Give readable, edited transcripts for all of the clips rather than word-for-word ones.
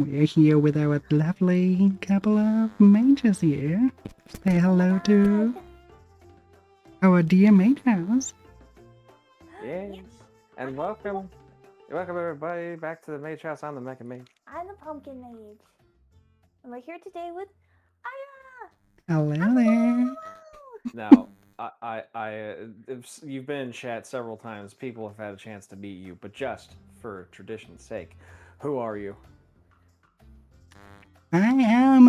We're here with our lovely couple of mages here. Say hello to our dear mage house. Yes, and welcome everybody back to the Mage House. I'm the Mecha Mage. I'm the Pumpkin Mage. And we're here today with Aya! Hello there. Now, if you've been in chat several times, people have had a chance to meet you, but just for tradition's sake, who are you? I am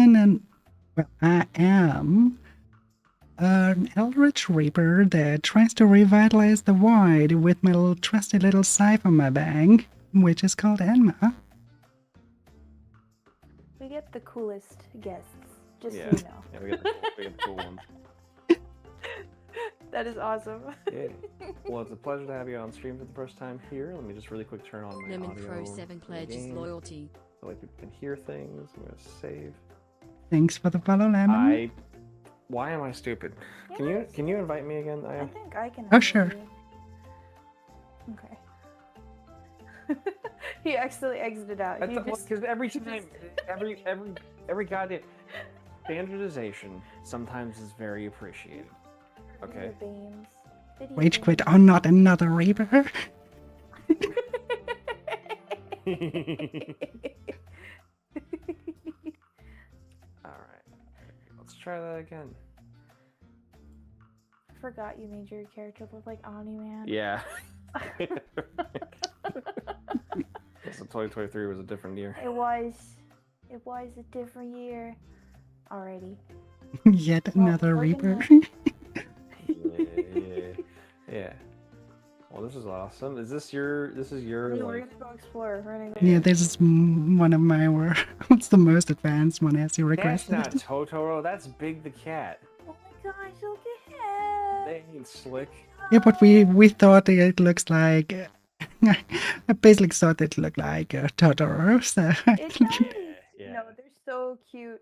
an Eldritch Reaper that tries to revitalize the void with my little trusty little scythe on my back, which is called Enma. We get the coolest guests, just Yeah. so you know. Yeah, we get the cool ones. That is awesome. Yeah. Well, it's a pleasure to have you on stream for the first time here. Let me just really quick turn on my Lemon audio. Pro 7 pledges game, loyalty. so like people can hear things. I'm gonna save. Thanks for the follow, Lemon. Why am I stupid? Yes. Can you invite me again? I think I can. Oh, sure. You. Okay. He accidentally exited out. Because every time, every goddamn standardization sometimes is very appreciated. Okay. Rage quit on not another Reaper. Alright. Let's try that again. I forgot you made your character look like Ani Man. Yeah. So 2023 was a different year. It was a different year. Alrighty. Yet another Reaper. Yeah. Well, this is awesome. Is this your? This is your. We're Like... gonna go explore. We're gonna go Yeah, this is one of my what's the most advanced one as you requested. That's not Totoro. That's Big the cat. Oh my gosh, look at him! They ain't slick. Yeah, but we thought it looks like. I basically thought it looked like Totoro. So. It does. Yeah. No, they're so cute.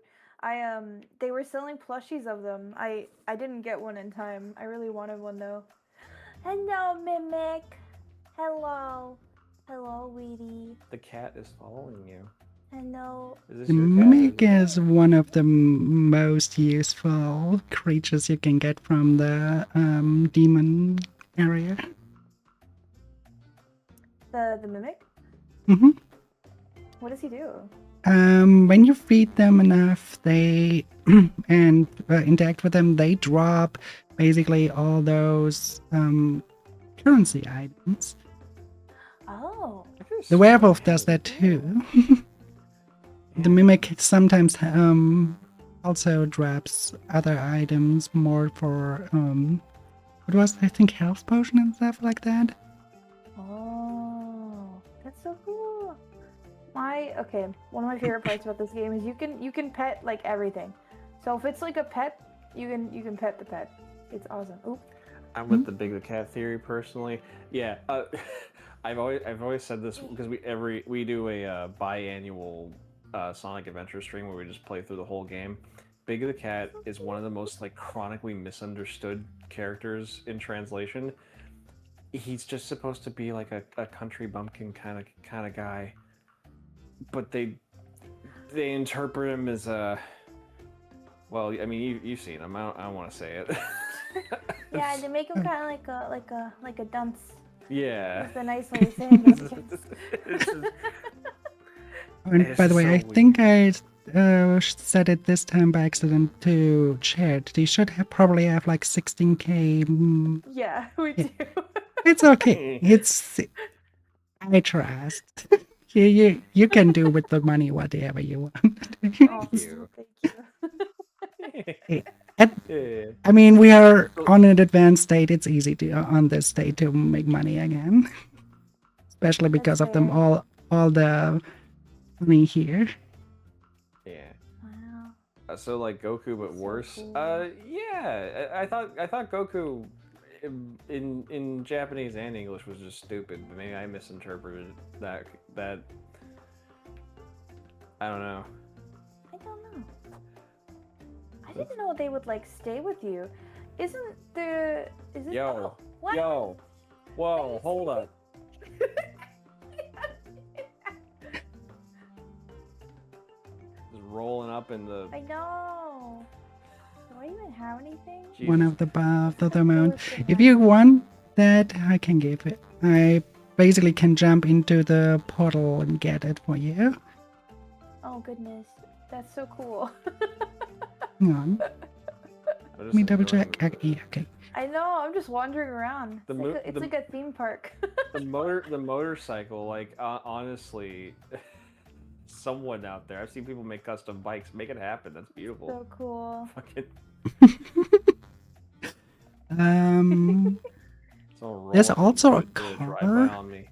They were selling plushies of them. I didn't get one in time. I really wanted one though. Hello, Mimic. Hello, Weedy. The cat is following you. Hello. Is this The your cat? mimic is one of the most useful creatures you can get from the demon area. The Mimic? Mm-hmm. What does he do? When you feed them enough, they and interact with them, they drop basically all those currency items. Oh. The werewolf does that too. The mimic sometimes also drops other items more for what was it? I think health potion and stuff like that. Oh, that's so cool. One of my favorite parts about this game is you can pet like everything. So if it's like a pet, you can pet the pet. It's awesome. Oop. I'm with the Big the Cat theory personally. Yeah, I've always said this because we do a biannual Sonic Adventure stream where we just play through the whole game. Big the Cat is one of the most like chronically misunderstood characters in translation. He's just supposed to be like a country bumpkin kind of guy, but they interpret him as a. Well, I mean, you've seen him. I don't want to say it. Yeah, they make him kind of like a dunce. Yeah. That's a nice way of saying it. And by the way, I think I said it this time by accident to chat. They should probably have like 16k. Yeah, we do. It's okay. I trust. You can do with the money whatever you want. Oh, thank you. I mean, we are on an advanced state. It's easy to on this state to make money again, especially because of them all the money here. Yeah. Wow. So like Goku, but worse. Cool. Yeah. I thought Goku in Japanese and English was just stupid, but maybe I misinterpreted that. I don't know. I don't know. I didn't know they would like stay with you. Is it? Yo. What? Yo. Whoa. Hold up. rolling up in the. I know. Do I even have anything? One Jesus. of the above the other That amount. was the If one. you want that, I can give it. I basically can jump into the portal and get it for you. Oh goodness, that's so cool. Hang on. I'm Let just me double enjoying check. Yeah, okay. I know. I'm just wandering around. The It's, mo- like, it's the- like a theme park. the motorcycle. Like honestly, someone out there. I've seen people make custom bikes. Make it happen. That's beautiful. So cool. Fucking Um, someone roll there's up also a and do drive-by car. on me.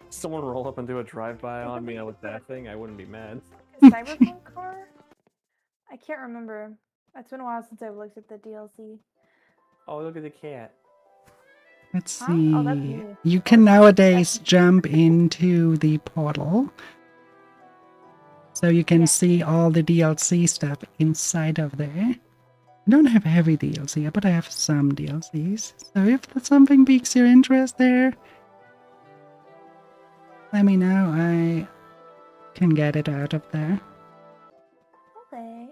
Someone roll up and do a drive-by on me with that thing. I wouldn't be mad. A cyberpunk car? I can't remember. It's been a while since I've looked at the DLC. Oh, look at the cat. Let's Huh? see. Oh, that's me. You can nowadays jump into the portal. So you can Yeah. see all the DLC stuff inside of there. I don't have heavy DLC, but I have some DLCs. So if something piques your interest there, let me know. I can get it out of there. Okay.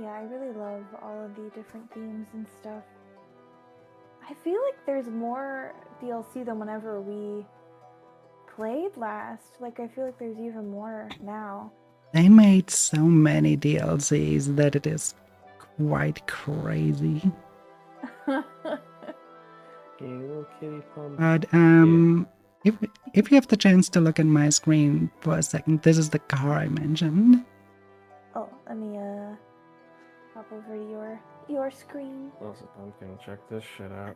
Yeah, I really love all of the different themes and stuff. I feel like there's more DLC than whenever we played last. Like, I feel like there's even more now. They made so many DLCs that it is quite crazy. Yeah, little kitty pump. But if you have the chance to look at my screen for a second, this is the car I mentioned. Oh, let me hop over to your screen. What's a pumpkin? Check this shit out.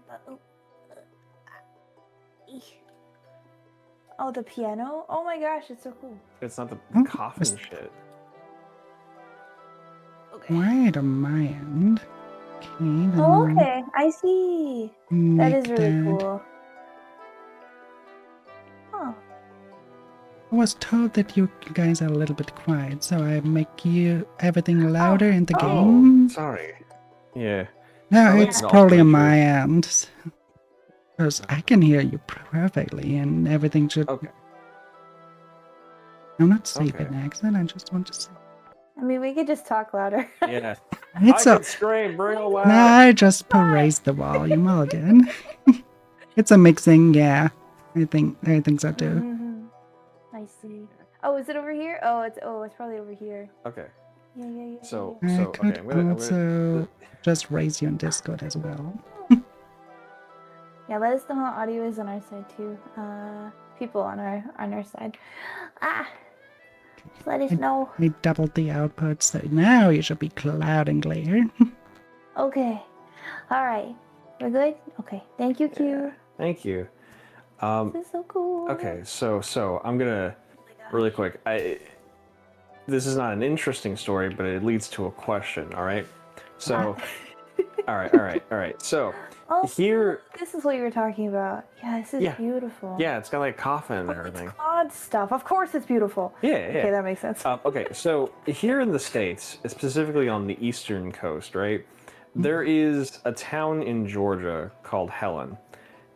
Oh, the piano? Oh my gosh, it's so cool. It's not the Oh, coffin it's- shit. Okay. Right on my end. Okay, then Oh, okay. I see. That make is really that. cool. Huh. I was told that you guys are a little bit quiet, so I make you everything louder in the Oh. game. Sorry. Yeah. No, Oh, it's yeah. probably on Not my end. Because I can hear you perfectly and everything should... Okay. I'm not saying Okay. an accent, I just want to say... I mean, we could just talk louder. Yeah. It's I a... can scream real loud. Nah, I just raised the volume all again. It's a mixing, yeah. I think so too. Mhm. I see. Oh, is it over here? Oh, it's probably over here. Okay. Yeah, yeah, yeah. So, yeah. I so could okay. I'm gonna, also just raise you on Discord as well. Yeah, let us know how audio is on our side too. People on our side. Just let us know. I doubled the output, so now you should be loud and clear. Okay. All right. We're good. Okay. Thank you, Q. Thank you. This is so cool. Okay. So I'm gonna really quick. This is not an interesting story, but it leads to a question. All right. So, all right. So Oh, here, this is what you were talking about. Yeah, this is Yeah. beautiful. yeah, it's got like a coffin and Oh, it's everything. odd stuff. Of course, it's beautiful. Yeah, Okay, yeah. that makes sense. Okay, so here in the States, specifically on the eastern coast, right, there is a town in Georgia called Helen.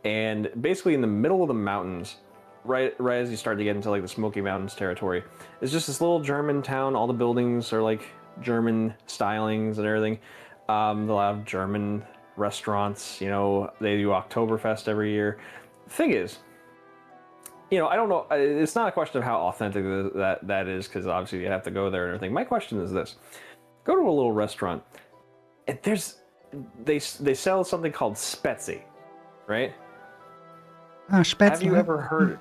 And basically in the middle of the mountains, right as you start to get into like the Smoky Mountains territory, it's just this little German town. All the buildings are like German stylings and everything. They'll have German restaurants, you know, they do Oktoberfest every year. The thing is, you know, I don't know. It's not a question of how authentic that is, because obviously you have to go there and everything. My question is this: go to a little restaurant, and they sell something called Spezi, right? Ah, Spätzle. Have you ever heard?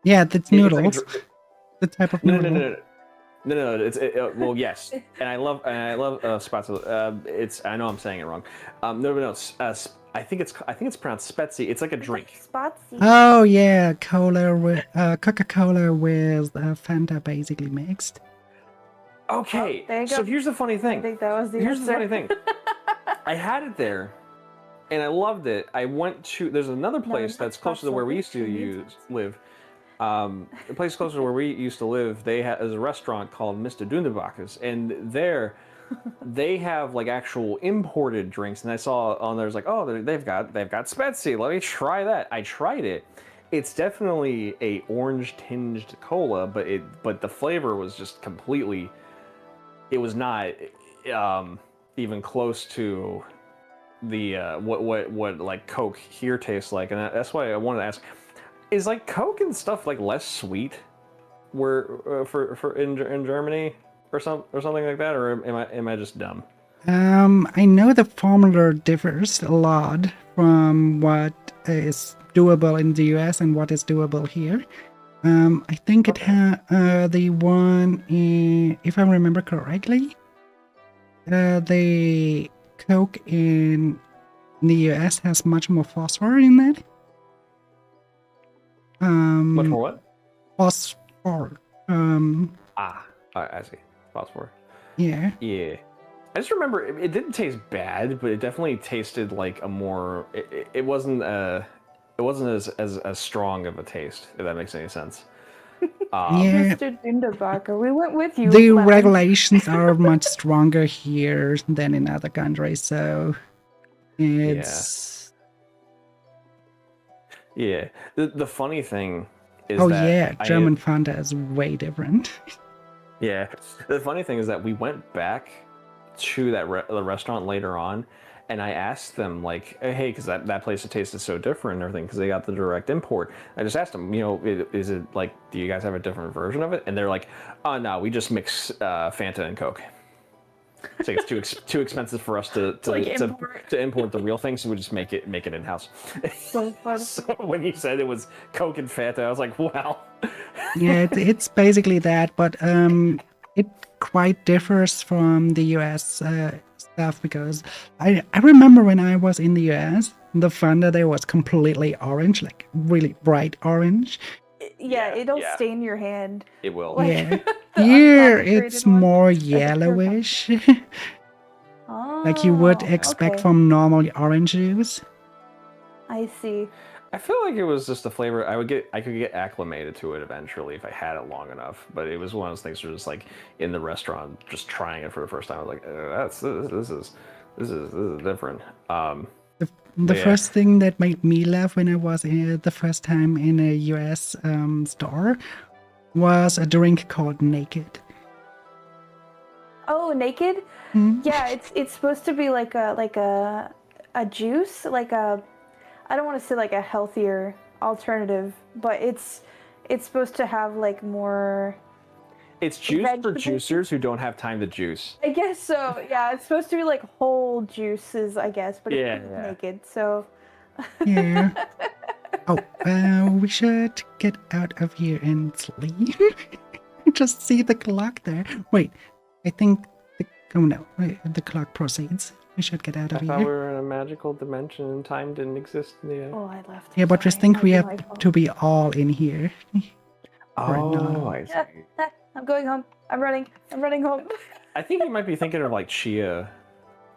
Yeah, that's It's like a noodles. The type of no, noodle. no. Well, yes, and I love Spatzel. I know I'm saying it wrong. No. I think it's pronounced Spezi. It's like a drink. Spotsy. Oh yeah, cola with Coca-Cola with Fanta basically mixed. Okay, there you so go. here's the funny I thing. think that was the Here's the answer. funny thing. I had it there, and I loved it. I went to. There's another place that's closer to where we used to live. The place closer to where we used to live, there's a restaurant called Mr. Dunderbacher's, and there they have like actual imported drinks. And I saw on there's like, oh, they've got Spezi. Let me try that. I tried it, it's definitely a orange tinged cola, but the flavor was just completely. It was not even close to the what like Coke here tastes like, and that's why I wanted to ask: is like Coke and stuff like less sweet, where for in Germany or something like that, or am I just dumb? I know the formula differs a lot from what is doable in the US and what is doable here. I think it the one if I remember correctly, the Coke in the US has much more phosphor in it. Much more what? Phosphor. I see. Phosphor. Yeah. Yeah. I just remember it didn't taste bad, but it definitely tasted like a more. It wasn't as strong of a taste. If that makes any sense. Yeah. Mr. Dinderbacher, we went with you. The Lemon. regulations are much stronger here than in other countries, so it's. Yeah. The funny thing is Oh that yeah, German Fanta is way different. Yeah. The funny thing is that we went back to the restaurant later on, and I asked them like, hey, because that place tasted so different and everything, because they got the direct import. I just asked them, is it like, do you guys have a different version of it? And they're like, oh no, we just mix Fanta and Coke. So it's too expensive for us to import the real thing, so we just make it in house. So funny. So when you said it was Coke and Fanta, I was like, wow. Yeah, it's basically that, but it quite differs from the US stuff, because I remember when I was in the US, the Fanta there was completely orange, like really bright orange. Yeah, it'll stain your hand. It will. Like, Yeah. the Here unconcentrated it's one. more That's a pure yellowish, Oh, like you would expect okay. from normal orange juice. I see. I feel like it was just a flavor. I could get acclimated to it eventually if I had it long enough. But it was one of those things where just like in the restaurant, just trying it for the first time, I was like, this is different. The first thing that made me laugh when I was the first time in a US store was a drink called Naked. Oh, naked? Hmm? Yeah, it's supposed to be like a juice, like a, I don't want to say like a healthier alternative, but it's supposed to have like more. It's juice for Vegetables? juicers who don't have time to juice. I guess so. Yeah, it's supposed to be like whole juices, I guess, but Yeah, it's yeah. naked. So. Yeah. Oh, we should get out of here and sleep. Just see the clock there. Wait, I think the clock proceeds. We should get out I of thought we here. were in a magical dimension and time didn't exist in the. Oh, I left. Yeah, but I Sorry, think we might be my have fault. to be all in here. Oh, I see. Yeah, I'm going home. I'm running home. I think you might be thinking of like Chia.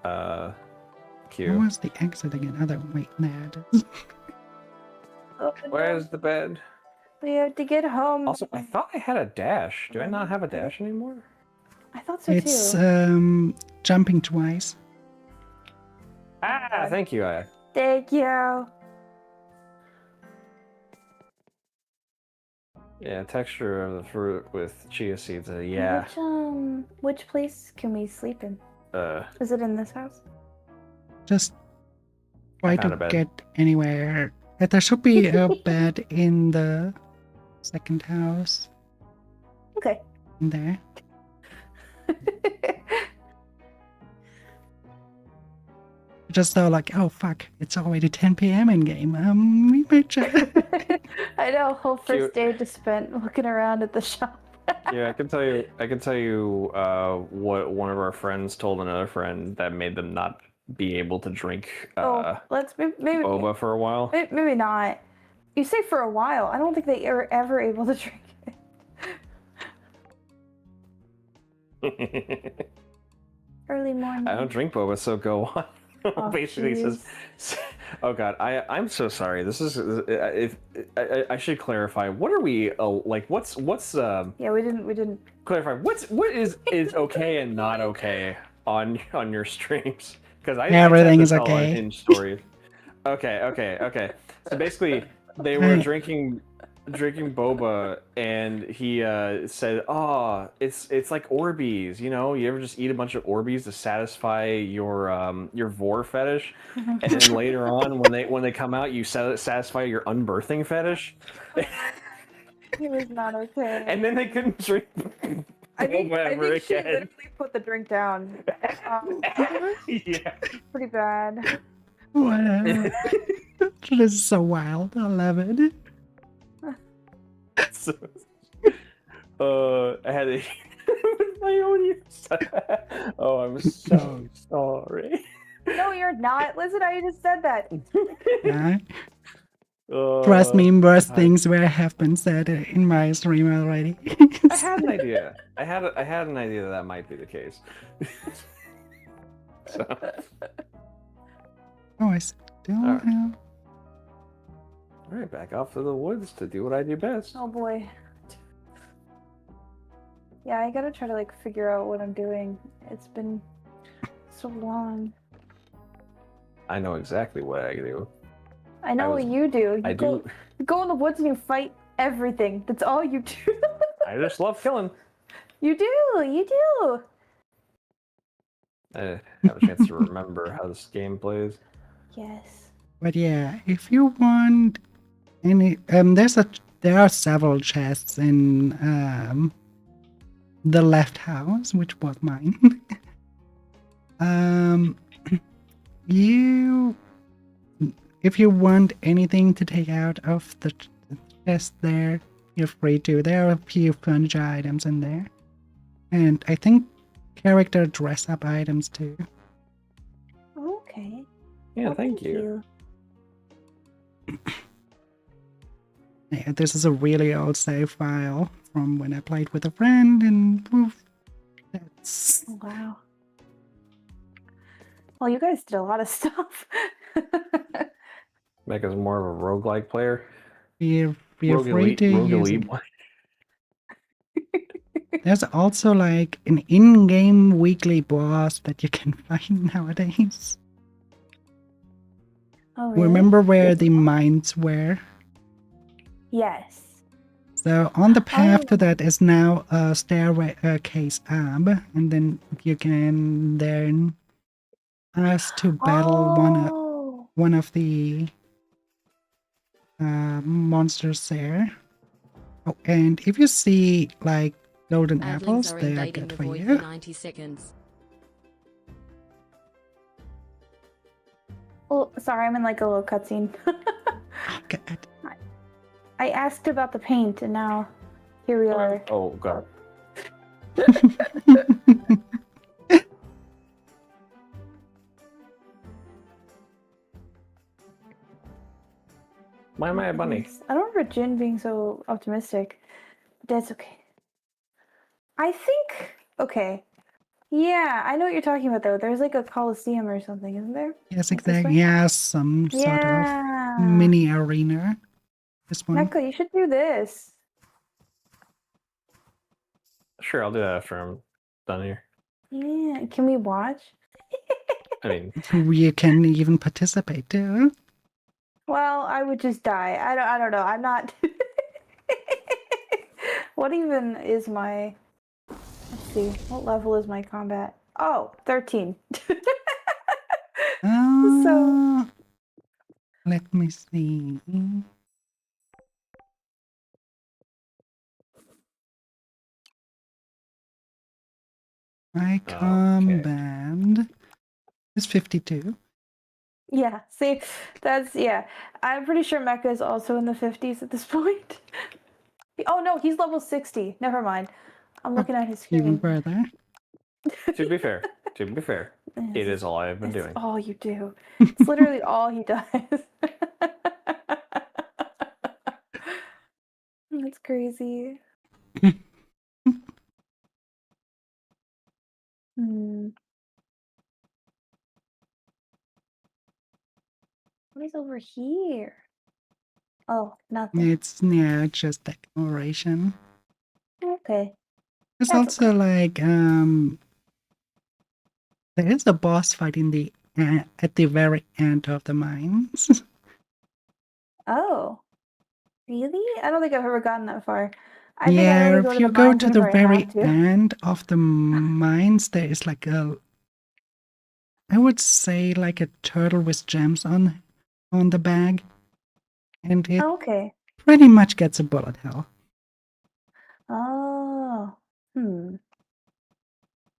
What Q. was the exit again? Oh, wait, there it is. Oh, Where's the bed? we have to get home. Also, I thought I had a dash. Do I not have a dash anymore? I thought so It's too. jumping twice. Ah, thank you. Thank you. Yeah, texture of the fruit with chia seeds. Yeah. Which place can we sleep in? Is it in this house? Just try found to a bed. get anywhere. There should be a bed in the second house. Okay. In there. Just so like, oh fuck, it's already 10 p.m. in game. We might just... I know. Whole first Cute. day just spent looking around at the shop. Yeah, I can tell you what one of our friends told another friend that made them not be able to drink Let's maybe boba for a while. maybe not. You say for a while. I don't think they are ever able to drink it. Early morning. I don't drink boba, so go on. Oh, Basically jeez. says, "Oh God, I'm so sorry. This is if I should clarify. What are we like? What's Yeah, we didn't. clarify? What is okay and not okay on your streams? Because Everything tend to is tell okay. unhinged stories. Okay. So basically, they were I- drinking boba, and he said, "Oh, it's like Orbeez. You know, you ever just eat a bunch of Orbeez to satisfy your vor fetish, and then later on, when they come out, you satisfy your unbirthing fetish, He was not okay. and then they couldn't drink I think boba ever she again." literally put the drink down. Yeah. Pretty bad. Wow. This is so wild. I love it. So, I had a my own use. Oh, I'm so sorry. No, you're not. Listen, I just said that. Yeah. Trust me, Uh, worse I- things will have been said in my stream already. I had an idea. I had an idea that might be the case. So, Oh, I still Alright. have. all right, back off to the woods to do what I do best. Oh boy. Yeah, I gotta try to like figure out what I'm doing. It's been so long. I know exactly what I do. I know what you do. I You go in the woods and you fight everything. That's all you do. I just love killing. You do. I have a chance to remember how this game plays. Yes. But yeah, if you want any, there are several chests in the left house, which was mine. You, if you want anything to take out of the chest there, you're free to. There are a few furniture items in there, and I think character dress-up items too. Okay. Yeah, Well, thank you. Yeah, this is a really old save file from when I played with a friend, and poof, that's Oh, wow. Well, you guys did a lot of stuff. Make us more of a roguelike player. feel free Rogue to use Elite. it. There's also like an in-game weekly boss that you can find nowadays. Oh, really? Remember where the mines were? Yes. So on the path to Oh. that is now a staircase up, and then you can then ask to battle Oh. one of the monsters there. Oh, and if you see like golden Adlings apples, are they are invading good the for void you. for 90 seconds. Oh, sorry, I'm in like a little cutscene. Oh, God. I asked about the paint, and now here we are. Oh god. Why am I a bunny? I don't remember Jin being so optimistic. But that's okay. I think. Okay. Yeah, I know what you're talking about though. There's like a coliseum or something, isn't there? Yes, Like this exactly. way? Yeah, some sort of Yeah. mini arena. This one. Mecca, you should do this. Sure, I'll do that after I'm done here. Yeah. Can we watch? I mean, You can even participate too. Well, I would just die. I don't know. I'm not. What even is my? Let's see. What level is my combat? Oh, 13. So- Let me see. My Okay. combat is 52. Yeah. See, yeah. I'm pretty sure Mecca is also in the 50s at this point. Oh no, he's level 60. Never mind. I'm looking at his Even screen. further. to be fair, it is all I have been It's doing. all you do. It's literally all he does. That's crazy. Hmm. What is over here? Oh, nothing. It's just declaration. Okay. There's That's also like there is a boss fight in the at the very end of the mines. Oh. Really? I don't think I've ever gotten that far. I think I Yeah, only go if to you the go mines to the whenever I very have to. end of the mines, there is like I would say like a turtle with gems on the bag, and it Okay. pretty much gets a bullet hell. Oh. Hmm.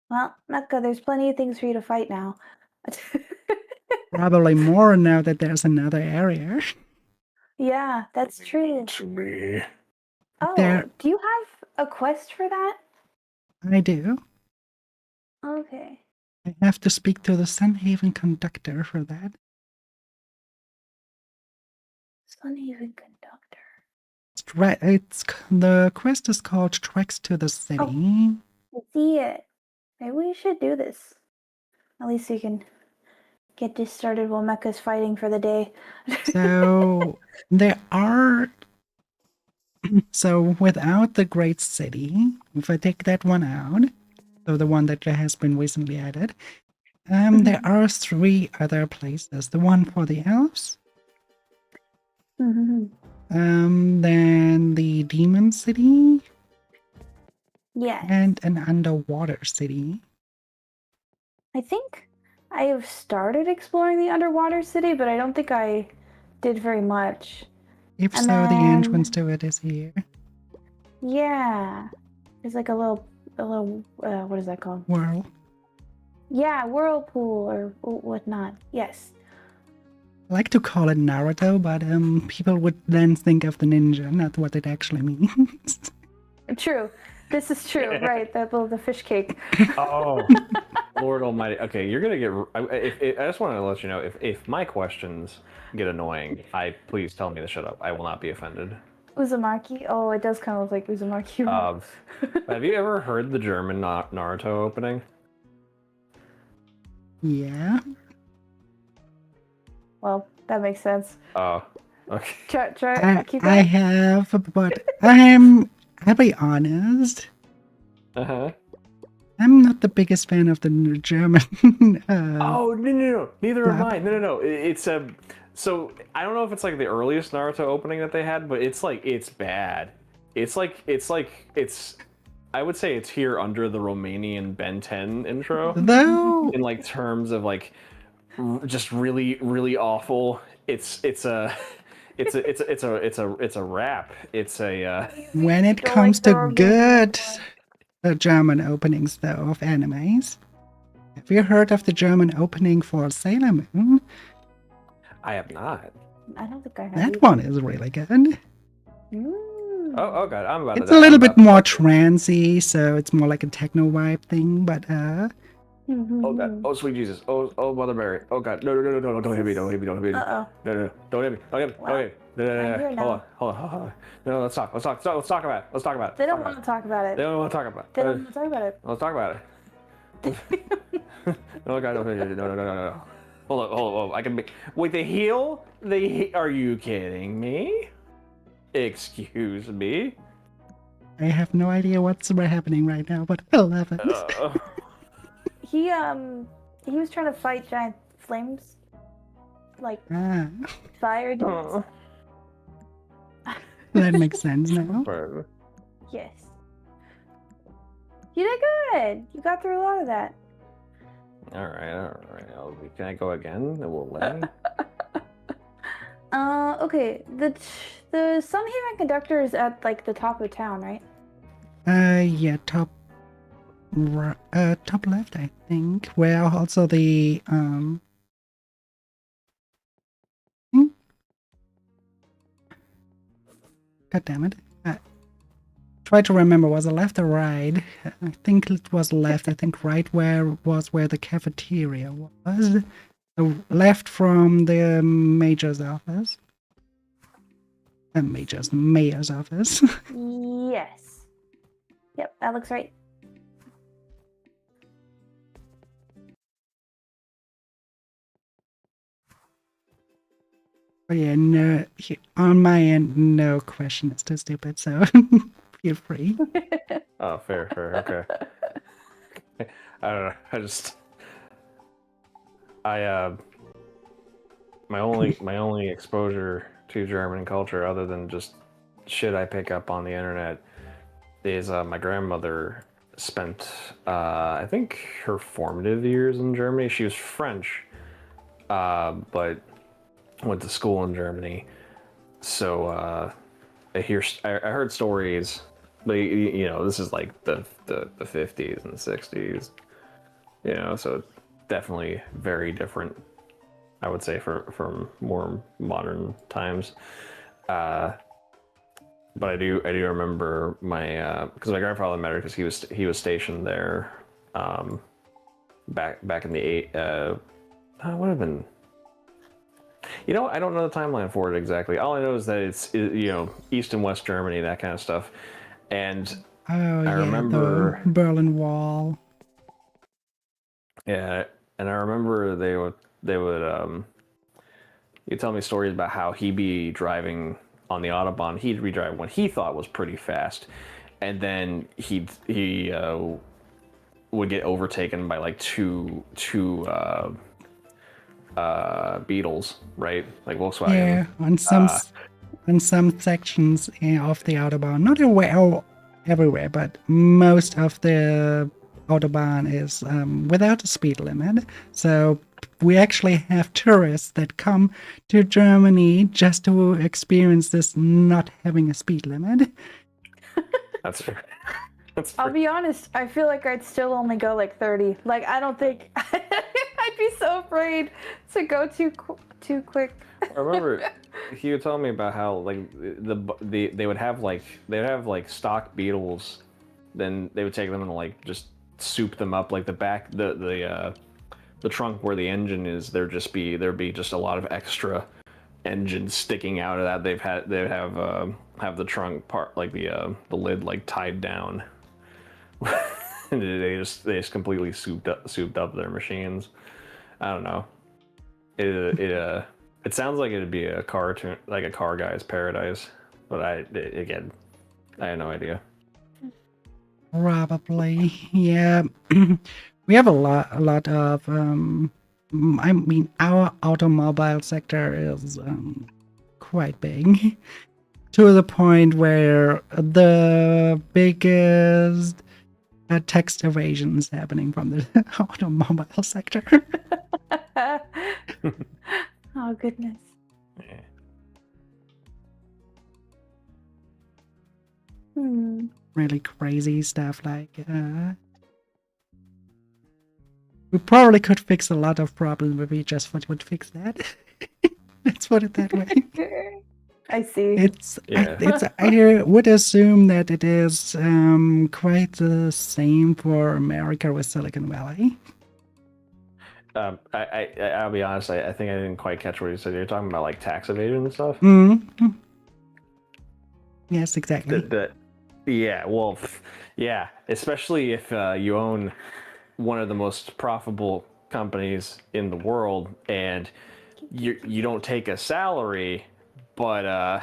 Well, Mecca, there's plenty of things for you to fight now. Probably more now that there's another area. Yeah, that's true. To me. Oh, There, do you have a quest for that? I do. Okay. I have to speak to the Sunhaven conductor for that. Sunhaven Conductor. The quest is called Treks to the City. I see it. Maybe we should do this. At least we can get this started while Mecca's fighting for the day. So there are. So without the Great City, if I take that one out, so the one that has been recently added, there are 3 other places. The one for the elves, Mhm. then the Demon City, Yes. and an underwater city. I think I have started exploring the underwater city, but I don't think I did very much. If And so, the then- entrance to it is here. Yeah. There's like a little what is that called? Whirl. Yeah, whirlpool or whatnot. Yes. I like to call it Naruto, but people would then think of the ninja, not what it actually means. True. This is true, right? The fish cake. Oh, Lord Almighty. Okay, you're gonna get. I just want to let you know if my questions get annoying, please tell me to shut up. I will not be offended. Uzumaki? Oh, it does kind of look like Uzumaki. Have you ever heard the German Naruto opening? Yeah. Well, that makes sense. Oh, okay. Try, keep I going. have, but I'll be honest. Uh-huh. I'm not the biggest fan of the German. Oh, no. Neither am Flap. I. No. It's a. So I don't know if it's like the earliest Naruto opening that they had, but it's like it's bad. It's I would say it's here under the Romanian Ben 10 intro Though in like terms of like just really awful. It's a rap. It's a when it Don't comes like the to Romanian good one. German openings, though, of animes, have you heard of the German opening for Sailor Moon? I have not. I don't think I have. That either. one is really good. Mm. Oh god, I'm about to. It's a little bit more trancy, so it's more like a techno vibe thing, but Oh god, oh sweet Jesus, oh Mother Mary, oh god, no, don't hit me, don't hit me. Uh-oh. No, don't hit me, Well, I'm here now. Hold on. No, let's talk about it. They don't want to talk about it. They don't want to talk about it. They don't want to talk about it. Let's talk about it. Oh god, no. Hold on. I can make. Wait, the heel? Are you kidding me? Excuse me. I have no idea what's happening right now, but I love it. He was trying to fight giant flames, like Ah, fire dudes. that makes sense now. Yes. You did good. You got through a lot of that. All right. Can I go again? We'll let me. Okay. The Sunhaven conductor is at like the top of town, right? Yeah, top left, I think. Where also the God damn it. Try to remember, was it left or right? I think it was left. I think right where the cafeteria was. Left from the mayor's office. Mayor's office. Yes. Yep, that looks right. But yeah, no, on my end, no question is too stupid, so feel free. Oh, fair. Okay. I don't know. My only exposure to German culture, other than just shit I pick up on the internet is my grandmother spent, I think, her formative years in Germany. She was French, but went to school in Germany. So I heard stories, but this is like the 50s and 60s, so definitely very different, I would say, from more modern times. But I do remember my because my grandfather met her because he was stationed there back in the what would have been. I don't know the timeline for it exactly. All I know is that it's East and West Germany, that kind of stuff. And I remember the Berlin Wall. Yeah, and I remember they would you tell me stories about how he'd be driving on the Autobahn. He'd be driving what he thought was pretty fast, and then he would get overtaken by like two Beetles, right? Like Volkswagen. Yeah, on some sections of the Autobahn, not everywhere, but most of the Autobahn is without a speed limit. So we actually have tourists that come to Germany just to experience this not having a speed limit. That's fair. I'll be honest, I feel like I'd still only go like 30. Like, I don't think I'd be so afraid to go too quick. I remember he would tell me about how like they would have like stock Beetles, then they would take them and like just soup them up, like the back the trunk where the engine is, there'd be just a lot of extra engine sticking out of that. They'd have the trunk part, like the lid, like tied down. And they just completely souped up their machines. I don't know. It sounds like it'd be a cartoon, like a car guy's paradise, but I had no idea. Probably, yeah. We have a lot of I mean, our automobile sector is quite big, to the point where the biggest tax evasion is happening from the automobile sector. Oh, goodness. Yeah. Really crazy stuff like we probably could fix a lot of problems if we just would fix that. Let's put it that way. I see. I would assume that it is quite the same for America with Silicon Valley. I'll be honest, I think I didn't quite catch what you said. You're talking about like tax evasion and stuff? Mm-hmm. Yes, exactly. Yeah, especially if you own one of the most profitable companies in the world and you don't take a salary, but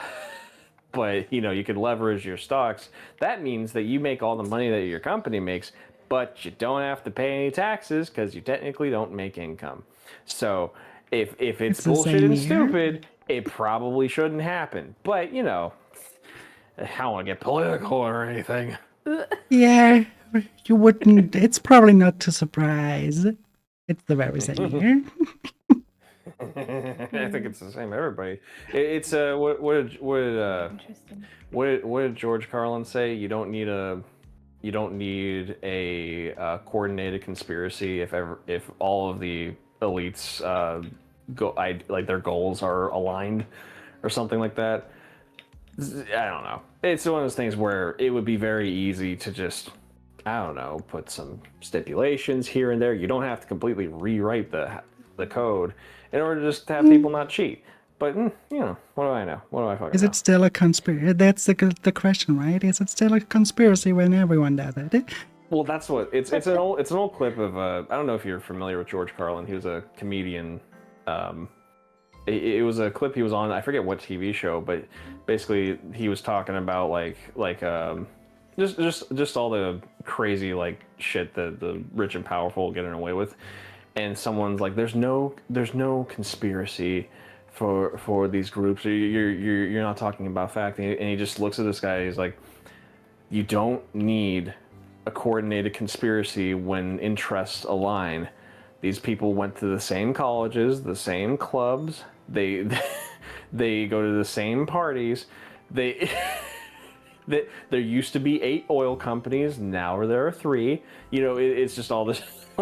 you can leverage your stocks. That means that you make all the money that your company makes, but you don't have to pay any taxes because you technically don't make income. So if it's bullshit and stupid, it probably shouldn't happen. But I don't want to get political or anything. Yeah, you wouldn't. It's probably not to surprise. It's the very same here. I think it's the same everybody. It's what did George Carlin say? You don't need a coordinated conspiracy if all of the elites their goals are aligned or something like that. I don't know. It's one of those things where it would be very easy to just, I don't know, put some stipulations here and there. You don't have to completely rewrite the code in order to just have people not cheat. But what do I know? What do I fucking know? Is it still a conspiracy? That's the question, right? Is it still a conspiracy when everyone does it? Well, that's what it's an old clip of I don't know if you're familiar with George Carlin. He was a comedian. It was a clip he was on. I forget what TV show, but basically he was talking about just all the crazy like shit that the rich and powerful are getting away with, and someone's like, "There's no conspiracy for these groups. You're not talking about fact. And he just looks at this guy. He's like, you don't need a coordinated conspiracy when interests align. These people went to the same colleges, the same clubs. They they go to the same parties. They there used to be 8 oil companies. Now there are 3. You know, it's just all this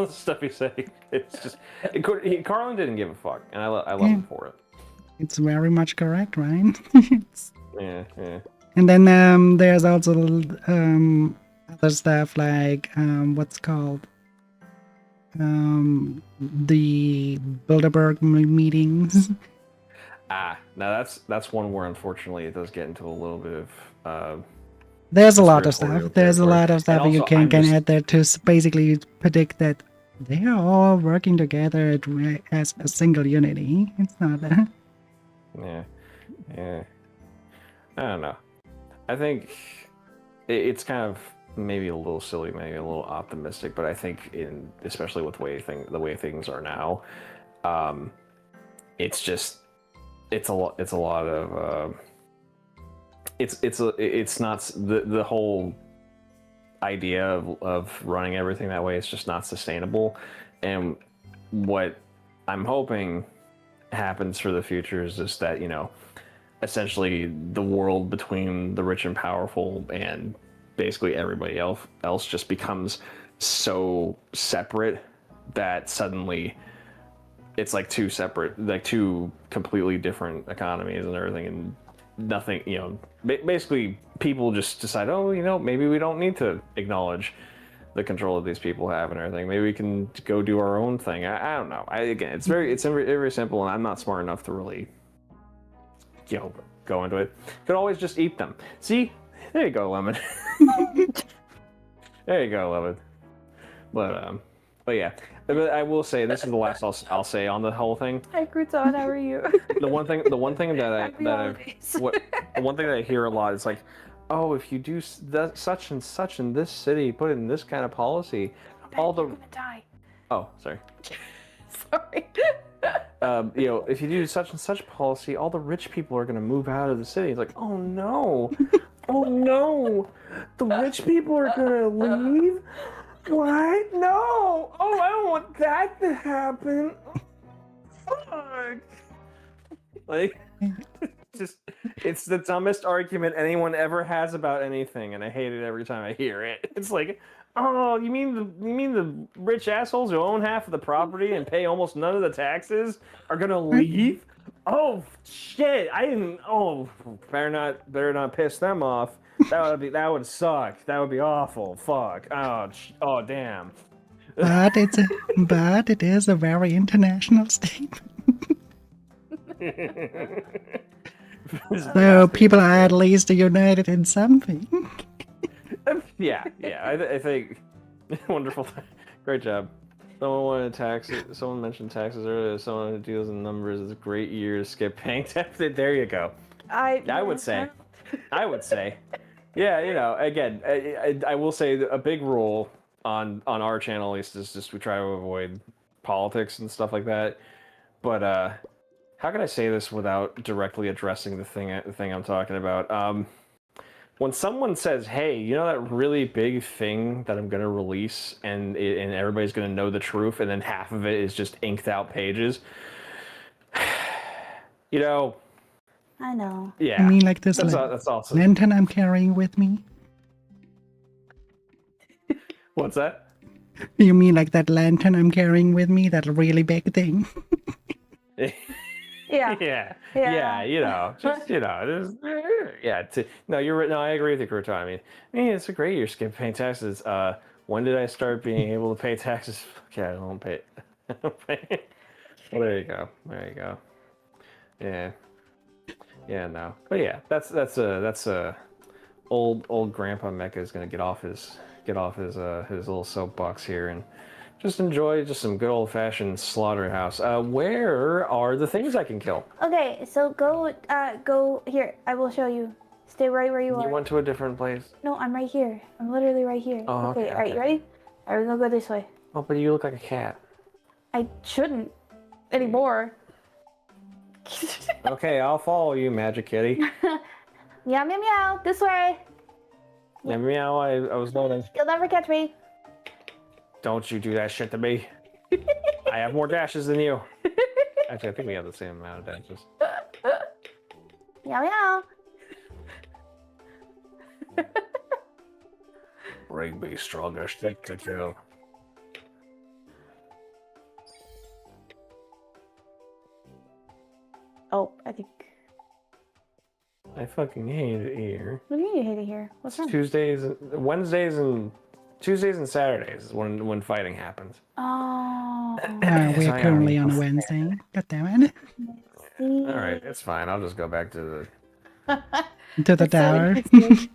stuff he's saying. It's just Carlin didn't give a fuck, and I love him for it. It's very much correct, right? Yeah. And then there's also other stuff like what's called the Bilderberg meetings. Now that's one where unfortunately it does get into a little bit of. There's a lot of stuff. conspiratorial There's a lot of stuff territory. you And also, can I'm add there to basically predict that they are all working together as a single unity. It's not that. Yeah. I don't know. I think it's kind of maybe a little silly, maybe a little optimistic, but I think especially with the way things are now, it's a lot of it's not the whole idea of running everything that way. It's just not sustainable. And what I'm hoping happens for the future is just that, you know, essentially the world between the rich and powerful and basically everybody else just becomes so separate that suddenly it's like two completely different economies and everything, and nothing, you know, basically people just decide, oh, you know, maybe we don't need to acknowledge the control that these people have and everything. Maybe we can go do our own thing. I don't know. It's very simple, and I'm not smart enough to really, you know, go into it. Could always just eat them. See, there you go, Lemon. There you go, Lemon. But yeah. But I will say, this is the last I'll say on the whole thing. Hi, Crouton. How are you? The one thing that the one thing that I hear a lot is like, oh, if you do such and such in this city, put in this kind of policy, all the. You're gonna die. Oh, sorry. Sorry. You know, if you do such and such policy, all the rich people are going to move out of the city. It's like, oh no, oh no, the rich people are going to leave. What? No! Oh, I don't want that to happen. Fuck. Like, it's the dumbest argument anyone ever has about anything, and I hate it every time I hear it. It's like, oh, you mean the rich assholes who own half of the property and pay almost none of the taxes are gonna leave? Oh shit! I didn't. Oh, better not piss them off. That would suck. That would be awful. Fuck. Oh damn. But it is a very international statement. So people are at least united in something. Yeah. I think wonderful. Great job. Someone mentioned taxes earlier. Someone who deals in numbers. It's a great year to skip paying taxes. There you go. I would say. Yeah, you know, again, I will say that a big rule on our channel, at least, is just we try to avoid politics and stuff like that. But how can I say this without directly addressing the thing I'm talking about? When someone says, "Hey, you know that really big thing that I'm gonna release, and everybody's gonna know the truth," and then half of it is just inked out pages, you know. I know. Yeah. I mean, like this that's awesome. lantern I'm carrying with me. What's that? You mean like that lantern I'm carrying with me? That really big thing? Yeah. Yeah, you know, just, you know, no, you're right. No, I agree with you, Kurto. I mean, it's a great year skipping paying taxes. When did I start being able to pay taxes? Okay, I don't pay. Well, there you go. Yeah, no, but yeah, that's old Grandpa Mecha is gonna get off his little soapbox here and just enjoy just some good old fashioned slaughterhouse. Where are the things I can kill? Okay, so go here. I will show you. Stay right where you are. You went to a different place. No, I'm right here. I'm literally right here. Oh, okay. All right, you ready? All right, we're gonna go this way. Oh, but you look like a cat. I shouldn't anymore. Okay, I'll follow you, Magic Kitty. Meow, meow, meow. This way. Yeah, meow, I was loading. You'll never catch me. Don't you do that shit to me. I have more dashes than you. Actually, I think we have the same amount of dashes. Meow, meow. Bring me stronger stick to kill. Oh, I think. I fucking hate it here. What do you mean you hate it here? What's wrong? Tuesdays and Saturdays is when fighting happens. Oh. We So are I currently am- on a Wednesday. God damn it. All right, it's fine. I'll just go back to the. To the That's so tower. interesting.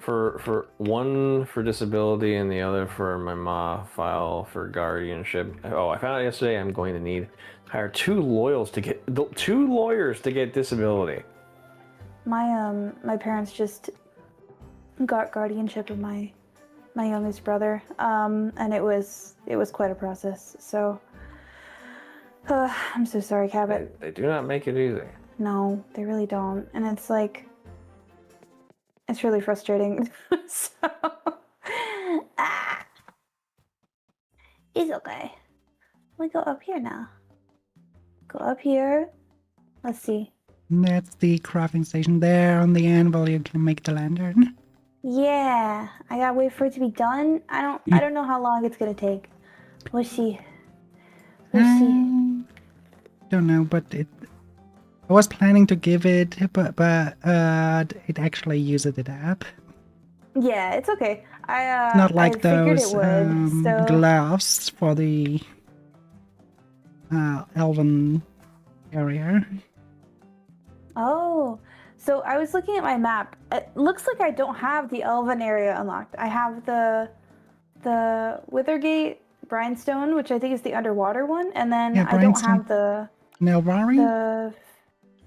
For one for disability and the other for my ma file for guardianship. Oh, I found out yesterday I'm going to need hire two lawyers to get disability. My parents just got guardianship of my youngest brother, and it was quite a process. So I'm so sorry, Cabot. They do not make it easy. No, they really don't, and it's like it's really frustrating. So it's okay. We go up here now. Go up here. Let's see. That's the crafting station. There on the anvil you can make the lantern. Yeah, I gotta wait for it to be done. I don't know how long it's gonna take. We'll see. We'll see. Don't know, but I was planning to give it, but it actually uses it up. Yeah, it's okay. I Not like I figured those it would. So gloves for the elven area. oh, so I was looking at my map. It looks like I don't have the Elven area unlocked. I have the Withergate Brinestone, which I think is the underwater one, and then Yeah, I don't Brinestone. have the Nelvari?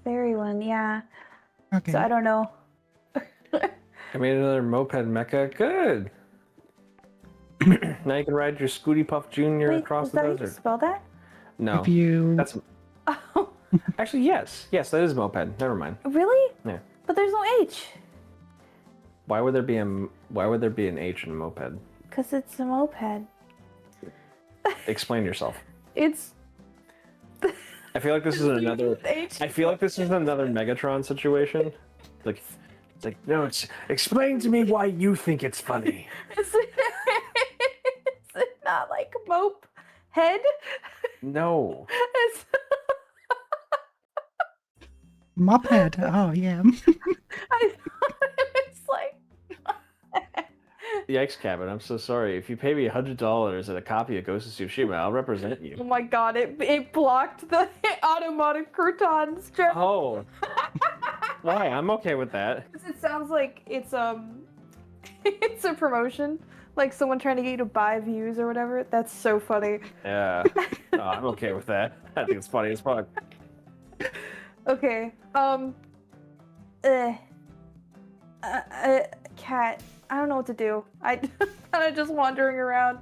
fairy one. Yeah, Okay. so I don't know. I made another moped mecha. Good. Now you can ride your Scooty Puff Jr. Wait, across is the that how you desert. spell that? No, If you that's Oh, actually yes, that is moped. Never mind. really? Yeah. But there's no H. Why would there be an H in a moped? Because it's a moped. Explain yourself. It's. I feel like this is another. H. I feel like this is another Megatron situation. Like, it's like no. Explain to me why you think it's funny. Is it not like mope head? No. It's, moped. Oh yeah. I thought it's like. Yikes, Cabin. I'm so sorry. If you pay me $100 and a copy of Ghost of Tsushima, I'll represent Oh you. my god! It blocked the automatic croutons joke. Oh. Why? I'm okay with that. It sounds like it's it's a promotion, like someone trying to get you to buy views or whatever. That's so funny. Yeah. No, I'm okay with that. I think it's funny as fuck. Okay. Cat. I don't know what to do. I kind of just wandering around.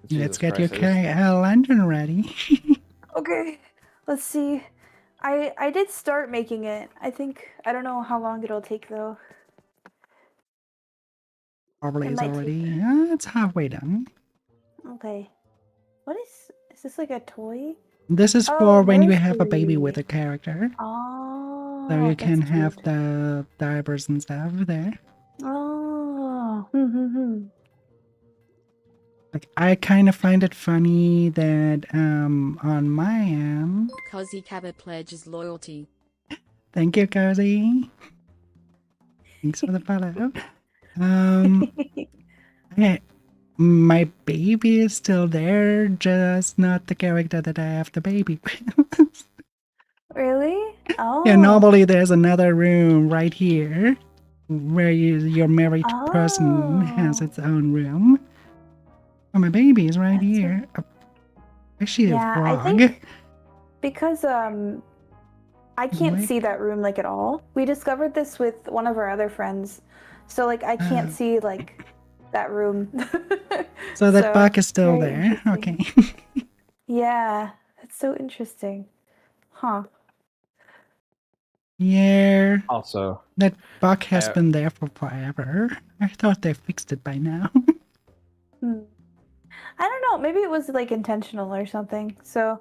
Let's Jesus get your Christ, lantern ready. Okay. Let's see. I did start making it. I don't know how long it'll take though. Probably It is might take- already. It's halfway done. Okay. What is this like a toy? This is Oh, for when you have a baby nursery. with a character, Oh. so you can that's have cute. the diapers and stuff there. Oh. Like I kind of find it funny that on my end. Cozy Cabot pledges loyalty. Thank you, Cozy. Thanks for the follow. Hey, my baby is still there, just not the character that I have the baby with. Really? Oh. Yeah, normally there's another room right here where your married person has Oh. its own room. Oh, my baby is right That's here. Actually, Yeah, a I frog. think because I can't Wait. see that room like at all. We discovered this with one of our other friends. So like I can't see like that room. So that bug is still very there. interesting. Okay. Yeah, that's so interesting. Huh. Yeah, Also, that bug has I, been there for forever. I thought they fixed it by now. Hmm. I don't know. Maybe it was like intentional or something. So,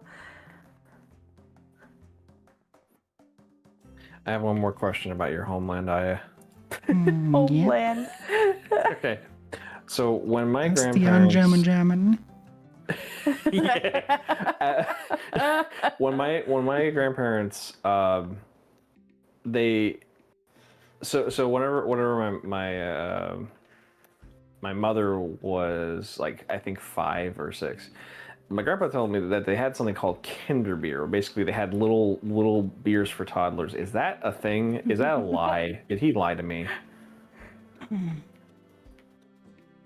I have one more question about your homeland, Aya. Yeah, homeland. Okay. So when my that's the un-German grandparents, German. yeah, when my grandparents, they, so whenever my mother was like, I think 5 or 6. My grandpa told me that they had something called Kinder beer. Basically, they had little beers for toddlers. Is that a thing? Is that a lie? Did he lie to me?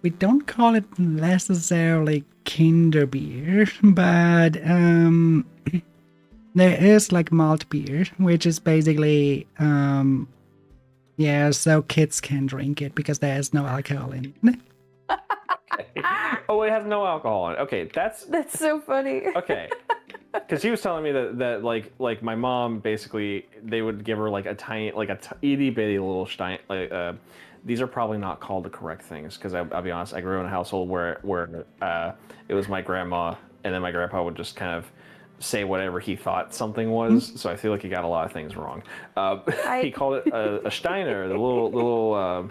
We don't call it necessarily Kinder beer, but there is like malt beer, which is basically yeah, so kids can drink it because there is no alcohol in it. Oh, it has no alcohol in it. Okay, that's That's so funny. okay. Because he was telling me that like my mom, basically they would give her like a tiny, like a itty bitty little stein. Like these are probably not called the correct things, because I'll be honest, I grew in a household where it was my grandma, and then my grandpa would just kind of say whatever he thought something was. So I feel like he got a lot of things wrong. He called it a Steiner, the little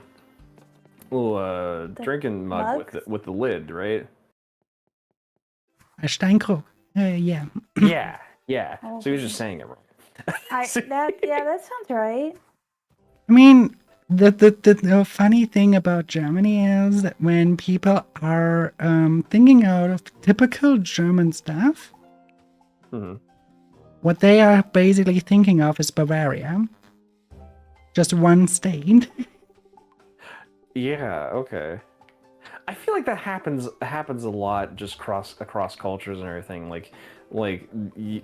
drinking mug with the lid, right? A Steinkrug. Yeah. Yeah. So he was just saying it wrong. That sounds right. I mean, the funny thing about Germany is that when people are thinking out of typical German stuff, Mhm. what they are basically thinking of is Bavaria. Just one state. Yeah, okay. I feel like that happens a lot, just across cultures and everything. Like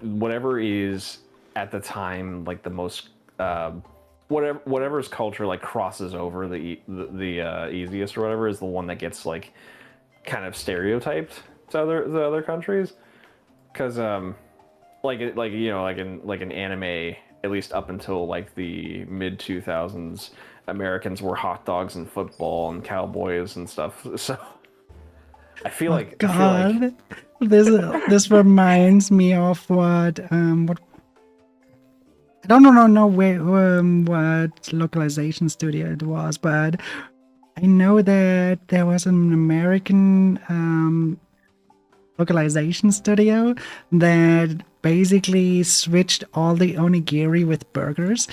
whatever is at the time like the most whatever's culture like crosses over the easiest or whatever is the one that gets like kind of stereotyped to other countries. Because like in anime, at least up until like the mid 2000s, Americans were hot dogs and football and cowboys and stuff. So I feel Oh like God, this reminds me of what I don't know where what localization studio it was, but I know that there was an American localization studio that basically switched all the onigiri with burgers.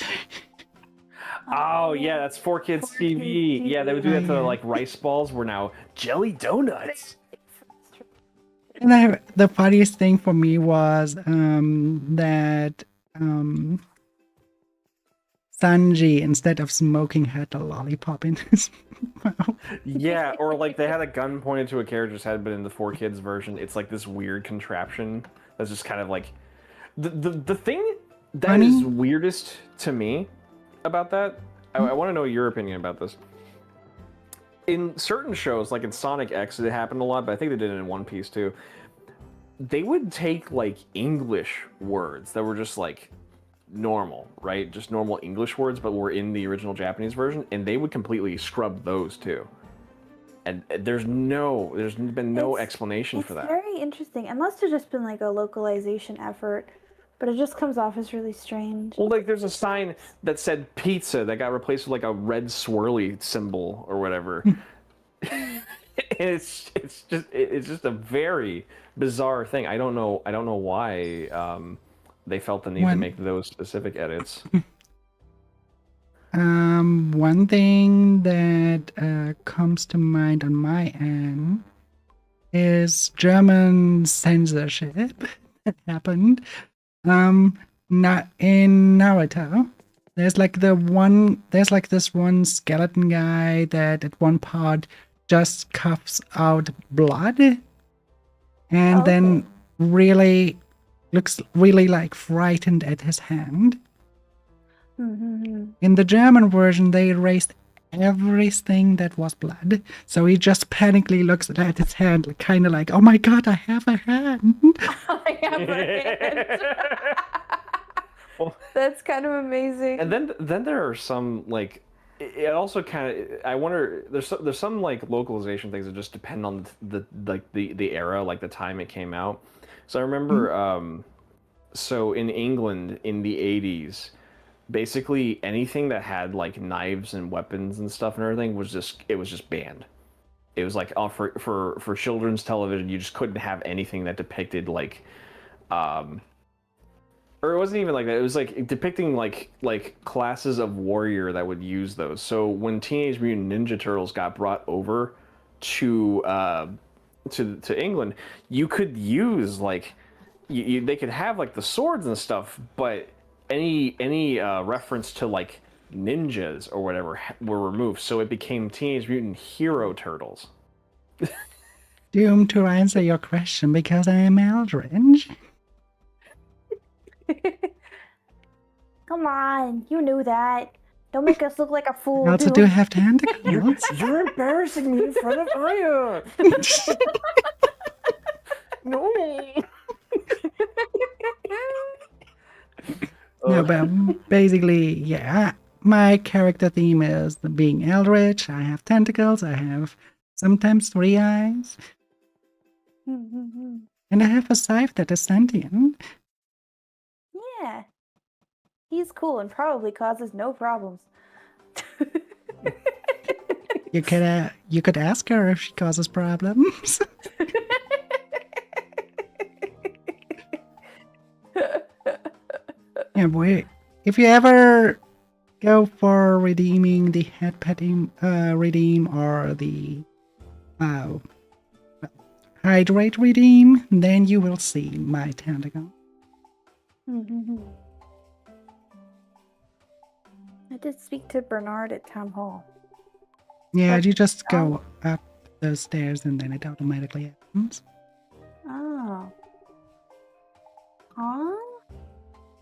oh yeah, that's 4 Kids TV. Yeah, they would do that to Yeah. like rice balls were now jelly donuts. And the funniest thing for me was that Sanji, instead of smoking, had a lollipop in his mouth. Yeah, or like they had a gun pointed to a character's head, but in the 4 Kids version, it's like this weird contraption that's just kind of like the thing that is Funny? weirdest to me about that. I want to know your opinion about this. In certain shows, like in Sonic X, it happened a lot, but I think they did it in One Piece too. They would take like English words that were just like normal, right? Just normal English words, but were in the original Japanese version, and they would completely scrub those too. And there's been no explanation for that. It's very interesting. It must have just been like a localization effort, but it just comes off as really strange. Well, like there's a sign that said pizza that got replaced with like a red swirly symbol or whatever. And it's just a very bizarre thing. I don't know why they felt the need to make those specific edits. One thing that comes to mind on my end is German censorship that happened. Not in Naruto. There's like this one skeleton guy that at one part just coughs out blood, and then really looks really like frightened at his hand. Mm-hmm. In the German version, they erased everything that was blood. So he just panically looks at his hand, like, kind of like, oh my god, I have a hand. I have a hand. Well, That's kind of amazing. and then there are some like it also kind of I wonder there's some like localization things that just depend on the era, like the time it came out. So I remember so in England in the 80s, basically anything that had like knives and weapons and stuff and everything was just banned. It was like for children's television, you just couldn't have anything that depicted like or it wasn't even like that. It was like depicting like classes of warrior that would use those. So when Teenage Mutant Ninja Turtles got brought over to England, you could use like they could have like the swords and stuff, but any reference to like ninjas or whatever were removed. So it became Teenage Mutant Hero Turtles. Doomed to answer your question because I am Eldritch. Come on, you knew that. Don't make us look like a fool. I also dude. do have tentacles. You're embarrassing me in front of Aya. No. No, but basically, yeah. My character theme is being Eldritch. I have tentacles. I have sometimes 3 eyes. And I have a scythe that is sentient. Yeah. He's cool and probably causes no problems. You could ask her if she causes problems. Yeah, boy. If you ever go for redeeming the head petting redeem or the hydrate redeem, then you will see my tentacle. I did speak to Bernard at Town Hall. Yeah, But- you just go up those stairs and then it automatically happens. Oh. Huh?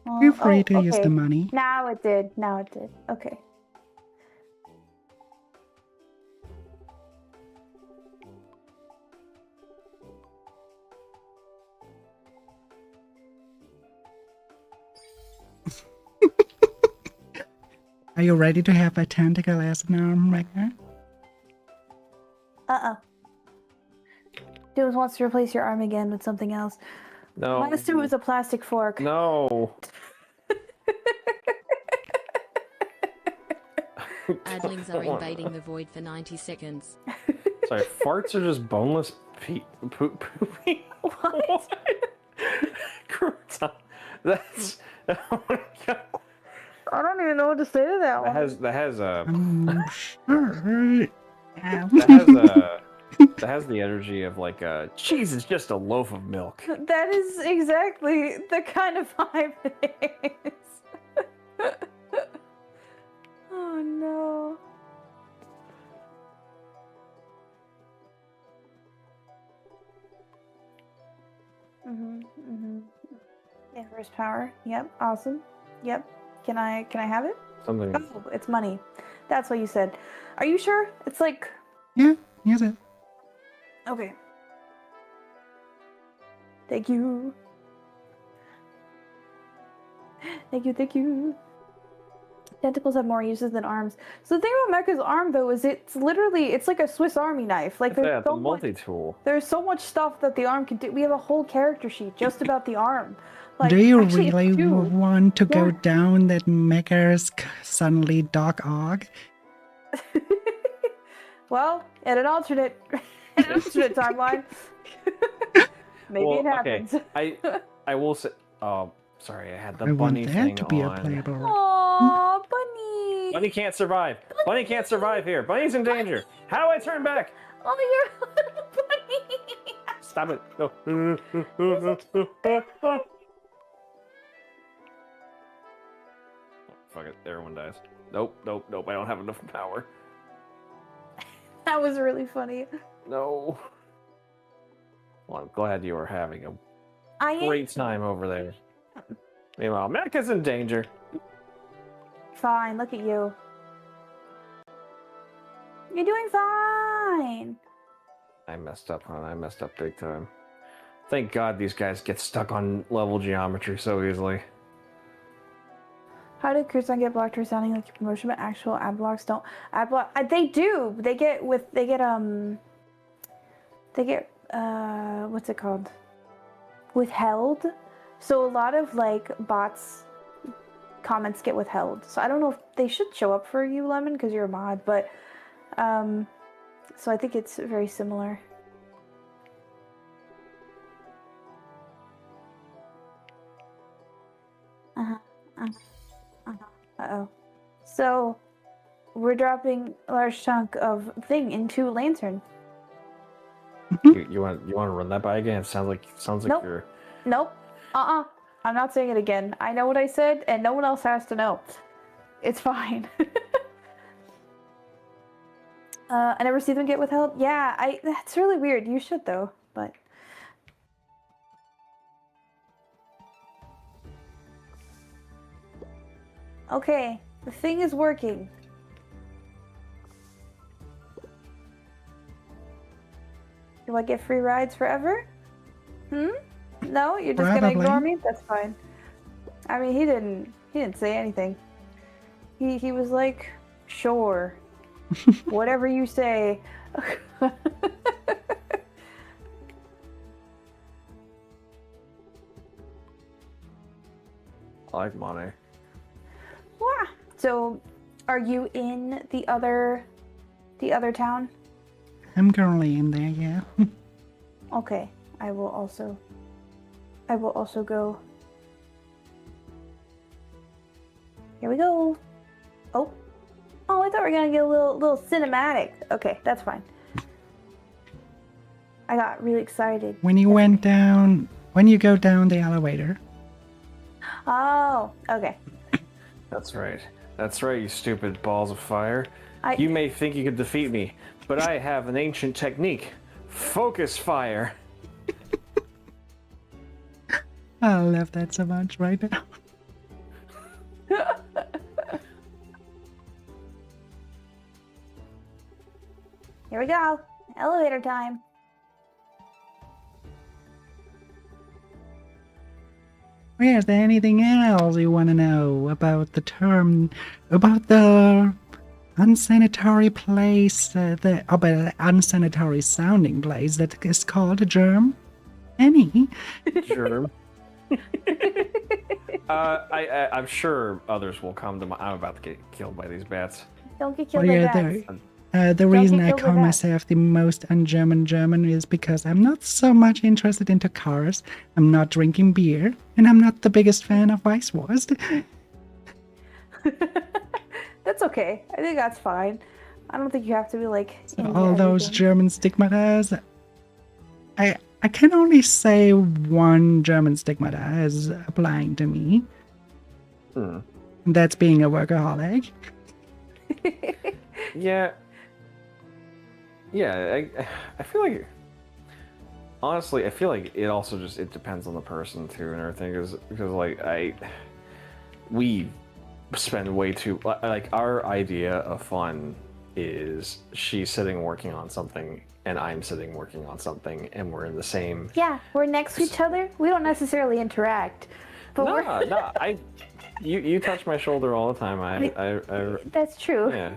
Well, Feel free to use okay. the money. Now it did. Now it did. Okay. Are you ready to have a tentacle as an arm right now? Dude wants to replace your arm again with something else. No. Last time it was a plastic fork. No. Adlings are invading the void for 90 seconds. Sorry, farts are just boneless poop. What? That's. Oh my god. I don't even know what to say to that one. That has Sure. that has the energy of like cheese is just a loaf of milk. That is exactly the kind of vibe it is. Oh no. Yeah, wrist power. Yep, awesome. Yep. Can I have it? Something. Oh, it's money. That's what you said. Are you sure? It's like Yeah, use it. okay. Thank you. Thank you. Tentacles have more uses than arms. So the thing about Mecha's arm, though, is it's like a Swiss Army knife. Like Yeah, there's the so much, multi-tool. there's so much stuff that the arm can do. We have a whole character sheet just about the arm. Like, Do you actually, it's really two. want to go Yeah. down that Mecha's suddenly Doc Ock? Well, in an alternate timeline, maybe it happens. Okay. I will say. Oh, sorry. I had the I want bunny that thing to be a on. playable. Aww, bunny. Bunny can't survive. Bunny can't survive here. Bunny's in danger. How do I turn back? Oh, you're a little bunny. Stop it. No. Fuck it. Everyone dies. Nope. I don't have enough power. That was really funny. No. Well, I'm glad you are having a I am great time over there. Meanwhile, Mecha's in danger. fine. Look at you. You're doing fine. I messed up, hon. I messed up big time. Thank God these guys get stuck on level geometry so easily. How did Cruise get blocked for sounding like your promotion, but actual ad blocks don't? Ad block? They do. They get what's it called? Withheld. So a lot of like bots comments get withheld. So I don't know if they should show up for you, Lemon, because you're a mod, but so I think it's very similar. Uh-oh. So we're dropping a large chunk of thing into Lantern. You want to run that by again? It sounds like Nope. you're. Nope. I'm not saying it again. I know what I said, and no one else has to know. It's fine. I never see them get withheld. Yeah, that's really weird. You should though, but. Okay, the thing is working. Do I get free rides forever? No, you're just gonna ignore me? That's fine. I mean, he didn't say anything. He was like, sure. Whatever you say. I like money. Wah. So, are you in the other town? I'm currently in there, yeah. Okay, I will also go. Here we go. Oh, I thought we were gonna get a little cinematic. Okay, that's fine. I got really excited. When you go down the elevator. Oh, okay. That's right. That's right, you stupid balls of fire. I- You may think you could defeat me, but I have an ancient technique. Focus fire. I love that so much right now. Here we go. Elevator time. Is there anything else you want to know about the unsanitary place, about the unsanitary sounding place that is called a germ? Any? Germ. I'm sure others will come to my. I'm about to get killed by these bats. Don't get killed Well, by yeah, bats. the reason get I killed by call bats. myself the most un-German German is because I'm not so much interested into cars, I'm not drinking beer, and I'm not the biggest fan of Weißwurst. That's okay. I think that's fine. I don't think you have to be like. into All those everything. German stigmatas. I can only say one German stigmata is applying to me. And that's being a workaholic. Yeah. Yeah, I feel like, honestly, I feel like it also just, it depends on the person too and everything, because like, we spend way too, like, our idea of fun is she's sitting working on something and I'm sitting working on something and we're in the same. Yeah, we're next to each other. We don't necessarily interact, but we're. You touch my shoulder all the time. I That's true. yeah,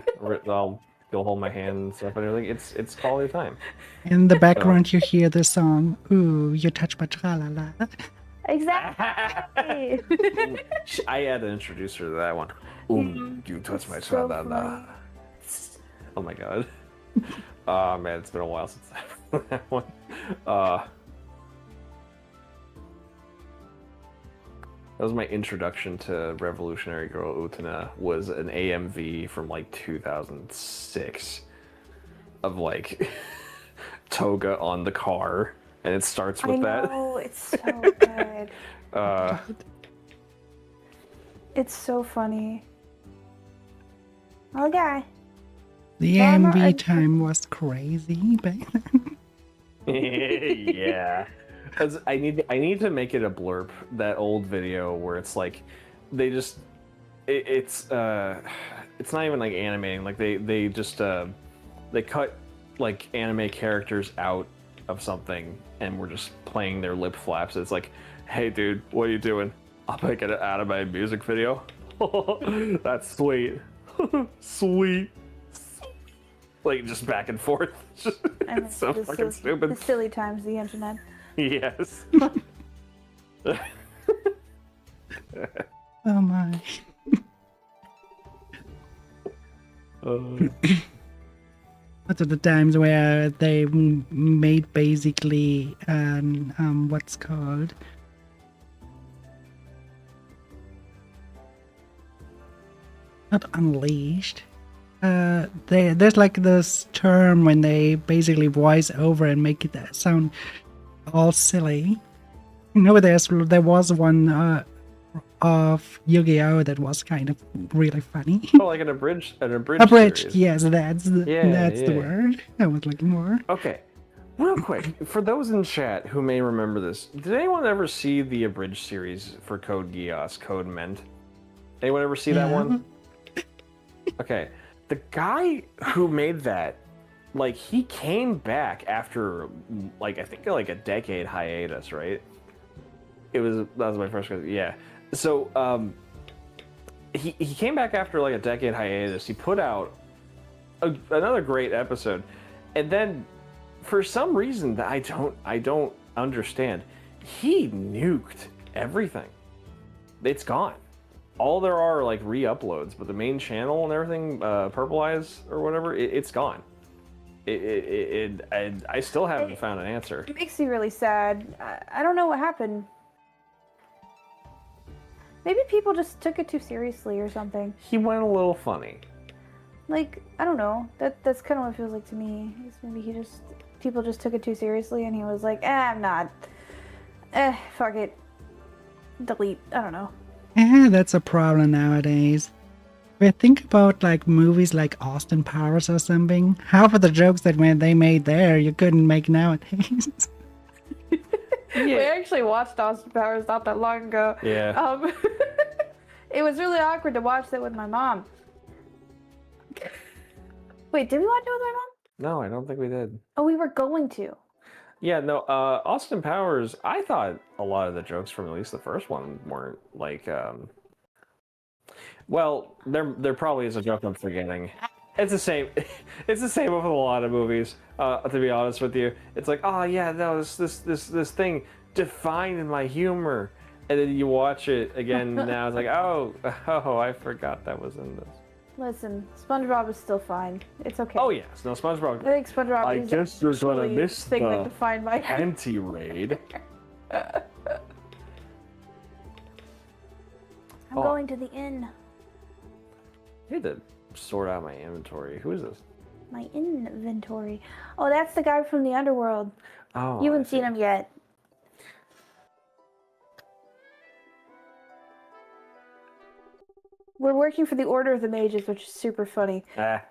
you'll hold my hand and stuff, and everything. It's quality time. In the background, you hear the song, "Ooh, you touch my tra-la-la." Exactly. I had to introduce her to that one. Ooh, you touch my so tra-la-la. Oh my god. Oh man, it's been a while since that one. That was my introduction to Revolutionary Girl Utena, was an AMV from like 2006 of like Toga on the car, and it starts with that. Oh, it's so good. It's so funny. Okay. The Mama, AMV time was crazy back then. Yeah. Because I need to make it a blurb, that old video where it's like they just it's not even like animating, like they just they cut like anime characters out of something and we're just playing their lip flaps. It's like, hey dude, what are you doing? I'll make it out of my music video. That's sweet. Sweet. Like just back and forth. It's so fucking stupid. The silly times of the internet. Yes. Oh my. What are the times where they made basically an what's called not unleashed. There's like this term when they basically voice over and make it sound all silly. You know, there was one of Yu-Gi-Oh that was kind of really funny. Oh, like an abridged Abridged, series. yes, that's the word I was looking for. Okay, real quick, for those in chat who may remember this, did anyone ever see the abridged series for Code Geass, Code Ment? Anyone ever see that one? Okay, the guy who made that, like, he came back after, like, I think like a decade hiatus, right? That was my first question, yeah. So, he came back after like a decade hiatus. He put out another great episode, and then for some reason that I don't understand, he nuked everything. It's gone. All there are like re-uploads, but the main channel and everything, Purple Eyes or whatever, it's gone. I still haven't found an answer. It makes me really sad. I don't know what happened. Maybe people just took it too seriously or something. He went a little funny. Like, I don't know. That's kind of what it feels like to me. Maybe people just took it too seriously and he was like, I'm not. Fuck it. Delete. I don't know. Yeah, that's a problem nowadays. If I think about like movies like Austin Powers or something, half of the jokes that when they made there, you couldn't make nowadays. We actually watched Austin Powers not that long ago. Yeah. It was really awkward to watch that with my mom. Wait, did we watch it with my mom? No, I don't think we did. Oh, we were going to. Yeah, no, Austin Powers, I thought a lot of the jokes from at least the first one weren't like, well, there probably is a joke I'm forgetting. It's the same with a lot of movies, to be honest with you. It's like, oh yeah, no, this thing defined my humor. And then you watch it again now, it's like, oh, I forgot that was in this. Listen, SpongeBob is still fine. It's okay. Oh yes, no, SpongeBob. I think SpongeBob I is guess you're gonna actually miss the thing that the defined my panty raid. I'm going to the inn. I need to sort out my inventory. Who is this? My inventory. Oh, that's the guy from the underworld. Oh, You I haven't seen see. him yet. We're working for the Order of the Mages, which is super funny. Ah.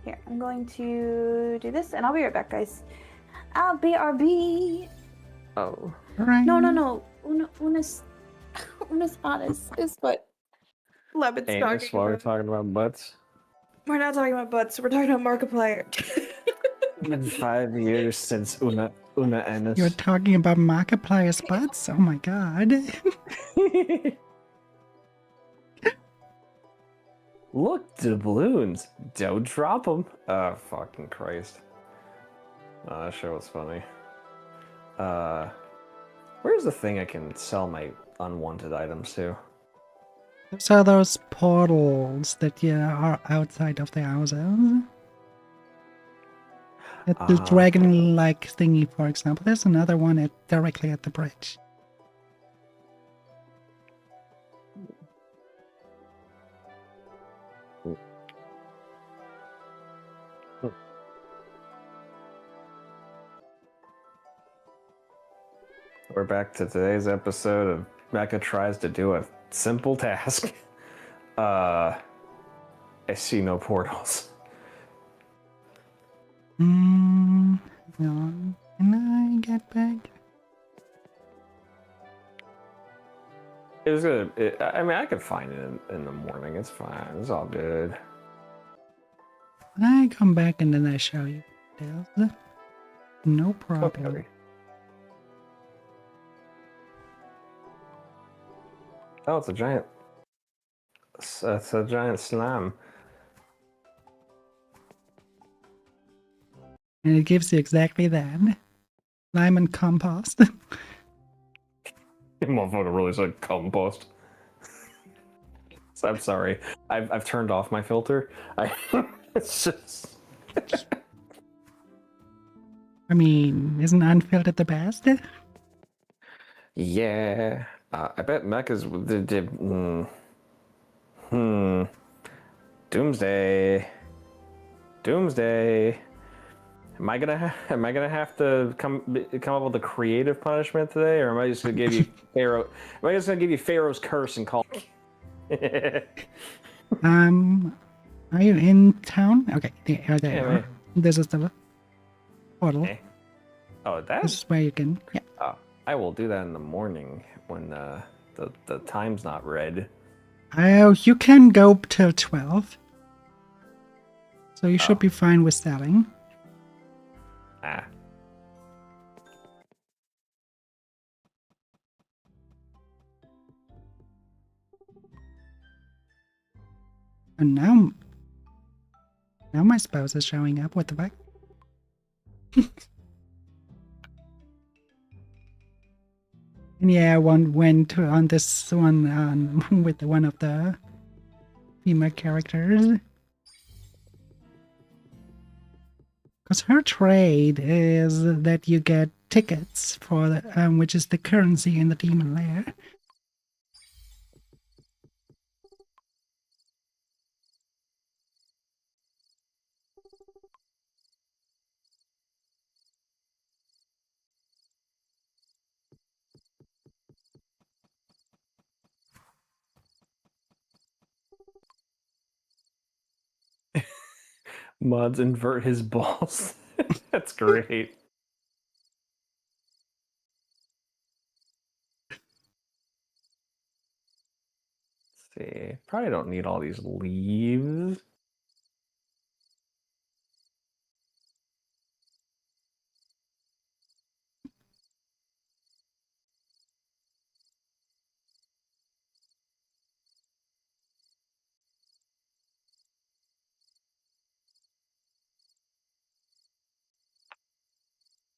Here, I'm going to do this, and I'll be right back, guys. I'll be RB. Oh. Right. No. Unas honest is what Lemon's Anus, talking while we're about. talking about butts. We're not talking about butts. We're talking about Markiplier. It's been 5 years since Una Anus. You're talking about Markiplier's butts? Oh my god. Look, doubloons. Don't drop them. Oh, fucking Christ. Oh, that show was funny. Where's the thing I can sell my unwanted items to? So those portals that are outside of the houses. At the Ah, dragon-like thingy, for example. There's another one directly at the bridge. We're back to today's episode of Mecha tries to do a simple task. I see no portals. Can I get back? It was good. I mean, I could find it in the morning. It's fine. It's all good. I come back and then I show you details. No problem. Okay. Oh, it's a giant. It's a giant slime. And it gives you exactly that. Lime and compost. Motherfucker really said compost. So I'm sorry. I've turned off my filter. It's just. I mean, isn't unfiltered the best? Yeah. I bet Mecca's. Doomsday. Doomsday. Am I gonna have to come up with a creative punishment today, or am I just gonna give you Pharaoh? Am I just gonna give you Pharaoh's curse and call? Are you in town? Okay, there you Yeah, are. man. This is the portal. Okay. Oh, that. This is where you can. Yeah. Oh, I will do that in the morning when the time's not red. Oh, you can go till 12. So you should Oh. be fine with selling. Ah. And now my spouse is showing up. What the fuck? And yeah, one went on this one with one of the female characters. Because her trade is that you get tickets for the, which is the currency in the demon lair. Mods invert his balls. That's great. Let's see. Probably don't need all these leaves.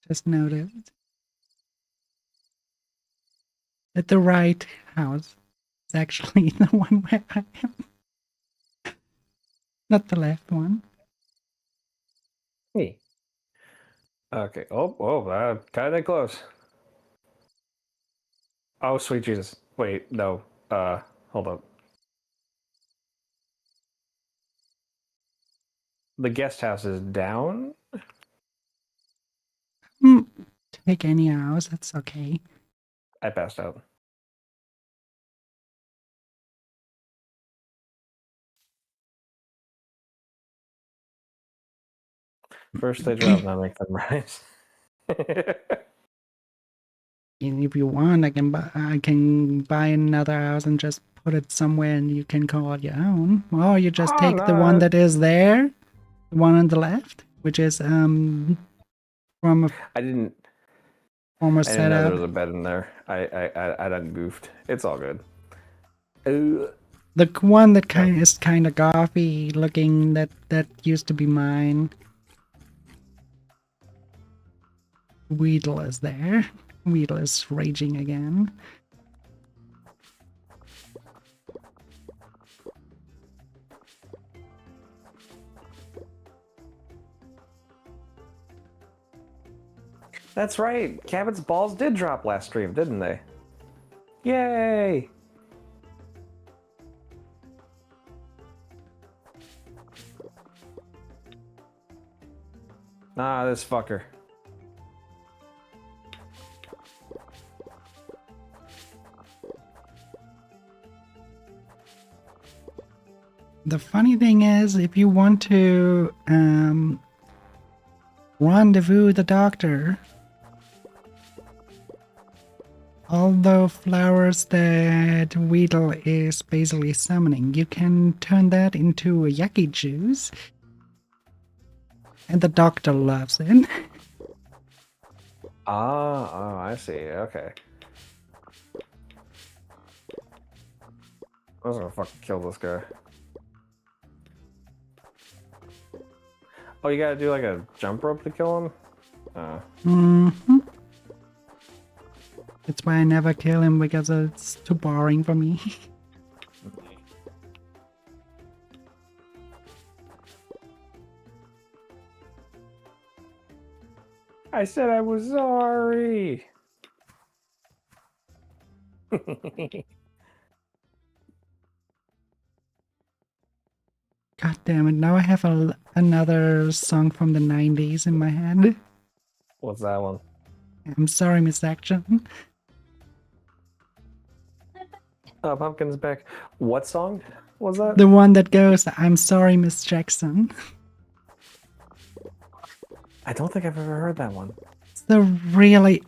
Just noticed. At the right house. It's actually the one where I am. Not the left one. Hey. Okay. Oh, kind of close. Oh, sweet Jesus. Wait, no. Hold up. The guest house is down? Take any house, that's okay. I passed out. First they drop, now make them rise. And if you want, I can buy another house and just put it somewhere and you can call it your own. Or you just Oh, take the no. one that is there, the one on the left, which is from a I didn't former know there was setup. a bed in there. I done goofed. It's all good. Ooh. The one that is kind of gothy looking, that used to be mine. Weedle is there. Weedle is raging again. That's right. Cabot's balls did drop last stream, didn't they? Yay! Ah, this fucker. The funny thing is, if you want to rendezvous the doctor, all the flowers that Weedle is basically summoning, you can turn that into a yucky juice. And the doctor loves it. Oh, I see. Okay. I was gonna fucking kill this guy. Oh, you gotta do like a jump rope to kill him? Mm-hmm. That's why I never kill him, because it's too boring for me. I said I was sorry. God damn it, now I have another song from the 90s in my head. What's that one? I'm sorry, Miss Action. Oh, Pumpkin's back. What song was that? The one that goes, I'm sorry, Miss Jackson. I don't think I've ever heard that one. It's a really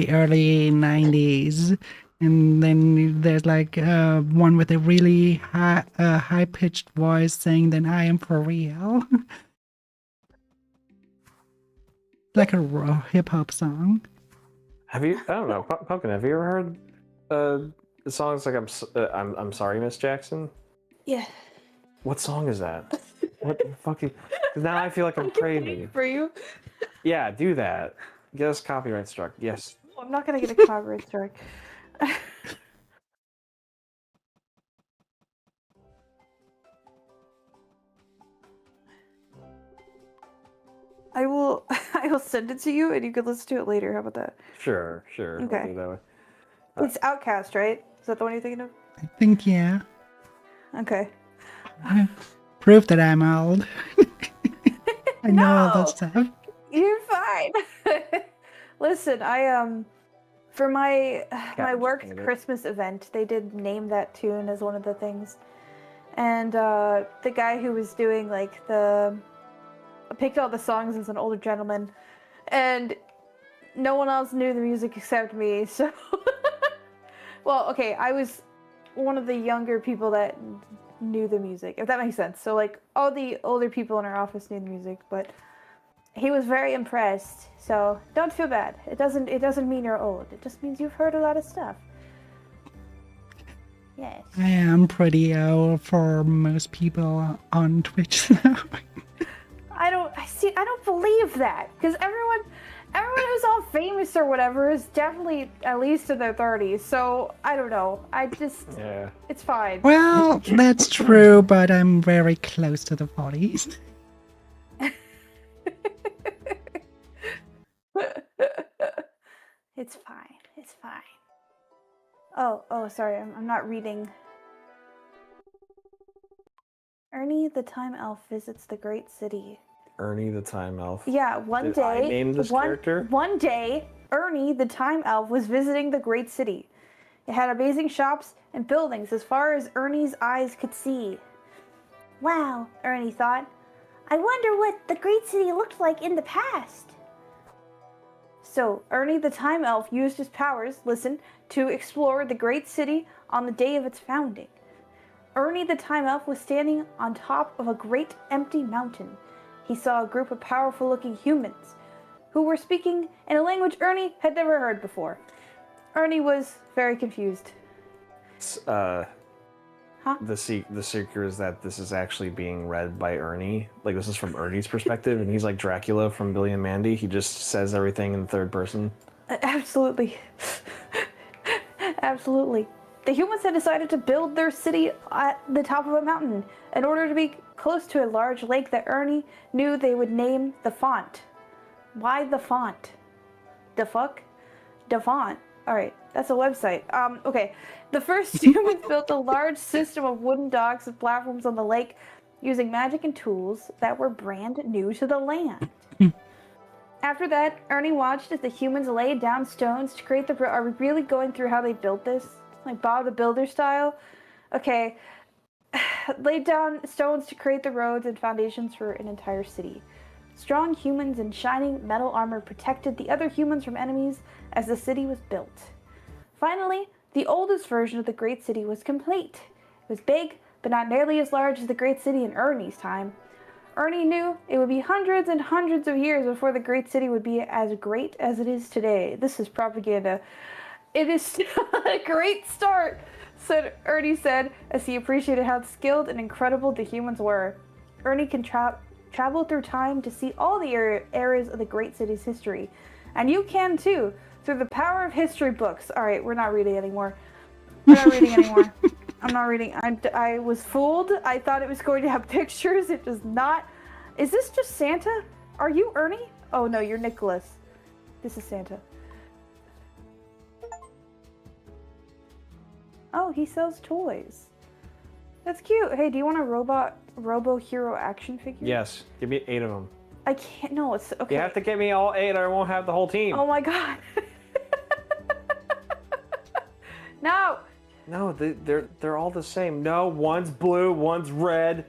early 90s. And then there's like one with a really high-pitched voice saying, then I am for real. Like a raw hip-hop song. Have you? I don't know, Pumpkin. Have you ever heard songs like I'm sorry, Miss Jackson? Yeah. What song is that? What the fuck? Because now I feel like I'm crazy. For you? Yeah, do that. Get us copyright struck. Yes. I'm not gonna get a copyright strike. I will send it to you and you can listen to it later. How about that? Sure. Okay. We'll do that way. It's Outcast, right? Is that the one you're thinking of? I think, yeah. Okay. Proof that I'm old. I know all that No! stuff. You're fine. Listen, I for my work's Captain. Christmas event, they did name that tune as one of the things. And the guy who was doing like picked all the songs as an older gentleman, and no one else knew the music except me. So, well, okay, I was one of the younger people that knew the music, if that makes sense. So, like, all the older people in our office knew the music, but he was very impressed. So, don't feel bad. It doesn't mean you're old. It just means you've heard a lot of stuff. Yes. I am pretty old for most people on Twitch now. I don't believe that, because everyone who's all famous or whatever is definitely at least in their 30s. So I don't know. Yeah. It's fine. Well, that's true, but I'm very close to the 40s. It's fine. It's fine. Oh, sorry. I'm not reading. Ernie the Time Elf visits the great city. Ernie the Time Elf. Yeah, one Did I day. name this character? One day, Ernie the Time Elf was visiting the great city. It had amazing shops and buildings as far as Ernie's eyes could see. Wow, Ernie thought. I wonder what the great city looked like in the past. So, Ernie the Time Elf used his powers, listen, to explore the great city on the day of its founding. Ernie the Time Elf was standing on top of a great empty mountain. He saw a group of powerful-looking humans who were speaking in a language Ernie had never heard before. Ernie was very confused. Huh? The secret is that this is actually being read by Ernie. Like, this is from Ernie's perspective, and he's like Dracula from Billy and Mandy. He just says everything in third person. Absolutely. Absolutely. The humans had decided to build their city at the top of a mountain in order to be close to a large lake that Ernie knew they would name the Font. Why the Font? The fuck? The Font. Alright, that's a website. Okay. The first humans built a large system of wooden docks and platforms on the lake using magic and tools that were brand new to the land. After that, Ernie watched as the humans laid down stones to create the... Are we really going through how they built this? Like Bob the Builder style? Okay. Laid down stones to create the roads and foundations for an entire city. Strong humans in shining metal armor protected the other humans from enemies as the city was built. Finally, the oldest version of the Great City was complete. It was big, but not nearly as large as the Great City in Ernie's time. Ernie knew it would be hundreds and hundreds of years before the Great City would be as great as it is today. This is propaganda. It is still a great start, Ernie said, as he appreciated how skilled and incredible the humans were. Ernie can travel through time to see all the eras of the Great City's history. And you can too, through the power of history books. All right, we're not reading anymore. We're not reading anymore. I'm not reading. I was fooled. I thought it was going to have pictures. It does not. Is this just Santa? Are you Ernie? Oh no, you're Nicholas. This is Santa. Oh, he sells toys. That's cute. Hey, do you want a Robo Hero action figure? Yes. Give me 8 of them. I can't. No, it's okay. You have to give me all 8 or I won't have the whole team. Oh my god. No. No, they're all the same. No, one's blue, one's red.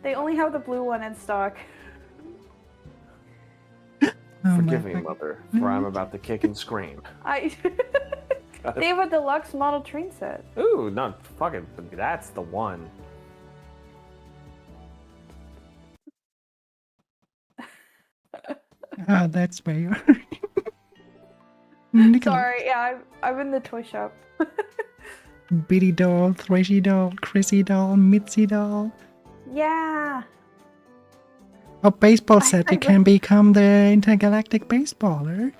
They only have the blue one in stock. Oh Forgive my me, Mother, for I'm about to kick and scream. They have a deluxe model train set. Ooh, not fucking. That's the one. Ah, that's where you are. Nicholas. Sorry, yeah, I'm in the toy shop. Bitty doll, Thrashy doll, Chrissy doll, Mitzi doll. Yeah. A baseball set, you can become the intergalactic baseballer.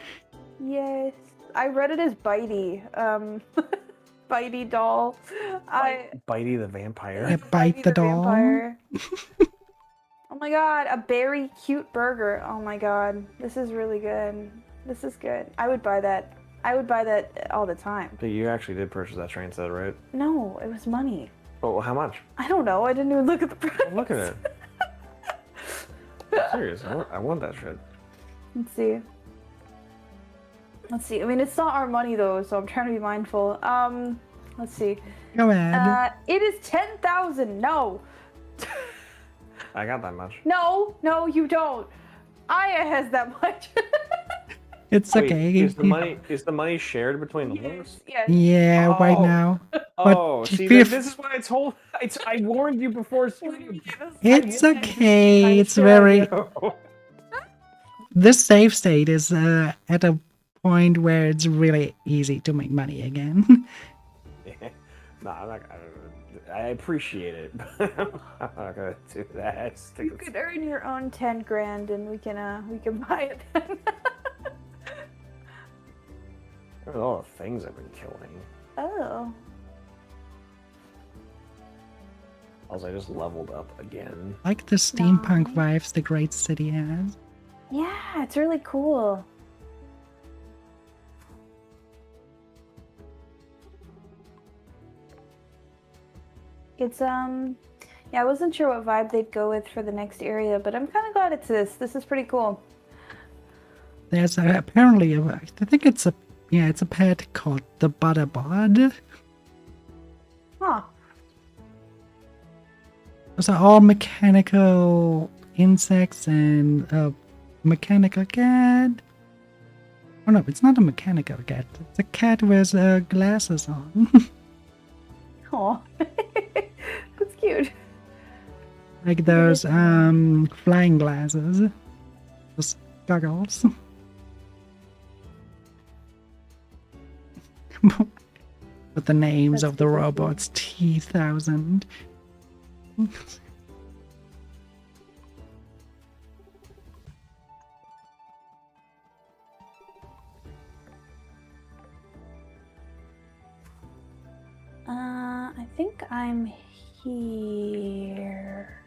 Yes. I read it as Bitey. Bitey doll. Bitey the vampire. Yeah, bite the doll. vampire. Oh my god, a berry cute burger. Oh my god, this is really good. This is good. I would buy that. I would buy that all the time. But you actually did purchase that train set, right? No, it was money. Oh, well, how much? I don't know. I didn't even look at the price. Oh, look at it. Serious, I want that shit. Let's see. Let's see. I mean, it's not our money though, so I'm trying to be mindful. Let's see. Go ahead. It is 10,000. No. I got that much. No, you don't. Aya has that much. It's Wait, okay. Is the money shared between the hosts? Yes. Yeah, right Oh. now. Oh, But see, fifth- this is what I told. I warned you before stream. It's I okay. It's sure very. know. This save state is at a point where it's really easy to make money again. No, I'm not. I appreciate it, but I'm not gonna do that. You could earn your own 10 grand, and we can buy it then. Look at all the things I've been killing. Oh. Also, I just leveled up again. Like the steampunk Nice. vibes the great city has. Yeah, it's really cool. It's yeah, I wasn't sure what vibe they'd go with for the next area, but I'm kind of glad it's this. This is pretty cool. There's apparently I think it's a pet called the Butterbod. Huh. Those are all mechanical insects and a mechanical cat. Oh no, it's not a mechanical cat. It's a cat with glasses on. Aw. That's cute. Like those flying glasses. Those goggles. But the names That's of the super cool. robots, T-1000. I think I'm here.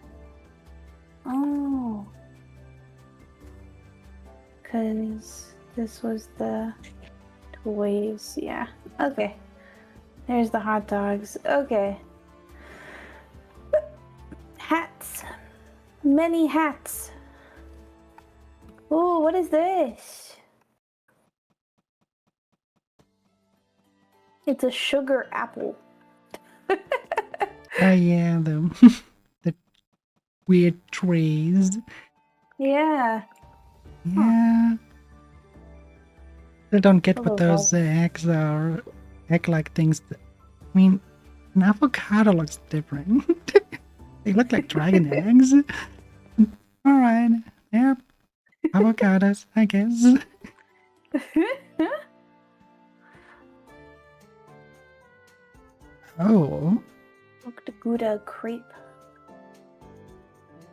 Oh. Because this was the toys. Yeah. Okay. There's the hot dogs. Okay. Hats. Many hats. Oh, what is this? It's a sugar apple. Oh yeah, the weird trees. Yeah. Yeah. I don't get what Oh, those eggs are. Egg-like things. I mean, an avocado looks different. They look like dragon eggs. Alright, they're avocados, I guess. Oh, Look, the Gouda crepe.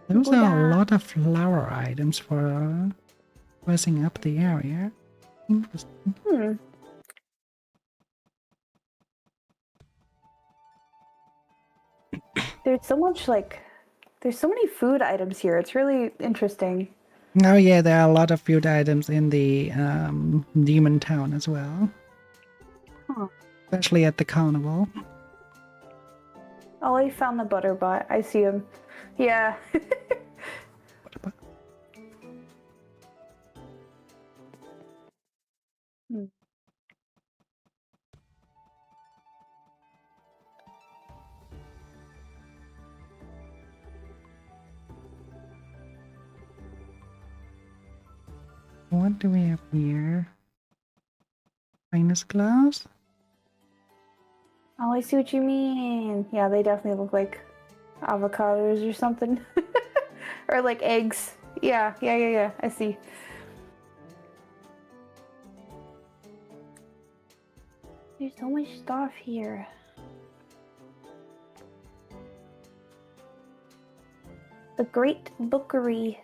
those are a Gouda. lot of flower items for dressing up the area. Interesting. Hmm. There's so much there's so many food items here. It's really interesting. Oh yeah, there are a lot of food items in the demon town as well. Huh. Especially at the carnival. Oh, I found the butterbot. I see him. Yeah. Hmm. What do we have here? Finest gloves? Oh, I see what you mean. Yeah, they definitely look like avocados or something. Or like eggs. Yeah. I see. There's so much stuff here. The Great Bookery.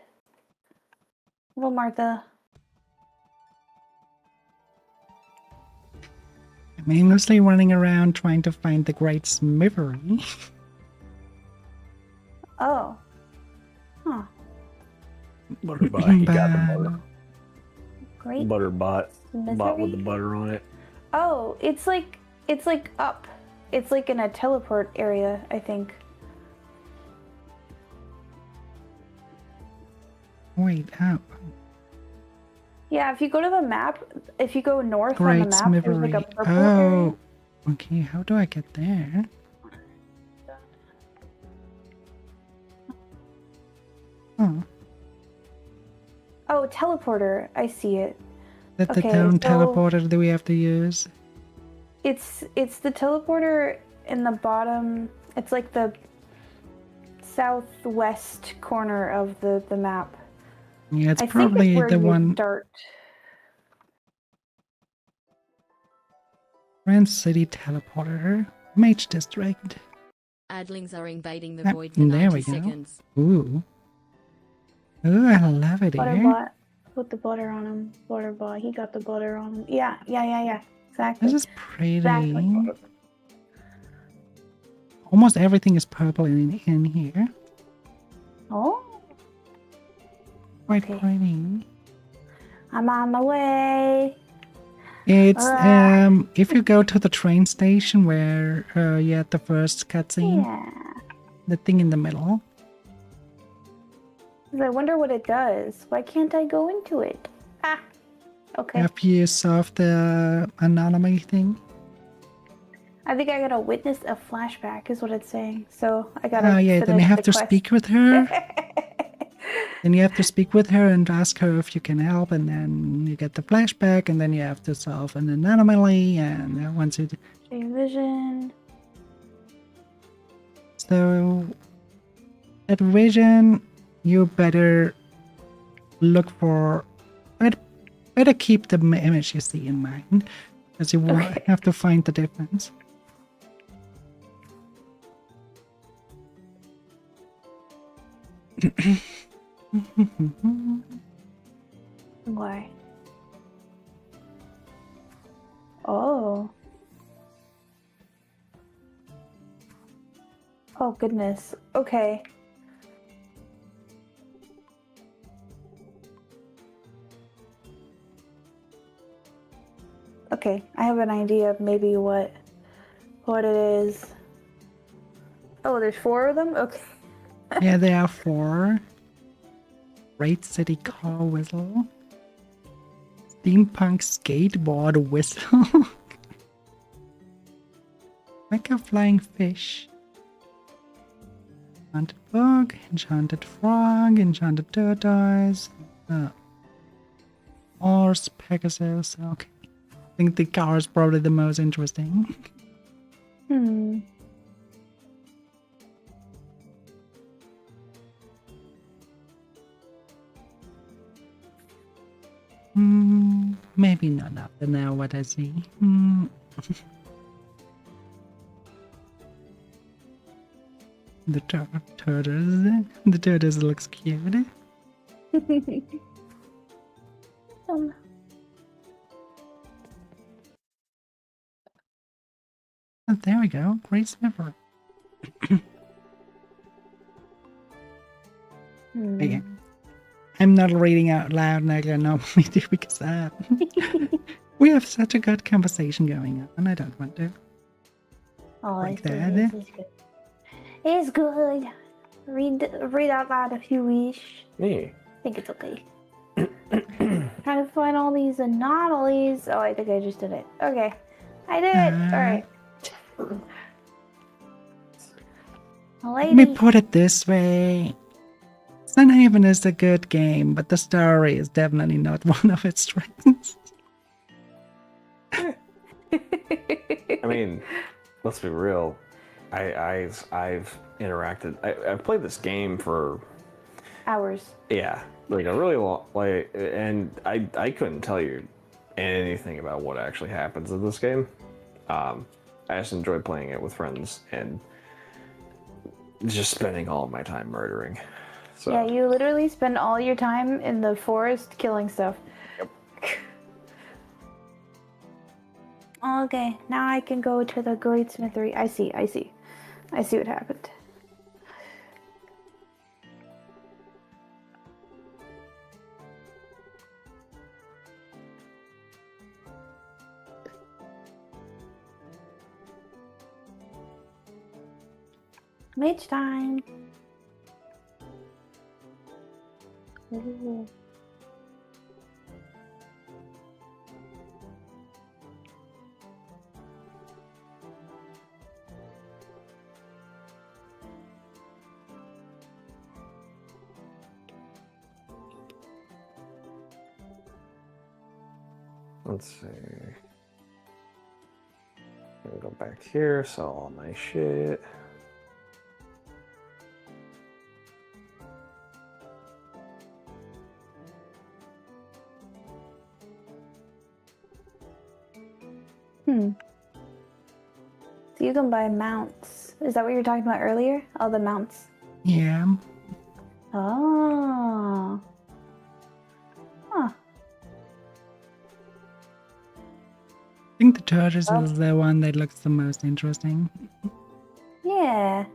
Hello, Martha. I'm aimlessly running around trying to find the Great Smithery. Oh. Huh. Butterbot, he got the butter. Great Butterbot. Bot with the Smithery? butter on it. Oh, it's like up. It's like in a teleport area, I think. Wait, up. Yeah, if you go to the map, if you go north on Great the map, there's like a Smithery. purple area. Oh, okay, how do I get there? Oh, Oh, teleporter. I see it. that the Okay, town so- teleporter that we have to use? It's the teleporter in the bottom. It's like the southwest corner of the map. Yeah, it's I think probably it's where the you one. start. Grand City teleporter. Mage District. Adlings are invading the Ah, void for there 90 we go. seconds. Ooh. Ooh, I love it here. Butterbot. Put the butter on him. Butterbot. He got the butter on him. Yeah. Exactly. This is pretty. Exactly. Almost everything is purple in here. Oh, Quite Okay. pretty. I'm on my way. It's Ah. if you go to the train station where you had the first cutscene, Yeah. the thing in the middle. I wonder what it does. Why can't I go into it? Ah. Okay. Have you solved the anomaly thing? I think I gotta witness a flashback, is what it's saying. So I gotta. Oh yeah, then finish you have the to quest. speak with her. Then you have to speak with her and ask her if you can help, and then you get the flashback, and then you have to solve an anomaly, and once you... Change vision. So, at vision, you better look for... Better keep the image you see in mind, because you will Okay. have to find the difference. Why? Oh. Oh goodness. Okay. Okay, I have an idea of maybe what it is. Oh, there's 4 of them? Okay. Yeah, there are 4. Great City Car Whistle. Steampunk Skateboard Whistle. Mecha Flying Fish. Enchanted Book, Enchanted Frog, Enchanted Tortoise. Horse, Pegasus, okay. think the car is probably the most interesting. Hmm. Maybe not after now what I see. Hmm. The turtles. The turtles looks cute. Oh, there we go. Great river. Okay. I'm not reading out loud like I normally do because we have such a good conversation going on, and I don't want to. Oh, Like it's good. that. It's good. It's good. Read out loud if you wish. Me. I think it's okay. Trying to find all these anomalies. Oh, I think I just did it. Okay. I did it. Alright. Let me put it this way. Sunhaven is a good game, but the story is definitely not one of its strengths. I mean, let's be real. I've interacted. I've played this game for hours. Yeah, like a really long. And I couldn't tell you anything about what actually happens in this game. I just enjoy playing it with friends and just spending all of my time murdering. So. Yeah, you literally spend all your time in the forest killing stuff. Yep. Okay, now I can go to the great smithery. I see what happened. Mage time. Ooh. Let's see. Gonna go back here, sell all my shit. So you can buy mounts. Is that what you were talking about earlier? All the mounts. Yeah. Oh. Huh. I think the tortoise is the one that looks the most interesting. Yeah.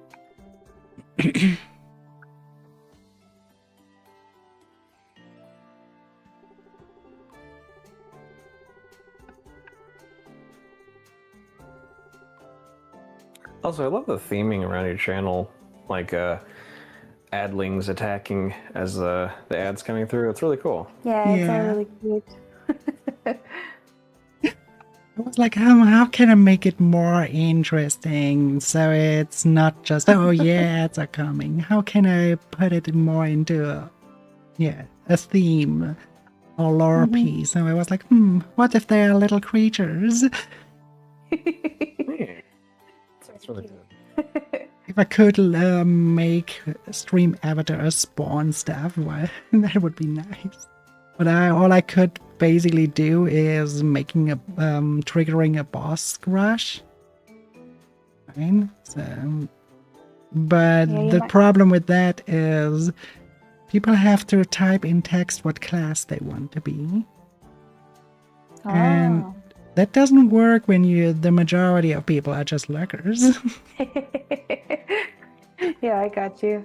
Also, I love the theming around your channel, like adlings attacking as the ads coming through. It's really cool. Yeah, it's all really cute. I was like, how can I make it more interesting so it's not just, oh yeah, ads are coming. How can I put it more into a theme or lore piece? So I was like, what if they are little creatures? That's really good. If I could make stream avatars spawn stuff, well, that would be nice. But all I could basically do is making a triggering a boss rush. Fine. So, but the problem with that is people have to type in text what class they want to be, and that doesn't work when the majority of people are just lurkers. Yeah, I got you.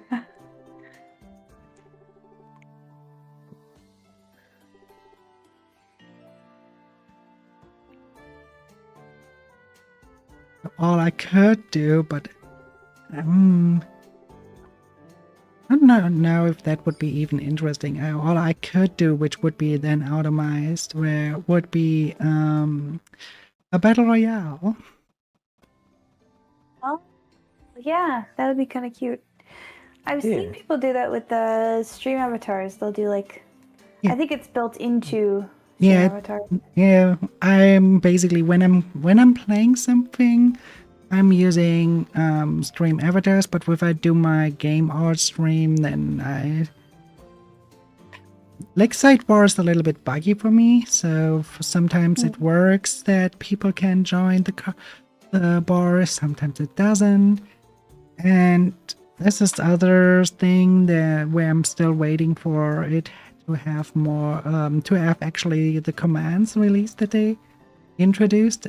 All I could do, but I don't know if that would be even interesting. All I could do, which would be then automized, would be a battle royale. Oh, yeah, that would be kind of cute. I've seen people do that with the stream avatars. They'll do like, I think it's built into Stream Yeah, avatar. yeah. I'm basically when I'm playing something, I'm using stream avatars. But if I do my game art stream, then I like sidebar is a little bit buggy for me. So sometimes it works that people can join the bar. Sometimes it doesn't. And this is the other thing that where I'm still waiting for it to have more to have actually the commands released that they introduced,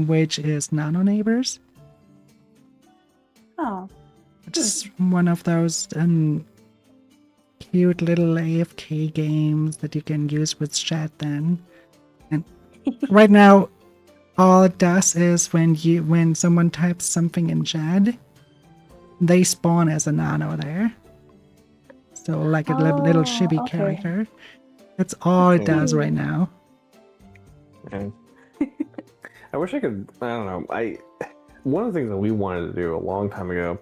which is nano neighbors. Oh, Which is one of those cute little AFK games that you can use with chat then. And right now all it does is when someone types something in chat, they spawn as a nano there. So like a little chibi okay. character. That's all it does right now. Okay. I wish I could. I don't know. One of the things that we wanted to do a long time ago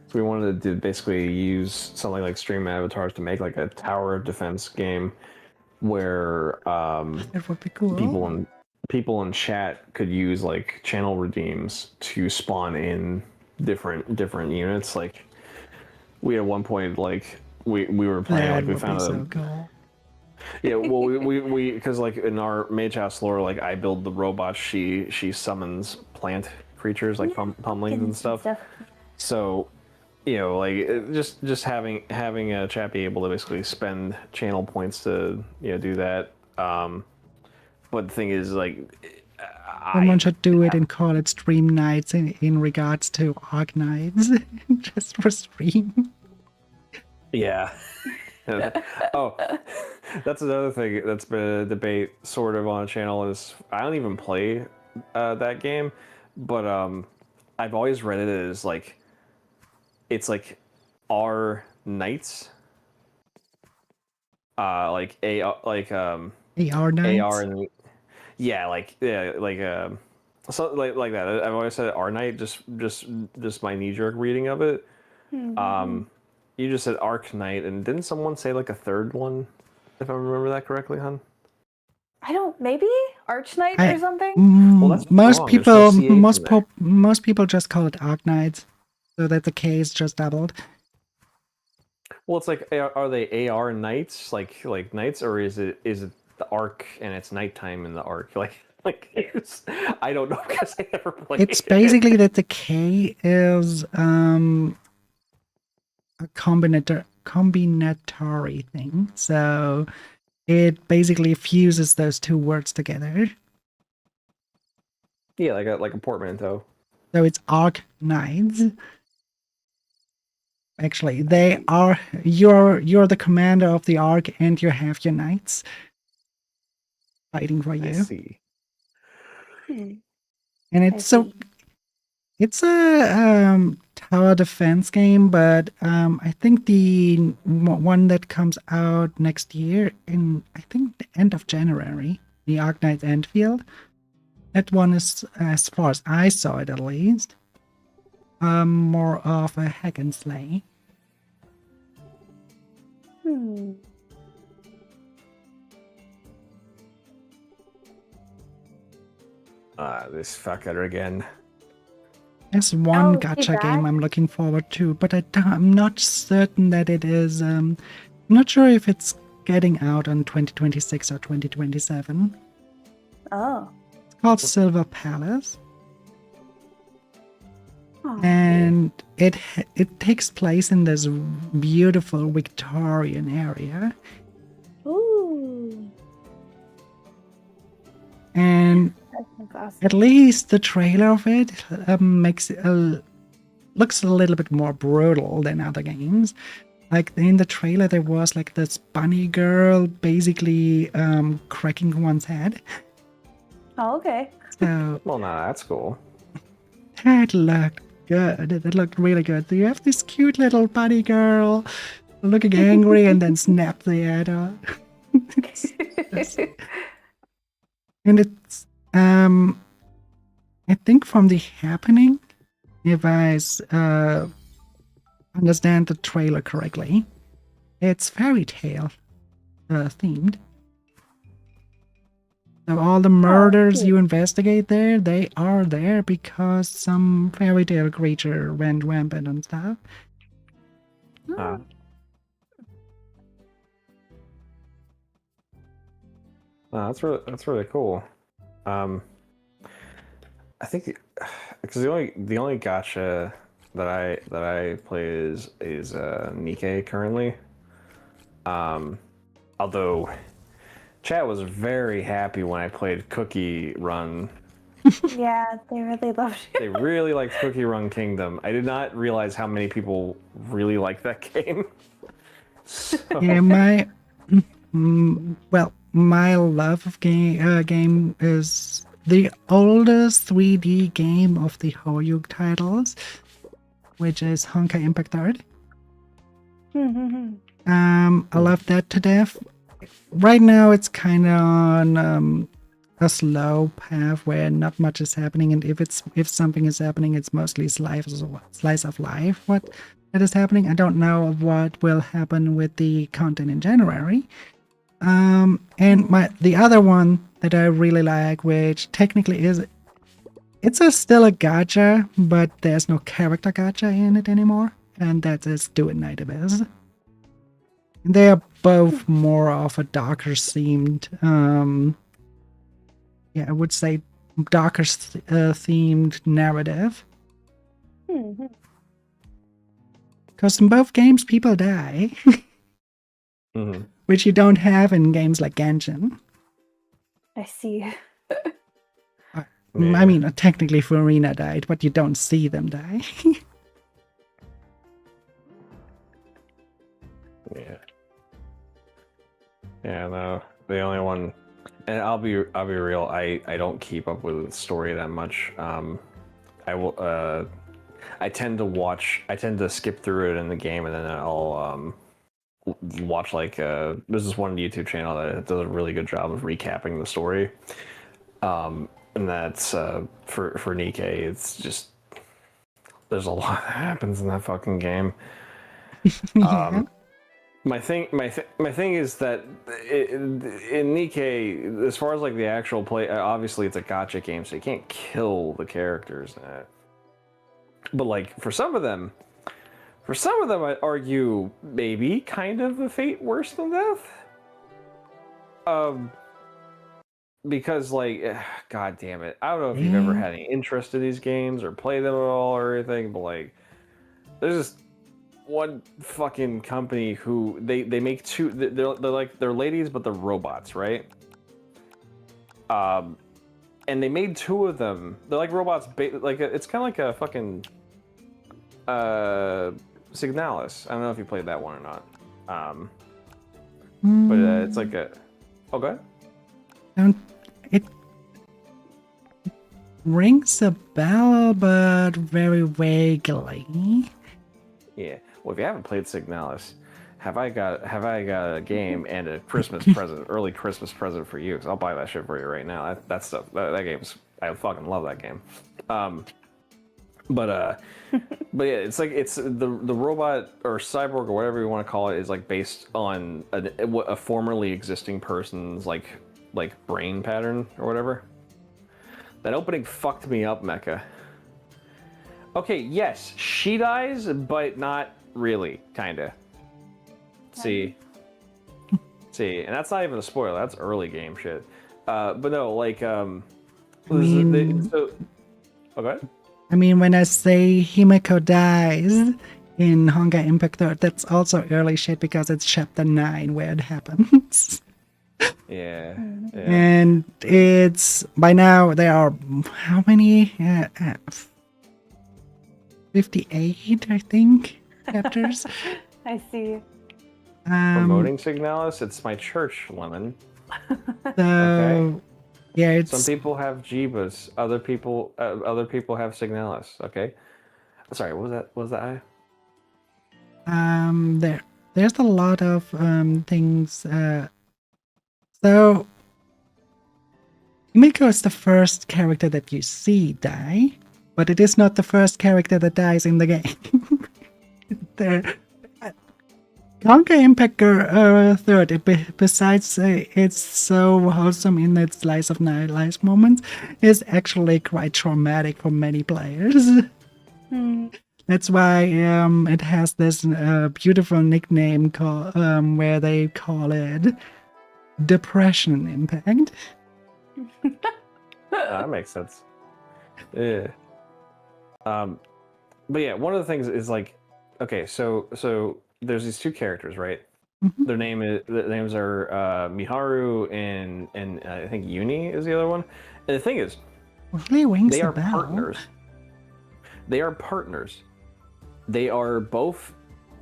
is we wanted to basically use something like stream avatars to make like a tower of defense game where That would be cool. people in chat could use like channel redeems to spawn in different units. Like we at one point like we were playing That like we would found be a so cool. yeah, well, we because like in our mage house lore, like I build the robot, she summons plant creatures like pummelings and stuff. So, you know, like just having a chat be able to basically spend channel points to do that. But the thing is, like, Someone should do it and call it stream nights in regards to Arc Nights, just for stream. Yeah. Oh, that's another thing that's been a debate sort of on a channel is I don't even play that game, but I've always read it as like it's like R Knights, like AR Nights. AR and so like that. I've always said R Knight, just my knee jerk reading of it. You just said Arc Knight, and didn't someone say like a third one, if I remember that correctly, hon? I don't. Maybe Arch Knight or something. Well, that's most wrong. people, There's no CH in there. most people just call it Arc Nights, so that the K is just doubled. Well, it's like, are they AR Knights, like knights, or is it the Arc and it's nighttime in the Arc? I don't know because I never played. It's basically that the K is a combinatory thing. So it basically fuses those two words together. Yeah, like a portmanteau. So it's Arc Knights. Actually, they are you're the commander of the Arc, and you have your knights fighting for you. I see. And it's a tower defense game, but I think the one that comes out next year in I think the end of January, the Arc Knights Endfield. That one is, as far as I saw it at least, more of a hack and slay. This fucker again. There's one Oh, is he gacha game back? I'm looking forward to, but I'm not certain that it is. I'm not sure if it's getting out on 2026 or 2027. Oh. It's called Silver Palace, Oh. and it takes place in this beautiful Victorian area. Ooh. And That sounds awesome. at least the trailer of it makes it looks a little bit more brutal than other games. Like in the trailer, there was like this bunny girl basically cracking one's head. Oh, okay. So Well, nah, that's cool. that looked good. That looked really good. So you have this cute little bunny girl looking angry and then snap the head off. And it's I think from the happening, if I understand the trailer correctly, it's fairy tale themed. So all the murders you investigate there, they are there because some fairy tale creature went rampant and stuff. Uh, that's really cool. I think because the only gacha that I play is Nikkei currently. Although chat was very happy when I played Cookie Run. Yeah, they really loved it. They really liked Cookie Run Kingdom. I did not realize how many people really like that game. So, Yeah, my my love of game is the oldest 3D game of the Horyuk titles, which is Honkai Impact 3. I love that to death. Right now, it's kind of on a slow path where not much is happening, and if something is happening, it's mostly slice of life. What that is happening, I don't know what will happen with the content in January. And the other one that I really like, which technically still a gacha, but there's no character gacha in it anymore, and that is Do It Night Abyss. They are both more of a darker themed, I would say darker themed narrative. Because in both games, people die, which you don't have in games like Genshin. I see. I mean, technically Furina died, but you don't see them die. Yeah. Yeah, no. The only one, and I'll be real. I don't keep up with the story that much. I will. I tend to skip through it in the game, and then I'll watch like there's this one YouTube channel that does a really good job of recapping the story. And that's for Nikkei. It's just there's a lot that happens in that fucking game. Yeah. My thing is that in Nikkei, as far as like the actual play, obviously it's a gacha game, so you can't kill the characters in it. But like for some of them, I'd argue maybe kind of a fate worse than death. Because like, god damn it, I don't know if you've ever had any interest in these games or play them at all or anything, but like, there's just one fucking company who they make two. They're ladies, but they're robots, right? And they made two of them. They're like robots, like it's kind of like a fucking Signalis. I don't know if you played that one or not. But it's like a. Oh, go ahead. It rings a bell, but very vaguely. Yeah. Well, if you haven't played Signalis, have I got a game and a Christmas present, early Christmas present for you? Because I'll buy that shit for you right now. That stuff, that game's, I fucking love that game. But yeah, it's like the robot or cyborg or whatever you want to call it is like based on a formerly existing person's like brain pattern or whatever. That opening fucked me up, Mecha. Okay, yes, she dies, but not really, kinda. See, and that's not even a spoiler. That's early game shit. But no, like, oh, go ahead. I mean, when I say Himeko dies in Honkai Impact 3, that's also early shit because it's chapter 9 where it happens. Yeah. And it's by now there are how many? 58, I think, chapters. I see. Promoting Signalis, it's my church, Lemon. So, okay. Yeah, it's some people have Jeebas, other people have Signalis. Okay. Sorry, what was that? There's a lot of things. So Miko is the first character that you see die, but it is not the first character that dies in the game. Conquer Impact Third, besides it's so wholesome in its slice of life moments, is actually quite traumatic for many players. That's why it has this beautiful nickname where they call it Depression Impact. That makes sense. Yeah. But yeah, one of the things is like, okay, so there's these two characters, right? Mhm. Their names are Miharu and I think Yuni is the other one. And the thing is, Really rings they a are bell. partners. They are partners. They are both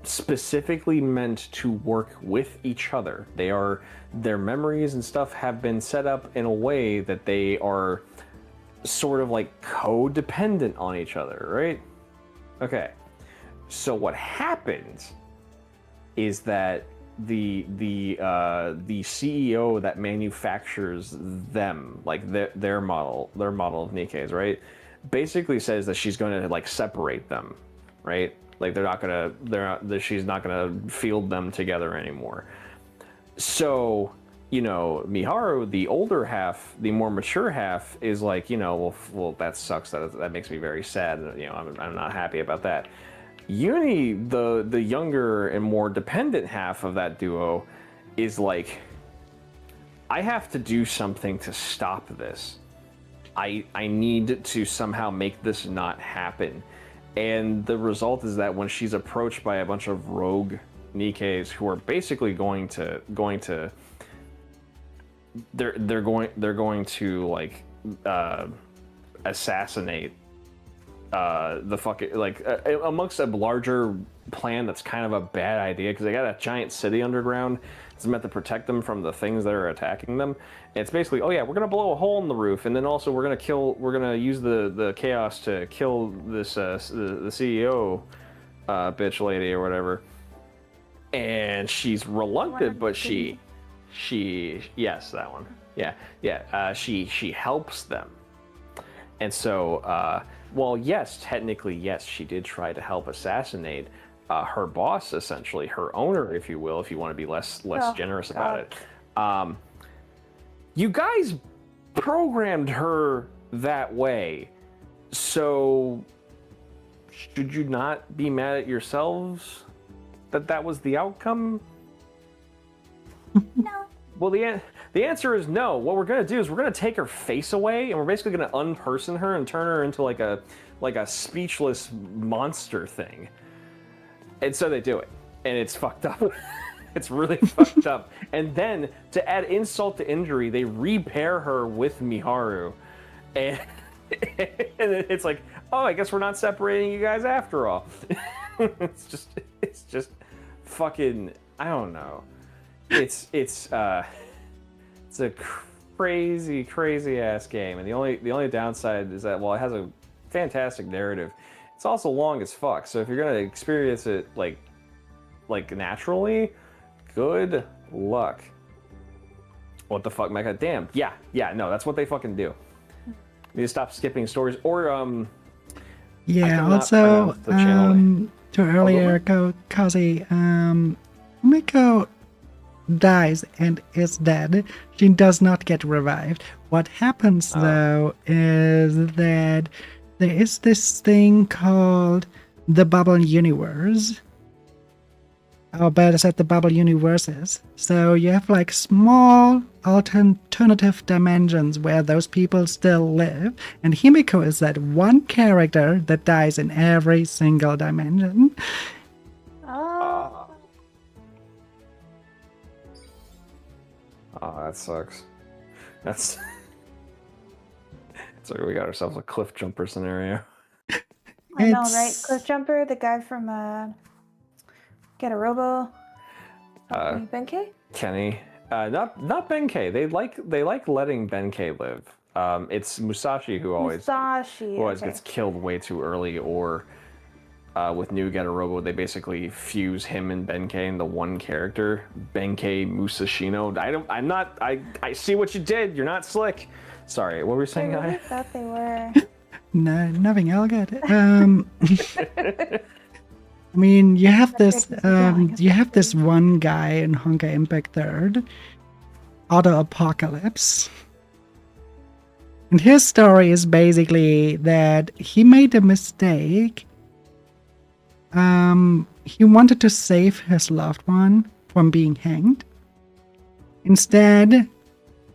specifically meant to work with each other. Their memories and stuff have been set up in a way that they are sort of like codependent on each other, right? Okay. So what happens is that the CEO that manufactures them, like their model of Nikkeis, right? Basically says that she's going to like separate them, right? Like she's not gonna field them together anymore. So, Miharu, the older half, the more mature half, is like, well, that sucks. That makes me very sad. I'm not happy about that. Uni, the younger and more dependent half of that duo, is like, I have to do something to stop this. I need to somehow make this not happen. And the result is that when she's approached by a bunch of rogue Nikkeis who are basically going to like assassinate the fucking like amongst a larger plan that's kind of a bad idea because they got a giant city underground. It's meant to protect them from the things that are attacking them. And it's basically, oh yeah, we're gonna blow a hole in the roof, and then also we're gonna use the chaos to kill this the CEO bitch lady or whatever. And she's reluctant, but she yes, that one, yeah, she helps them. And so, well, yes, technically, yes, she did try to help assassinate her boss, essentially, her owner, if you will, if you want to be less generous about it. You guys programmed her that way, so should you not be mad at yourselves that was the outcome? No. Well, the answer is no. What we're gonna do is we're gonna take her face away, and we're basically gonna unperson her and turn her into like a speechless monster thing. And so they do it, and it's fucked up. It's really fucked up. And then to add insult to injury, they repair her with Miharu, and it's like, oh, I guess we're not separating you guys after all. it's just fucking, I don't know. It's a crazy ass game, and the only downside is that while it has a fantastic narrative, it's also long as fuck. So if you're gonna experience it like naturally, good luck. What the fuck, Mecha? Damn. Yeah, no, that's what they fucking do. You need to stop skipping stories, or Yeah. Also, to earlier Kazi, Miko dies and is dead. She does not get revived. What happens though is that there is this thing called the bubble universe. Or better said, the bubble universes. So you have like small alternative dimensions where those people still live, and Himiko is that one character that dies in every single dimension. Oh. Oh, that sucks. That's it's like we got ourselves a cliff jumper scenario. I know, right? Cliff Jumper, the guy from Get a Robo. Benkei? Kenny. Not Benkei. They like letting Benkei live. It's Musashi who always gets killed way too early, or with New Get a Robo, they basically fuse him and Benkei into one character, Benkei Musashino. I see what you did. You're not slick. Sorry, what were you saying? I really thought they were. No, nothing. I'll get it. I mean, you have That's this drawing, you have this especially. one guy in Honkai Impact 3rd, Auto Apocalypse. And his story is basically that he made a mistake. He wanted to save his loved one from being hanged. Instead,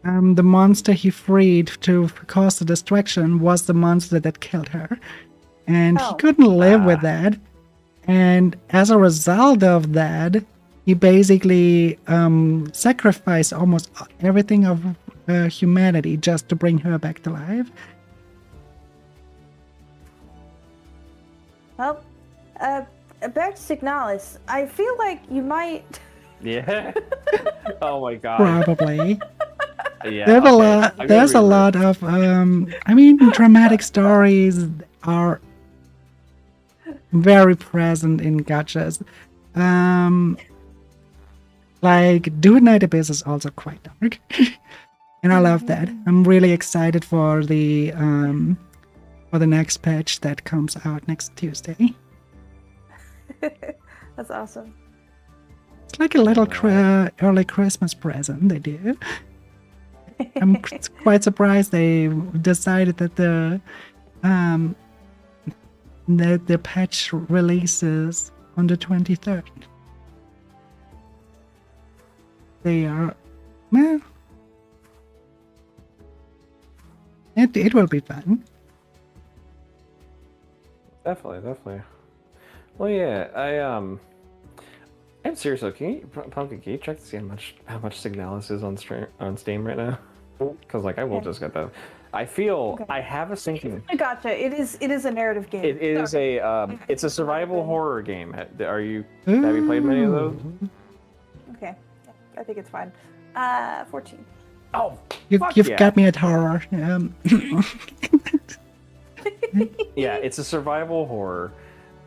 the monster he freed to cause the destruction was the monster that killed her. And he Oh. couldn't live with that. And as a result of that, he basically sacrificed almost everything of humanity just to bring her back to life. Well, back to Signalis. I feel like you might. Yeah. Oh my god. Probably. Yeah. There's okay. a lot. I'm gonna There's a be lot of. I mean, dramatic stories are very present in gachas. Like Do Night Abyss is also quite dark, and I love that. I'm really excited for the next patch that comes out next Tuesday. That's awesome. It's like a little early Christmas present they do. I'm quite surprised they decided that the patch releases on the 23rd. They are, well, it will be fun. Definitely. Well, yeah, I'm serious though. Pumpkin, can you check to see how much Signalis is on Steam right now? Because like I will just get that. I feel I have a sinking. I gotcha. It is a narrative game. It is it's a survival horror game. Have you played many of those? Okay. I think it's fine. 14. Oh, You've yeah. got me at horror. Yeah, it's a survival horror.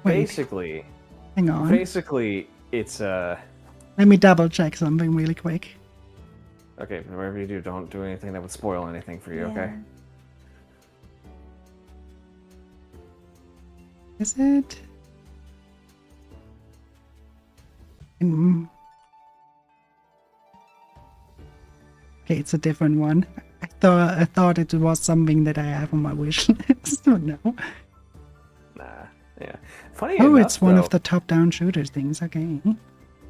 Wait. Basically, Hang on. It's Let me double check something really quick. okay. Whatever you do, don't do anything that would spoil anything for you. Okay. Is it? Okay, it's a different one. I thought it was something that I have on my wish list. Oh no. Nah. Yeah. Funny Oh, enough, it's one though, of the top-down shooters things. Okay.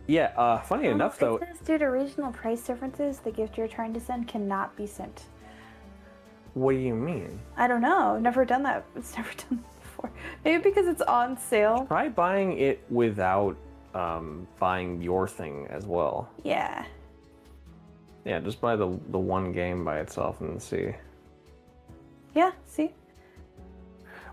Yeah. Funny enough, though. It says due to regional price differences, the gift you're trying to send cannot be sent. What do you mean? I don't know. I've never done that. It's never done that before. Maybe because it's on sale. Try buying it without buying your thing as well. Yeah. Yeah, just buy the one game by itself and see. Yeah, see?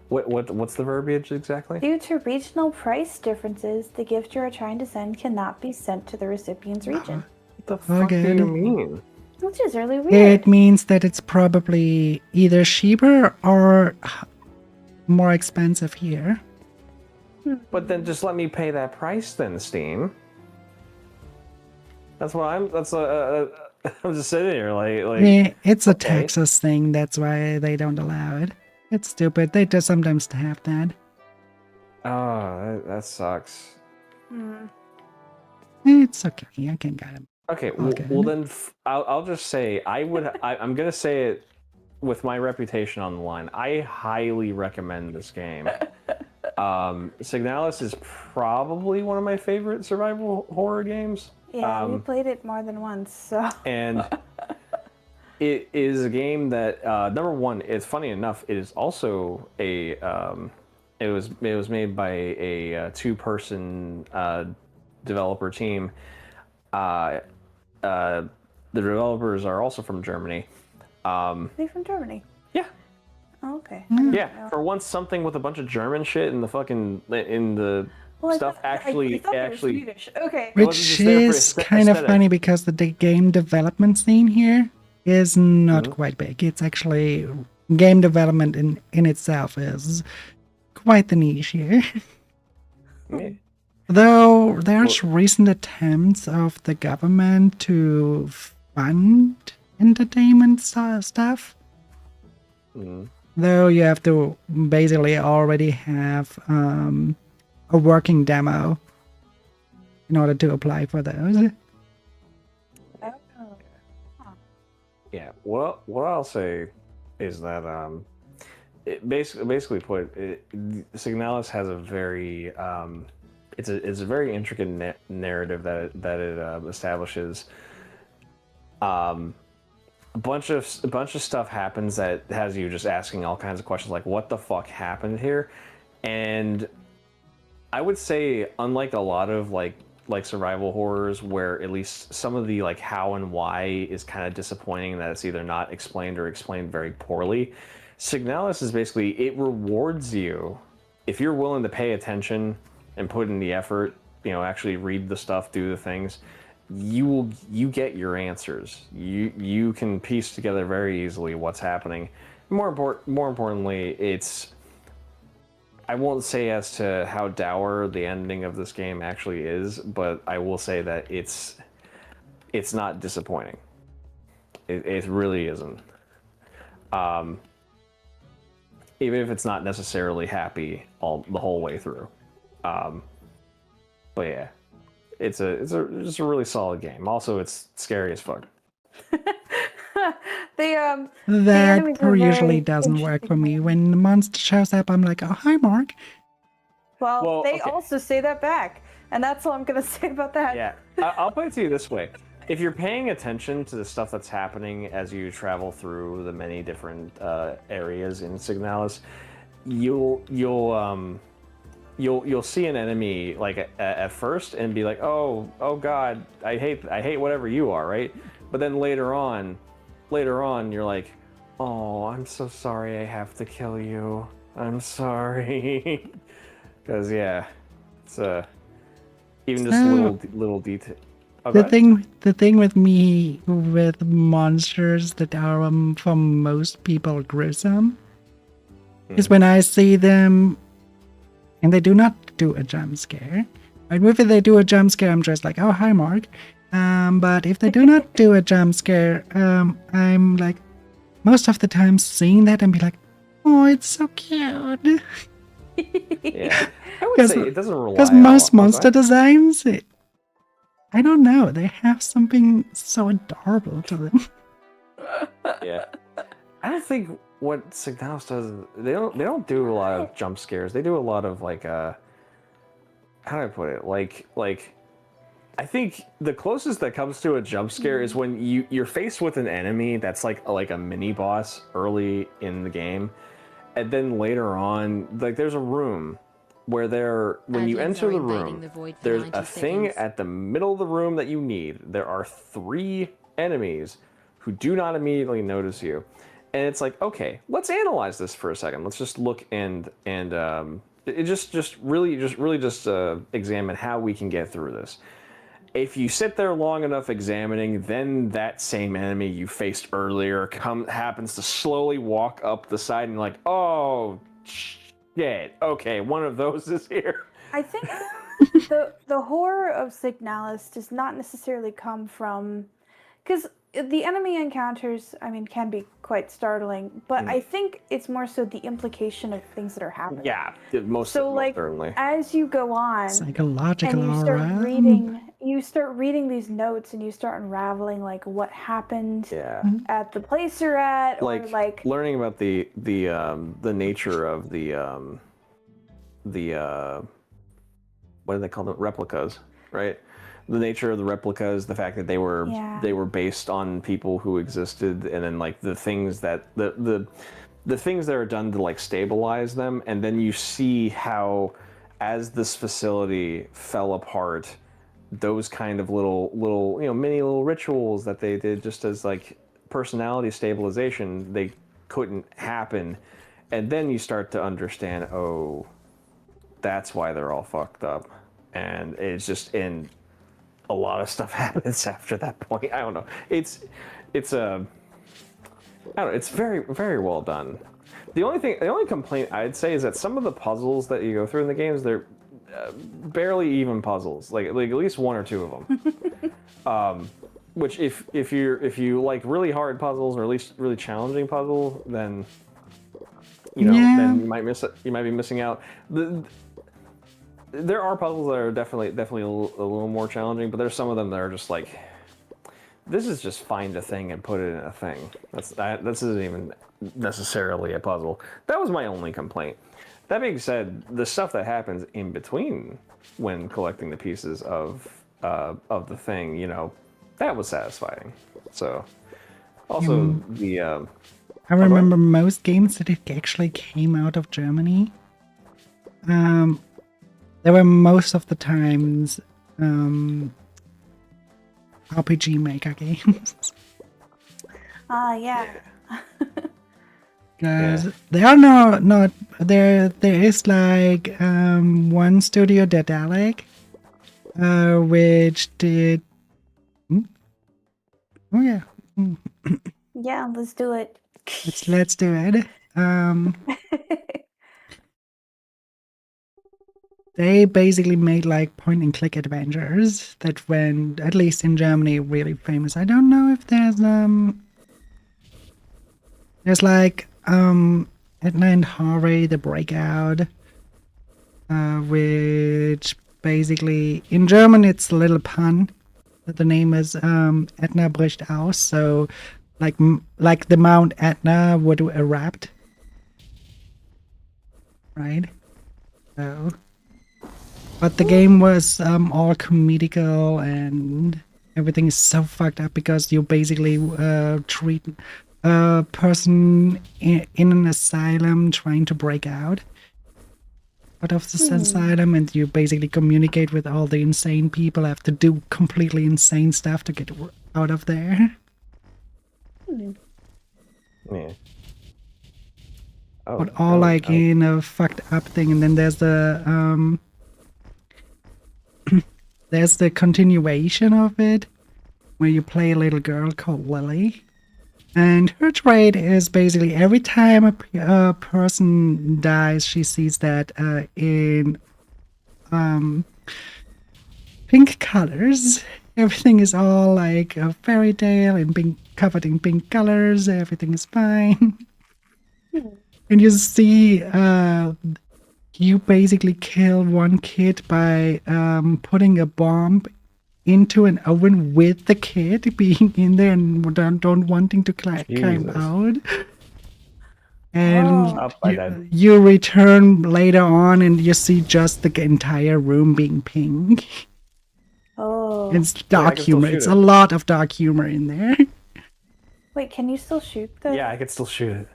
What's the verbiage exactly? Due to regional price differences, the gift you are trying to send cannot be sent to the recipient's region. What the fuck do Okay. you mean? Which is really weird. It means that it's probably either cheaper or more expensive here. But then just let me pay that price then, Steam. That's what I'm. I'm just sitting here like. Yeah, it's a okay. Texas thing. That's why they don't allow it. It's stupid. They just sometimes have that. Oh, that sucks. It's okay. I can get it. Okay, Okay. well then I'll just say I'm gonna say it with my reputation on the line. I highly recommend this game. Signalis is probably one of my favorite survival horror games. Yeah, we played it more than once, so. And it is a game that number one, it's funny enough, it is also a it was made by a two-person developer team. The developers are also from Germany. They're from Germany. Yeah. Oh, okay. Yeah, for once something with a bunch of German shit in the fucking Well, I stuff thought- I thought they were Swedish. Okay. wasn't Which just there for is kind of aesthetic. funny because the game development scene here is not Mm-hmm. quite big. It's actually game development in itself is quite the niche here. Yeah. Though there's recent attempts of the government to fund entertainment stuff. Mm. Though you have to basically already have a working demo in order to apply for those. Oh. Yeah. What I'll say is that it basically put Signalis has a very it's a very intricate narrative that it establishes. A bunch of stuff happens that has you just asking all kinds of questions like what the fuck happened here, and I would say unlike a lot of like survival horrors where at least some of the like how and why is kind of disappointing that it's either not explained or explained very poorly, Signalis is basically it rewards you if you're willing to pay attention and put in the effort, you know, actually read the stuff, do the things, you get your answers. You can piece together very easily what's happening. More importantly, it's I won't say as to how dour the ending of this game actually is, but I will say that it's not disappointing. It really isn't. Even if it's not necessarily happy the whole way through. But yeah, it's just a really solid game. Also, it's scary as fuck. The That enemies are usually very doesn't work for me. interesting. When the monster shows up, I'm like, oh, hi, Mark. Well, they okay. also say that back, and that's all I'm gonna say about that. Yeah, I'll put it to you this way: if you're paying attention to the stuff that's happening as you travel through the many different areas in Signalis, you'll see an enemy like at first and be like, oh god, I hate whatever you are, right? But then later on you're like, oh, I'm so sorry I have to kill you. I'm sorry. Because yeah, it's even just little detail. Oh, The thing with me with monsters that are for most people gruesome is when I see them and they do not do a jump scare. Right? If they do a jump scare, I'm just like, oh, hi, Mark. But if they do not do a jump scare, I'm like, most of the time seeing that and be like, oh, it's so cute. Yeah, I would say it doesn't rely Because on most monster designs, I don't know, they have something so adorable to them. Yeah, I don't think what Signalis does. They don't do a lot of jump scares. They do a lot of like how do I put it? Like I think the closest that comes to a jump scare is when you're faced with an enemy that's like a mini boss early in the game, and then later on, like there's a room where when you enter the room, there's a thing at the middle of the room that you need. There are 3 enemies who do not immediately notice you, and it's like, okay, let's analyze this for a second. Let's just look and really examine how we can get through this. If you sit there long enough examining, then that same enemy you faced earlier happens to slowly walk up the side, and you're like, oh shit, okay, one of those is here. I think the horror of Signalis does not necessarily come from, because the enemy encounters, I mean, can be quite startling, but I think it's more so the implication of things that are happening. Yeah, most certainly. As you go on, Psychological and you start reading these notes, and you start unraveling like what happened at the place you're at, or like learning about the nature of the what do they call them, replicas, right? The nature of the replicas, the fact that they were based on people who existed, and then like the things that the things that are done to like stabilize them, and then you see how as this facility fell apart, those kind of little mini rituals that they did just as like personality stabilization, they couldn't happen, and then you start to understand, oh, that's why they're all fucked up, and it's just in. A lot of stuff happens after that point. I don't know. It's very, very well done. The only complaint I'd say is that some of the puzzles that you go through in the games, they're barely even puzzles. Like at least 1 or 2 of them. Which if you like really hard puzzles, or at least really challenging puzzles, then then you might be missing out. there are puzzles that are definitely a little more challenging, but there's some of them that are just like, this is just find a thing and put it in a thing. This isn't even necessarily a puzzle. That was my only complaint. That being said, the stuff that happens in between when collecting the pieces of the thing, you know, that was satisfying. So, also the I remember most games that it actually came out of Germany. There were most of the times RPG Maker games. Yeah. Because there are not there is like one studio, Daedalic, which did oh yeah. Yeah, let's do it. Let's do it. They basically made like point and click adventures that went, at least in Germany, really famous. I don't know if there's like Edna and Harvey, The Breakout, which basically in German it's a little pun. The name is Edna bricht aus, so like the Mount Etna would erupt, right? So, but the game was all comedical and everything is so fucked up because you basically treat a person in an asylum trying to break out of this asylum, and you basically communicate with all the insane people, have to do completely insane stuff to get out of there. yeah. Oh, But all like in a fucked up thing, and then there's the there's the continuation of it where you play a little girl called Lily, and her trait is basically every time a person dies, she sees that in pink colors. Everything is all like a fairy tale and being covered in pink colors. Everything is fine. And you see, you basically kill one kid by putting a bomb into an oven with the kid being in there and don't wanting to climb out. And you return later on and you see just the entire room being pink. Oh. It's dark humor. It's a lot of dark humor in there. Wait, can you still shoot the... Yeah, I can still shoot it.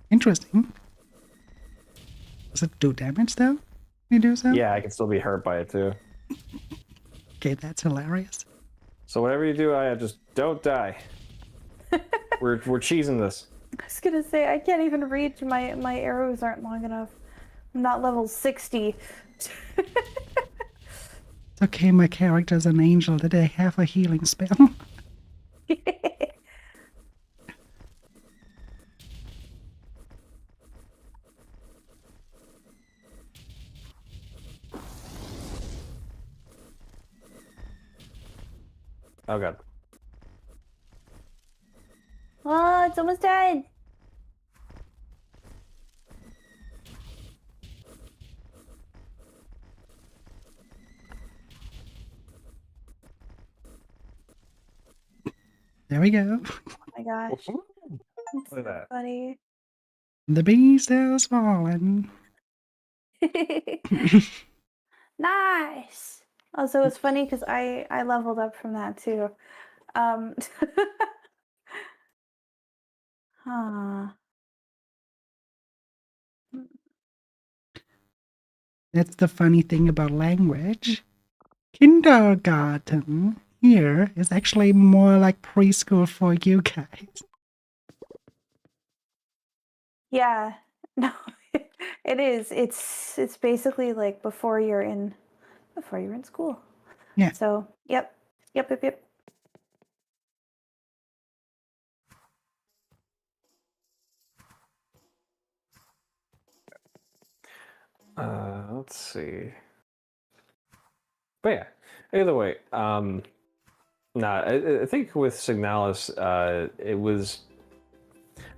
Interesting. Does it do damage though? You do so? Yeah, I can still be hurt by it too. Okay, that's hilarious. So whatever you do, I just don't die. We're cheesing this. I was gonna say, I can't even reach, my arrows aren't long enough. I'm not level 60. It's okay, my character's an angel. Did I have a healing spell? Oh god. Oh, it's almost dead. There we go. Oh my gosh. Look at that. Funny. The beast has fallen. Nice. Also, it's funny because I leveled up from that too. Huh. That's the funny thing about language. Kindergarten here is actually more like preschool for you guys. Yeah. No, it is. It's basically like before you're in school. Yeah. So, yep. Let's see. But yeah, either way, I think with Signalis, it was.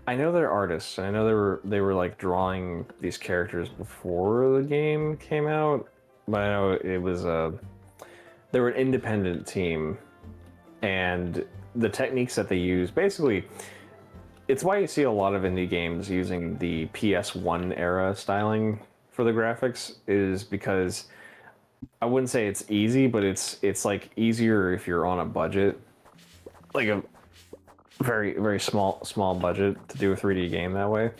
I know they're artists, and I know they were like drawing these characters before the game came out, but I know it was they were an independent team, and the techniques that they use basically. It's why you see a lot of indie games using the PS1 era styling for the graphics, is because I wouldn't say it's easy, but it's like easier if you're on a budget, like a very small budget to do a 3D game that way.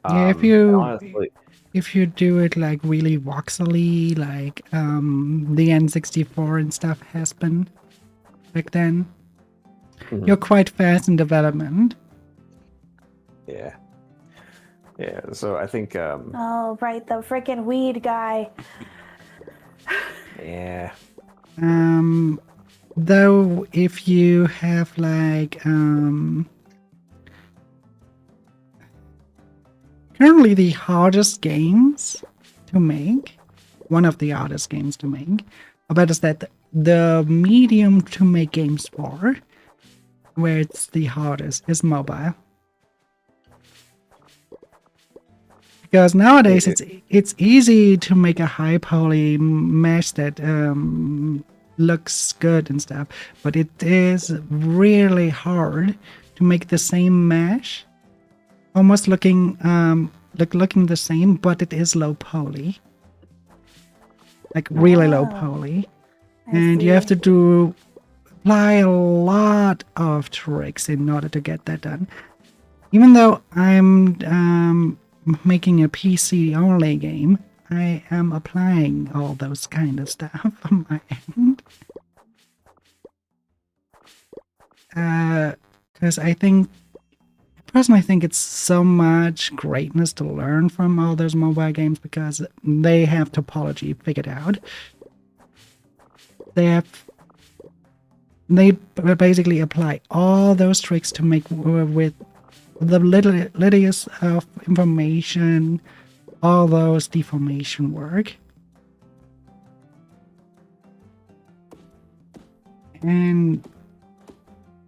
Yeah, Honestly, if you do it like really voxely, like the N64 and stuff has been back then, you're quite fast in development. yeah. So I think Oh, right, the freaking weed guy. yeah. Though if you have like currently the hardest games to make, one of the hardest games to make, but is that the medium to make games for, where it's the hardest, is mobile. Because nowadays it's easy to make a high poly mesh that looks good and stuff, but it is really hard to make the same mesh, almost looking looking the same, but it is low poly, like really low poly, and you have to apply a lot of tricks in order to get that done. Even though I'm making a PC only game, I am applying all those kind of stuff on my end. Because I personally think it's so much greatness to learn from all those mobile games, because they have topology figured out. They basically apply all those tricks to make with the littlest of information, all those deformation work. And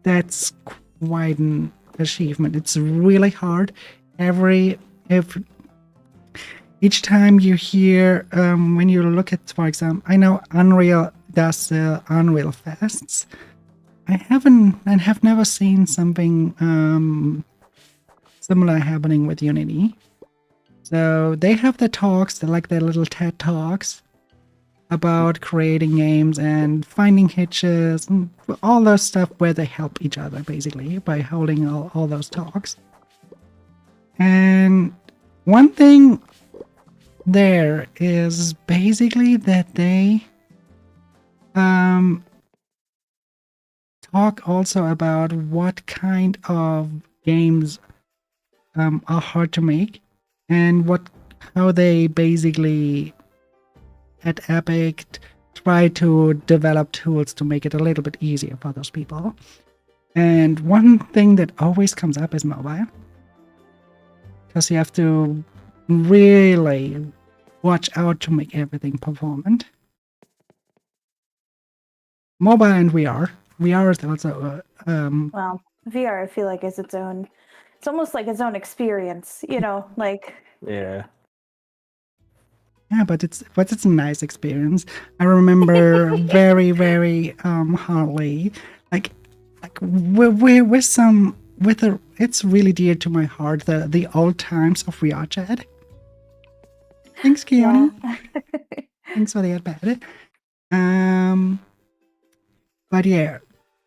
that's quite an achievement. It's really hard. Each time you hear, when you look at, for example, I know Unreal does Unreal Fests. I have never seen something similar happening with Unity. So they have the talks, like their little TED Talks about creating games and finding hitches and all those stuff, where they help each other basically by holding all those talks. And one thing there is basically that they talk also about what kind of games are hard to make, and how they basically at Epic try to develop tools to make it a little bit easier for those people. And one thing that always comes up is mobile, because you have to really watch out to make everything performant. Mobile and VR. VR is also Well, VR, I feel like is its own. It's almost like its own experience, like. Yeah. Yeah, but it's a nice experience. I remember very hardly, like it's really dear to my heart, the old times of VR chat. Thanks, Keone. Yeah. Thanks for the ad. But yeah,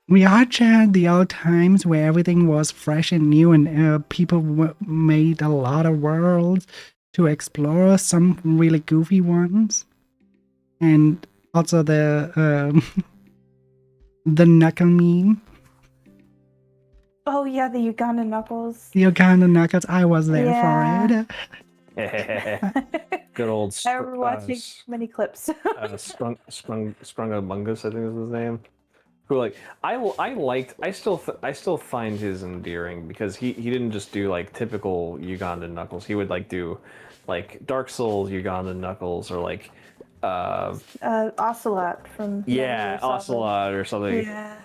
VR chat, the old times where everything was fresh and new, and people made a lot of worlds to explore, some really goofy ones, and also the knuckle meme. Oh yeah, the Uganda knuckles. The Uganda knuckles, I was there for it. Good old. I remember watching many clips. Sprungamungus, I think is his name. Who I still find his endearing, because he didn't just do like typical Ugandan knuckles. He would like do like Dark Souls Ugandan knuckles, or like Ocelot from Ocelot or something. Yeah.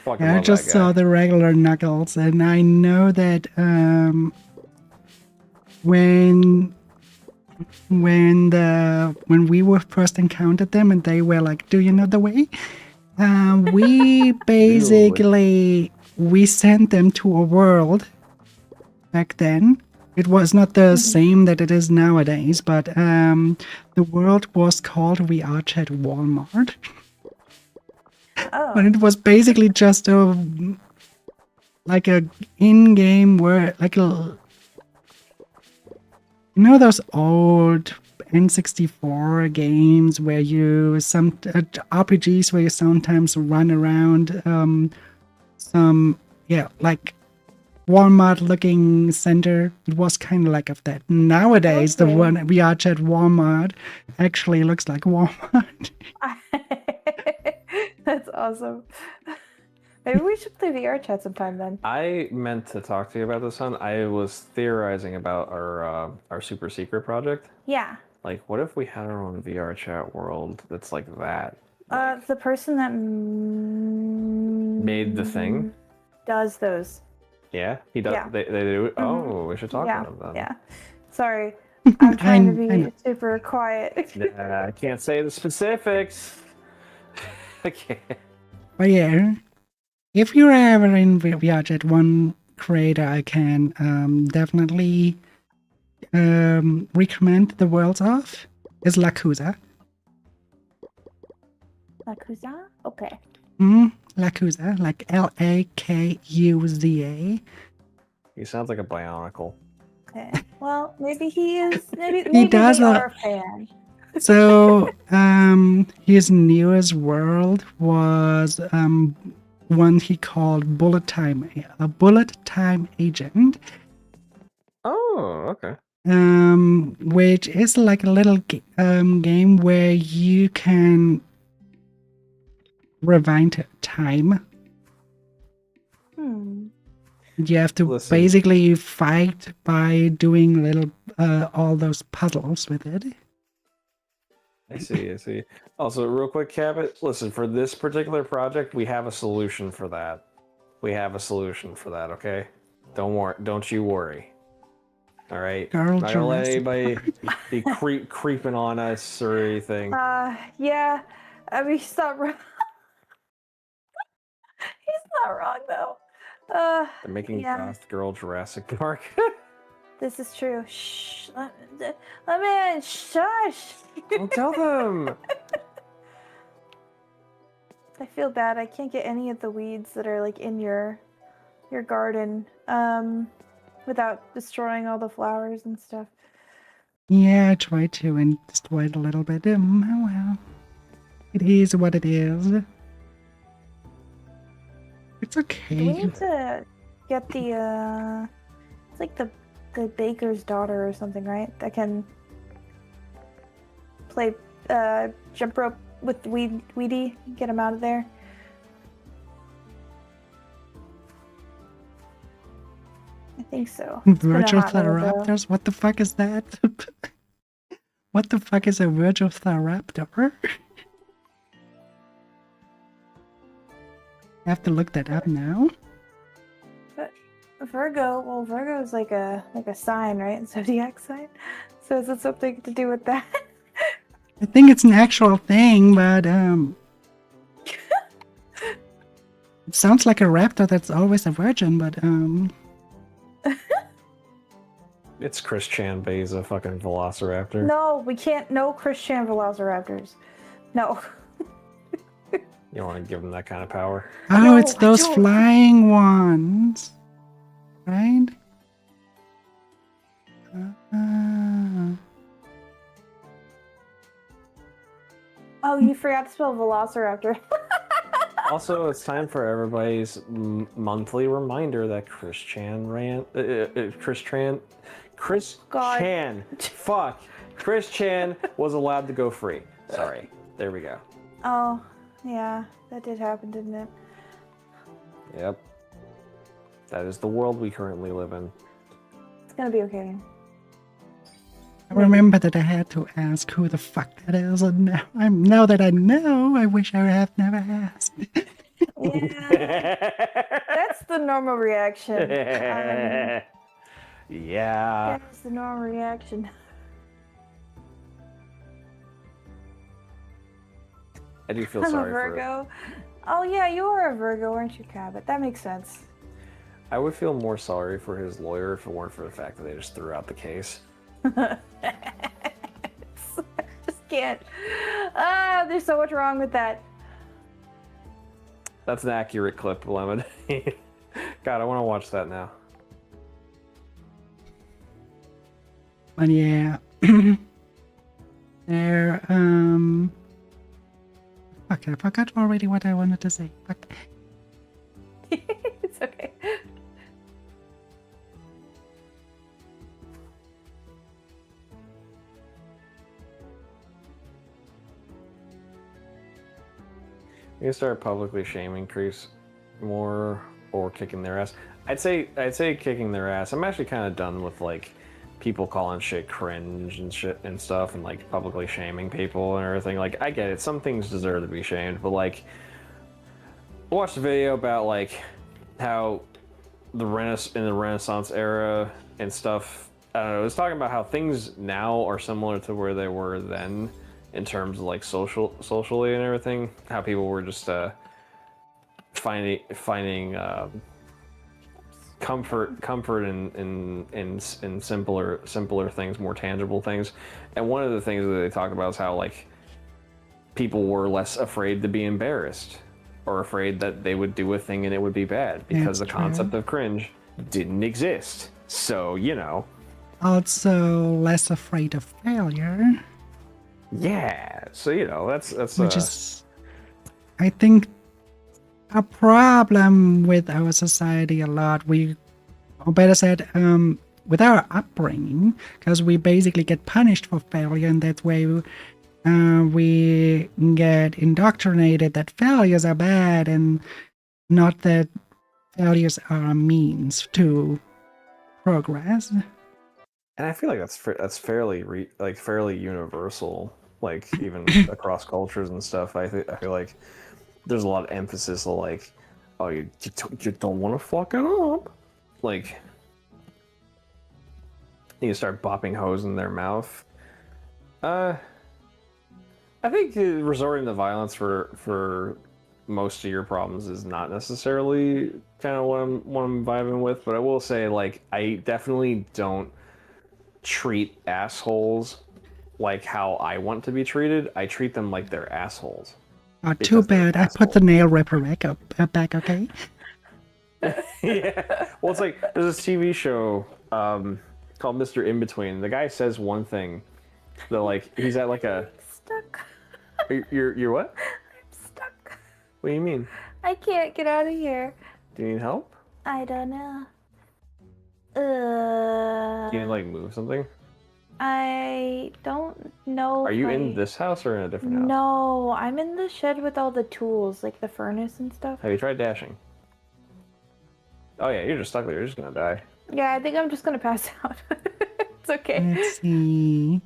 I just saw the regular knuckles, and I know that when when we were first encountered them and they were like, "Do you know the way?" We basically we sent them to a world back then. It was not the same that it is nowadays, but the world was called VR Chat Walmart. Oh. But it was basically just a in-game where those old N64 games where you RPGs where you sometimes run around like Walmart looking center. It was kind of like of that. Nowadays, the one VR Chat Walmart actually looks like Walmart. That's awesome. Maybe we should play VR chat sometime then. I meant to talk to you about this one. I was theorizing about our super secret project. Yeah. Like, what if we had our own VR chat world that's like that? The person that Made the thing? does those. Yeah, he does. Yeah. They do it. Oh, we should talk Yeah. to him then. Yeah. Sorry. I'm trying to I be know. super quiet. I can't say the specifics. I can't. But yeah, if you're ever in VR Chat, one creator I can definitely recommend the worlds of is Lakuza. Lakuza? Okay. Lakuza, like Lakuza. He sounds like a bionicle. Okay. Well, maybe he is. Maybe He does they a- are a fan. So his newest world was one he called Bullet Time Agent. Oh, okay. Which is like a little game where you can rewind time. You have to basically fight by doing little all those puzzles with it. I see. Also, real quick, Cabot, listen, for this particular project, we have a solution for that. Okay? Don't you worry. All right? Girl Not gonna let Jurassic anybody be creeping on us or anything. Yeah. I mean, he's not wrong. He's not wrong though. They're making yeah. Goth Girl Jurassic Park. This is true. Shh. Let me in. Shush. Don't tell them. I feel bad. I can't get any of the weeds that are like in your garden without destroying all the flowers and stuff. Yeah, I tried to and destroyed a little bit. Oh well. It is what it is. It's okay. Do we need to get the it's like the baker's daughter or something, right? That can play jump rope with Weedy, get him out of there. I think so. It's been a Virtual hot minute, though. Theraptors? What the fuck is that? What the fuck is a Virtual Theraptor? I have to look that up now. Virgo is like a sign, right? Zodiac sign. So is it something to do with that? I think it's an actual thing, but it sounds like a raptor that's always a virgin, but It's Chris Chan Bay's a fucking velociraptor. No, we can't. No Christian Velociraptors. No. You don't want to give him that kind of power. oh, No, it's I those don't. flying ones, right? Oh, you forgot to spell Velociraptor. Also, it's time for everybody's monthly reminder that Chris Chan was allowed to go free. Sorry. There we go. Oh, yeah, that did happen, didn't it? Yep. That is the world we currently live in. It's gonna be okay. I remember that I had to ask who the fuck that is, and now that I know, I wish I have never asked. Yeah, that's the normal reaction. Yeah. That's the normal reaction. I do feel I'm a sorry for it. Virgo. Oh yeah, you are a Virgo, aren't you, Cabot? That makes sense. I would feel more sorry for his lawyer if it weren't for the fact that they just threw out the case. Just can't. Ah, there's so much wrong with that. That's an accurate clip, Lemon. God, I want to watch that now. But yeah, there. Fuck, I forgot already what I wanted to say. Fuck. It's okay. You start publicly shaming creeps more or kicking their ass. I'd say kicking their ass. I'm actually kind of done with like people calling shit cringe and shit and stuff and like publicly shaming people and everything. Like I get it, some things deserve to be shamed, but like I watched a video about like how in the Renaissance era and stuff. I don't know. It was talking about how things now are similar to where they were then, in terms of like socially and everything. How people were just finding comfort in simpler things, more tangible things. And one of the things that they talked about is how like people were less afraid to be embarrassed or afraid that they would do a thing and it would be bad because That's the concept true. of cringe didn't exist. So, you know. Also, less afraid of failure, Yeah. So, you know, that's which is, I think, a problem with our society a lot. Or better said, with our upbringing, because we basically get punished for failure, and that way we get indoctrinated that failures are bad, and not that failures are a means to progress. and I feel like that's fairly fairly universal, like even across cultures and stuff. I feel like there's a lot of emphasis on like, oh, you don't want to fuck it up, like you start bopping hoes in their mouth. I think resorting to violence for most of your problems is not necessarily kind of what I'm vibing with, but I will say like I definitely don't treat assholes like how I want to be treated. I treat them like they're assholes. Oh, too Because they're bad. I put the nail ripper back, okay? Yeah. Well, it's like there's this TV show called Mr. In Between. The guy says one thing. That like he's at like a Stuck. you're what? I'm stuck. What do you mean? I can't get out of here. Do you need help? I don't know. Do you need to like move something? I don't know. Are if you I... in this house or in a different house? No, I'm in the shed with all the tools, like the furnace and stuff. Have you tried dashing? Oh yeah, you're just stuck there. You're just gonna die. Yeah, I think I'm just gonna pass out. It's okay. Let's see.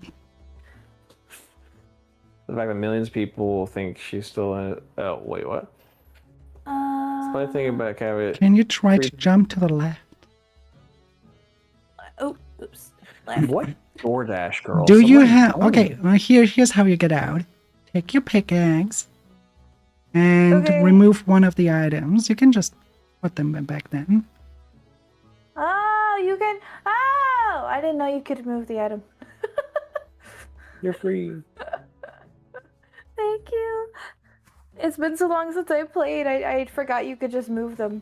The fact that millions of people think she's still in it. Oh wait, what? Funny thing about Caveat. Can you try to jump to the left? Oh, oops. Left. What DoorDash girl? Do you Somebody have... told Okay, me. well, here's how you get out. Take your pickaxe and Okay. remove one of the items. You can just put them back then. Oh, you can. Oh, I didn't know you could move the item. You're free. Thank you. It's been so long since I played. I forgot you could just move them.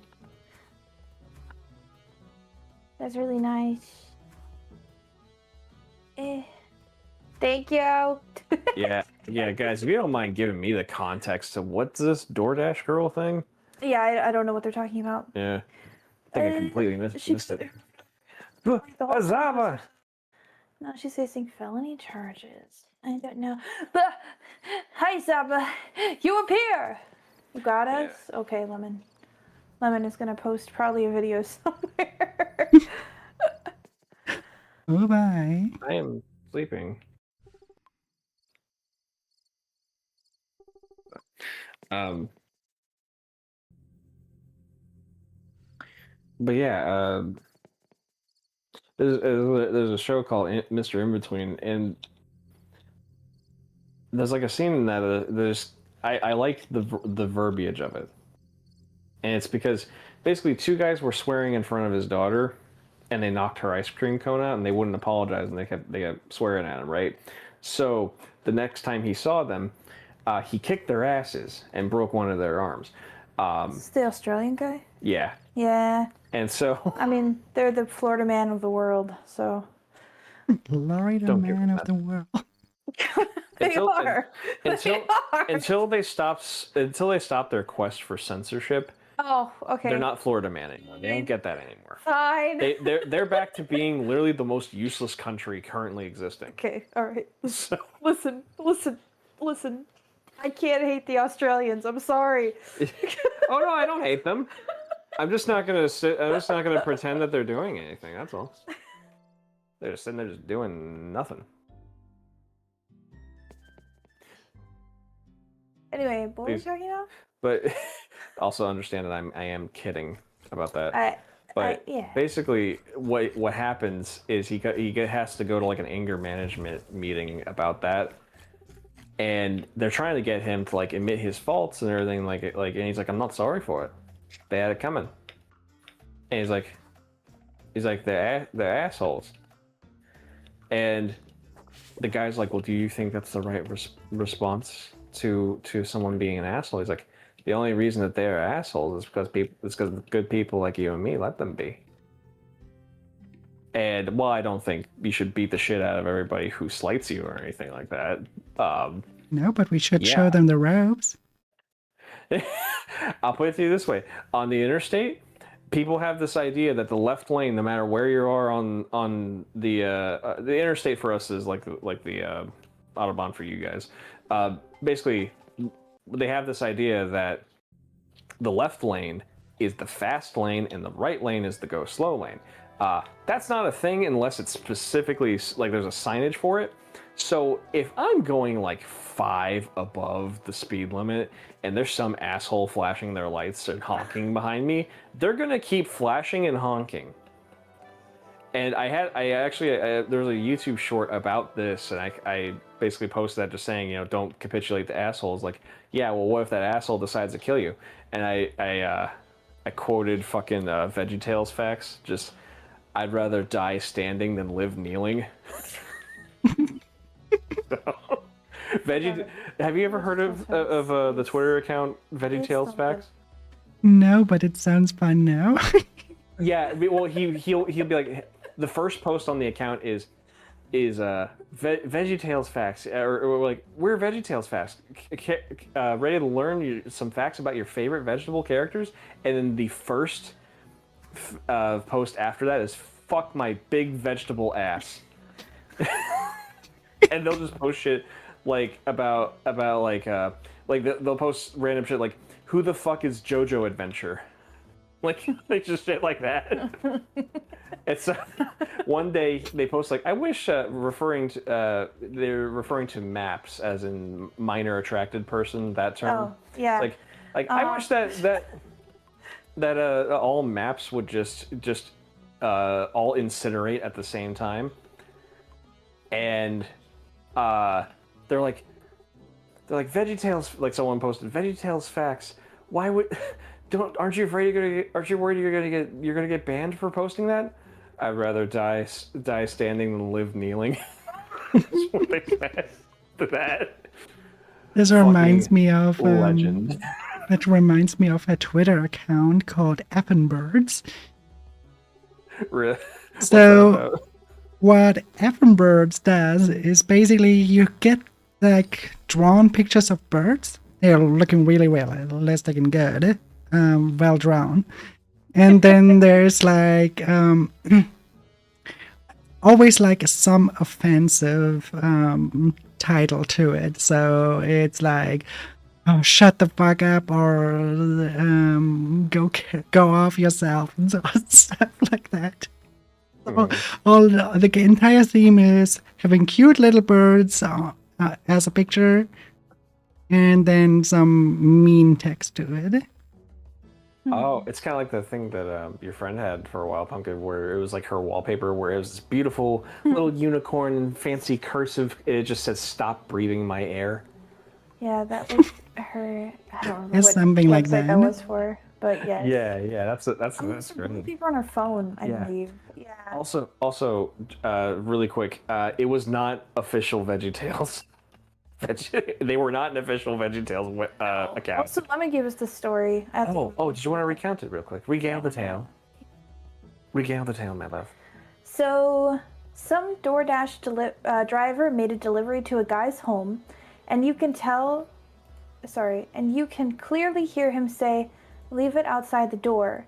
That's really nice. Thank you. Yeah, guys, if you don't mind giving me the context to what's this DoorDash girl thing? Yeah, I don't know what they're talking about. Yeah, I think I completely missed it. The whole Azava! No, she's facing felony charges. I don't know. But hi, Zaba. You appear. You got us. Okay, Lemon. Lemon is gonna post probably a video somewhere. Oh, bye. I am sleeping. But yeah, there's a show called Mr. In Between, and there's like a scene in that there's I liked the verbiage of it, and it's because basically two guys were swearing in front of his daughter, and they knocked her ice cream cone out, and they wouldn't apologize, and they kept swearing at him, right? So the next time he saw them, he kicked their asses and broke one of their arms. Is this the Australian guy? Yeah, Yeah. and so I mean, they're the Florida man of the world, so. Florida Don't give man them of the world. They are. until They are. until they stop their quest for censorship. Oh, okay. They're not Florida man anymore. They don't get that anymore. Fine. They're back to being literally the most useless country currently existing. Okay, alright. So, Listen. I can't hate the Australians. I'm sorry. oh no, I don't hate them. I'm just not gonna pretend that they're doing anything. That's all. They're just sitting there just doing nothing. Anyway, what were we Please. talking about? But also understand that I am kidding about that. But yeah. basically, what happens is he has to go to like an anger management meeting about that, and they're trying to get him to like admit his faults and everything, and he's like, I'm not sorry for it. They had it coming, and he's like they're assholes, and the guy's like, well, do you think that's the right response to someone being an asshole? He's like, the only reason that they're assholes is because good people like you and me let them be. And while I don't think you should beat the shit out of everybody who slights you or anything like that, No, but we should Yeah. show them the ropes. I'll put it to you this way: on the interstate, people have this idea that the left lane, no matter where you are on the interstate for us is like the autobahn for you guys. Basically, they have this idea that the left lane is the fast lane and the right lane is the go slow lane. That's not a thing unless it's specifically like there's a signage for it. So if I'm going like 5 above the speed limit and there's some asshole flashing their lights and honking behind me, they're gonna keep flashing and honking. And there was a YouTube short about this, and I basically posted that just saying, don't capitulate to assholes. Like, yeah, well, what if that asshole decides to kill you? And I quoted fucking VeggieTales facts. Just, I'd rather die standing than live kneeling. So, have you ever heard of the Twitter account VeggieTales facts? No, but it sounds fun now. Yeah, well, he'll be like, the first post on the account is VeggieTales facts, or like, we're VeggieTales facts, ready to learn some facts about your favorite vegetable characters, and then the first post after that is fuck my big vegetable ass, and they'll just post shit like about like they'll post random shit like, who the fuck is JoJo Adventure? Like just shit like that. It's one day they post like, I wish they're referring to maps as in minor attracted person, that term. Oh, yeah. Like I wish that all maps would just all incinerate at the same time. And they're like VeggieTales, like someone posted VeggieTales facts. Why would aren't you worried you're gonna get banned for posting that? I'd rather die standing than live kneeling. That's what they said to that. This reminds me of legend. It reminds me of a Twitter account called Effenbirds. Really? So what Effenbirds does is basically you get like drawn pictures of birds. They're looking really well, less looking good, well drawn. And then there's like always like some offensive title to it. So it's like, oh, shut the fuck up, or go off yourself, and stuff like that. So the entire theme is having cute little birds as a picture, and then some mean text to it. Oh, it's kind of like the thing that your friend had for a while, Pumpkin, where it was like her wallpaper, where it was this beautiful little unicorn, fancy cursive. It just said, "Stop breathing my air." Yeah, that was her. I don't remember It's what something like website that. was for, but yes. Yeah. That's Some great. people on her phone, I Yeah. believe. Yeah. Also, really quick, it was not official VeggieTales. They were not an official VeggieTales account. Also, let me give us the story. Did you want to recount it real quick? Regale the tale. Regale the tale, my love. So, some DoorDash driver made a delivery to a guy's home, and you can clearly hear him say, "Leave it outside the door."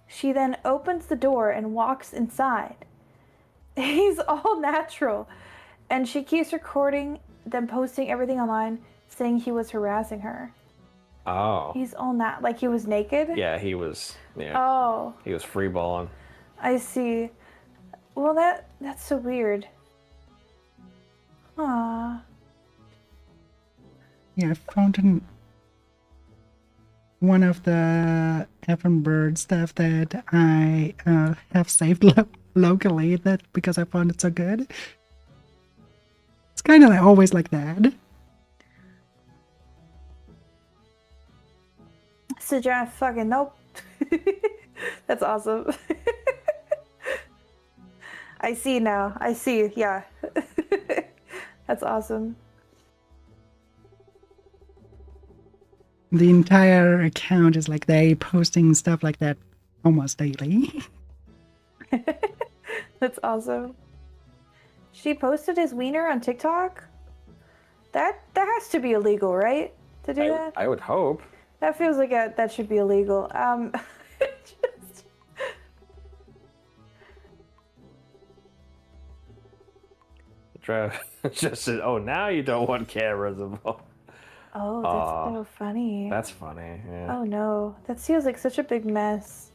She then opens the door and walks inside. He's all natural. And she keeps recording, then posting everything online, saying he was harassing her. Oh. He's all like he was naked? Yeah, he was. Yeah. Oh. He was freeballing. I see. Well, that's so weird. Aww. Yeah, I found one of the Evan Bird stuff that I have saved locally that because I found it so good. It's kind of always like that. So John, fucking nope. That's awesome. I see now. I see. Yeah. That's awesome. The entire account is like they posting stuff like that almost daily. That's awesome. She posted his wiener on TikTok? That has to be illegal, right? To do that? I would hope. That feels like that should be illegal. Just said, oh, now you don't want cameras involved. Oh, that's so funny. That's funny. Yeah. Oh no, that feels like such a big mess.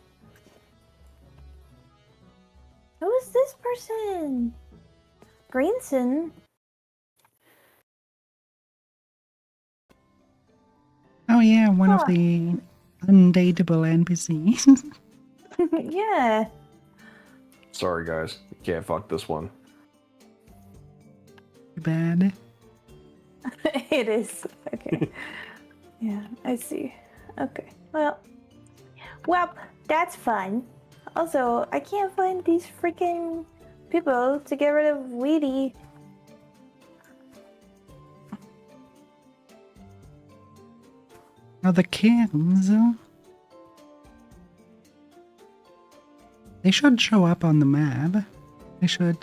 Who is this person? Greenson? Oh yeah, one of the undateable NPCs. Yeah. Sorry, guys. You can't fuck this one. Too bad. It is. Okay. Yeah, I see. Okay. Well, that's fun. Also, I can't find these freaking people to get rid of Weedy. Now the kids. They should show up on the map. They should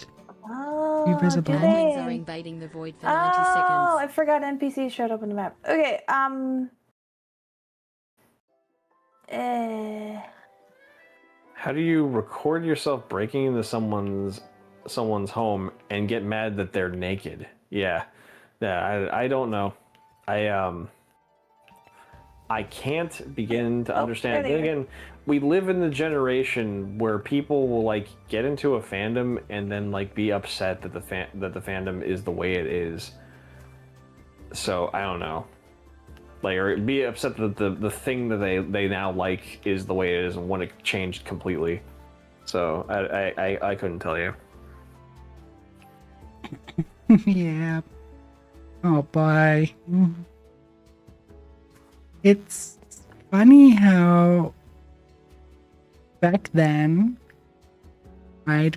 be visible. do Admins they? are invading the void for 90 Oh, seconds. I forgot NPCs showed up on the map. Okay, How do you record yourself breaking into someone's home and get mad that they're naked? Yeah, I don't know. I can't begin to understand. there Then they are. again, we live in the generation where people will like get into a fandom and then like be upset that the fandom is the way it is. So I don't know. Like, or be upset that the thing that they now like is the way it is and want it changed completely. So I couldn't tell you. Yeah. Oh boy. It's funny how back then, right,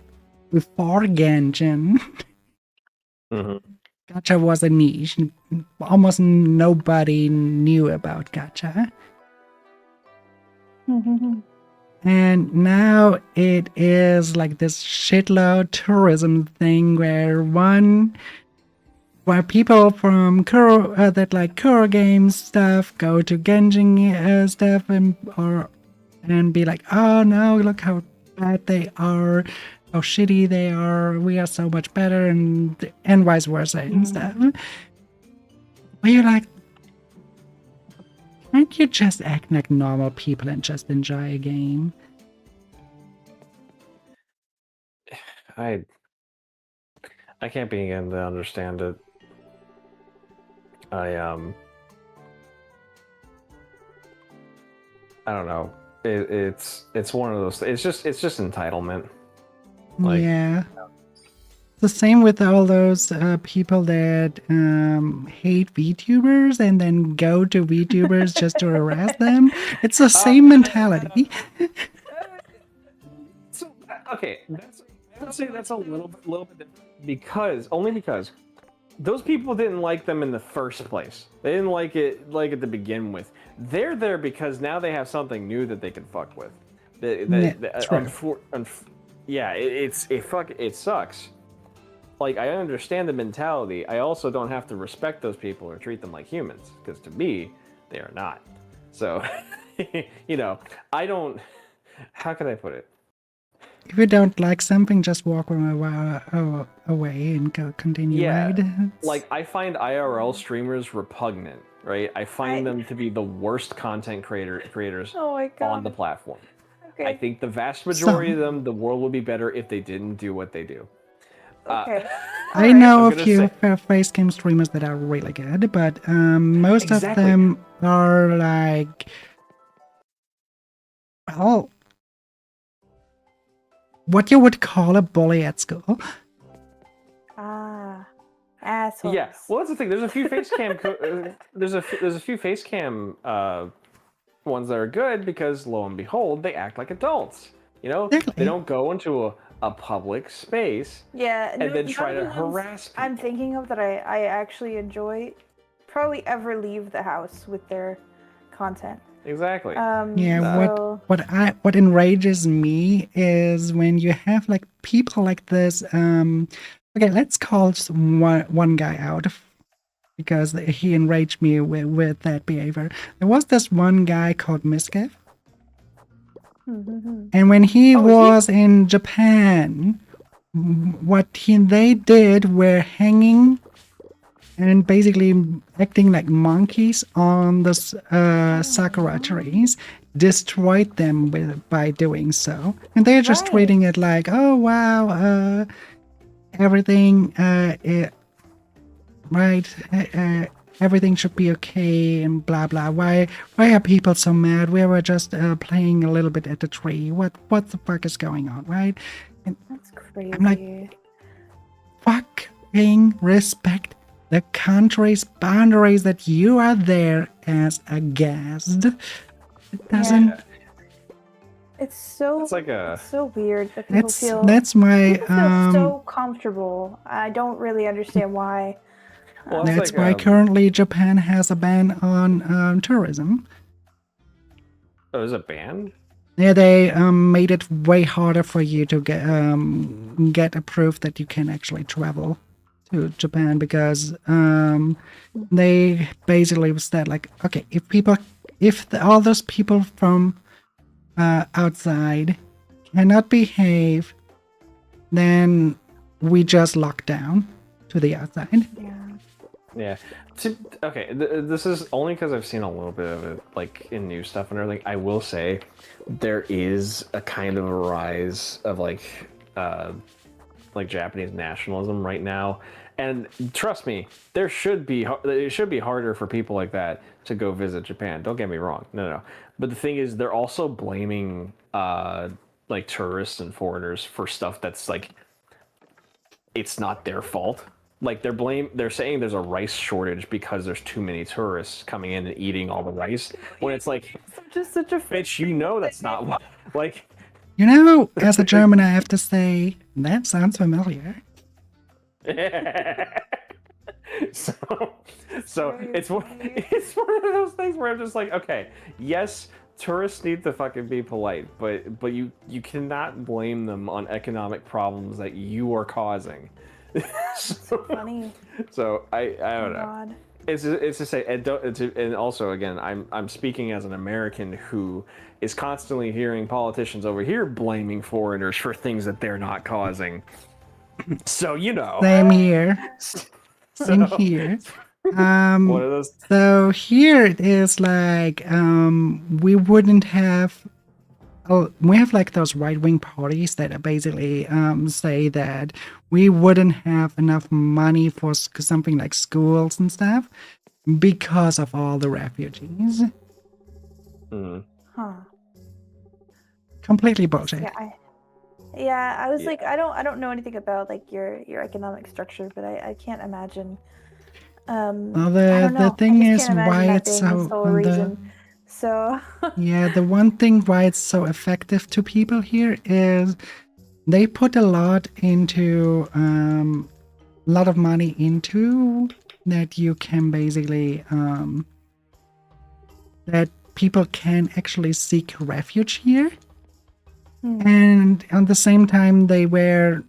before Genshin, Mm-hmm. gacha was a niche. Almost nobody knew about gacha. And now it is like this shitload tourism thing where people from Kuro that like Kuro games stuff go to Genshin stuff and be like, oh no, look how bad they are, how shitty they are, we are so much better, and vice versa and stuff. But you're like, can't you just act like normal people and just enjoy a game? I can't begin to understand it. I don't know. It's one of those. It's just entitlement. Like, Yeah. the same with all those people that hate VTubers and then go to VTubers just to harass them. It's the same mentality. So okay, I would say that's a little bit different because those people didn't like them in the first place. They didn't like it to begin with. They're there because now they have something new that they can fuck with. Yeah, it sucks. Like, I understand the mentality. I also don't have to respect those people or treat them like humans, because to me, they are not. So, you know, I don't. How can I put it? If you don't like something, just walk away and continue. Yeah, Right? like I find IRL streamers repugnant, right? I find them to be the worst content creators Oh my god. on the platform. Okay. I think the vast majority of them, the world would be better if they didn't do what they do. Okay. I know I'm a gonna few say- face cam streamers that are really good, but most of Exactly. them are like, well, what you would call a bully at school. Assholes. Yeah, well, that's the thing. There's a few face cam. There's a few face cam ones that are good because lo and behold, they act like adults. You know, Exactly. they don't go into a public space Yeah. and then try to none of the ones harass people. I'm thinking of that I actually enjoy probably ever leave the house with their content. Exactly. Yeah, So, what enrages me is when you have like people like this. Okay, let's call one guy out because he enraged me with that behavior. There was this one guy called Miskiff, and when he was in Japan, what they did were hanging and basically acting like monkeys on the sakura trees, destroyed them by doing so. And they're just Right. treating it like, oh wow, everything, everything should be okay and blah blah. Why are people so mad? We were just playing a little bit at the tree. What the fuck is going on, right? And that's crazy. I'm like, fucking respect the country's boundaries that you are there as a guest. It doesn't. It's so It's like it's so weird that people feel That's my people feel so comfortable. I don't really understand why. Well, it's that's like, why currently Japan has a ban on tourism. Oh, is it banned? Yeah, they made it way harder for you to get a proof that you can actually travel to Japan because they basically said like, okay, if all those people from outside cannot behave, then we just lock down to the outside. Yeah. Okay, this is only because I've seen a little bit of it, like in news stuff and everything. I will say there is a kind of a rise of like Japanese nationalism right now, and trust me, it should be harder for people like that to go visit Japan. Don't get me wrong, no. But the thing is, they're also blaming like tourists and foreigners for stuff that's like it's not their fault. Like they're saying there's a rice shortage because there's too many tourists coming in and eating all the rice. When it's like, Just such a bitch, you know that's not what. Like, You know, as a German, I have to say that sounds familiar. so it's one of those things where I'm just like, okay, yes, tourists need to fucking be polite, but you cannot blame them on economic problems that you are causing. funny. So I don't know. God. It's to say, and also again, I'm speaking as an American who is constantly hearing politicians over here blaming foreigners for things that they're not causing. So you know. Same here. Same So, here. one of those. So here it is like we wouldn't have. Oh, we have like those right-wing parties that are basically say that we wouldn't have enough money for something like schools and stuff because of all the refugees. Mm. Huh. Completely bullshit. Yeah, Yeah, I was Yeah. like, I don't know anything about like your economic structure, but I can't imagine. Well, I don't the know. I thing just is can't imagine why that it's being the so sole on the reason. So, yeah, the one thing why it's so effective to people here is they put a lot into a lot of money into that you can basically that people can actually seek refuge here. And at the same time they were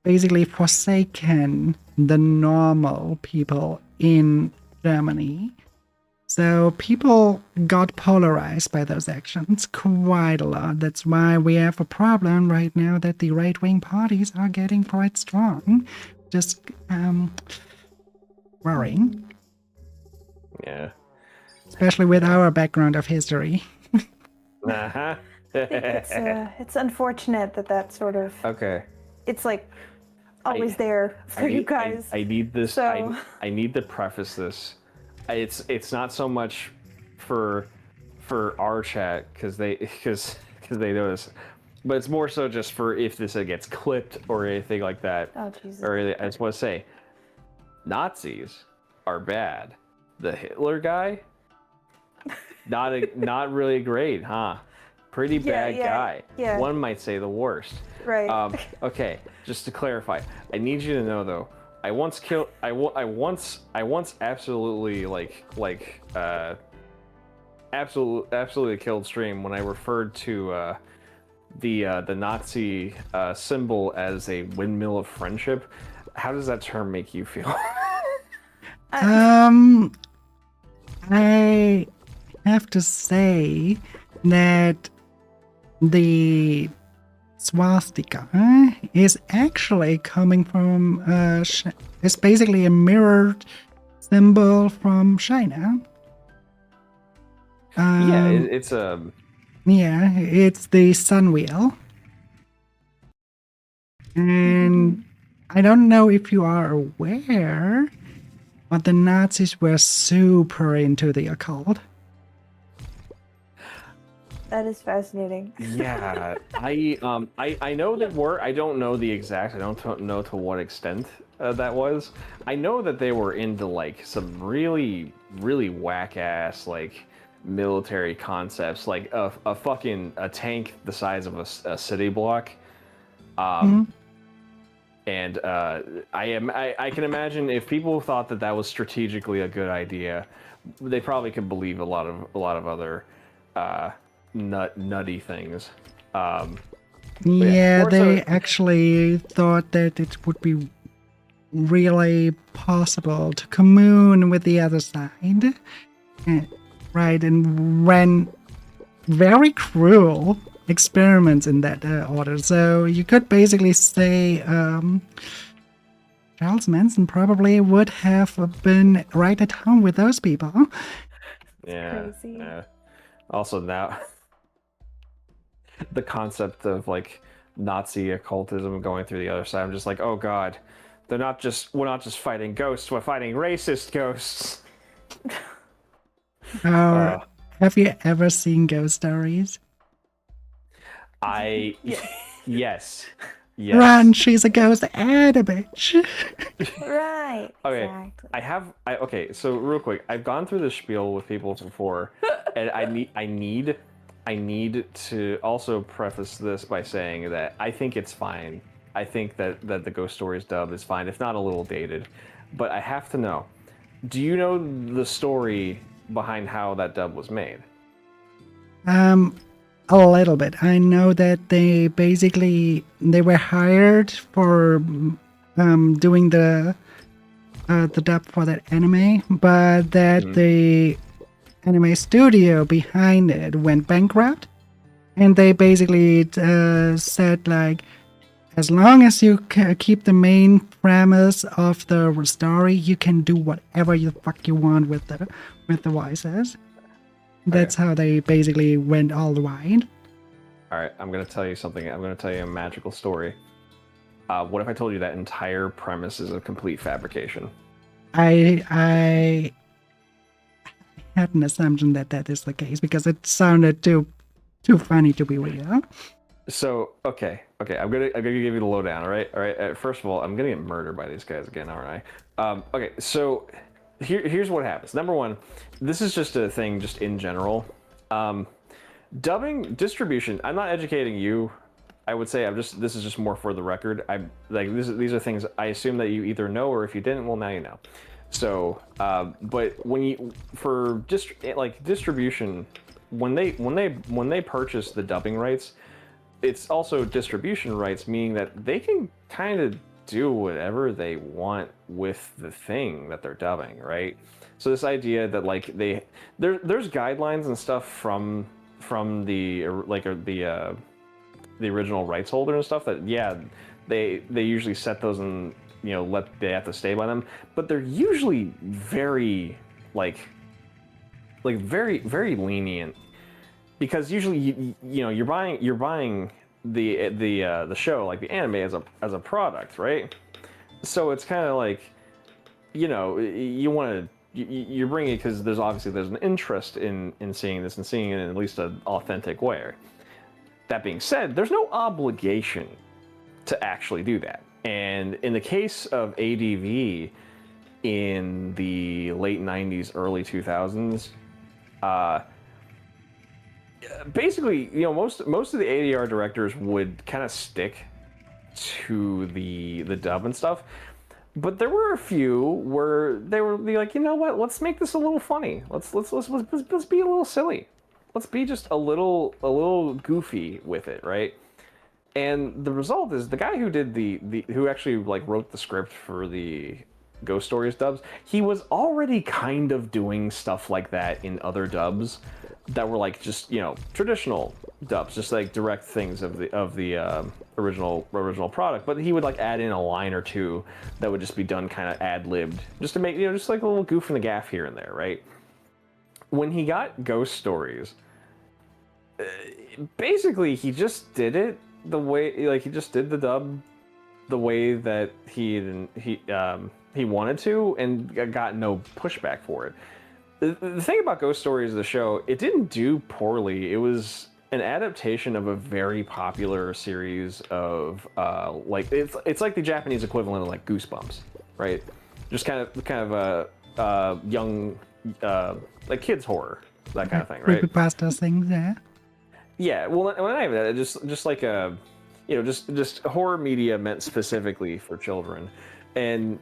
basically forsaken the normal people in Germany. So people got polarized by those actions quite a lot. That's why we have a problem right now that the right-wing parties are getting quite strong. Just worrying, Yeah. especially with our background of history. Uh-huh. I think it's unfortunate that sort of Okay. it's like always there for you guys. I need this. So- I need to preface this. It's not so much for our chat because they know this, but it's more so just for if this gets clipped or anything like that. Oh Jesus! Or I just want to say, Nazis are bad. The Hitler guy, not really great, huh? Pretty bad guy. yeah. One might say the worst. Right. Okay, just to clarify, I need you to know though, I once absolutely absolutely killed stream when I referred to the Nazi symbol as a windmill of friendship. How does that term make you feel? I have to say that the swastika is actually coming from it's basically a mirrored symbol from China. Yeah, it's a Yeah, it's the sun wheel. And I don't know if you are aware, but the Nazis were super into the occult. That is fascinating. Yeah, I know that I don't know the exact. I don't know to what extent that was. I know that they were into like some really whack ass like military concepts, like a fucking tank the size of a city block. And I can imagine if people thought that was strategically a good idea, they probably could believe a lot of other nutty things. Yeah, more they so- actually thought that it would be really possible to commune with the other side. Right, and ran very cruel experiments in that order. So you could basically say Charles Manson probably would have been right at home with those people. Yeah. crazy. Yeah. Also now, the concept of like Nazi occultism going through the other side. I'm just like, oh god, we're not just fighting ghosts. We're fighting racist ghosts. Have you ever seen Ghost Stories? Yes. Run, she's a ghost and a bitch. Right. Okay, Exactly. okay, so real quick, I've gone through this spiel with people before, and I need to also preface this by saying that I think it's fine. I think that the Ghost Stories dub is fine, if not a little dated. But I have to know, do you know the story behind how that dub was made? A little bit. I know that they were hired for doing the dub for that anime, but that the anime studio behind it went bankrupt, and they basically said like, as long as you keep the main premise of the story, you can do whatever the fuck you want with the voices. That's how they basically went all wide. All right, I'm gonna tell you something. I'm gonna tell you a magical story. What if I told you that entire premise is a complete fabrication? I had an assumption that is the case because it sounded too funny to be real. So okay, I'm gonna give you the lowdown. All right. First of all, I'm gonna get murdered by these guys again, aren't I? Okay, so here's what happens. Number one, this is just a thing, just in general. Um, Dubbing distribution. I'm not educating you. I would say I'm just. This is just more for the record. I like these are things I assume that you either know, or if you didn't, well, now you know. So, but when you for distribution, when they purchase the dubbing rights, it's also distribution rights, meaning that they can kind of do whatever they want with the thing that they're dubbing, right? So this idea that like there's guidelines and stuff from the original rights holder and stuff that yeah they usually set those and they have to stay by them, but they're usually very like very lenient, because usually you're buying the show, like the anime, as a product, right? So it's kind of like you want to you're bringing it because there's an interest in seeing this and seeing it in at least an authentic way. That being said, there's no obligation to actually do that. And in the case of ADV in the late 90s, early 2000s, basically, most of the ADR directors would kind of stick to the dub and stuff. But there were a few where they were like, you know what? Let's make this a little funny. Let's be a little silly. Let's be just a little goofy with it, right? And the result is the guy who did who actually like wrote the script for the Ghost Stories dubs, he was already kind of doing stuff like that in other dubs that were like just traditional dubs, just like direct things of the original product. But he would like add in a line or two that would just be done kind of ad-libbed, just to make just like a little goof in the gaff here and there, right? When he got Ghost Stories, basically he just did it the way, like he just did the dub the way that he wanted to, and got no pushback for it. The thing about Ghost Stories, the show, it didn't do poorly. It was an adaptation of a very popular series of like it's like the Japanese equivalent of like Goosebumps, right? Just kind of a young like kids horror, that kind of thing, right? Creepypasta things, yeah. Yeah, well, not even that. Just like a, just horror media meant specifically for children, and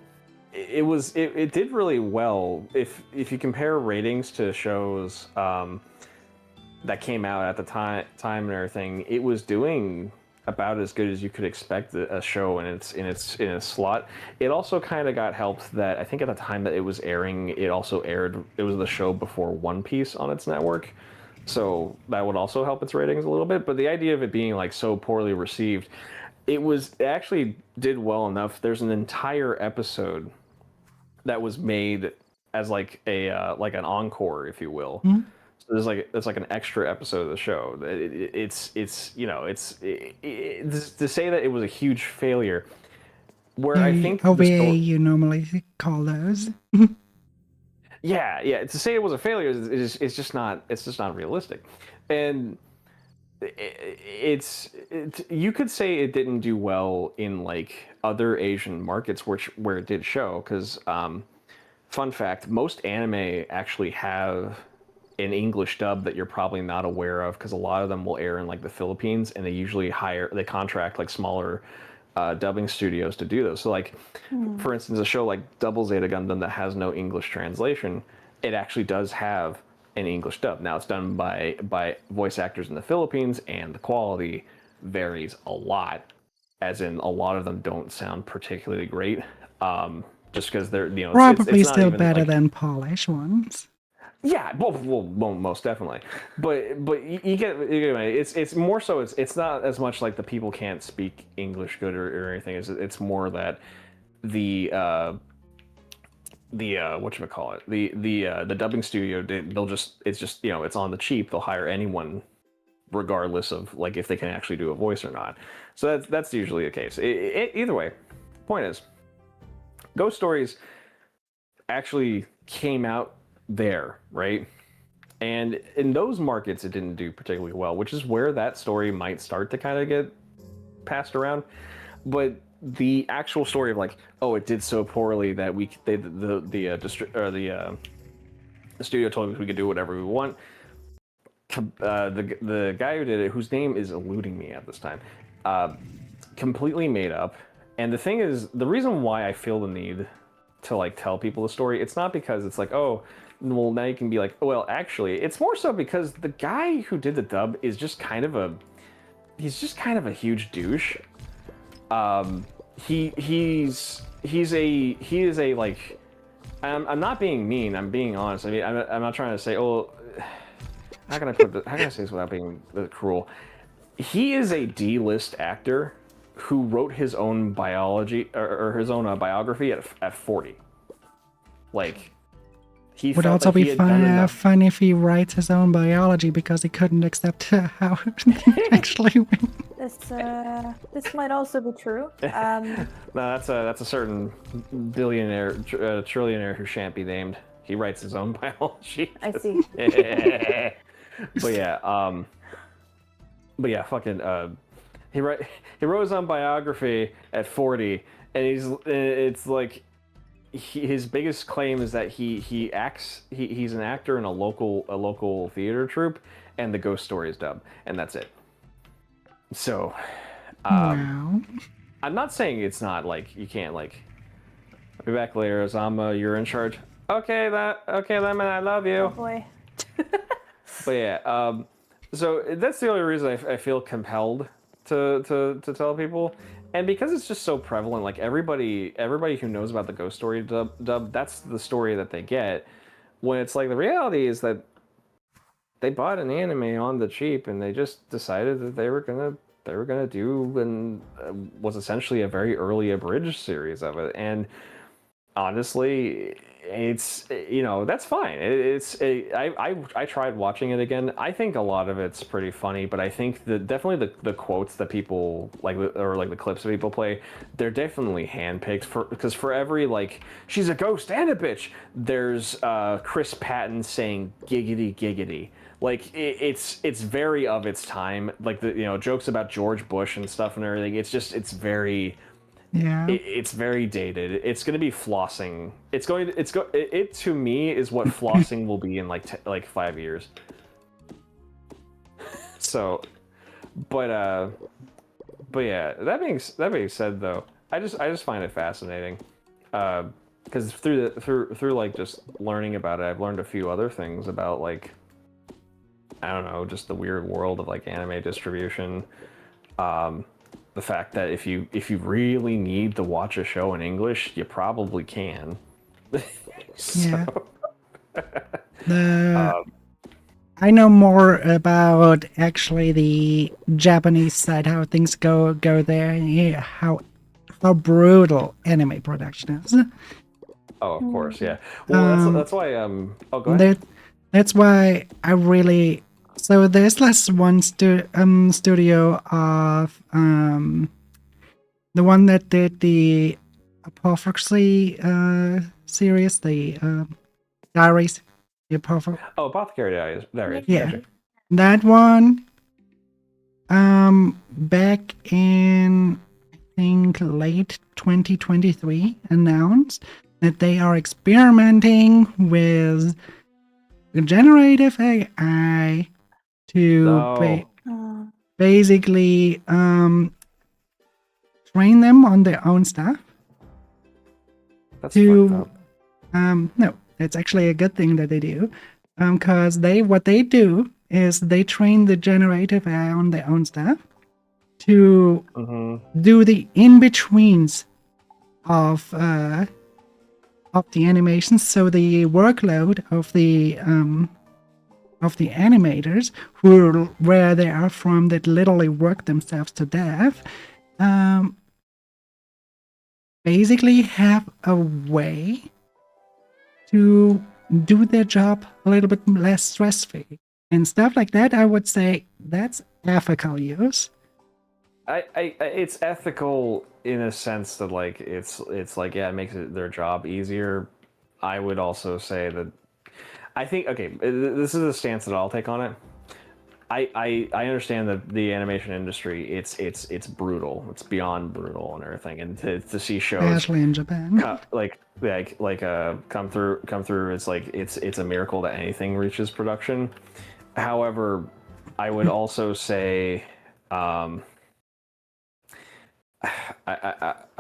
it did really well. If you compare ratings to shows that came out at the time and everything, it was doing about as good as you could expect a show in its slot. It also kind of got helped that I think at the time that it was airing, it also aired. It was the show before One Piece on its network. So that would also help its ratings a little bit. But the idea of it being like so poorly received, it actually did well enough. There's an entire episode that was made as like a like an encore, if you will. Mm-hmm. So there's like an extra episode of the show. To say that it was a huge failure, where I think OVA you normally call those. Yeah. To say it was a failure is just not realistic, and you could say it didn't do well in like other Asian markets where it did show, because fun fact, most anime actually have an English dub that you're probably not aware of, because a lot of them will air in like the Philippines, and they contract like smaller dubbing studios to do those. So like, for instance, a show like Double Zeta Gundam that has no English translation, it actually does have an English dub. Now it's done by voice actors in the Philippines, and the quality varies a lot, as in a lot of them don't sound particularly great, just because they're Probably it's not still even, better like, than Polish ones. yeah, well, most definitely, but you get it's more so it's not as much like the people can't speak English good or anything. It's more that the whatchamacallit, the dubbing studio, it's on the cheap. They'll hire anyone regardless of like if they can actually do a voice or not. So that's usually the case. Either way, point is, Ghost Stories actually came out there, right? And in those markets, it didn't do particularly well, which is where that story might start to kind of get passed around. But the actual story of like, oh, it did so poorly that the studio told us we could do whatever we want. The guy who did it, whose name is eluding me at this time, completely made up. And the thing is, the reason why I feel the need to like tell people the story, it's not because it's like, oh, well, now you can be like, oh, well, actually, it's more so because the guy who did the dub is just kind of a huge douche. He is a like, I'm not being mean, I'm being honest. I mean, I'm not trying to say, oh, how can I say this without being cruel? He is a D-list actor who wrote his own biology or his own biography at 40. Like, he Would felt also like he be had done enough. fun if he writes his own biology because he couldn't accept how it actually went. This might also be true. No, that's a certain billionaire, trillionaire who shan't be named. He writes his own biology. I see. But yeah, fucking. He wrote his own biography at 40, and it's like his biggest claim is that he's an actor in a local theater troupe, and the ghost story is dub, and that's it. So, Wow. I'm not saying it's not like you can't like. I'll be back later, Zama. You're in charge. Okay, Lemon, I love you. Oh boy. But yeah, so that's the only reason I feel compelled to tell people, and because it's just so prevalent. Like everybody who knows about the ghost story dub, that's the story that they get. When it's like the reality is that they bought an anime on the cheap, and they just decided that they were gonna do and was essentially a very early abridged series of it. And honestly, it's, you know, that's fine. I tried watching it again. I think a lot of it's pretty funny, but I think definitely the quotes that people like, or like the clips that people play, they're definitely handpicked because for every like she's a ghost and a bitch, there's Chris Patton saying giggity giggity. Like it's very of its time. Like the jokes about George Bush and stuff and everything. It's very. Yeah. It's very dated. It's going to be flossing. It to me is what flossing will be in like 5 years. So, but yeah. That being said, though, I just find it fascinating, because through like just learning about it, I've learned a few other things about like, I don't know, just the weird world of like anime distribution. The fact that if you really need to watch a show in English, you probably can. Yeah. I know more about actually the Japanese side, how things go there, yeah, how brutal anime production is. Oh, of course, yeah. Well, that's why. Oh, go ahead. That's why I really. So there's less one studio of the one that did the Apothecary series, the Diaries. The Oh, Apothecary Diaries. Yeah, Gotcha. that one. Back in I think late 2023, announced that they are experimenting with generative AI to basically train them on their own stuff. That's fucked up. No, it's actually a good thing that they do, because what they do is they train the generative AI on their own stuff to do the in-betweens of the animations, so the workload of the animators where they are from, that literally work themselves to death, basically have a way to do their job a little bit less stress-free and stuff like that. I would say that's ethical use. It's ethical in a sense that like it's like, yeah, it makes their job easier. I would also say that I think okay. This is a stance that I'll take on it. I understand that the animation industry it's brutal. It's beyond brutal and everything. And to see shows Especially in Japan. come through. It's like it's a miracle that anything reaches production. However, I would also say, I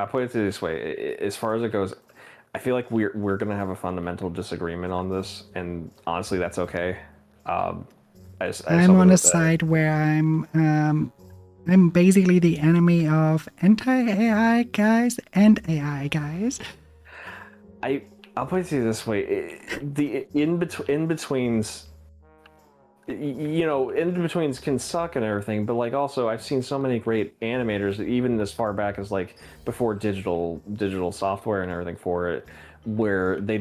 put it this way: as far as it goes, I feel like we're gonna have a fundamental disagreement on this, and honestly, that's okay. I'm on a side where I'm basically the enemy of anti-AI guys and AI guys. I'll put it to you this way: the in betweens, in betweens can suck and everything, but like also I've seen so many great animators, even as far back as like before digital software and everything for it, where they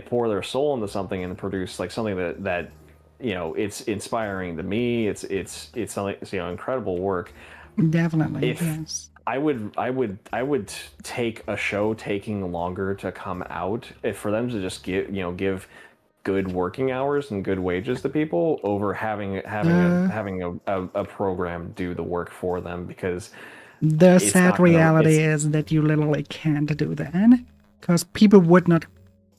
pour their soul into something and produce like something that it's inspiring to me. It's something, incredible work. Definitely, If yes. I would take a show taking longer to come out if for them to just give good working hours and good wages to people over having a program do the work for them, because The it's sad not gonna, reality it's, is that you literally can't do that because people would not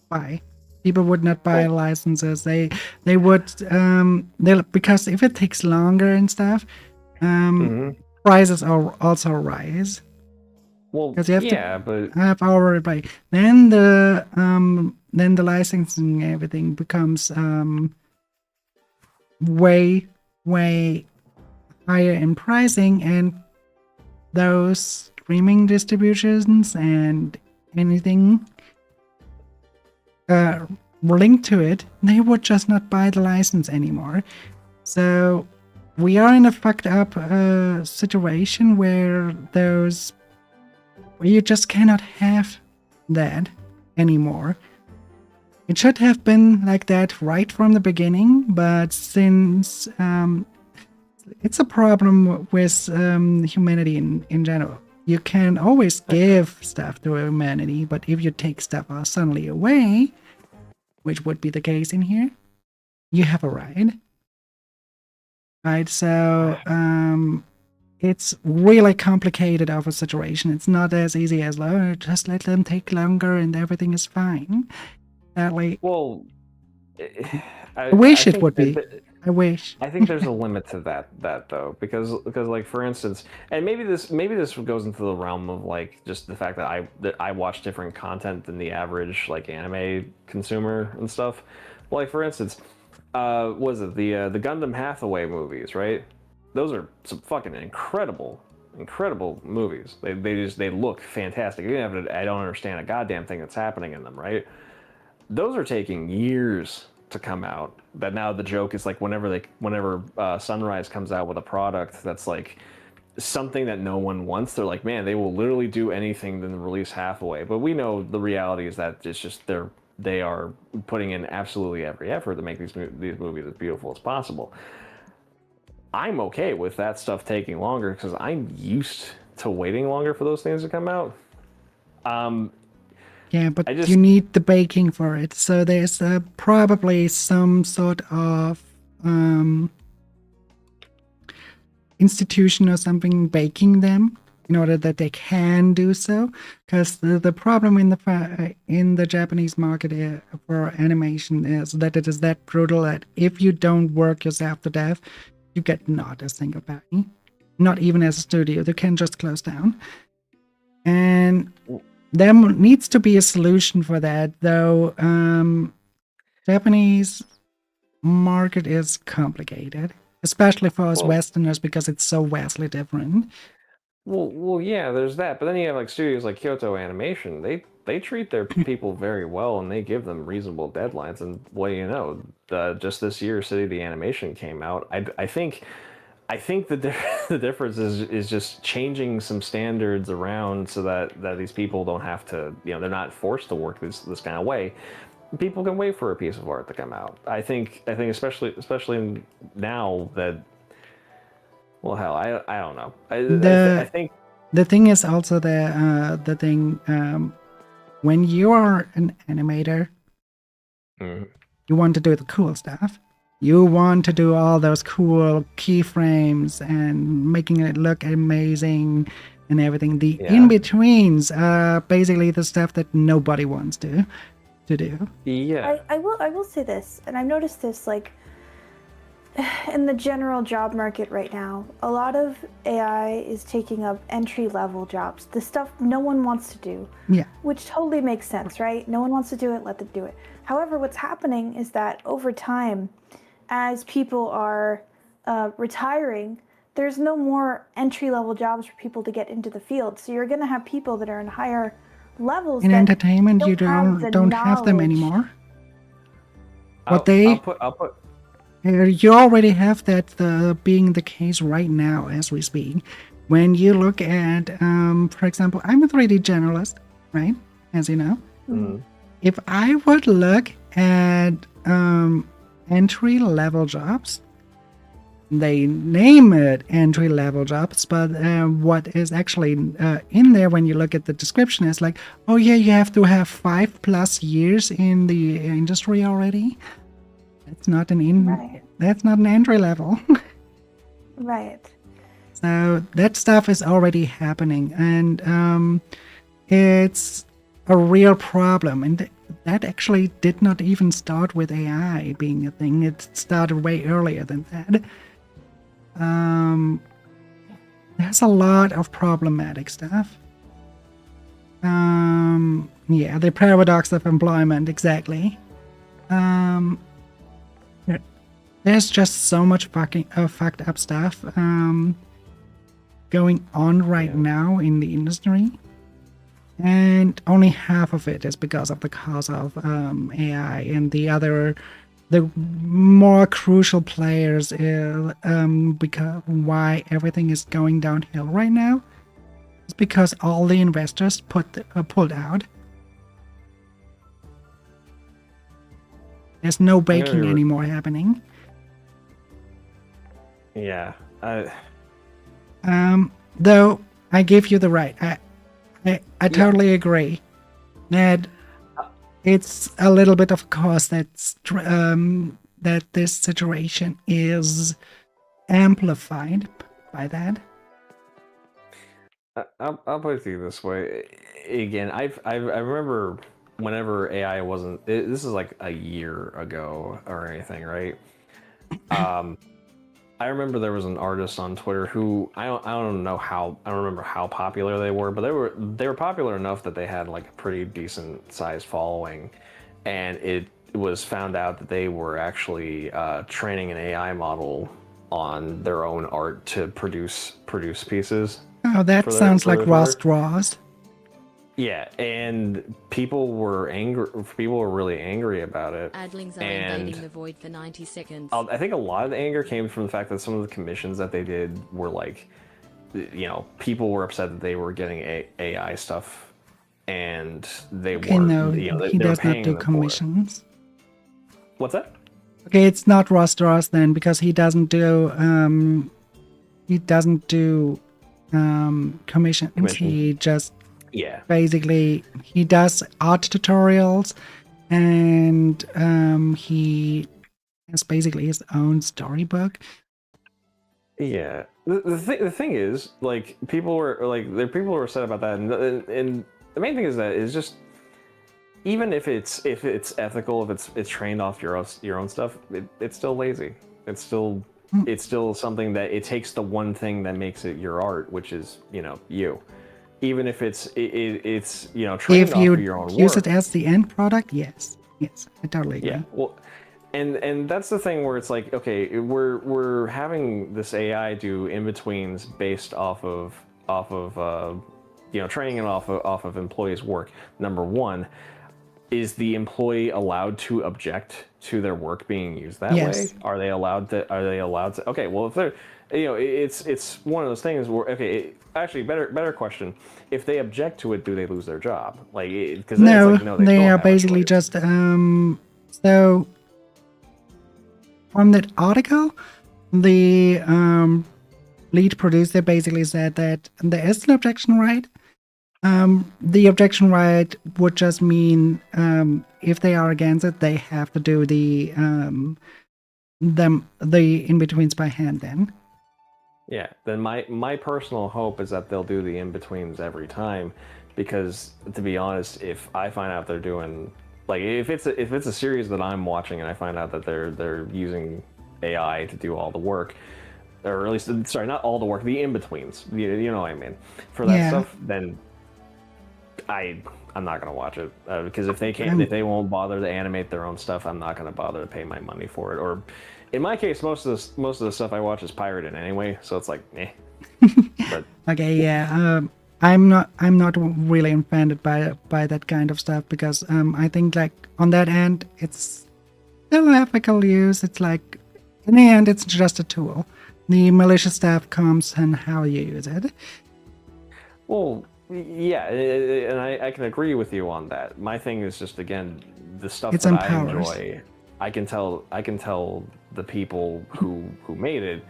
buy. People would not buy Well- licenses. They would because if it takes longer and stuff, Mhm. prices are also rise. Well, Because you have yeah, to but have our buy. Then the licensing and everything becomes way higher in pricing, and those streaming distributions and anything linked to it, they would just not buy the license anymore. So we are in a fucked up situation where you just cannot have that anymore. It should have been like that right from the beginning, but since it's a problem with humanity in general. You can always give stuff to humanity, but if you take stuff suddenly away, which would be the case in here, you have a right. Right, so it's really complicated of a situation. It's not as easy as, oh, just let them take longer and everything is fine. well, I wish it think would be. I wish. I think there's a limit to that though, because like for instance, and maybe this goes into the realm of like just the fact that I watch different content than the average like anime consumer and stuff. Like for instance, was it the Gundam Hathaway movies, right? Those are some fucking incredible movies. They look fantastic. Even if I don't understand a goddamn thing that's happening in them, right? Those are taking years to come out. That now the joke is like whenever Sunrise comes out with a product that's like something that no one wants, they're like, man, they will literally do anything than release Hathaway. But we know the reality is that it's just they are putting in absolutely every effort to make these movies as beautiful as possible. I'm okay with that stuff taking longer because I'm used to waiting longer for those things to come out. Yeah, but you need the baking for it. So there's probably some sort of institution or something baking them in order that they can do so. Because the problem in the Japanese market for animation is that it is that brutal that if you don't work yourself to death, you get not a single penny. Not even as a studio. They can just close down. And there needs to be a solution for that, though. Japanese market is complicated, especially for us Westerners, because it's so vastly different. Well, yeah, there's that. But then you have like studios like Kyoto Animation. They treat their people very well, and they give them reasonable deadlines. And just this year, City of the Animation came out. I think the difference is just changing some standards around so that these people don't have to, they're not forced to work this kind of way. People can wait for a piece of art to come out. I think especially now that, well, hell, I don't know. I think the thing is also the thing when you are an animator, You want to do the cool stuff. You want to do all those cool keyframes and making it look amazing and everything. The in-betweens are basically the stuff that nobody wants to do. Yeah. I will say this, and I've noticed this like in the general job market right now. A lot of AI is taking up entry-level jobs, the stuff no one wants to do. Yeah. Which totally makes sense, right? No one wants to do it, let them do it. However, what's happening is that over time, as people are retiring, there's no more entry-level jobs for people to get into the field. So you're going to have people that are in higher levels. In that entertainment, you don't have them knowledge. anymore. I'll put. You already have that being the case right now as we speak. When you look at, for example, I'm a 3D generalist, right? As you know. Mm-hmm. If I would look at entry-level jobs, they name it entry-level jobs, but what is actually in there when you look at the description is like, oh yeah, you have to have 5+ years in the industry already. That's not That's not an entry level. Right. So that stuff is already happening, and it's a real problem. And that actually did not even start with AI being a thing. It started way earlier than that. There's a lot of problematic stuff. Yeah, the paradox of employment, exactly. There's just so much fucked up stuff going on right now in the industry, and only half of it is because of the cause of AI, and the more crucial players because why everything is going downhill right now is because all the investors pulled out. There's no baking anymore happening. Yeah. Though I give you the right. I totally agree that it's a little bit of a cause that this situation is amplified by that. I'll put it to you this way. Again, I remember whenever AI wasn't. This is like a year ago or anything, right? I remember there was an artist on Twitter who I don't remember how popular they were, but they were popular enough that they had like a pretty decent sized following, and it was found out that they were actually training an AI model on their own art to produce pieces. Oh, that sounds like Ross. Yeah, and people were angry. People were really angry about it. Adlings are invading the void for 90 seconds. I think a lot of the anger came from the fact that some of the commissions that they did were like, people were upset that they were getting AI stuff, and they weren't. No, they he were does not paying do them for it. commissions. What's that? Okay, it's not Ross then, because he doesn't do commissions. He just basically he does art tutorials, and he has basically his own storybook. Yeah, the thing is, like, people were upset about that, and the main thing is that is just, even if it's ethical, if it's trained off your own stuff, it's still lazy. It's still something that it takes the one thing that makes it your art, which is you. Even if it's trained off of your own work. If you use it as the end product, yes, I totally agree. Yeah, well, and that's the thing where it's like, okay, we're having this AI do in betweens based off of training it off of employees' work. Number one, is the employee allowed to object to their work being used that way? Are they allowed to? Okay, well, if they're, it's one of those things where, actually, better question: if they object to it, do they lose their job? Like, because no, it's like, no, they are basically just so. From that article, the lead producer basically said that there is an objection right, The objection right would just mean if they are against it, they have to do the in-betweens by hand then. Yeah, then my personal hope is that they'll do the in-betweens every time, because to be honest, if I find out they're doing, like, if it's a series that I'm watching and I find out that they're using AI to do all the work, or at least, sorry, not all the work, the in-betweens, you know what I mean, for that Yeah. stuff, then I'm not gonna watch it, because if they won't bother to animate their own stuff, I'm not gonna bother to pay my money for it. Or, in my case, most of the stuff I watch is pirated anyway, so it's like, eh. But Okay, yeah. I'm not really offended by that kind of stuff because I think like on that end it's still ethical use. It's like in the end it's just a tool. The malicious stuff comes and how you use it. well, yeah, and I can agree with you on that. My thing is just, again, the stuff It's that empowers. I enjoy. I can tell the people who made it,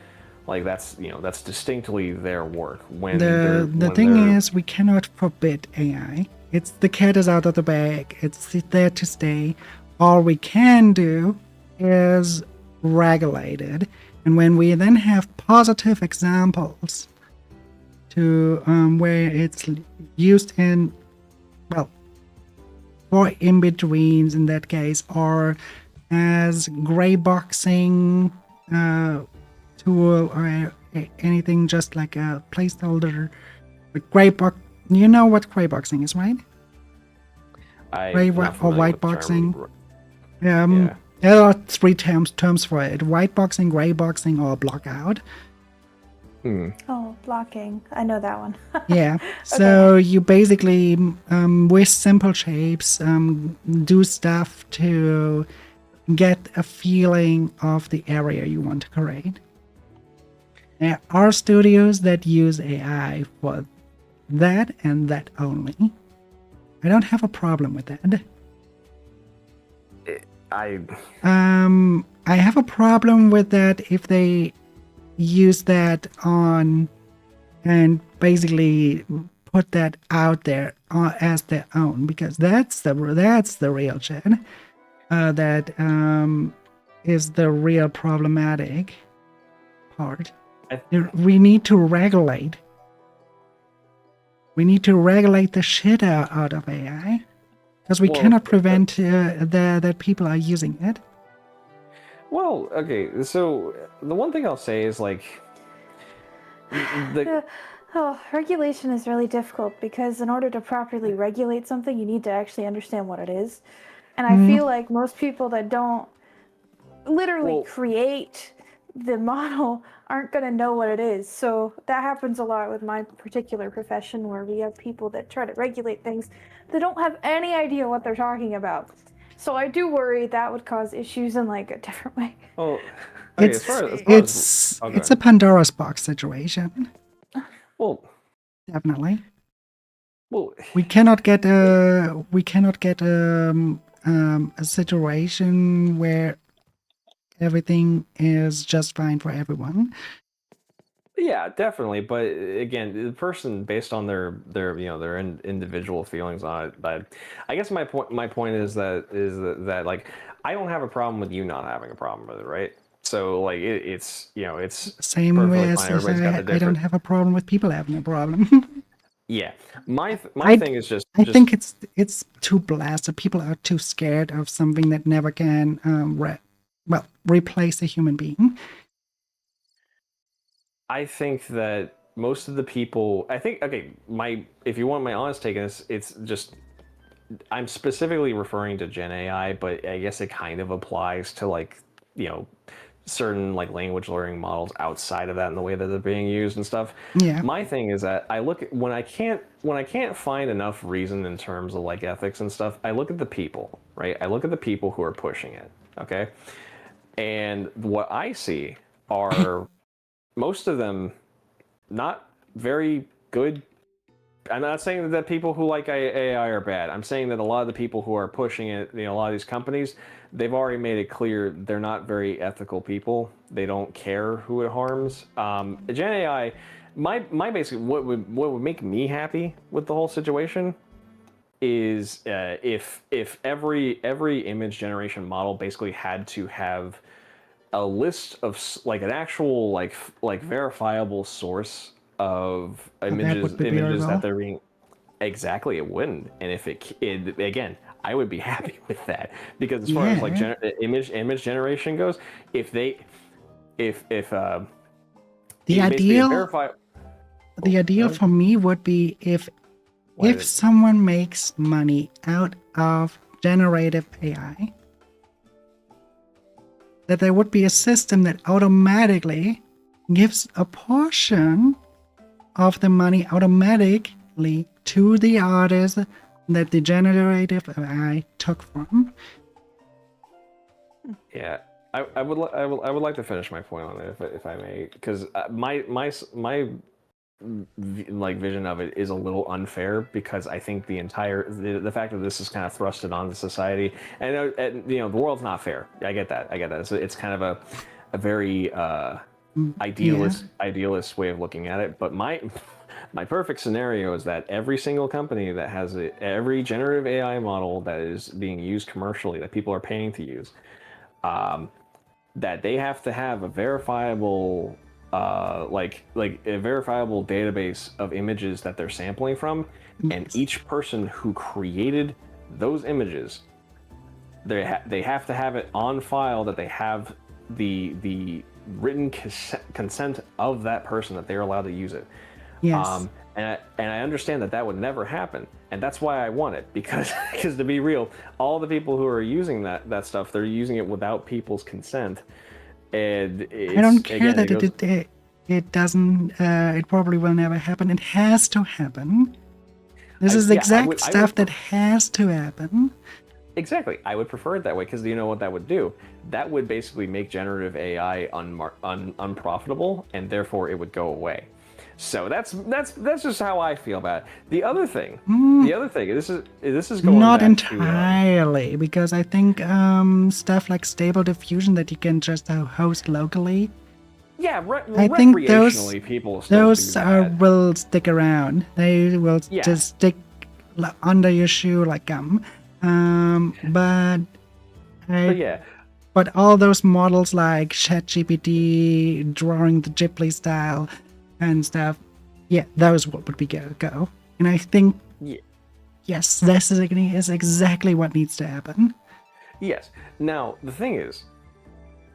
like, that's distinctly their work. When The thing is, we cannot forbid AI. It's the cat is out of the bag. It's there to stay. All we can do is regulate it. And when we then have positive examples to where it's used in, well, for in-betweens in that case, or as gray boxing tool or anything just like a placeholder. Gray box, you know what gray boxing is, right? Gray or white boxing. Yeah. There are three terms for it: white boxing, gray boxing, or blockout. Oh, blocking. I know that one. Yeah. So you basically with simple shapes do stuff to get a feeling of the area you want to create. There are studios that use AI for that and that only. I don't have a problem with that. I have a problem with that if they use that on and basically put that out there as their own, because that's the real shit. That is the real problematic part. We need to regulate. We need to regulate the shit out of AI, because we cannot prevent that people are using it. Well, okay, so the one thing I'll say is, like, Regulation is really difficult because in order to properly regulate something, you need to actually understand what it is. And I feel like most people that don't literally create the model aren't going to know what it is. So that happens a lot with my particular profession, where we have people that try to regulate things that don't have any idea what they're talking about. So I do worry that would cause issues in like a different way. Oh, okay, It's a Pandora's box situation. Well, definitely. Well, we cannot get a situation where everything is just fine for everyone. Yeah, definitely. But again, the person, based on their individual feelings on it. But I guess my point is that like, I don't have a problem with you not having a problem with it, right? So like it's same way as I don't have a problem with people having a problem. Yeah, my thing is just I think it's too blasted. People are too scared of something that never can replace a human being. I think that most of the people, if you want my honest take on this, it's just, I'm specifically referring to Gen AI, but I guess it kind of applies to, like, certain, like, language learning models outside of that and the way that they're being used and stuff. Yeah. My thing is that I look at, when I can't find enough reason in terms of, like, ethics and stuff, I look at the people, right? I look at the people who are pushing it, okay? And what I see are most of them not very good I'm not saying that people who like AI are bad. I'm saying that a lot of the people who are pushing it, a lot of these companies, they've already made it clear they're not very ethical people. They don't care who it harms. Gen AI, my basic what would make me happy with the whole situation is if every image generation model basically had to have a list of like an actual like verifiable source of That would be very images that well. they're being. Exactly, it wouldn't. And if it again, I would be happy with that because as far as like Yeah. image generation goes, if The basically ideal verify. the ideal What? for me would be What if is it? someone makes money out of generative AI, that there would be a system that automatically gives a portion of the money automatically to the artist that the generative AI took from. Yeah, I would like to finish my point on it if I may, because my like vision of it is a little unfair because I think the fact that this is kind of thrusted onto society and the world's not fair. I get that. It's kind of a very Yeah. idealist way of looking at it. But my perfect scenario is that every single company that has every generative AI model that is being used commercially that people are paying to use, that they have to have a verifiable like a verifiable database of images that they're sampling from, and Yes. each person who created those images, they have to have it on file that they have the written consent of that person that they're allowed to use it. Yes. And I understand that would never happen, and that's why I want it because to be real, all the people who are using that stuff, they're using it without people's consent, and I don't it's care again that it goes it doesn't. It probably will never happen. It has to happen. This is yeah exact I stuff would that has to happen. exactly I would prefer it that way because you know what that would do? That would basically make generative AI unprofitable, and therefore it would go away. So that's just how I feel about it. The other thing, this is going Not back to entirely, because I think stuff like Stable Diffusion that you can just host locally. yeah, I think recreationally people still do that. will stick around. They will Yeah. just stick under your shoe like gum. But But yeah, but all those models like ChatGPT, drawing the Ghibli style and stuff, yeah, those would be go. And I think, yeah, yes, this is exactly what needs to happen. yes. Now the thing is,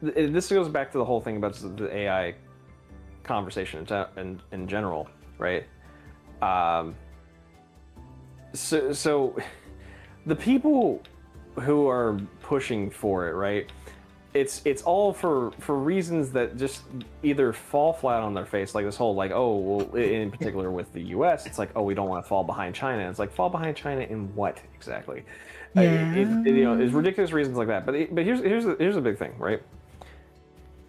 this goes back to the whole thing about the AI conversation in general, right? So the people who are pushing for it, right? It's all for reasons that just either fall flat on their face, like this whole like, oh well, in particular with the U.S., it's like, oh, we don't want to fall behind China. It's like, fall behind China in what exactly? Yeah. It's ridiculous reasons like that. But here's the big thing, right?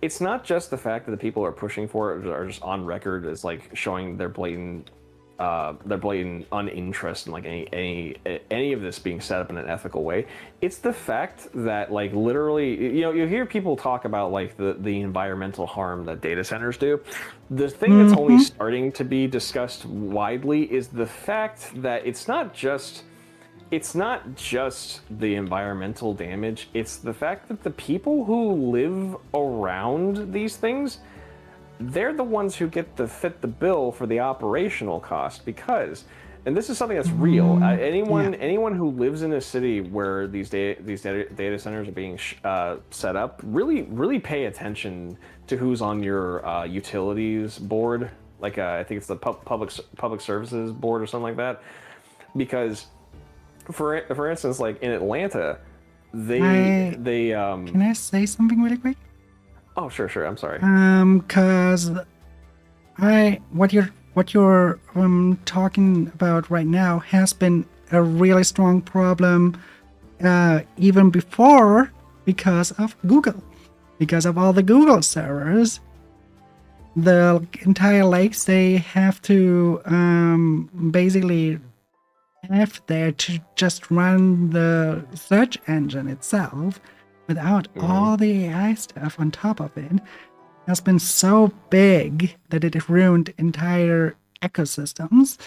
It's not just the fact that the people who are pushing for it are just on record as like showing their blatant uninterest in like any of this being set up in an ethical way. It's the fact that like literally, you hear people talk about like the environmental harm that data centers do. The thing that's only starting to be discussed widely is the fact that it's not just the environmental damage, it's the fact that the people who live around these things, they're the ones who get to fit the bill for the operational cost because, and this is something that's real. Anyone who lives in a city where these data centers are being set up, really pay attention to who's on your utilities board. Like I think it's the public services board or something like that, because for instance, like in Atlanta, Can I say something really quick? Oh, sure. I'm sorry. Cause what you're talking about right now has been a really strong problem, even before, because of Google, because of all the Google servers the entire lakes, they have to basically have there to just run the search engine itself without all the AI stuff on top of it has been so big that it ruined entire ecosystems.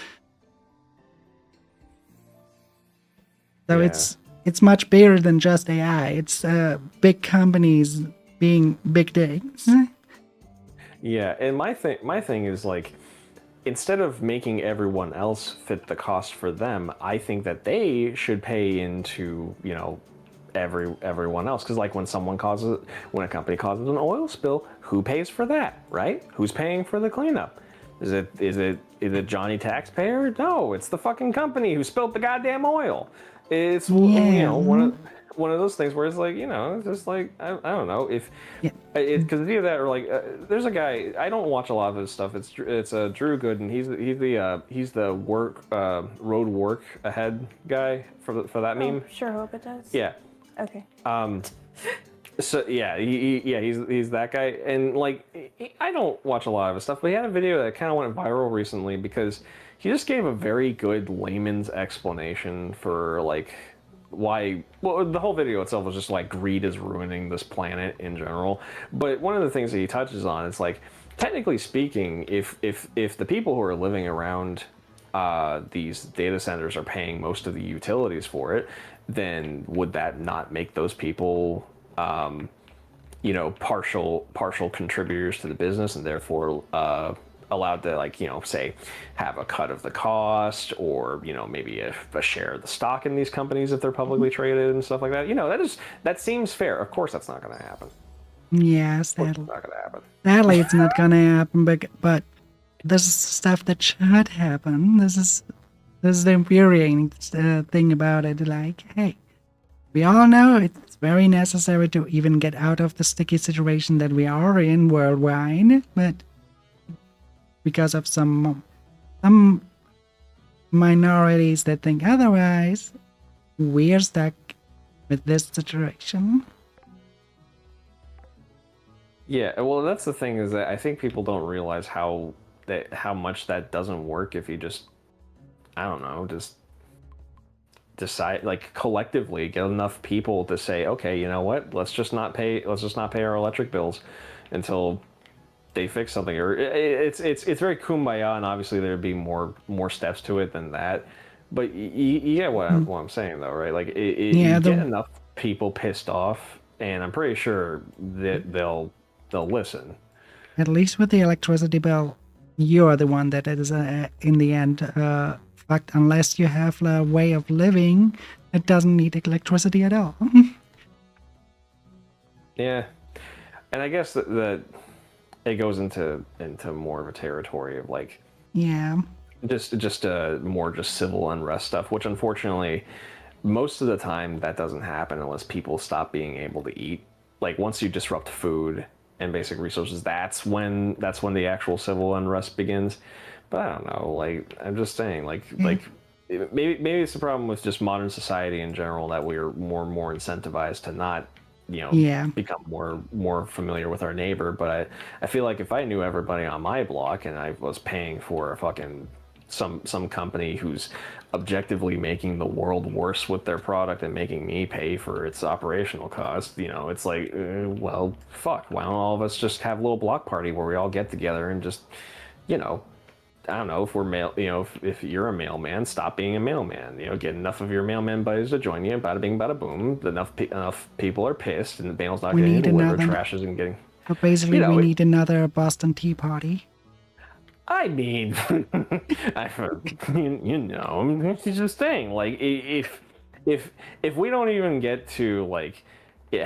So Yeah. it's much bigger than just AI. It's big companies being big things. Yeah, and my thing is like, instead of making everyone else fit the cost for them, I think that they should pay into, you know, everyone else. Because like when a company causes an oil spill, who pays for that, right? Who's paying for the cleanup? Is it Johnny taxpayer? No, it's the fucking company who spilled the goddamn oil. It's you know, one of those things where it's like, you know, it's just like I don't know if because it's either that or like there's a guy, I don't watch a lot of his stuff. It's Drew Gooden. He's the road work ahead guy for that meme. Sure hope it does. Yeah. Okay. So yeah, he's that guy, and like I don't watch a lot of his stuff, but he had a video that kind of went viral recently because he just gave a very good layman's explanation for like why. Well, the whole video itself was just like greed is ruining this planet in general. But one of the things that he touches on is like, technically speaking, if the people who are living around these data centers are paying most of the utilities for it, then would that not make those people you know, partial contributors to the business and therefore allowed to, like, you know, say have a cut of the cost, or, you know, maybe a share of the stock in these companies if they're publicly traded and stuff like that? You know, that seems fair. Of course that's not going to happen. Yes, It's not going to happen. sadly it's not gonna happen, but this is stuff that should happen. This is the infuriating thing about it. Like, hey, we all know it's very necessary to even get out of the sticky situation that we are in worldwide, but because of some minorities that think otherwise, we're stuck with this situation. Yeah, well, that's the thing, is that I think people don't realize how much that doesn't work if you just, I don't know, just decide, like, collectively get enough people to say, okay, you know what, let's just not pay our electric bills until they fix something. Or it's very kumbaya, and obviously there'd be more steps to it than that. But you get what I'm saying, though, right? Like, you get enough people pissed off, and I'm pretty sure that they'll listen. At least with the electricity bill, you're the one that is in the end fucked, unless you have a way of living that doesn't need electricity at all. Yeah, and I guess that it goes into more of a territory of like, yeah, just more just civil unrest stuff, which unfortunately most of the time that doesn't happen unless people stop being able to eat. Like, once you disrupt food and basic resources, that's when the actual civil unrest begins. But I don't know, like, I'm just saying, like maybe it's the problem with just modern society in general, that we're more and more incentivized to not, you know, become more familiar with our neighbor. But I feel like if I knew everybody on my block and I was paying for a fucking some company who's objectively making the world worse with their product and making me pay for its operational costs, you know, it's like, well, fuck, why don't all of us just have a little block party where we all get together and just, you know, I don't know, if we're mail, you know, if you're a mailman, stop being a mailman. You know, get enough of your mailman buddies to join you. Bada bing, bada boom. Enough people are pissed, and the mail's not getting delivered. Trash isn't getting. So basically, you know, we need another Boston Tea Party. I mean, you know, it's just thing. Like, if we don't even get to like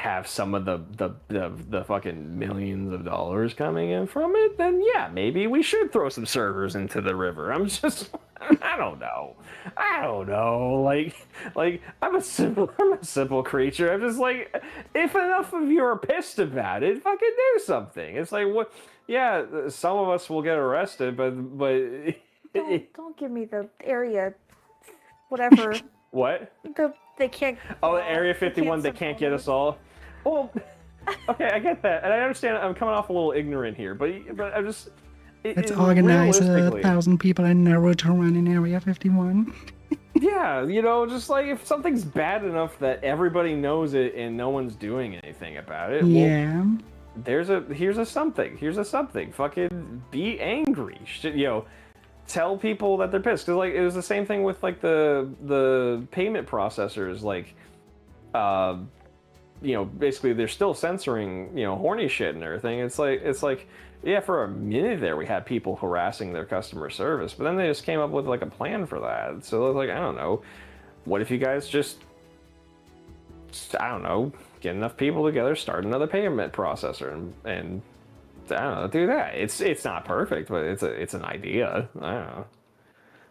have some of the fucking millions of dollars coming in from it, then yeah, maybe we should throw some servers into the river. I don't know. Like I'm a simple creature. I'm just like, if enough of you are pissed about it, fucking do something. It's like, what? Yeah, some of us will get arrested, but Don't give me the area, whatever. What? They can't. Oh, Area 51, they can't get us all. Well, Okay, I get that, and I understand. I'm coming off a little ignorant here, but I'm just. Let's organize realistically, 1,000 people in Naruto run in Area 51. yeah, just like if something's bad enough that everybody knows it and no one's doing anything about it, well, Yeah. here's a something. Fucking be angry. Tell people that they're pissed. Cause like it was the same thing with like the payment processors. Like, basically they're still censoring horny shit and everything. It's like yeah, for a minute there we had people harassing their customer service, but then they just came up with like a plan for that. So I was like, I don't know, what if you guys just I don't know, get enough people together, start another payment processor, and I don't know, do that. It's not perfect, but it's an idea. I don't know.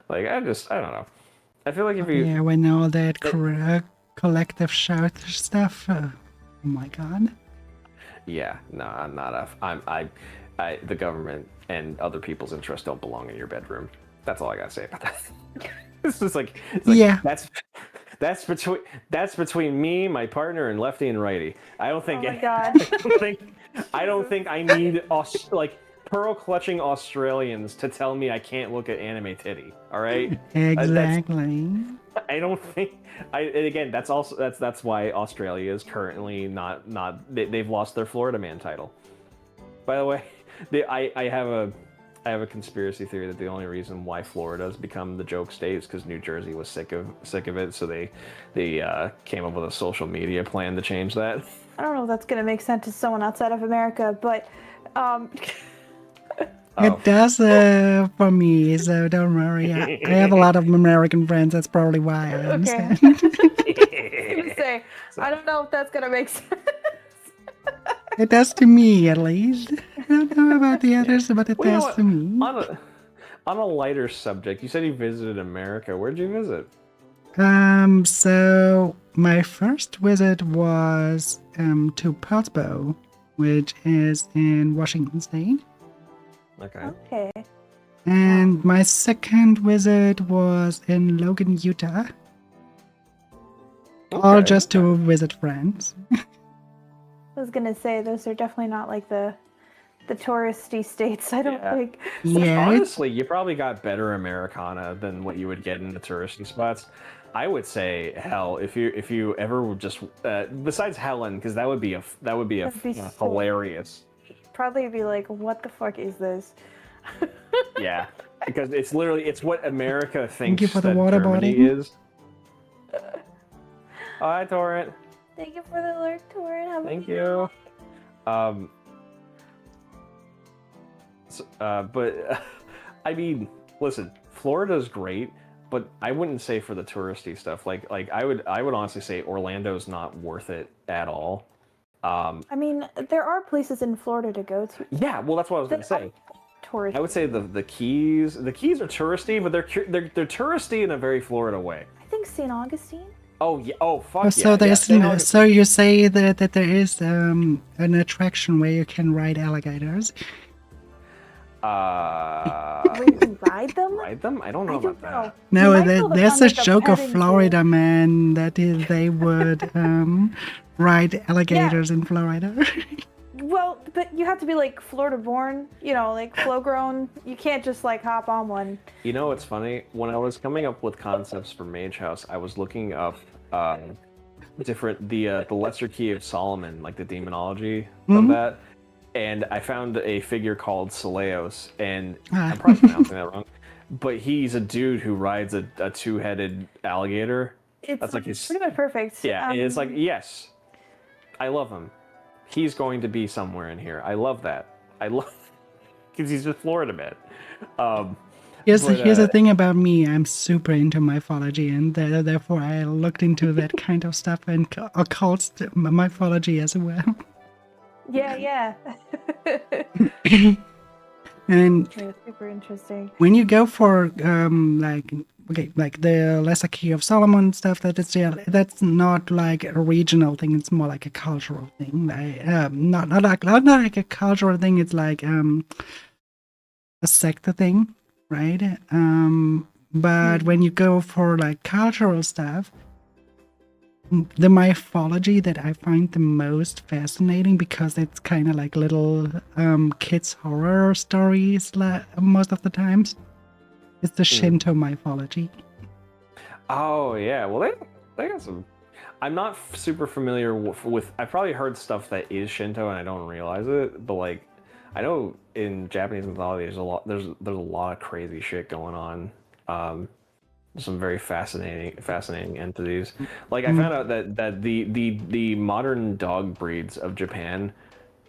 Like I don't know. I feel like if you Yeah, when all that collective shout stuff. Oh my god. yeah, no, I'm not a I the government and other people's interests don't belong in your bedroom. That's all I gotta say about that. It's just like Yeah. that's between me, my partner, and lefty and righty. I don't think Oh my god. I don't think I need like pearl clutching Australians to tell me I can't look at anime titty. All right. Exactly. I don't think and again that's why Australia is currently not they've lost their Florida man title. By the way, I have a conspiracy theory that the only reason why Florida has become the joke state is because New Jersey was sick of it, so they came up with a social media plan to change that. I don't know if that's gonna make sense to someone outside of America, but It does for me, so don't worry. I have a lot of American friends. That's probably why I understand. I was gonna say, I don't know if that's gonna make sense. It does to me, at least. I don't know about the others, but it Well, you know does what? to me. On a lighter subject, you said you visited America. Where'd you visit? So my first visit was to Pottsboro, which is in Washington State. Okay. Okay. And my second visit was in Logan, Utah. All Okay, just okay. to visit friends. I was gonna say those are definitely not like the touristy states. I don't Yeah. think. Yeah, Honestly, you probably got better Americana than what you would get in the touristy spots. I would say, hell, if you ever just besides Helen, because that would be That'd be so- hilarious. Probably be like, what the fuck is this? Yeah, because it's what America thinks you for the that water Germany bottle. is. Oh, hi, Torrent. Thank you for the alert, Torrent. Have a Thank good you. But I mean, listen, Florida's great, but I wouldn't say for the touristy stuff. Like I would honestly say Orlando's not worth it at all. I mean, there are places in Florida to go to. Yeah, well, that's what I was gonna say. Tourist. I would say the Keys. The Keys are touristy, but they're touristy in a very Florida way. I think St. Augustine. Oh yeah. Oh fuck Oh, yeah. so yeah, there's St. Augustine. so you say that there is an attraction where you can ride alligators. Where you can ride them? Ride them? I don't know I about don't that. know. No, You might be able to there's find, a like, joke of petting zoo. Florida man that they would ride alligators in Florida. Well, but you have to be like Florida born, like flow grown. You can't just like hop on one. You know what's funny? When I was coming up with concepts for Mage House, I was looking up the Lesser Key of Solomon, like the demonology of that, and I found a figure called Saleos, and I'm probably pronouncing that wrong, but he's a dude who rides a two-headed alligator. It's That's like his pretty much perfect. Yeah, and it's like, yes, I love him. He's going to be somewhere in here. I love that. I love because he's a Florida man. Here's But, the thing about me. I'm super into mythology, and therefore I looked into that kind of stuff and occult mythology as well. yeah. And Yeah, super interesting. when you go for like the Lesser Key of Solomon stuff, that's not like a regional thing. It's more like a cultural thing. Not like a cultural thing. It's like a sector thing, right? But when you go for like cultural stuff, the mythology that I find the most fascinating because it's kind of like little kids horror stories most of the times. It's the Shinto mythology. Oh yeah, well they got some. I'm not super familiar with. I've probably heard stuff that is Shinto and I don't realize it, but like I know in Japanese mythology there's a lot of crazy shit going on. Some very fascinating entities. Like I found out that the modern dog breeds of Japan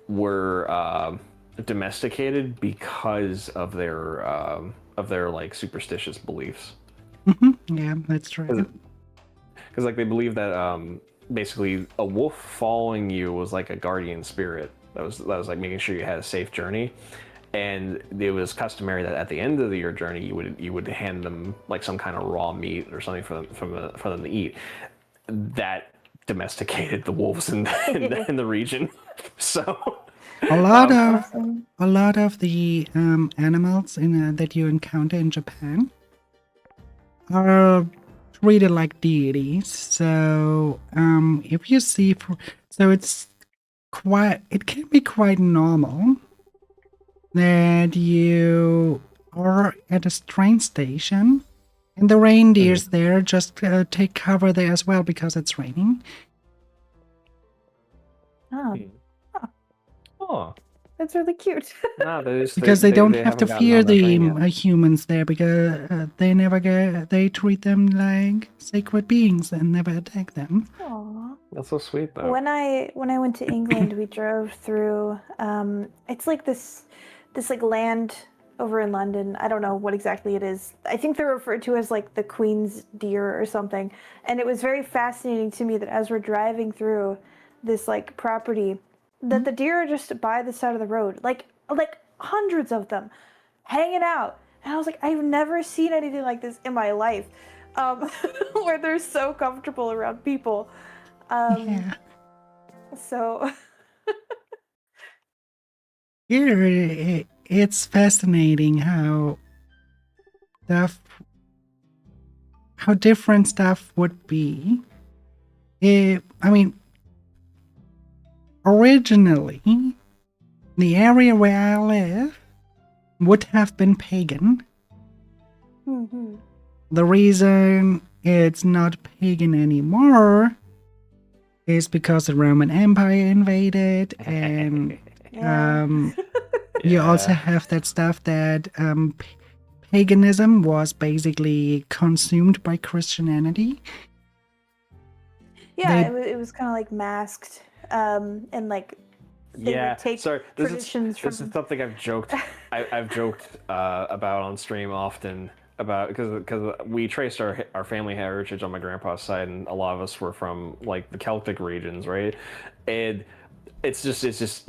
were domesticated because of their like superstitious beliefs. Yeah, that's true. Because like they believe that basically a wolf following you was like a guardian spirit that was like making sure you had a safe journey, and it was customary that at the end of your journey you would hand them like some kind of raw meat or something for them to eat. That domesticated the wolves in the region. So A lot of Awesome. a lot of the animals that you encounter in Japan are treated like deities. So if you see, so it can be quite normal that you are at a train station and the reindeers there just take cover there as well because it's raining. Oh, oh, that's really cute. no, Because they don't have haven't to gotten fear on that train yet. the humans there because they treat them like sacred beings and never attack them. Aw. That's so sweet though. When I went to England, we drove through. It's like this like land over in London. I don't know what exactly it is. I think they're referred to as like the Queen's Deer or something. And it was very fascinating to me that as we're driving through this like property, that the deer are just by the side of the road, like hundreds of them, hanging out. And I was like, I've never seen anything like this in my life, where they're so comfortable around people. Yeah. So Here, it's fascinating how different stuff would be. I mean, originally, the area where I live would have been pagan. mhm. The reason it's not pagan anymore is because the Roman Empire invaded, and Yeah. you also have that stuff that paganism was basically consumed by Christianity. Yeah, They- it was kind of like masked, and like they Yeah, would take sorry. This is traditions from. something I've joked. I've joked about on stream often about because we traced our family heritage on my grandpa's side, and a lot of us were from like the Celtic regions, right? And it's just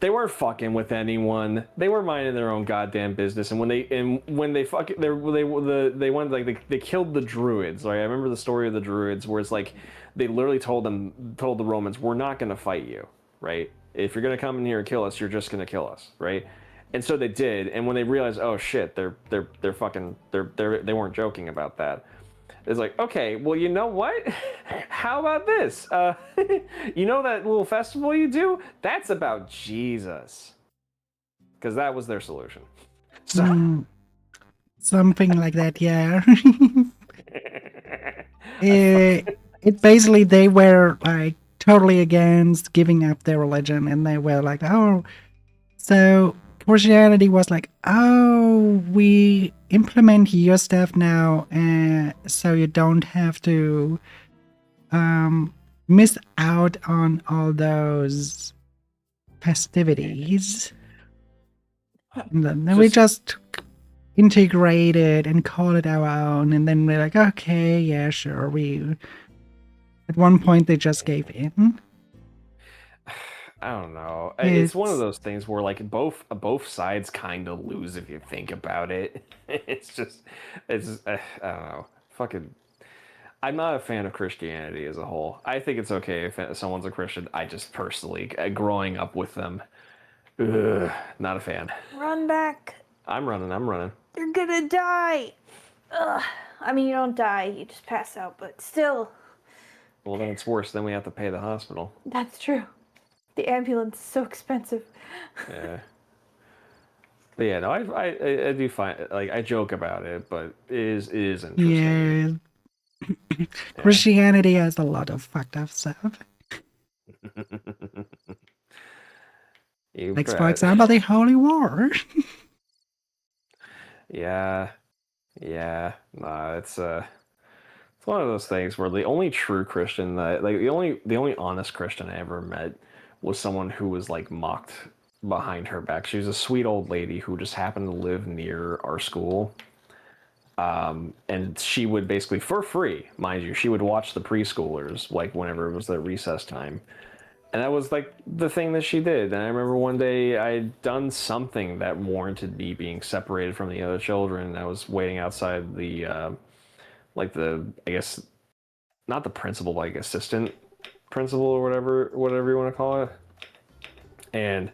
they weren't fucking with anyone. They were minding their own goddamn business. And when they fucking they went like they killed the druids. Right? I remember the story of the druids where it's like they literally told the Romans, "We're not going to fight you, right? If you're going to come in here and kill us, you're just going to kill us, right?" And so they did. And when they realized, oh shit, they weren't joking about that. It's like, okay, well, you know what? How about this? You know that little festival you do? That's about Jesus. Because that was their solution. So, something like that, yeah. It basically, they were like totally against giving up their religion, and they were like, oh, so Christianity was like, oh, we implement your stuff now, so you don't have to miss out on all those festivities. And then we just integrate it and call it our own, and then we're like, okay, yeah, sure. At one point they just gave in. I don't know. It's one of those things where like both sides kind of lose if you think about it. It's I don't know. Fucking. I'm not a fan of Christianity as a whole. I think it's okay if someone's a Christian. I just personally, growing up with them, not a fan. Run back. I'm running. You're gonna die. Ugh. I mean, you don't die. You just pass out. But still, Well, then it's worse. Then we have to pay the hospital. That's true. The ambulance is so expensive. Yeah. But yeah, no, I do find like I joke about it, but it is interesting. Yeah. Christianity has a lot of fucked up stuff. You Like, for bet. example, the Holy War. Yeah, nah, it's one of those things where the only true Christian that like the only honest Christian I ever met was someone who was like mocked behind her back. She was a sweet old lady who just happened to live near our school. And she would basically, for free, mind you, she would watch the preschoolers like whenever it was their recess time. And that was like the thing that she did. And I remember one day I'd done something that warranted me being separated from the other children. I was waiting outside the I guess not the principal, like assistant principal or whatever you want to call it. And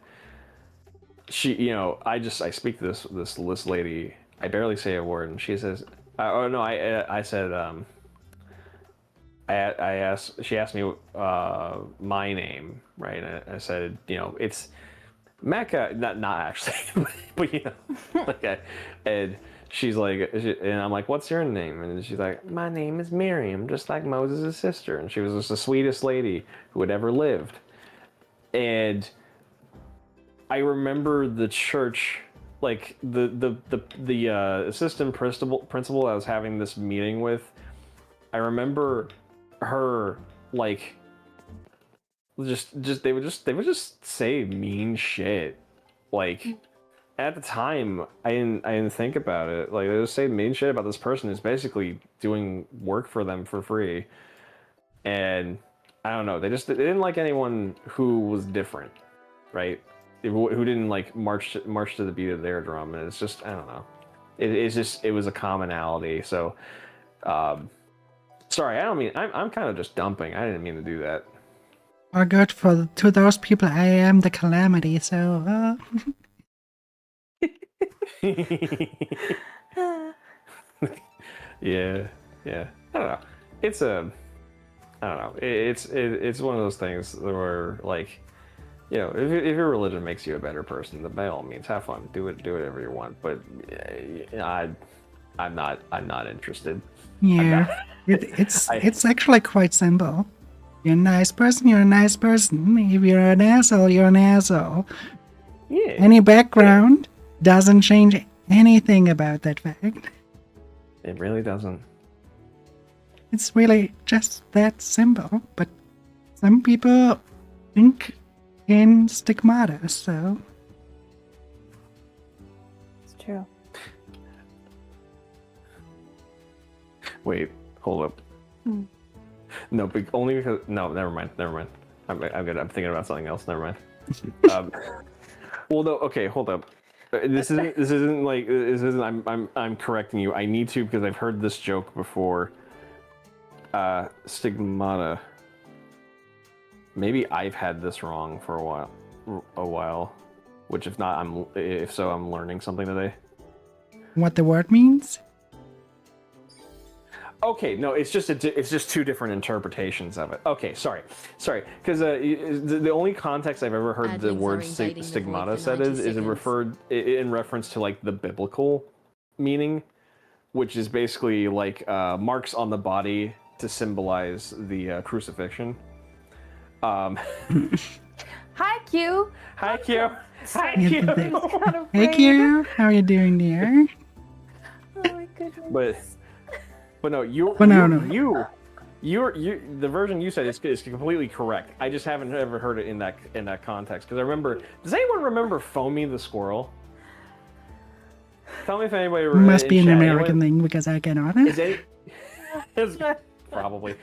she, I speak to this lady. I barely say a word, and she says, "Oh no!" I said, I asked. She asked me my name, right? And I said, it's Mecca. Not actually, but like, and she's like, and I'm like, "What's your name?" And she's like, "My name is Miriam, just like Moses' sister." And she was just the sweetest lady who had ever lived. And I remember the church, like the assistant principal I was having this meeting with. I remember her like just they would just say mean shit. Like at the time, I didn't think about it. Like they just say mean shit about this person who's basically doing work for them for free. And I don't know. They didn't like anyone who was different, right? Who didn't like march to the beat of their drum. And it's just, I don't know. It was a commonality. So, sorry, I don't mean, I'm kind of just dumping. I didn't mean to do that. Oh, good, to those people, I am the calamity, so, Yeah. I don't know. I don't know. It's one of those things where like, if your religion makes you a better person, then by all means, have fun. Do whatever you want. But I'm not interested. yeah. It's actually quite simple. You're a nice person, you're a nice person. If you're an asshole, you're an asshole. Yeah. Any background doesn't change anything about that fact. It really doesn't. It's really just that simple. But some people think in stigmata, so. It's true. Wait, hold up. No, but only because never mind. I'm good. I'm thinking about something else. Never mind. Well, no. Okay, hold up. This isn't. I'm correcting you. I need to because I've heard this joke before. Stigmata. Maybe I've had this wrong for a while. Which, if so, I'm learning something today. What the word means? Okay, no, it's just two different interpretations of it. Okay, sorry, because the only context I've ever heard the Admins word are invading the stigmata void for said 90 is seconds. referred in reference to like the biblical meaning, which is basically like marks on the body to symbolize the crucifixion. Hi, Q. Hi, Q. Hi, Yeah, Q. Kind of Hey, afraid. Q, how are you doing, dear? Oh my goodness. But no, you the version you said is completely correct. I just haven't ever heard it in that context because I remember. Does anyone remember Foamy the squirrel? Tell me if anybody Must be an chat, American thing because I cannot. Is it? Probably.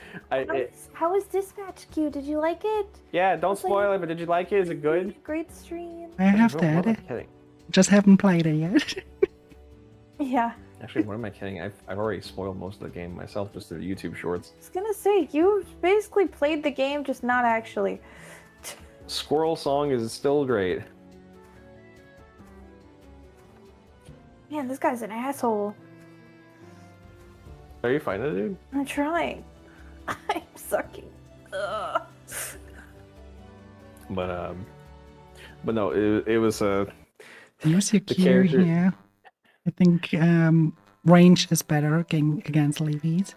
How was Dispatch, Q? Did you like it? Yeah, don't It's like- spoil it. But did you like it? Is it good? Great stream. I have What am I that. kidding? Just haven't played it yet. Yeah. Actually, what am I kidding? I've already spoiled most of the game myself just through YouTube shorts. I was gonna say, you basically played the game, just not actually. Squirrel Song is still great. Man, this guy's an asshole. Are you fighting it, dude? I'm trying. I'm sucking. but no, it was Use your the Q character- here. I think range is better against levies.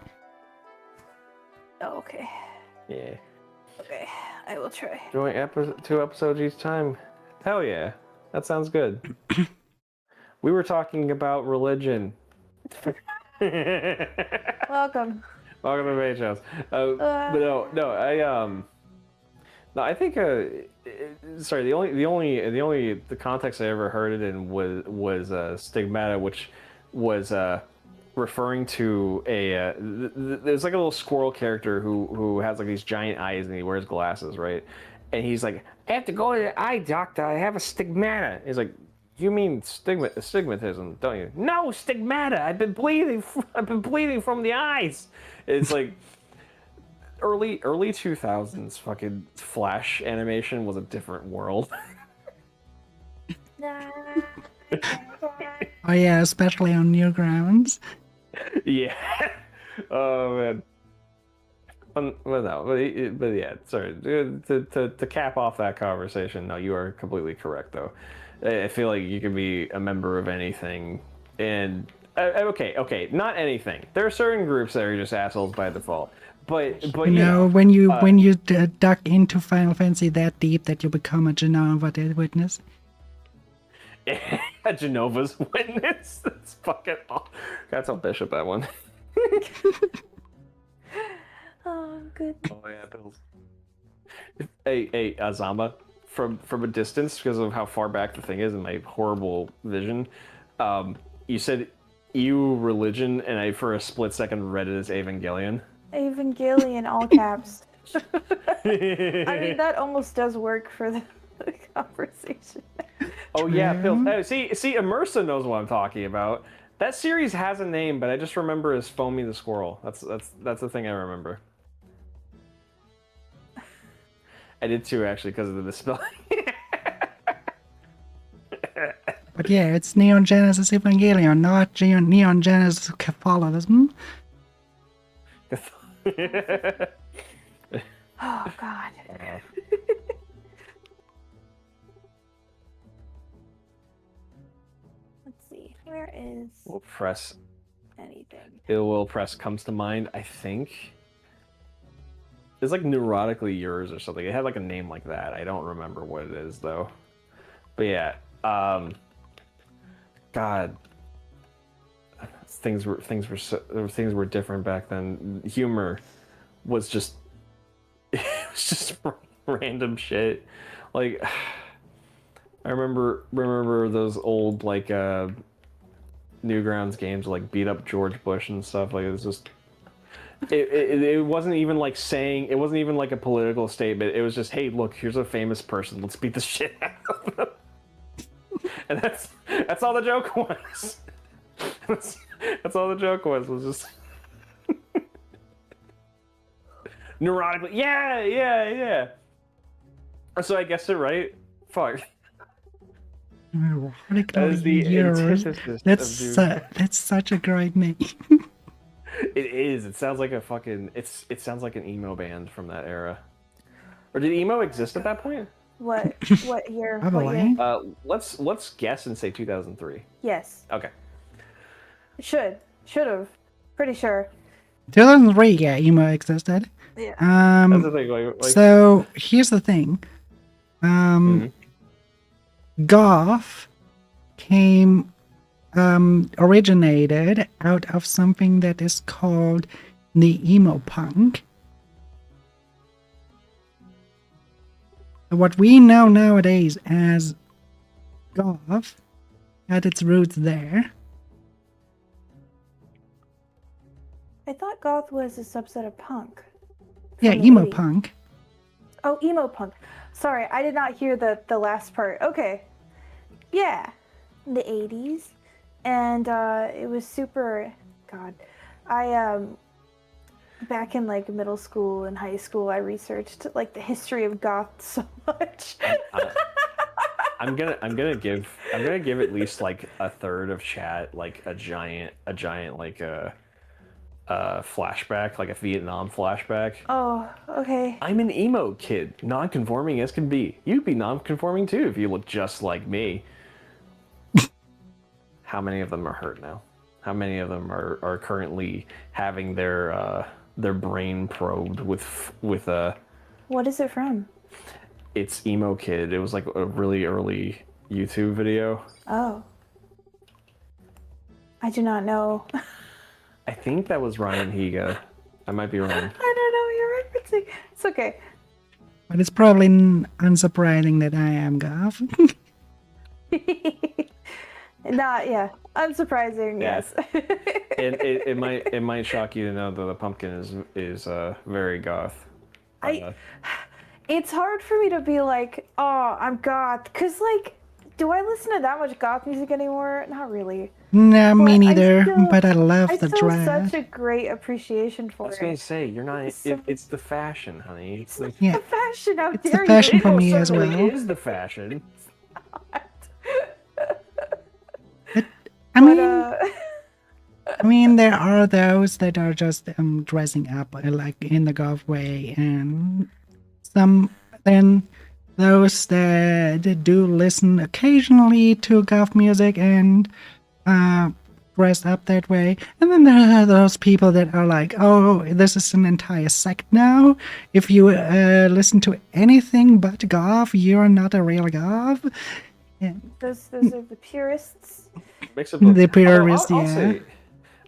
Oh, okay. yeah. Okay, I will try. Doing 2 episodes each time. Hell yeah, that sounds good. We were talking about religion. Welcome. Welcome to Mage House. But I think sorry, the context I ever heard it in was Stigmata, which was referring to there's like a little squirrel character who has like these giant eyes and he wears glasses, right? And he's like, I have to go to the eye doctor. I have a stigmata. He's like, you mean stigmatism, don't you? No, stigmata. I've been bleeding from the eyes. It's like early 2000s fucking Flash animation was a different world. Oh yeah, especially on Newgrounds. Yeah. Oh man. But yeah. Sorry. To cap off that conversation, no, you are completely correct though. I feel like you can be a member of anything, and okay, not anything. There are certain groups that are just assholes by default. But You know, when you duck into Final Fantasy that deep that you become a Genova witness. a Genova's witness. That's fucking. That's how Bishop that one. Oh, good. Oh yeah, Bills. Hey, Azama, from a distance because of how far back the thing is and my horrible vision. You said "ew religion," and I for a split second read it as Evangelion. Evangelion, all caps. I mean, that almost does work for the conversation. Oh yeah, Pills. True. Oh, see, Immersa knows what I'm talking about. That series has a name, but I just remember as Foamy the Squirrel. That's the thing I remember. I did too, actually, because of the misspelling. But yeah, it's Neon Genesis Evangelion, not Neon Genesis Catholicism. Oh, God. Let's see. Where is We'll press. anything? Ill Will Press comes to mind, I think. It's like Neurotically Yours or something. It had like a name like that. I don't remember what it is though. But yeah, God, things were different back then. Humor was just it was just random shit. Like I remember those old like Newgrounds games like beat up George Bush and stuff. Like it was just it wasn't even like saying, it wasn't even like a political statement. It was just, hey, look, here's a famous person. Let's beat the shit out of them. And that's all the joke was. That's all the joke was just neurotically. Yeah. So I guessed it right. Fuck. That is the antithesis That's such a great name. It is. It sounds like a fucking. It sounds like an emo band from that era. Or did emo exist at that point? What year? Probably. What year? Let's guess and say 2003. Yes. Okay. Should have. Pretty sure. 2003, yeah, emo existed. Yeah. That's the thing. Like, So here's the thing. Goth came originated out of something that is called the emo punk. What we know nowadays as goth had its roots there. I thought goth was a subset of punk. Yeah, From the emo 80s. punk. Oh, emo punk. Sorry, I did not hear the last part. Okay. Yeah. In the 80s. And it was super, God. Back in like middle school and high school, I researched like the history of goth so much. I'm gonna give at least like a third of chat like a giant like flashback, like a Vietnam flashback. Oh, okay. I'm an emo kid, non-conforming as can be. You'd be non-conforming too if you look just like me. How many of them are hurt now? How many of them are currently having their brain probed with a? What is it from? It's emo kid. It was like a really early YouTube video. Oh. I do not know. I think that was Ryan Higa. I might be wrong. I don't know what you're referencing. It's okay. But it's probably unsurprising that I am goth. Not, yeah. Unsurprising, Yeah. yes. it might shock you to know that the pumpkin is very goth. It's hard for me to be like, oh, I'm goth, cause like, do I listen to that much goth music anymore? Not really. No, me But neither. But I I love the still have dress. such a great appreciation I for was gonna it. say you're not. So- It's the fashion, honey. It's the Yeah, The fashion, how it's dare the fashion you? for me It as certainly well. is the fashion. I mean, But, I mean, there are those that are just dressing up like in the goth way, and then those that do listen occasionally to goth music and dress up that way, and then there are those people that are like, oh, this is an entire sect now. If you listen to anything but goth, you're not a real goth. those are the purists. Mix up The purist, I'll yeah.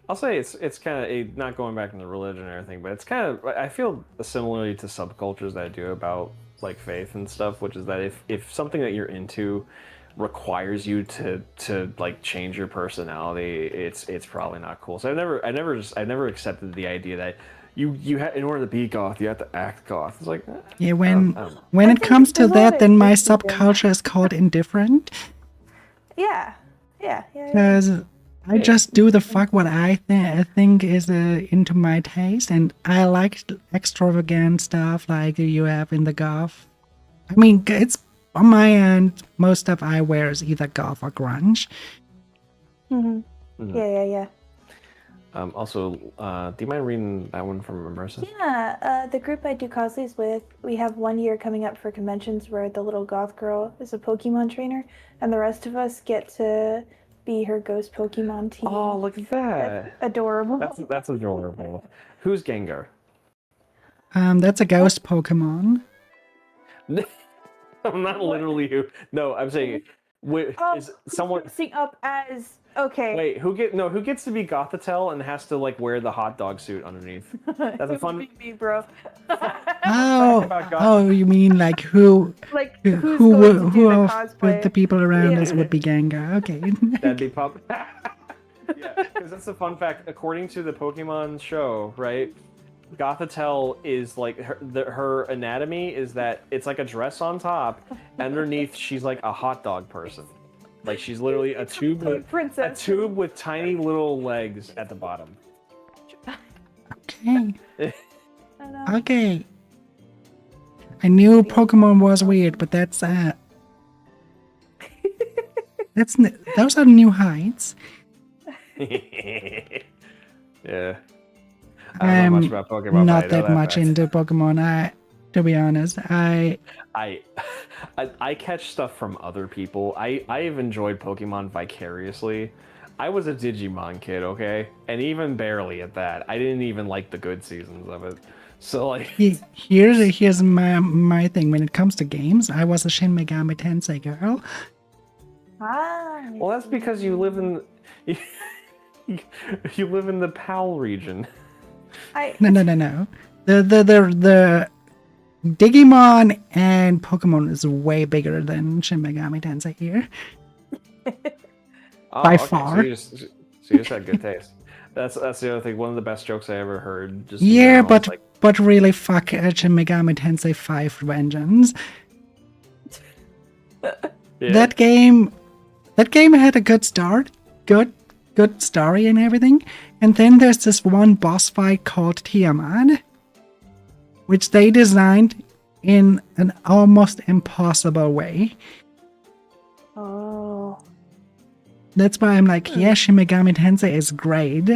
I'll say it's kind of not going back into religion or anything, but it's kind of I feel similarly to subcultures that I do about like faith and stuff, which is that if something that you're into requires you to like change your personality, it's probably not cool. So I never accepted the idea that you in order to be goth you have to act goth. It's like Yeah, I don't know. when I it think comes to there's a lot that, of then my interesting things. subculture is called indifferent. Yeah. Because I just do the fuck what I think is into my taste, and I like extravagant stuff like you have in the goth. I mean, it's on my end. Most stuff I wear is either goth or grunge. Mhm. Mhm. Yeah. Also, do you mind reading that one from Immersive? Yeah, the group I do cosplays with, we have 1 year coming up for conventions where the little goth girl is a Pokemon trainer, and the rest of us get to be her ghost Pokemon team. Oh, look at that. That's adorable. That's adorable. Who's Gengar? That's a ghost Pokemon. I'm not literally who. No, I'm saying, is someone? dressing up as okay. Wait, who gets to be Gothitelle and has to like wear the hot dog suit underneath? That's a It would fun. be me, bro. about goth. Oh, you mean like who? Like Who who's going to do who the of cosplay? the people around Yeah. us would be Gengar? Okay. That'd be pop. Yeah, because that's a fun fact. According to the Pokemon show, right? Gothitelle is like her anatomy is that it's like a dress on top. Underneath, she's like a hot dog person. Like she's literally a tube with tiny little legs at the bottom. Okay. I know. Okay. I knew Pokemon was weird, but that's those are new heights. Yeah. I don't know much about Pokemon. but I Not know that much fact. into Pokemon. To be honest, I catch stuff from other people. I've enjoyed Pokemon vicariously. I was a Digimon kid, okay, and even barely at that. I didn't even like the good seasons of it. So like, here's my thing. When it comes to games, I was a Shin Megami Tensei girl. Ah, well, that's because you live in you live in the PAL region. No. The Digimon and Pokemon is way bigger than Shin Megami Tensei here. Oh, By okay, far. So you just had good taste. That's the other thing. One of the best jokes I ever heard. Just in Yeah, general, but is like, but really, fuck Shin Megami Tensei 5 Vengeance. yeah. That game had a good start, good story and everything, and then there's this one boss fight called Tiamat, which they designed in an almost impossible way. Oh. That's why I'm like, yeah, Shin Megami Tensei is great,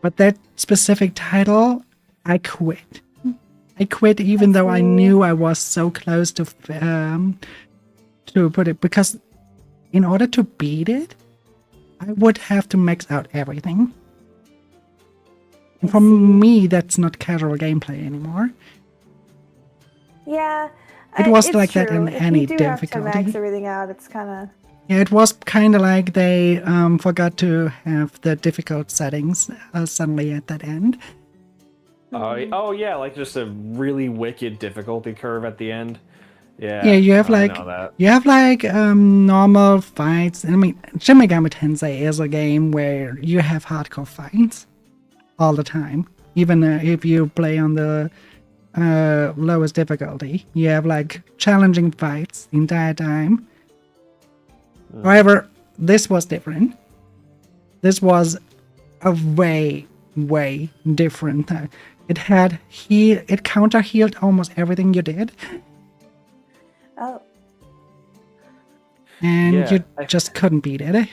But that specific title, I quit. I quit even though I see. knew I was so close to put it, because in order to beat it, I would have to max out everything. And for me, that's not casual gameplay anymore. Yeah. It was it's like that true. in If any you do have to difficulty. max everything out, it's kind of. Yeah, it was kind of like they forgot to have the difficult settings suddenly at that end. Oh yeah, like just a really wicked difficulty curve at the end. Yeah. Yeah, you have I like know that. normal fights. I mean, Shin Megami Tensei is a game where you have hardcore fights all the time. Even if you play on the lowest difficulty, you have like challenging fights the entire time. However, this was different. This was a way different. It counter healed almost everything you did, Oh. and Yeah, you just couldn't beat it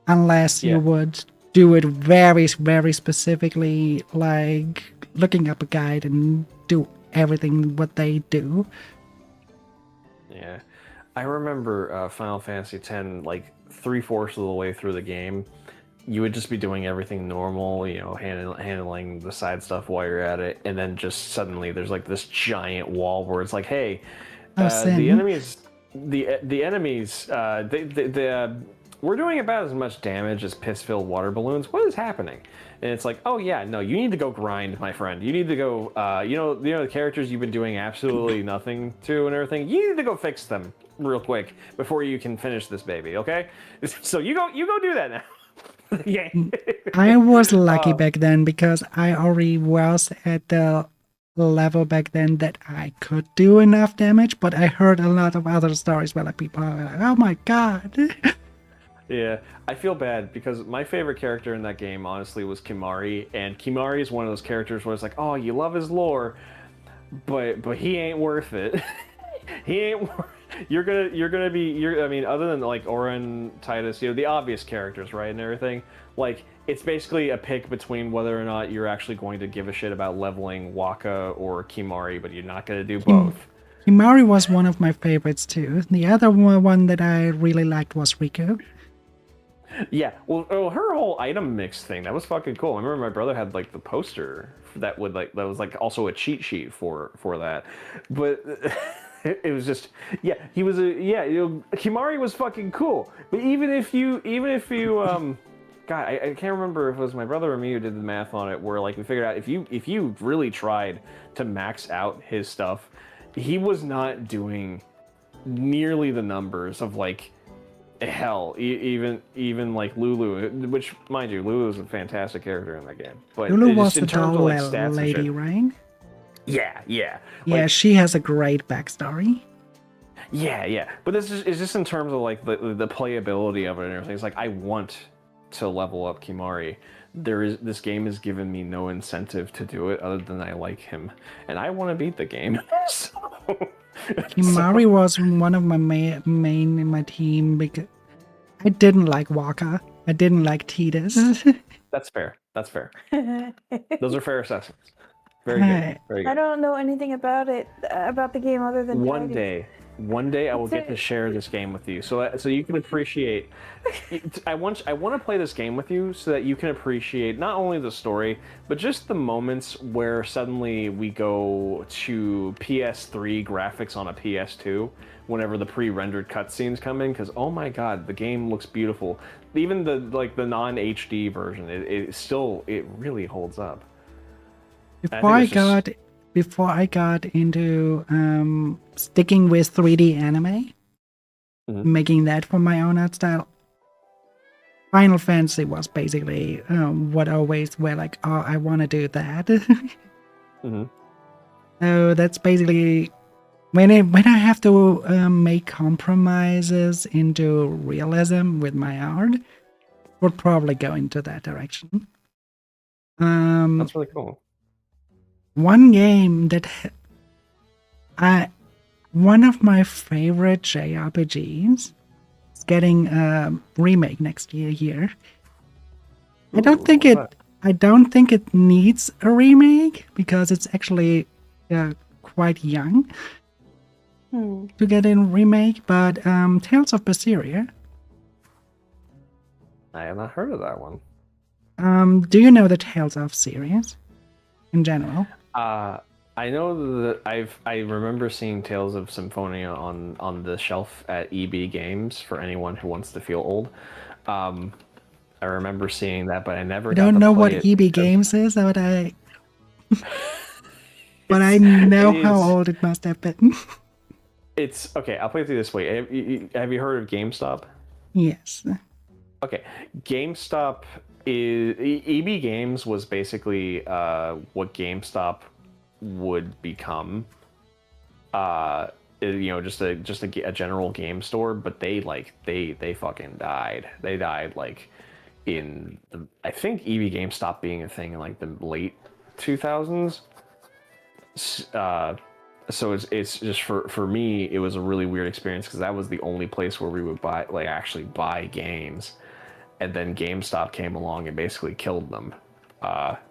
unless you would do it very specifically, like looking up a guide and do everything what they do. Yeah, I remember Final Fantasy X, like 3/4 of the way through the game, you would just be doing everything normal, you know, handling the side stuff while you're at it, and then just suddenly there's like this giant wall where it's like, hey, the enemies, we're doing about as much damage as piss-filled water balloons. What is happening? And it's like, oh yeah, no, you need to go grind, my friend. You need to go, you know the characters you've been doing absolutely nothing to and everything. You need to go fix them real quick before you can finish this baby, okay? So you go do that now. Yeah. I was lucky back then because I already was at the level back then that I could do enough damage, but I heard a lot of other stories where like people are like, oh my god. Yeah, I feel bad because my favorite character in that game, honestly, was Kimari, and Kimari is one of those characters where it's like, oh, you love his lore, but he ain't worth it. He ain't. You're gonna be. I mean, other than like Oren, Titus, you know, the obvious characters, right, and everything. Like, it's basically a pick between whether or not you're actually going to give a shit about leveling Waka or Kimari, but you're not gonna do both. Kimari was one of my favorites too. The other one that I really liked was Riku. Yeah, well, her whole item mix thing, that was fucking cool. I remember my brother had like the poster that was like also a cheat sheet for that, but it was just, yeah, he was Kimari was fucking cool. But even if you God, I can't remember if it was my brother or me who did the math on it, where like we figured out if you really tried to max out his stuff, he was not doing nearly the numbers of like, hell, even like Lulu, which, mind you, Lulu is a fantastic character in that game. But Lulu was just the in terms doll of like stats and lady, shit, right? yeah. Yeah, Like, she has a great backstory. yeah. But this is just in terms of like the playability of it and everything. It's like I want to level up Kimari. This game has given me no incentive to do it other than I like him, and I want to beat the game. Kimari was one of my main in my team because I didn't like Waka. I didn't like Titus. That's fair. Those are fair assessments. Very good. Very good. I don't know anything about it, about the game other than One day I will get to share this game with you, so you can appreciate. I want to play this game with you so that you can appreciate not only the story, but just the moments where suddenly we go to PS3 graphics on a PS2 whenever the pre-rendered cutscenes come in. Because oh my god, the game looks beautiful. Even the non-HD version, it really holds up. Before I got into sticking with 3D anime, making that for my own art style, Final Fantasy was basically what always were like, oh, I want to do that. So that's basically when I have to make compromises into realism with my art, would probably go into that direction. That's really cool. One game that one of my favorite JRPGs is getting a remake next year here. I don't think I don't think it needs a remake because it's actually quite young to get a remake. But Tales of Berseria. I have not heard of that one. Do you know the Tales of series in general? I know that I remember seeing Tales of Symphonia on the shelf at EB Games for anyone who wants to feel old. I remember seeing that, but I never. I don't know what EB Games is, but I know how old it must have been. It's okay. I'll play it through this way. Have you heard of GameStop? Yes. Okay, GameStop is EB Games was basically what GameStop would become. Just a general game store, but they fucking died. They died like in the, I think EB Games stopped being a thing in like the late 2000s. So it's just for me, it was a really weird experience because that was the only place where we would actually buy games, and then GameStop came along and basically killed them.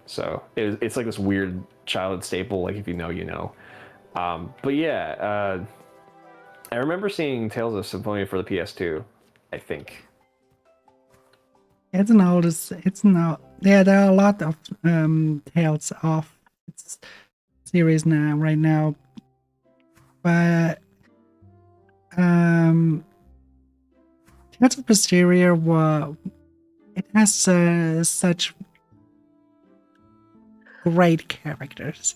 So it's like this weird childhood staple, like if you know, you know. But yeah, I remember seeing Tales of Symphonia for the PS2, I think. It's not. Yeah, there are a lot of Tales of series right now. But Tales of Berseria it has such great characters.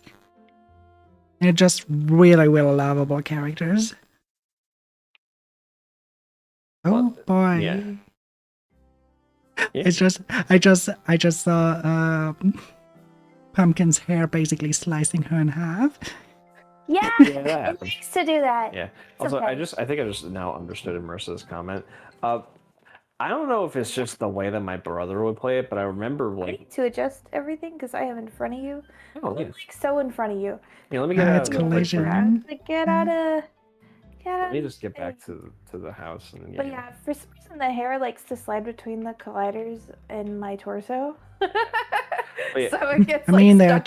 They're just really lovable characters. Oh boy. Yeah. It's just I just saw Pumpkin's hair basically slicing her in half. Yeah, Yeah, that it happens. likes to do that. Yeah. It's Also, okay. I think I just now understood Immersa's comment. I don't know if it's just the way that my brother would play it, but I remember like To adjust everything because I am in front of you. oh yeah. Like so in front of you. Yeah, let me get It's out of the collision. Like get out of. Let me just get back to the house and then But yeah, for some reason the hair likes to slide between the colliders and my torso. yeah. So it gets. I mean, there are stuck.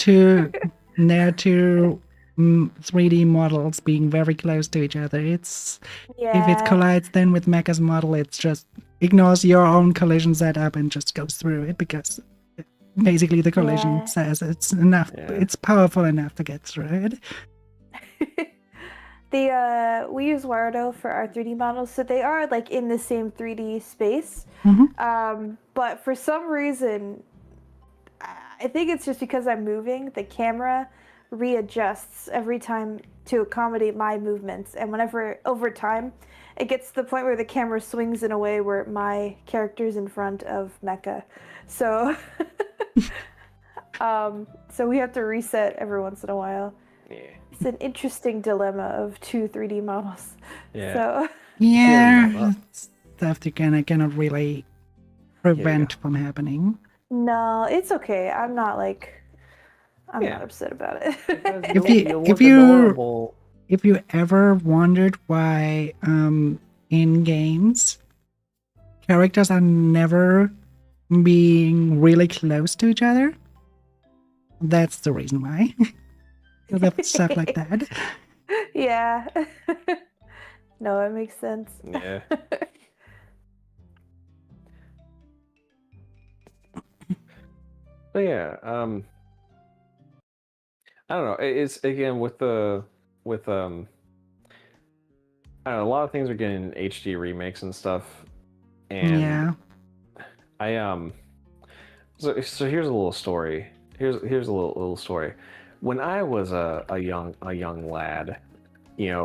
two 3D models being very close to each other. If it collides then with Mecha's model, it's just ignores your own collision setup and just goes through it because basically the collision says it's enough. Yeah. It's powerful enough to get through it. We use Wardo for our 3D models, so they are like in the same 3D space. But for some reason, I think it's just because I'm moving, the camera readjusts every time to accommodate my movements, and whenever over time it gets to the point where the camera swings in a way where my character's in front of Mecha, so so we have to reset every once in a while. Yeah. It's an interesting dilemma of two 3D models. Yeah. So Yeah, stuff you cannot really prevent from happening. no, it's okay. I'm not upset about it. If you ever wondered why in games characters are never being really close to each other, that's the reason why. Because of stuff like that. Yeah. No, it makes sense. Yeah. But yeah, I don't know. It's again with I don't know, a lot of things are getting HD remakes and stuff, and Yeah. So here's a little story. Here's a little story. When I was a young lad,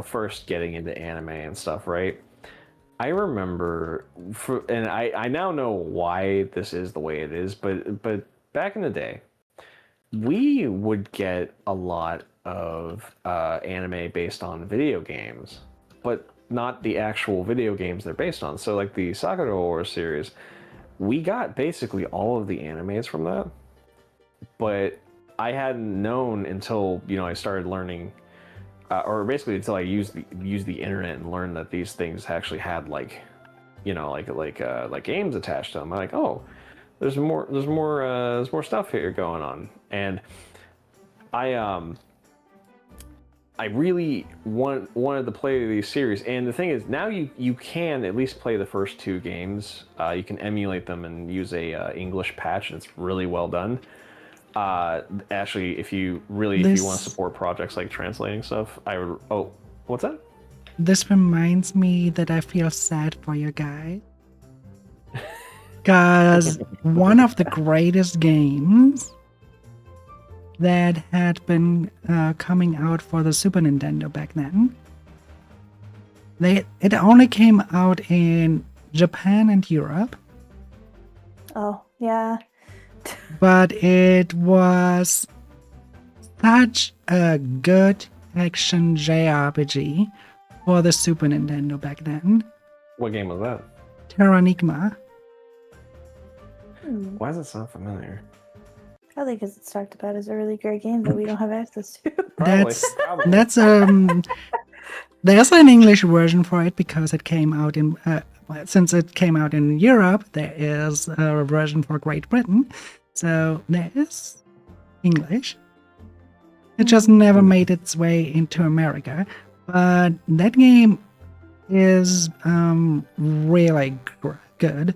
first getting into anime and stuff, right? I remember, and I now know why this is the way it is, but back in the day, we would get a lot of anime based on video games, but not the actual video games they're based on. So like the Sakura Wars series, we got basically all of the animes from that, but I hadn't known until I started learning, or basically until I used the internet and learned that these things actually had like games attached to them. I'm like, oh, there's more stuff here going on, and I really wanted to play these series, and the thing is, now you can at least play the first 2 games. You can emulate them and use a English patch, and it's really well done. Actually, if you want to support projects like translating stuff, I would. Oh, what's that? This reminds me that I feel sad for you guys. Because one of the greatest games that had been coming out for the Super Nintendo back then, it only came out in Japan and Europe. Oh, yeah. But it was such a good action JRPG for the Super Nintendo back then. What game was that? Terranigma. Why does it sound familiar? Probably because it's talked about as a really great game that we don't have access to. Probably. That's there's an English version for it because it came out in since it came out in Europe, there is a version for Great Britain. So there is English. It just never made its way into America. But that game is really good.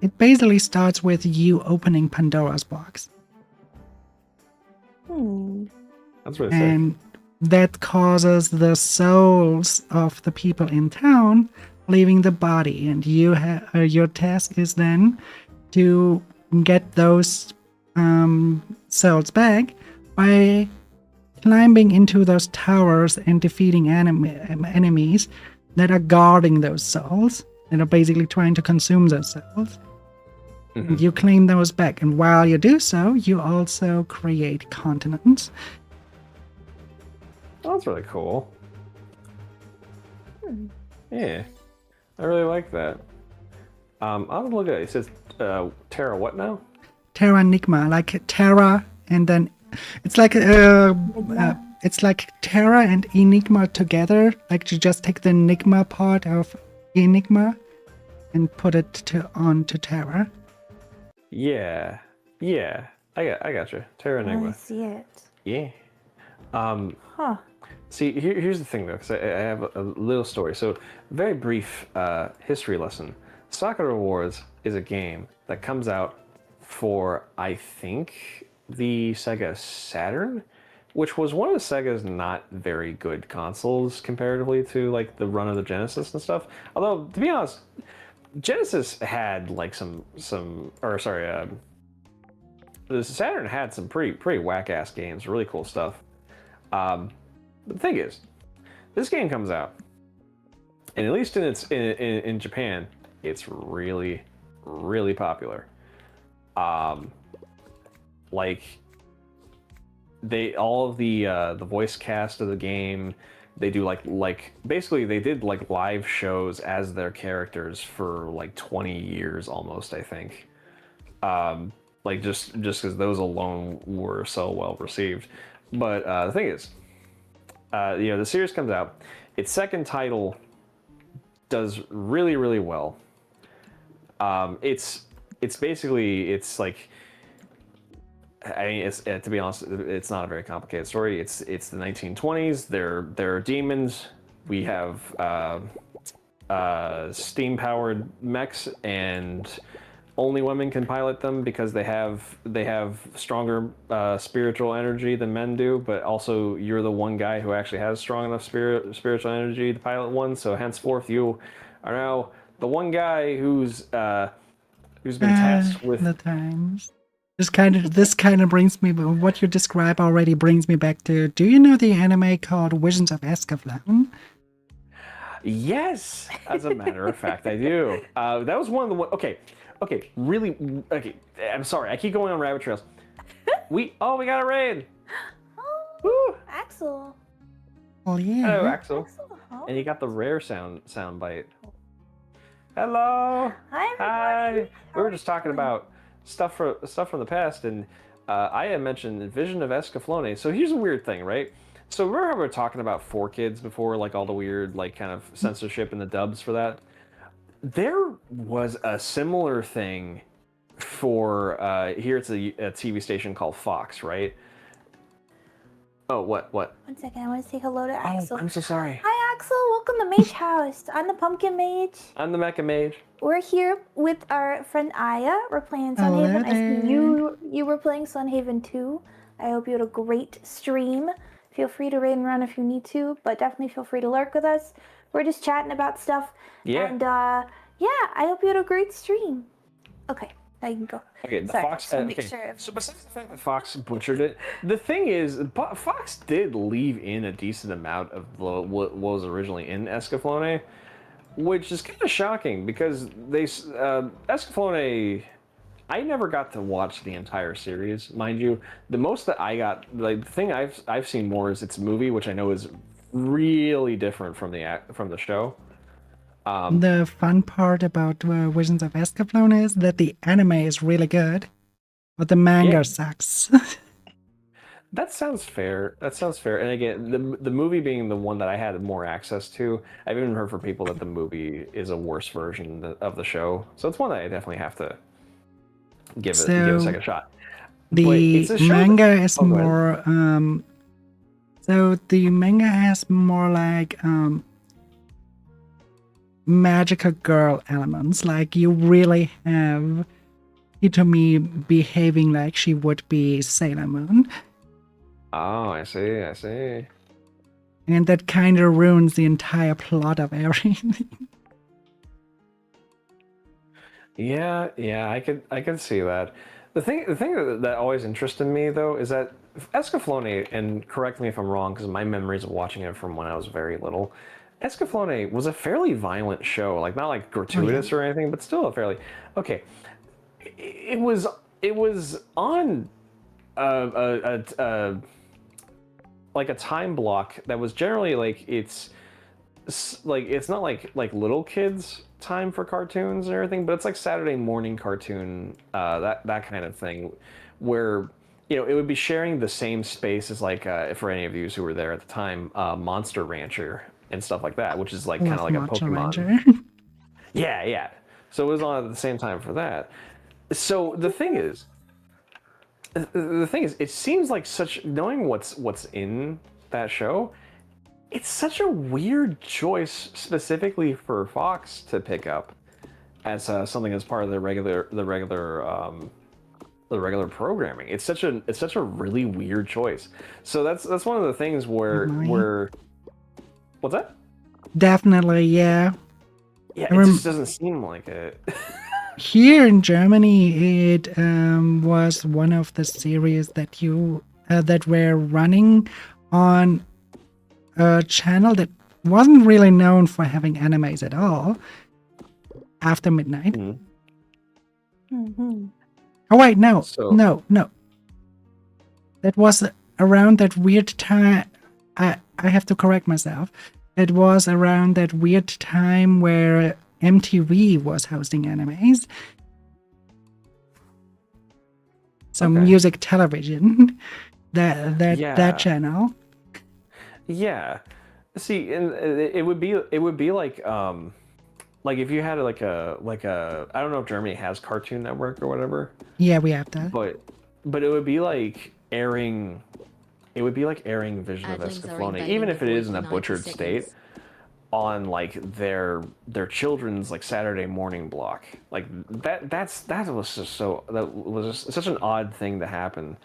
It basically starts with you opening Pandora's box. That's really sick. And that causes the souls of the people in town leaving the body. And your task is then to get those souls back by climbing into those towers and defeating enemies that are guarding those souls, that are basically trying to consume those souls. Mm-hmm. You claim those back, and while you do so, you also create continents. Oh, that's really cool. Yeah, I really like that. I'll look at it. It says Terra what now? Terranigma, like Terra, and then it's like it's like Terra and Enigma together. Like you just take the Enigma part of Enigma and put it onto Terra. Yeah, I got you. Terra I Enigma. see it. Yeah. Huh. See, here's the thing though, because I have a little story. So, very brief history lesson. Sakura Wars is a game that comes out for, I think, the Sega Saturn, which was one of the Sega's not very good consoles comparatively to like the run of the Genesis and stuff. Although, to be honest, Genesis had like the Saturn had some pretty whack ass games, really cool stuff. But the thing is, this game comes out, and at least in Japan, it's really popular. Like all of the voice cast of the game, they do like basically they did like live shows as their characters for like 20 years almost, I think. Like just because those alone were so well received. But the thing is, the series comes out. Its second title does really well. It's like, I mean, it's to be honest, it's not a very complicated story. It's the 1920s. There are demons. We have steam-powered mechs, and only women can pilot them because they have stronger spiritual energy than men do. But also, you're the one guy who actually has strong enough spiritual energy to pilot one. So henceforth, you are now the one guy who's been tasked with the times. This kind of brings me, what you describe already brings me back to, do you know the anime called Visions of Escaflowne? Yes, as a matter of fact, I do. That was one of the okay, really okay. I'm sorry, I keep going on rabbit trails. We got a raid. Oh, Woo. Axel. Well, yeah. Hello, Axel. Oh. And you got the rare sound bite. Hello. Hi, everybody. We were just talking about stuff from the past, and I had mentioned Vision of Escaflowne. So here's a weird thing, right? So remember how we were talking about 4Kids before, like all the weird, like kind of censorship in the dubs for that? There was a similar thing for here it's a TV station called Fox, right? Oh, what? 1 second, I want to say hello to Axel. I'm so sorry. Hi, Axel. Welcome to Mage House. I'm the Pumpkin Mage. I'm the Mecha Mage. We're here with our friend Aya. We're playing Hello Sunhaven. I see there. you were playing Sunhaven too. I hope you had a great stream. Feel free to raid and run if you need to, but definitely feel free to lurk with us. We're just chatting about stuff. Yeah. And yeah, I hope you had a great stream. Okay, now you can go. Okay, the Sorry, Fox. just wanna make Okay. sure. So besides the fact that Fox butchered it, the thing is, Fox did leave in a decent amount of what was originally in Escaflowne, which is kind of shocking because they Escaflowne. I never got to watch the entire series, mind you. The most that I got, like the thing I've seen more is its movie, which I know is really different from the show. The fun part about Visions of Escaflowne is that the anime is really good, but the manga Yeah. sucks. That sounds fair. That sounds fair. And again, the movie being the one that I had more access to, I've even heard from people that the movie is a worse version of the show. So it's one that I definitely have to give it a So, second shot. But The it's a show manga is Oh, go ahead. more so the manga has more like magical girl elements. Like you really have Hitomi behaving like she would be Sailor Moon. Oh, I see. And that kind of ruins the entire plot of everything. Yeah, I could see that. The thing that always interested me though is that Escaflowne, and correct me if I'm wrong, because my memories of watching it from when I was very little, Escaflowne was a fairly violent show, like not like gratuitous or anything, but still a fairly okay. It was on like a time block that was generally like it's not like little kids time for cartoons and everything, but it's like Saturday morning cartoon, that kind of thing, where it would be sharing the same space as like for any of you who were there at the time, Monster Rancher and stuff like that, which is like kind of like a Monster Pokemon. Ranger. Yeah. So it was on at the same time for that. So the thing is, it seems like knowing what's in that show, it's such a weird choice specifically for Fox to pick up as something as part of the regular programming. It's such a really weird choice. So that's one of the things where what's that? Definitely, yeah. Yeah, it just doesn't seem like it. Here in Germany, it was one of the series that that were running on a channel that wasn't really known for having animes at all. After midnight. Mm-hmm. Oh wait, no. So- No. That was around that weird time. I have to correct myself. It was around that weird time where MTV was hosting animes. So Okay. music television. That Yeah. channel. Yeah. See, and it would be like if you had like a I don't know if Germany has Cartoon Network or whatever, Yeah, we have that. but it would be like airing Vision of Adlings are Escaflowne, invading even the if it void is in for a 90 butchered seconds. state on like their children's like Saturday morning block. Like that was just such an odd thing to happen.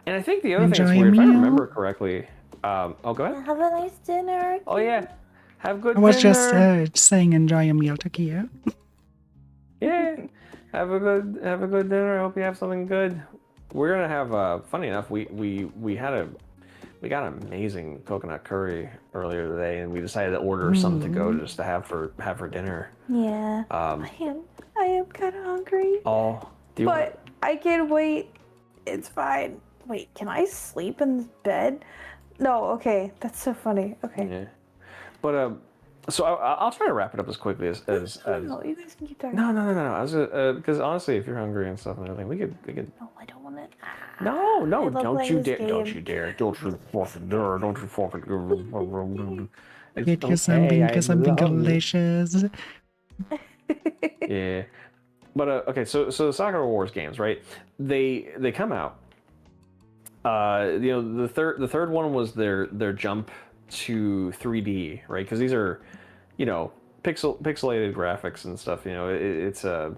And I think the other thing that's Enjoy a weird, if I meal. remember correctly, go ahead. Have a nice dinner. Oh yeah, have good I was dinner. just saying enjoy a meal, Takia. Yeah, have a good dinner. I hope you have something good. We're gonna have funny enough, we got an amazing coconut curry earlier today, and we decided to order some to go just to have for dinner. Yeah. I am kind of hungry. Oh, do you But I can wait. It's fine. Wait, can I sleep in bed? No, okay. That's so funny. Okay. yeah. But so I'll try to wrap it up as quickly as No, you guys can keep talking. no. I was because honestly, if you're hungry and stuff and everything, we could. No, I don't want to. No, I love don't playing you this dare! Don't game. you dare! Don't you fucking dare! Don't you fucking. It's Get you okay, I something love you. delicious. Yeah. But okay, so the Sakura Wars games, right? They come out. The third one was their jump to 3D, right? Because these are, pixelated graphics and stuff. It's a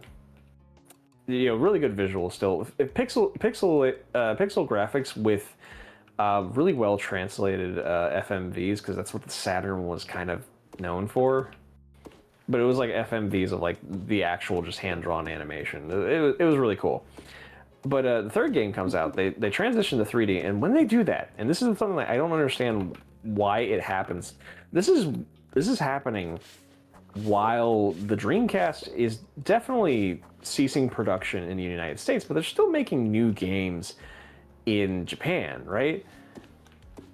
really good visual still. If pixel graphics with really well translated FMVs, because that's what the Saturn was kind of known for. But it was like FMVs of like the actual just hand-drawn animation. It was really cool. But the third game comes out, they transition to 3D, and when they do that, and this is something that I don't understand why it happens. This is happening while the Dreamcast is definitely ceasing production in the United States, but they're still making new games in Japan, right?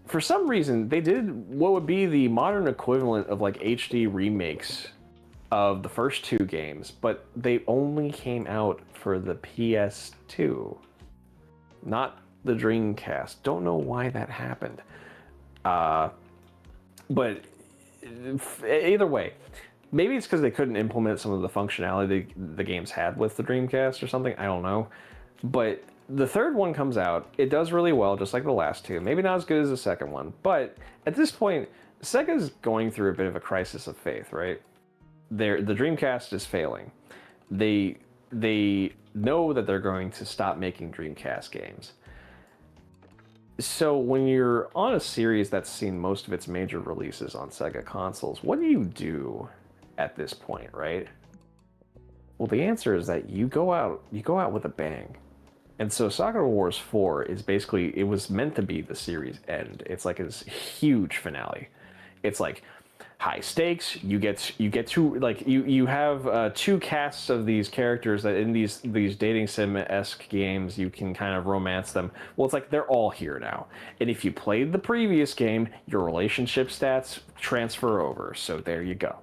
For some reason, they did what would be the modern equivalent of like HD remakes of the first two games, but they only came out for the PS2, not the Dreamcast. Don't know why that happened. But either way, maybe it's because they couldn't implement some of the functionality the games had with the Dreamcast or something. I don't know. But the third one comes out. It does really well, just like the last two. Maybe not as good as the second one. But at this point, Sega's going through a bit of a crisis of faith, right? The Dreamcast is failing. They know that they're going to stop making Dreamcast games. So when you're on a series that's seen most of its major releases on Sega consoles, what do you do at this point, right? Well, the answer is that you go out with a bang. And so Sakura Wars 4 is basically, it was meant to be the series end. It's like this huge finale. It's like high stakes. You get to like you have two casts of these characters that in these dating sim-esque games you can kind of romance them. Well, it's like they're all here now. And if you played the previous game, your relationship stats transfer over. So there you go.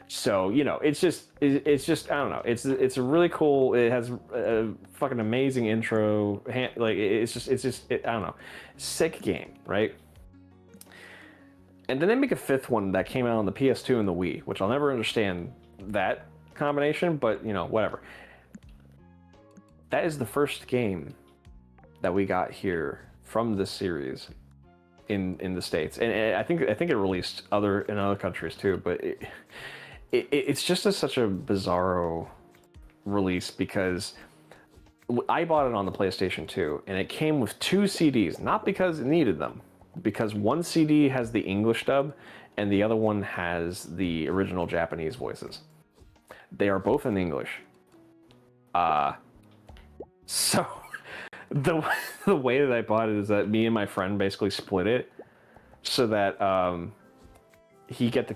So it's just I don't know. It's a really cool. It has a fucking amazing intro. Like it's just I don't know. Sick game, right? And then they make a fifth one that came out on the PS2 and the Wii, which I'll never understand that combination, but whatever. That is the first game that we got here from this series in the States, and I think it released in other countries too, but it's just such a bizarro release because I bought it on the PlayStation 2, and it came with two CDs, not because it needed them. Because one CD has the English dub and the other one has the original Japanese voices. They are both in English. So the way that I bought it is that me and my friend basically split it so that he got to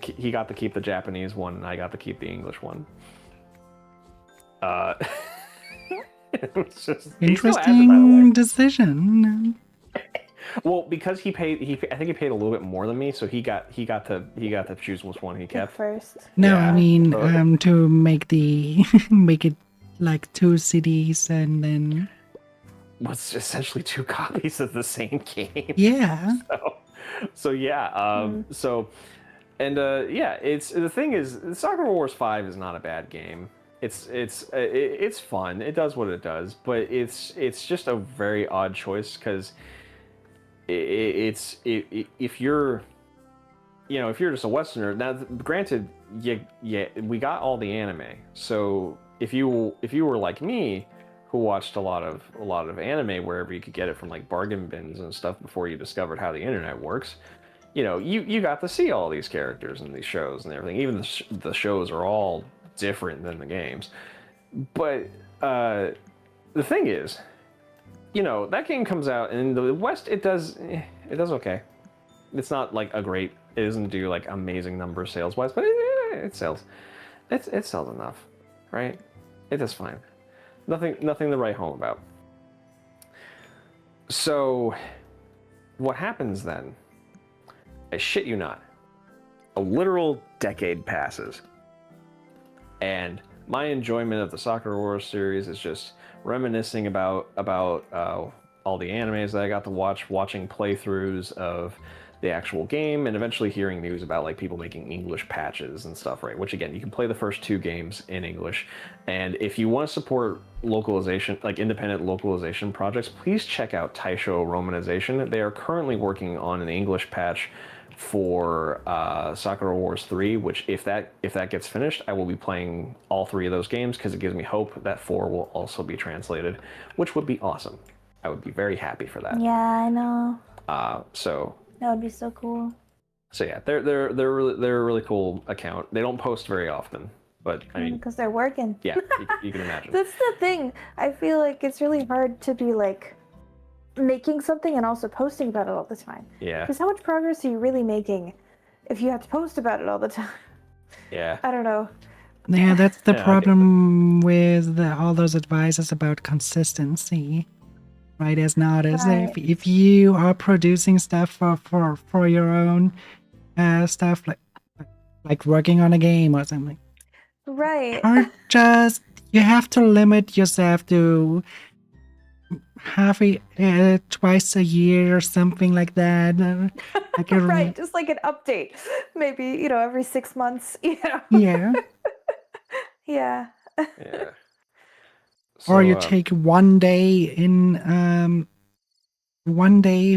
keep the Japanese one and I got to keep the English one. It was just interesting decision. Well, because I think he paid a little bit more than me, so he got to choose which one he kept first. No, Yeah. I mean to make make it like two CDs and then Was essentially two copies of the same game. yeah. So yeah, so and it's the thing is, Sakura Wars 5 is not a bad game. It's fun. It does what it does, but it's just a very odd choice because if you're just a Westerner, now granted, we got all the anime. So if you were like me, who watched a lot of anime wherever you could get it from like bargain bins and stuff before you discovered how the internet works, you got to see all these characters in these shows and everything. Even the shows are all different than the games. But the thing is, that game comes out, and in the West it does okay. It's not like it doesn't do like amazing numbers sales wise, but it sells. It sells enough, right? It does fine. Nothing to write home about. So what happens then? I shit you not. A literal decade passes. And my enjoyment of the Sakura Wars series is just reminiscing about all the animes that I got to watching playthroughs of the actual game, and eventually hearing news about like people making English patches and stuff, right? Which again, you can play the first 2 games in English, and if you want to support localization, like independent localization projects, please check out Taisho Romanization. They are currently working on an English patch for Sakura Wars 3, which if that gets finished, I will be playing all 3 of those games because it gives me hope that 4 will also be translated, which would be awesome. I would be very happy for that. Yeah, I know. So That would be so cool. So yeah, they're a really cool account. They don't post very often, but I mean, Because they're working. yeah, you can imagine. That's the thing. I feel like it's really hard to be like making something and also posting about it all the time. Yeah, Because how much progress are you really making if you have to post about it all the time? yeah, I don't know. Yeah, that's the Yeah, I get problem with all those advices about consistency. Right, as not as Right. if you are producing stuff for your own stuff like working on a game or something, Right. or just you have to limit yourself to twice a year or something like that. Like a, Right. Just like an update. Maybe, every 6 months, Yeah, Yeah. yeah. or you So, take one day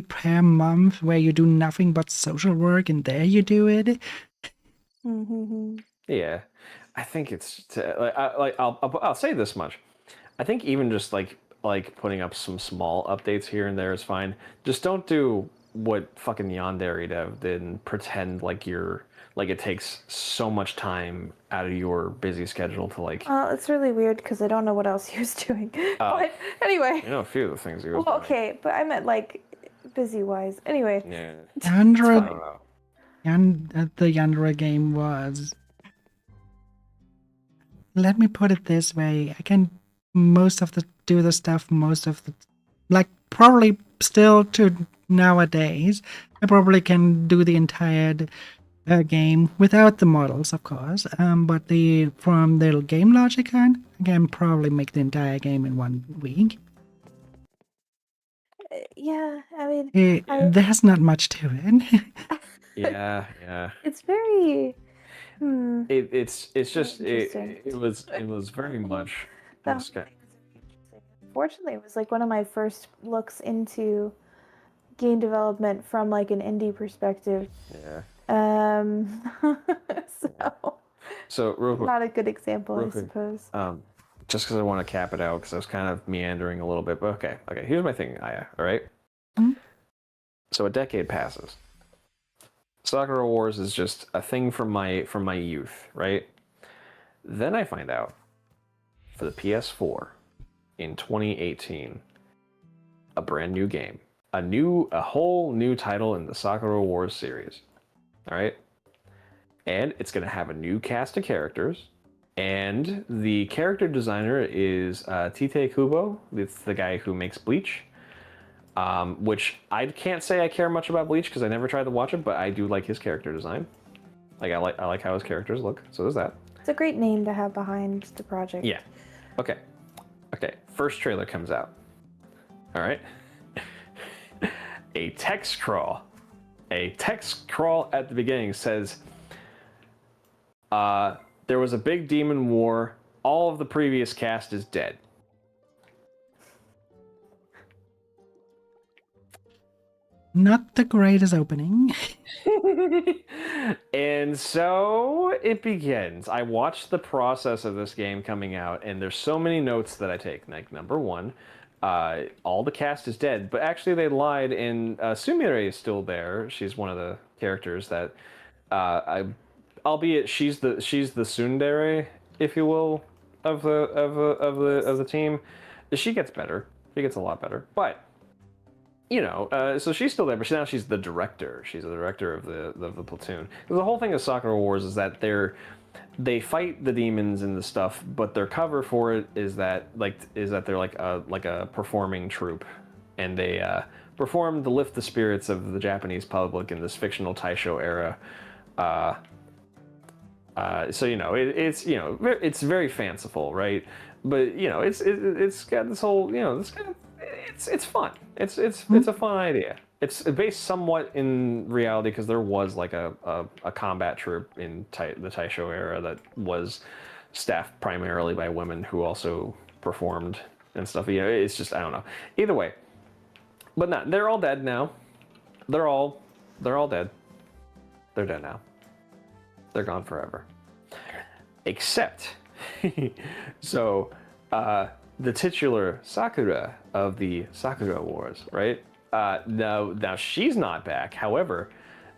per month where you do nothing but social work, and there you do it. Mm-hmm. yeah, I think it's I'll say this much. I think even just like putting up some small updates here and there is fine. Just don't do what fucking Yandere did and pretend like it takes so much time out of your busy schedule to like. Well, it's really weird because I don't know what else he was doing. But anyway. A few of the things he was Well, doing. okay, but I meant like busy wise. Anyway. Yeah. I don't Yandere, know. the Yandere game was. Let me put it this way: I can do the stuff most of the, like probably still to nowadays. I probably can do the entire game without the models, of course. But from the game logic on, I can probably make the entire game in 1 week. Yeah, I mean, There's not much to it. Yeah. it's very. It's just Interesting. it was very much. That this guy- Fortunately, it was like one of my first looks into game development from like an indie perspective. Yeah. So real quick, not a good example, real I quick, suppose. just because I want to cap it out because I was kind of meandering a little bit, but okay. Here's my thing, Aya. All right. Mhm. So a decade passes. Sakura Wars is just a thing from my youth, right? Then I find out for the PS4 in 2018, a brand new game, a whole new title in the Sakura Wars series. All right, and it's gonna have a new cast of characters, and the character designer is Tite Kubo. It's the guy who makes Bleach. Which I can't say I care much about Bleach because I never tried to watch it, but I do like his character design. I like how his characters look. So there's that. It's a great name to have behind the project. Yeah. Okay. First trailer comes out. All right. A text crawl at the beginning says, there was a big demon war. All of the previous cast is dead. Not the greatest opening. And so it begins. I watched the process of this game coming out, and there's so many notes that I take. Like, number one, all the cast is dead, but actually they lied, and Sumire is still there. She's one of the characters that, albeit she's the tsundere, if you will, of the team. She gets better. She gets a lot better, but. So she's still there, but now she's the director. She's the director of the platoon. The whole thing of Sakura Wars is that they fight the demons and the stuff, but their cover for it is that they're like a performing troupe, and they perform to lift the spirits of the Japanese public in this fictional Taisho era. So it's very fanciful, right? But it's got this whole it's fun. It's a fun idea. It's based somewhat in reality because there was like a combat troop in the Taisho era that was staffed primarily by women who also performed and stuff. You know, it's just I don't know. Either way, but no, they're all dead now. They're all dead. They're dead now. They're gone forever. Except, so the titular Sakura of the Sakura Wars, right? Now she's not back. However,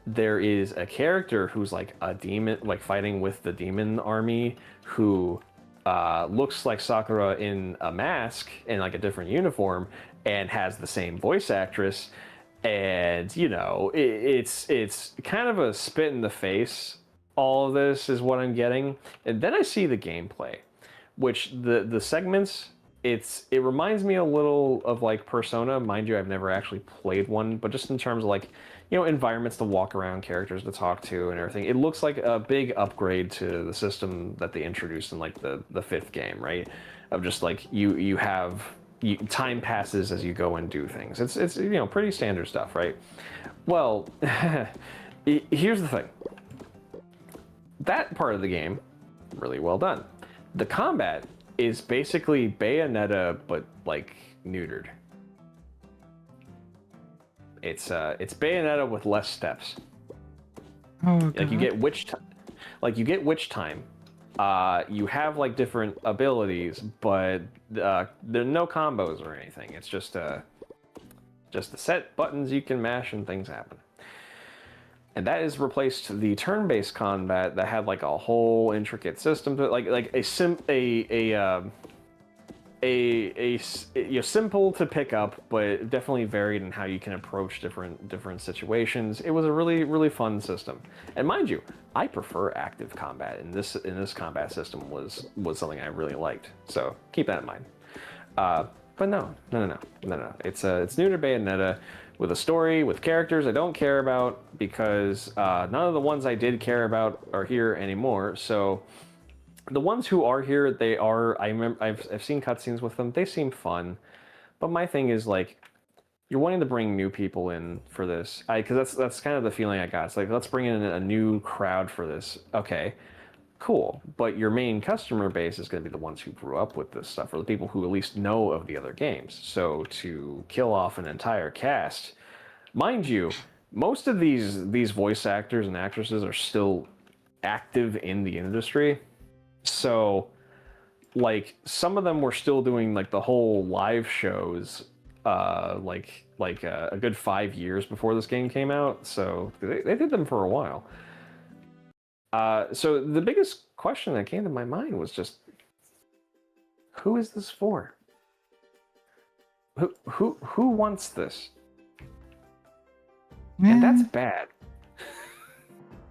there is a character who's like a demon, like fighting with the demon army, who looks like Sakura in a mask and like a different uniform, and has the same voice actress. And you know, it's kind of a spit in the face. All of this is what I'm getting, and then I see the gameplay, which the segments. It reminds me a little of like Persona. Mind you, I've never actually played one, but just in terms of like, you know, environments to walk around, characters to talk to, and everything. It looks like a big upgrade to the system that they introduced in like the fifth game, right? Of just like time passes as you go and do things. It's you know, pretty standard stuff, right? Well, here's the thing. That part of the game, really well done. The combat is basically Bayonetta, but like neutered. It's Bayonetta with less steps. Oh, Like God. you get witch time. You have like different abilities, but there are no combos or anything. It's just a set buttons you can mash and things happen. And that has replaced the turn-based combat that had like a whole intricate system to it, like you know, simple to pick up, but definitely varied in how you can approach different situations. It was a really fun system. And mind you, I prefer active combat, and this combat system was something I really liked. So keep that in mind. But no. It's new to Bayonetta, with a story, with characters I don't care about, because none of the ones I did care about are here anymore. So the ones who are here, they are. I remember I've seen cutscenes with them. They seem fun, but my thing is like, you're wanting to bring new people in for this, because that's kind of the feeling I got. It's like, let's bring in a new crowd for this. Okay, cool, but your main customer base is going to be the ones who grew up with this stuff, or the people who at least know of the other games. So to kill off an entire cast, mind you, most of these voice actors and actresses are still active in the industry. So like some of them were still doing like the whole live shows like a good 5 years before this game came out. So they did them for a while. So the biggest question that came to my mind was just, who is this for? Who wants this? And that's bad.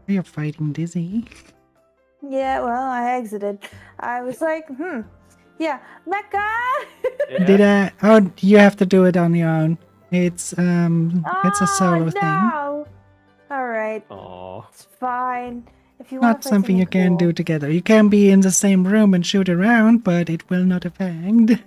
You're fighting Dizzy. Yeah, well, I exited. I was like, yeah, Mecca! Yeah. Did I? Oh, you have to do it on your own. It's a solo thing. No! Alright, Aw. it's fine. If you want Not something you can do together. You can be in the same room and shoot around, but it will not affect.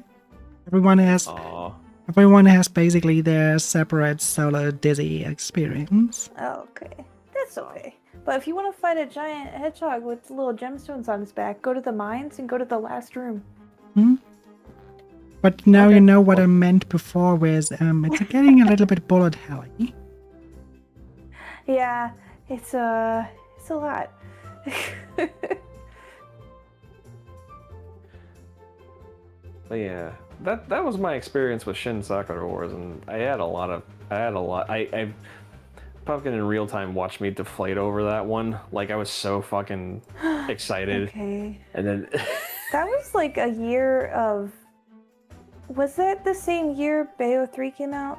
Everyone has basically their separate solo Dizzy experience. Okay, that's okay. But if you want to fight a giant hedgehog with little gemstones on his back, go to the mines and go to the last room. But now Okay. you know what I meant before with it's getting a little bit bullet helly. Yeah, it's a lot. But yeah, that was my experience with Shin Sakura Wars, and I Pumpkin in real time watched me deflate over that one. Like I was so fucking excited. Okay. And then That was like a year of. Was that the same year Bayo 3 came out?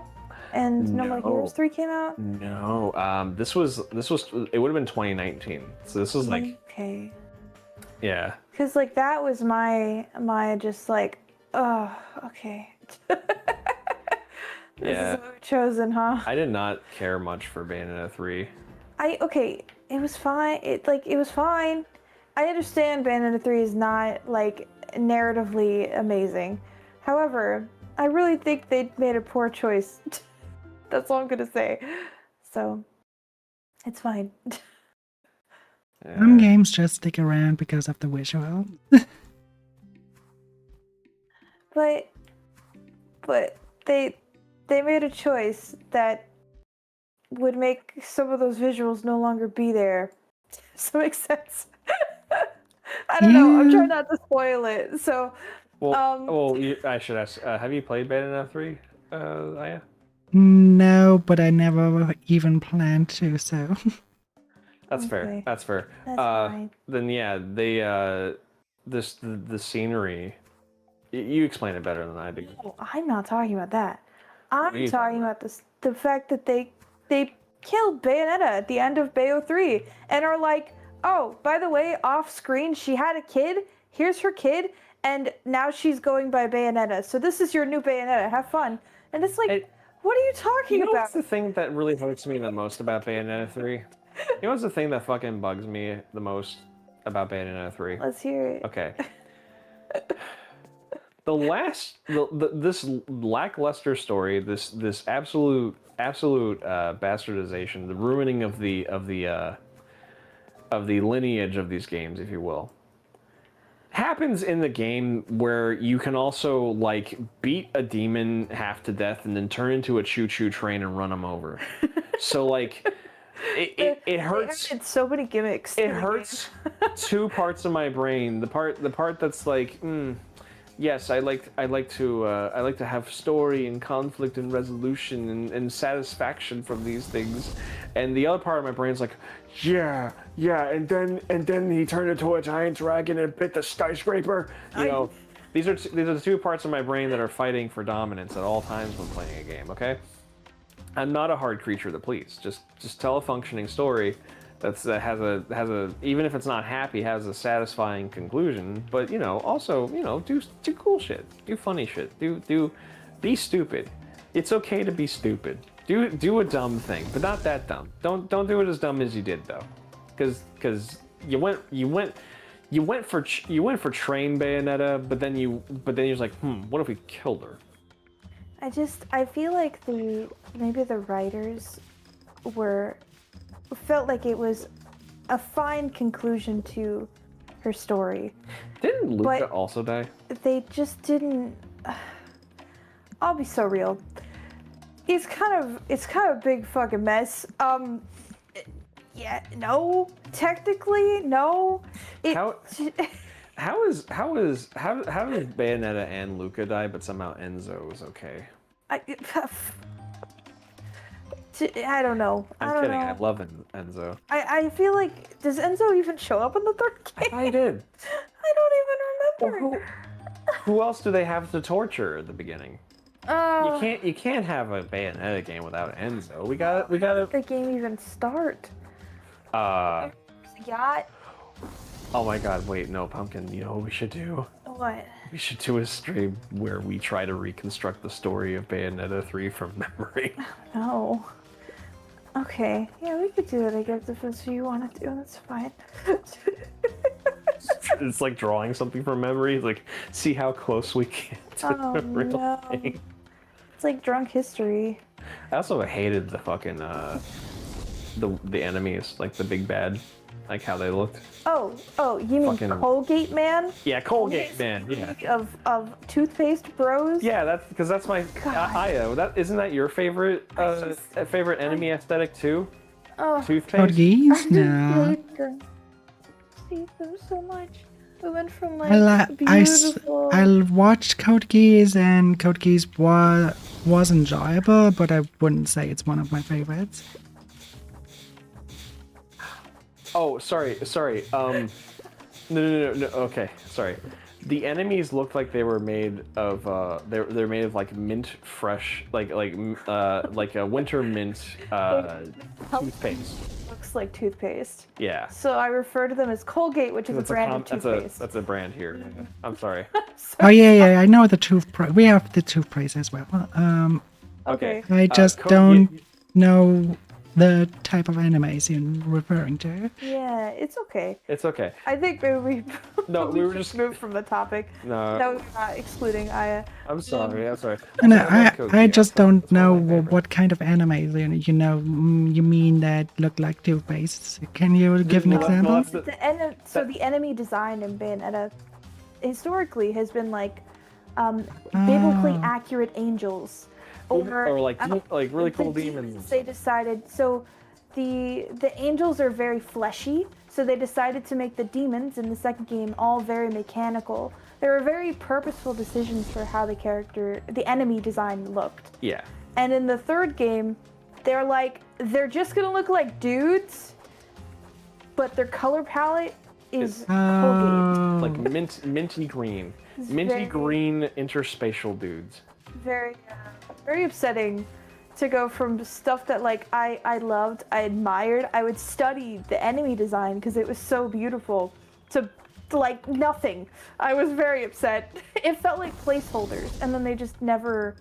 And No More No. Heroes 3 came out? no, this was it would have been 2019. So this was like, Okay. yeah. Because like that was my just like, oh, okay. This Yeah. is what we've chosen, huh? I did not care much for Bayonetta 3. It was fine. It was fine. I understand Bayonetta 3 is not like narratively amazing. However, I really think they made a poor choice That's all I'm gonna say. So, it's fine. Some games just stick around because of the visual. But they made a choice that would make some of those visuals no longer be there. Does that make sense? I don't know. I'm Yeah. trying not to spoil it. So, I should ask. Have you played Bayonetta 3, Aya? No, but I never even planned to, so. That's fair. Okay. That's fair. That's fine. Then yeah, the scenery. You explain it better than I do. No, I'm not talking about that. are I'm you talking about the fact that they killed Bayonetta at the end of Bayo 3 and are like, oh, by the way, off screen she had a kid. Here's her kid, and now she's going by Bayonetta. So this is your new Bayonetta. Have fun. And it's like, what are you talking You know about? what's the thing that really hurts me the most about Bayonetta 3? You know what's the thing that fucking bugs me the most about Bayonetta 3? Let's hear it. Okay. This lackluster story, this absolute bastardization, the ruining of the lineage of these games, if you will, happens in the game where you can also like beat a demon half to death and then turn into a choo-choo train and run them over. So like it hurts. It's so many gimmicks. It hurts two parts of my brain. The part that's like, yes, I like to have story and conflict and resolution and satisfaction from these things, and the other part of my brain's like, yeah, and then he turned into a giant dragon and bit the skyscraper. You know, these are the two parts of my brain that are fighting for dominance at all times when playing a game. Okay, I'm not a hard creature to please. Just tell a functioning story that has a even if it's not happy, has a satisfying conclusion. But you know, also do cool shit, do funny shit, be stupid. It's okay to be stupid. Do a dumb thing, but not that dumb. Don't do it as dumb as you did though, because you went for train Bayonetta, but then you're like, what if we killed her? I feel like maybe the writers felt like it was a fine conclusion to her story. Didn't Luca But also die? they just didn't. I'll be so real. It's kind of a big fucking mess. Yeah, no. Technically, no. How does Bayonetta and Luca die, but somehow Enzo is okay? I don't know. I'm kidding. I love Enzo. I feel like, does Enzo even show up in the third game? I did. I don't even remember. Who else do they have to torture at the beginning? You can't have a Bayonetta game without Enzo. We got the game even start. Yacht. Oh my god, wait, no, Pumpkin, you know what we should do? What? We should do a stream where we try to reconstruct the story of Bayonetta 3 from memory. No. Okay. Yeah, we could do that, I guess, if that's what you want to do. That's fine. It's like drawing something from memory, like, see how close we get to the real thing. It's like drunk history. I also hated the fucking, the enemies, like the big bad, like how they looked. Oh, you mean Fucking- Colgate Man? Yeah, Colgate Man, yeah. Of toothpaste bros? Yeah, that's my Aya. Isn't that your favorite favorite enemy aesthetic too? Oh, Toothpaste. Code Geass? I No. hate them. I hate them so much. We went from like I beautiful. watched Code Geass, and Code Geass was enjoyable, but I wouldn't say it's one of my favorites. Oh, sorry. No. Okay, sorry. The enemies looked like they were made of they're made of like mint fresh, like a winter mint toothpaste. Looks like toothpaste. Yeah. So I refer to them as Colgate, which is a brand of toothpaste. That's a brand here. I'm sorry. Oh yeah, I know the toothpaste. We have the toothpaste as well. Okay. I just don't know the type of animes you're referring to. Yeah, it's okay. It's okay. I think maybe No, we were should just. move from the topic. No, No, we're not excluding Aya. I'm sorry. I'm sorry. And I love Code I Geass. just don't It's one of know my favorites. what kind of anime you mean that look like Two-Face. Can you give an Well, example? that's the- The enemy design in Bayonetta historically has been like biblically Ah. accurate angels, or like really the cool demons. They decided so the angels are very fleshy, so they decided to make the demons in the second game all very mechanical. There were very purposeful decisions for how the enemy design looked. Yeah. And in the third game, they're just gonna look like dudes, but their color palette is Colgate. Oh. Like minty green. It's Minty very- green interspatial dudes. Very, very upsetting to go from stuff that like I loved, I admired, I would study the enemy design because it was so beautiful, to like nothing. I was very upset. It felt like placeholders, and then they just never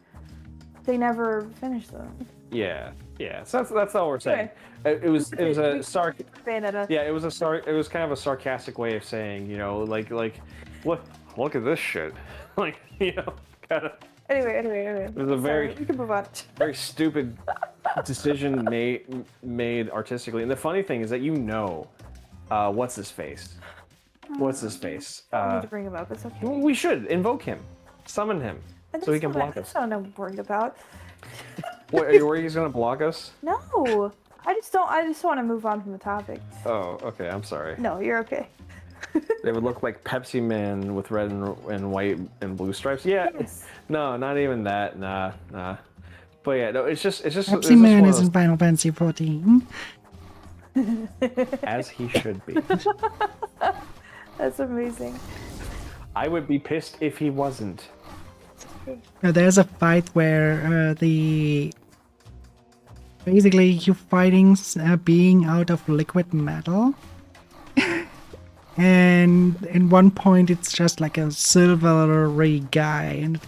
finished them. Yeah. Yeah. So that's all we're saying. Okay. It was a Bayonetta. Yeah, it was kind of a sarcastic way of saying, like look at this shit. Like, kind of Anyway. It was a very- Sorry, we can move on. very stupid decision made artistically. And the funny thing is that what's his face? What's his face? I don't need to bring him up. It's okay. We should invoke him, summon him, so he can block us. That's not what I'm worried about. What, are you worried he's gonna block us? No, I just want to move on from the topic. Oh, okay. I'm sorry. No, you're okay. They would look like Pepsi Man with red and white and blue stripes. Yeah. Yes. No, not even that. Nah. But yeah, no. It's just. it's Pepsi just Man one is of in Final Fantasy 14. those- as he should be. That's amazing. I would be pissed if he wasn't. Now, there's a fight where basically you're fighting a being out of liquid metal. And in one point it's just like a silvery guy, and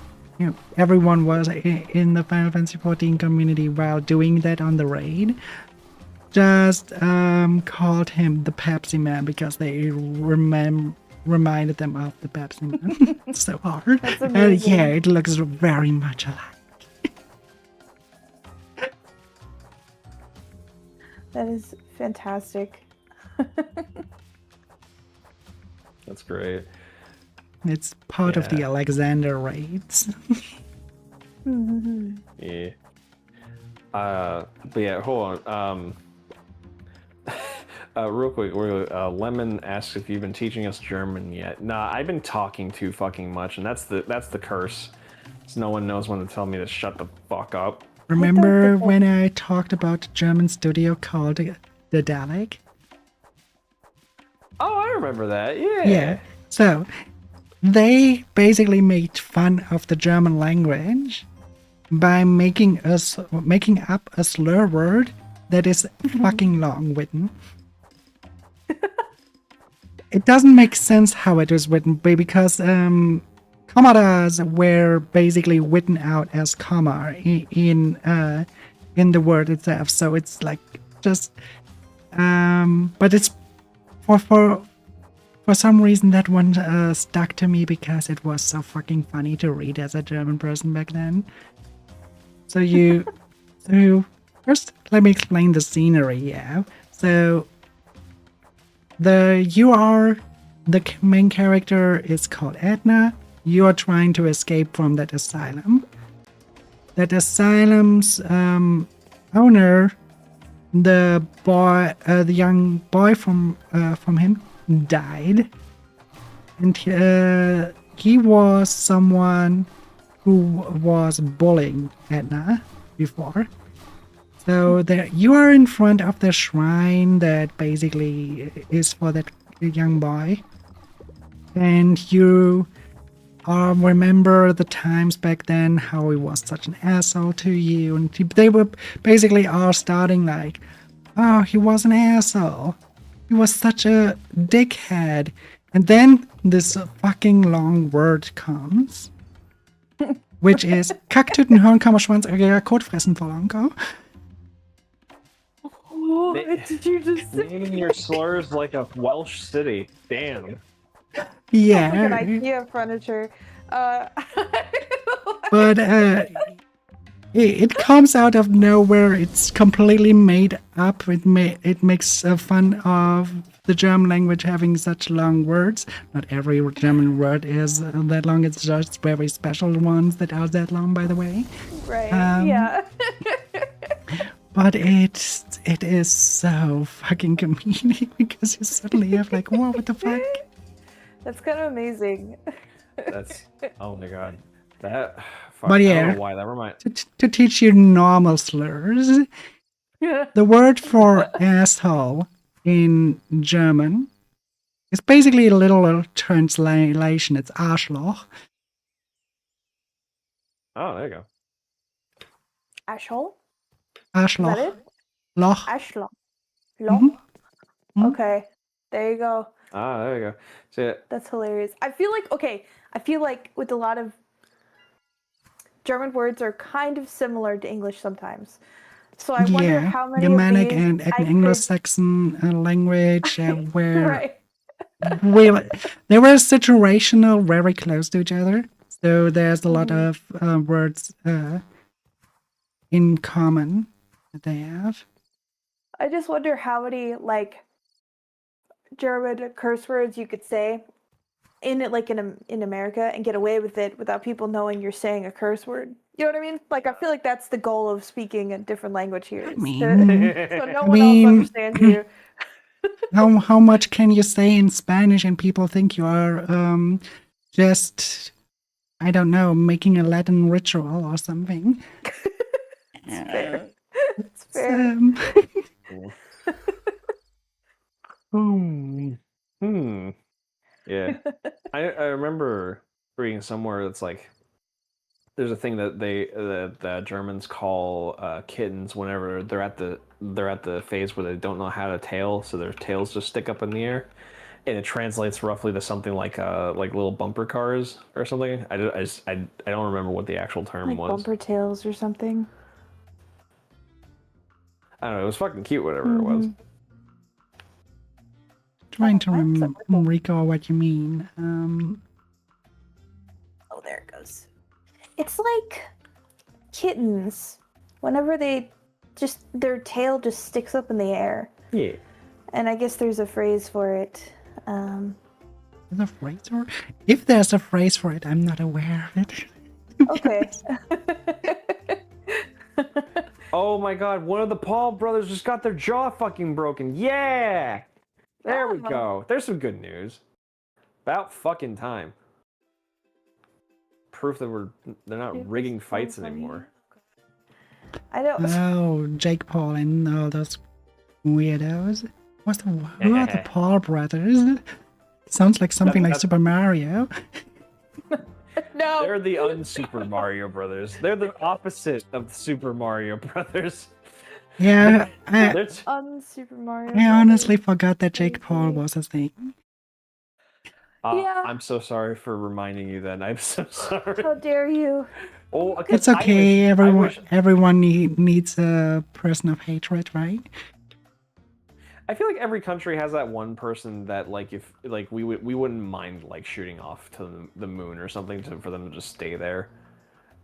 everyone was in the Final Fantasy 14 community while doing that on the raid just called him the Pepsi Man because they reminded them of the Pepsi Man. It's so hard. That's amazing. Yeah, it looks very much alike. That is fantastic. That's great. It's part of the Yeah. Alexander raids. Yeah. But yeah, hold on. Real quick, Lemon asks if you've been teaching us German yet. Nah, I've been talking too fucking much, and that's the curse. So no one knows when to tell me to shut the fuck up. Remember when I talked about a German studio called the Dalek? Oh, I remember that. Yeah. Yeah. So they basically made fun of the German language by making up a slur word that is fucking long written. It doesn't make sense how it is written because commas were basically written out as comma in the word itself. So it's like just but it's for some reason that one stuck to me because it was so fucking funny to read as a German person back then. So first let me explain the scenery. Yeah. So the main character is called Edna. You are trying to escape from that asylum. That asylum's owner, the young boy from him, died, and he was someone who was bullying Edna before. So there, you are in front of the shrine that basically is for that young boy, and you remember the times back then how he was such an asshole to you, and they were basically all starting like, oh, he was an asshole, he was such a dickhead, and then this fucking long word comes, which is Kacktüten, Hirnkammerschwanz, Kotfressen, Polanco. What did you just say? Naming your slurs like a Welsh city. Damn. Yeah, Sounds like an IKEA furniture. but it comes out of nowhere. It's completely made up. It makes fun of the German language having such long words. Not every German word is that long. It's just very special ones that are that long, by the way. Right. Um, Yeah. But it is so fucking comedic because you suddenly have like, whoa, what the fuck? That's kind of amazing. That's oh my god. That fuck, But I don't yeah. know why that reminds. To teach you normal slurs, the word for asshole in German is basically a little translation. It's Arschloch. Oh, there you go. Ashhole? Is Arschloch. that it? Loch. Ashloch. Mhm. Mhm. Okay. There you go. Ah, there you go. See, That's hilarious. I feel like with a lot of German words are kind of similar to English sometimes. So I wonder Yeah, how many Germanic of these and I could... Anglo-Saxon language where Right. they were situational, very close to each other. So there's a lot of words in common that they have. I just wonder how many like German curse words you could say in it, like in America, and get away with it without people knowing you're saying a curse word. You know what I mean? Like I feel like that's the goal of speaking a different language here. Is so no one else understands you. How much can you say in Spanish and people think you are just, I don't know, making a Latin ritual or something? It's fair. It's fair. Yeah. I remember reading somewhere that's like there's a thing that the Germans call kittens whenever they're at the phase where they don't know how to tail, so their tails just stick up in the air, and it translates roughly to something like little bumper cars or something. I don't remember what the actual term Like was. bumper tails or something. I don't know. It was fucking cute, whatever it was. Trying to recall what you mean. Oh, there it goes. It's like kittens. Whenever their tail just sticks up in the air. Yeah. And I guess there's a phrase for it. There's a phrase for it? If there's a phrase for it, I'm not aware of it. Okay. Oh my god, one of the Paul brothers just got their jaw fucking broken. Yeah! There we go. There's some good news. About fucking time. Proof that they're not rigging fights anymore. I know. Oh, Jake Paul and all those weirdos. Who are the Paul brothers? Sounds like something like Super Mario. No. They're the un-Super Mario brothers. They're the opposite of the Super Mario brothers. Yeah, Super Mario. I honestly forgot that Jake Paul was a thing. Yeah. I'm so sorry for reminding you that. I'm so sorry. How dare you? Oh, It's okay. Everyone needs a person of hatred, right? I feel like every country has that one person that, like, if like we wouldn't mind like shooting off to the moon or something for them to just stay there.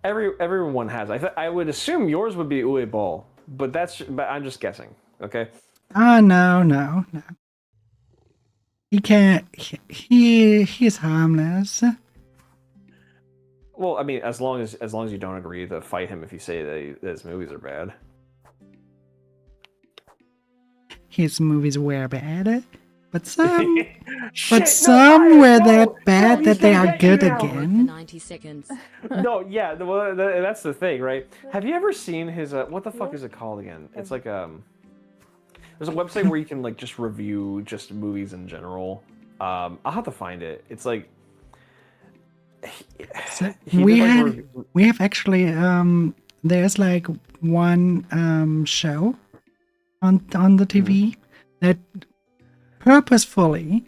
Everyone has. I would assume yours would be Uwe Boll, but I'm just guessing. Okay. No. He can't. He's harmless. Well, I mean, as long as you don't agree to fight him if you say that his movies are bad. His movies were bad, but some Shit, were that bad that they are good again. 90 seconds. No, yeah, well, that's the thing, right? Have you ever seen his what the fuck is it called again? It's like there's a website where you can like just review just movies in general. I'll have to find it. It's like we have actually there's like one show on the TV that purposefully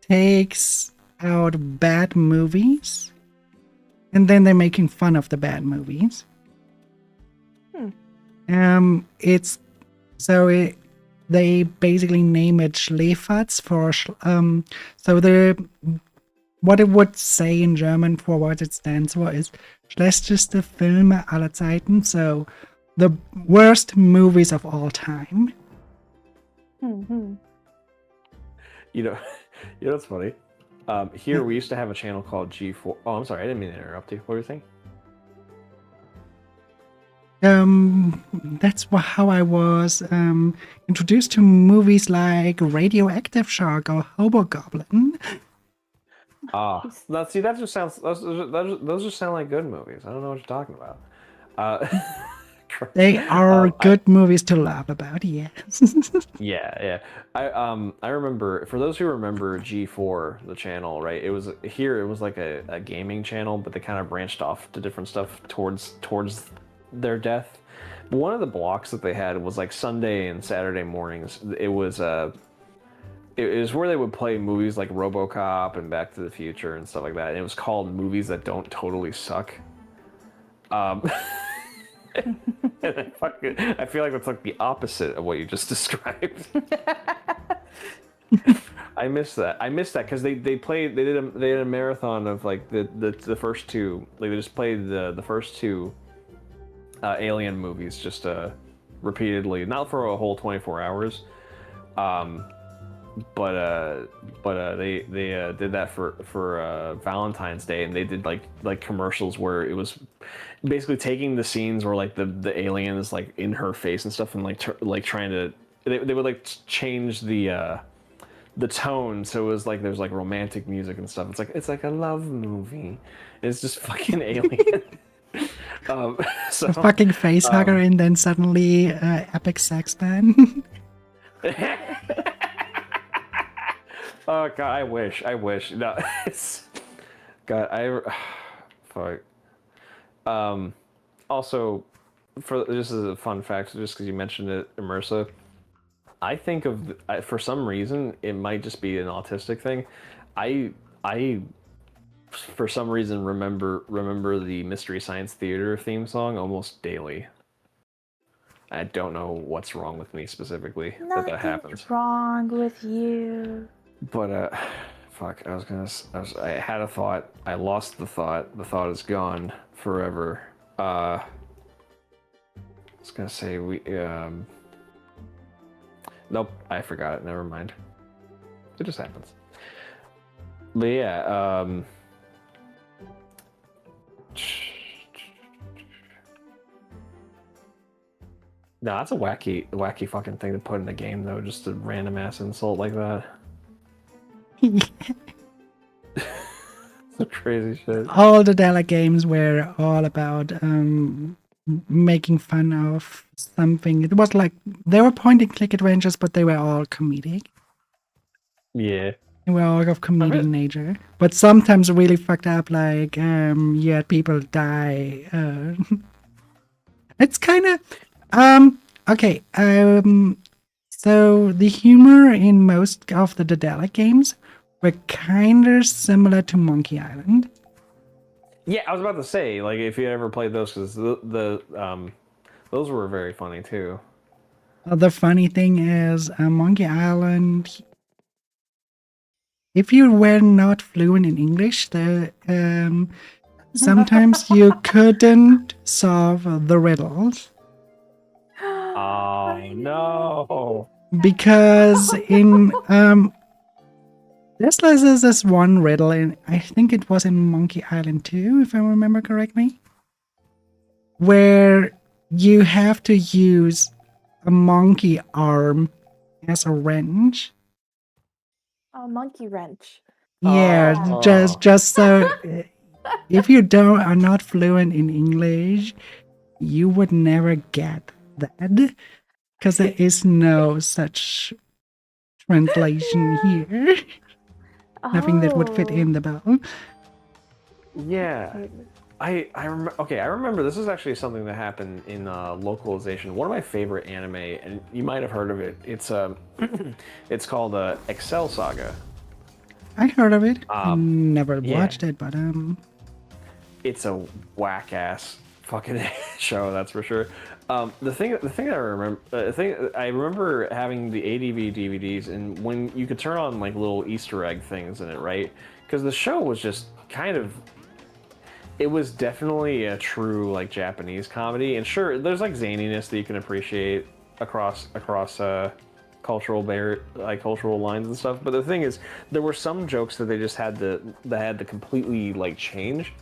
takes out bad movies and then they're making fun of the bad movies. they basically name it Schläferz for so the what it would say in German for what it stands for is schlechteste Filme aller Zeiten, so the worst movies of all time. Hmm. You know, you know what's funny? Here we used to have a channel called G4. Oh, I'm sorry, I didn't mean to interrupt you. What were you saying? That's how I was introduced to movies like Radioactive Shark or Hobo Goblin. See, that just sounds. Those just sound like good movies. I don't know what you're talking about. They are good movies to laugh about, yes. Yeah. I remember, for those who remember G4, the channel, right? It was like a gaming channel, but they kind of branched off to different stuff towards their death. But one of the blocks that they had was like Sunday and Saturday mornings. It was where they would play movies like RoboCop and Back to the Future and stuff like that. And it was called Movies That Don't Totally Suck. I feel like that's like the opposite of what you just described. I miss that because they did a marathon of like the first two. Like they just played the first two Alien movies just repeatedly, not for a whole 24 hours. But they did that for Valentine's Day, and they did like commercials where it was basically taking the scenes where like the alien is like in her face and stuff, and like trying to they would like change the tone, so it was like there's like romantic music and stuff. It's like a love movie. It's just fucking Alien. So A fucking face hugger, and then suddenly epic sex band. Oh god, I wish. No, it's God. Fuck. Also, for just as a fun fact, just because you mentioned it, Immersa, I think for some reason it might just be an autistic thing. I for some reason remember the Mystery Science Theater theme song almost daily. I don't know what's wrong with me specifically that happens. Nothing's wrong with you. But fuck, I had a thought. I lost the thought. The thought is gone forever. I was gonna say nope, I forgot it. Never mind. It just happens. But yeah, no, that's a wacky fucking thing to put in a game though, just a random ass insult like that. Some crazy shit. All the Della games were all about making fun of something. It was like they were point and click adventures, but they were all comedic. Yeah. They were all of comedic nature, but sometimes really fucked up. Like you had people die. It's kind of okay. So the humor in most of the Daedalic games were kind of similar to Monkey Island. Yeah, I was about to say, like, if you ever played those, because those were very funny too. The funny thing is, Monkey Island, if you were not fluent in English, sometimes you couldn't solve the riddles. Oh no! Because in there's this one riddle, and I think it was in Monkey Island 2, if I remember correctly, where you have to use a monkey arm as a wrench. Oh, monkey wrench. Yeah, Oh. just so if you are not fluent in English, you would never get that, because there is no such translation here. Nothing that would fit in the bell. Yeah, I remember. Okay, I remember. This is actually something that happened in localization. One of my favorite anime, and you might have heard of it. It's it's called Excel Saga. I heard of it. Never yeah. watched it, but It's a whack ass fucking show, that's for sure. The thing I remember having the ADV DVDs, and when you could turn on like little Easter egg things in it, right? Because the show was just kind of, it was definitely a true like Japanese comedy, and sure, there's like zaniness that you can appreciate across cultural cultural lines and stuff. But the thing is, there were some jokes that they just had to completely like change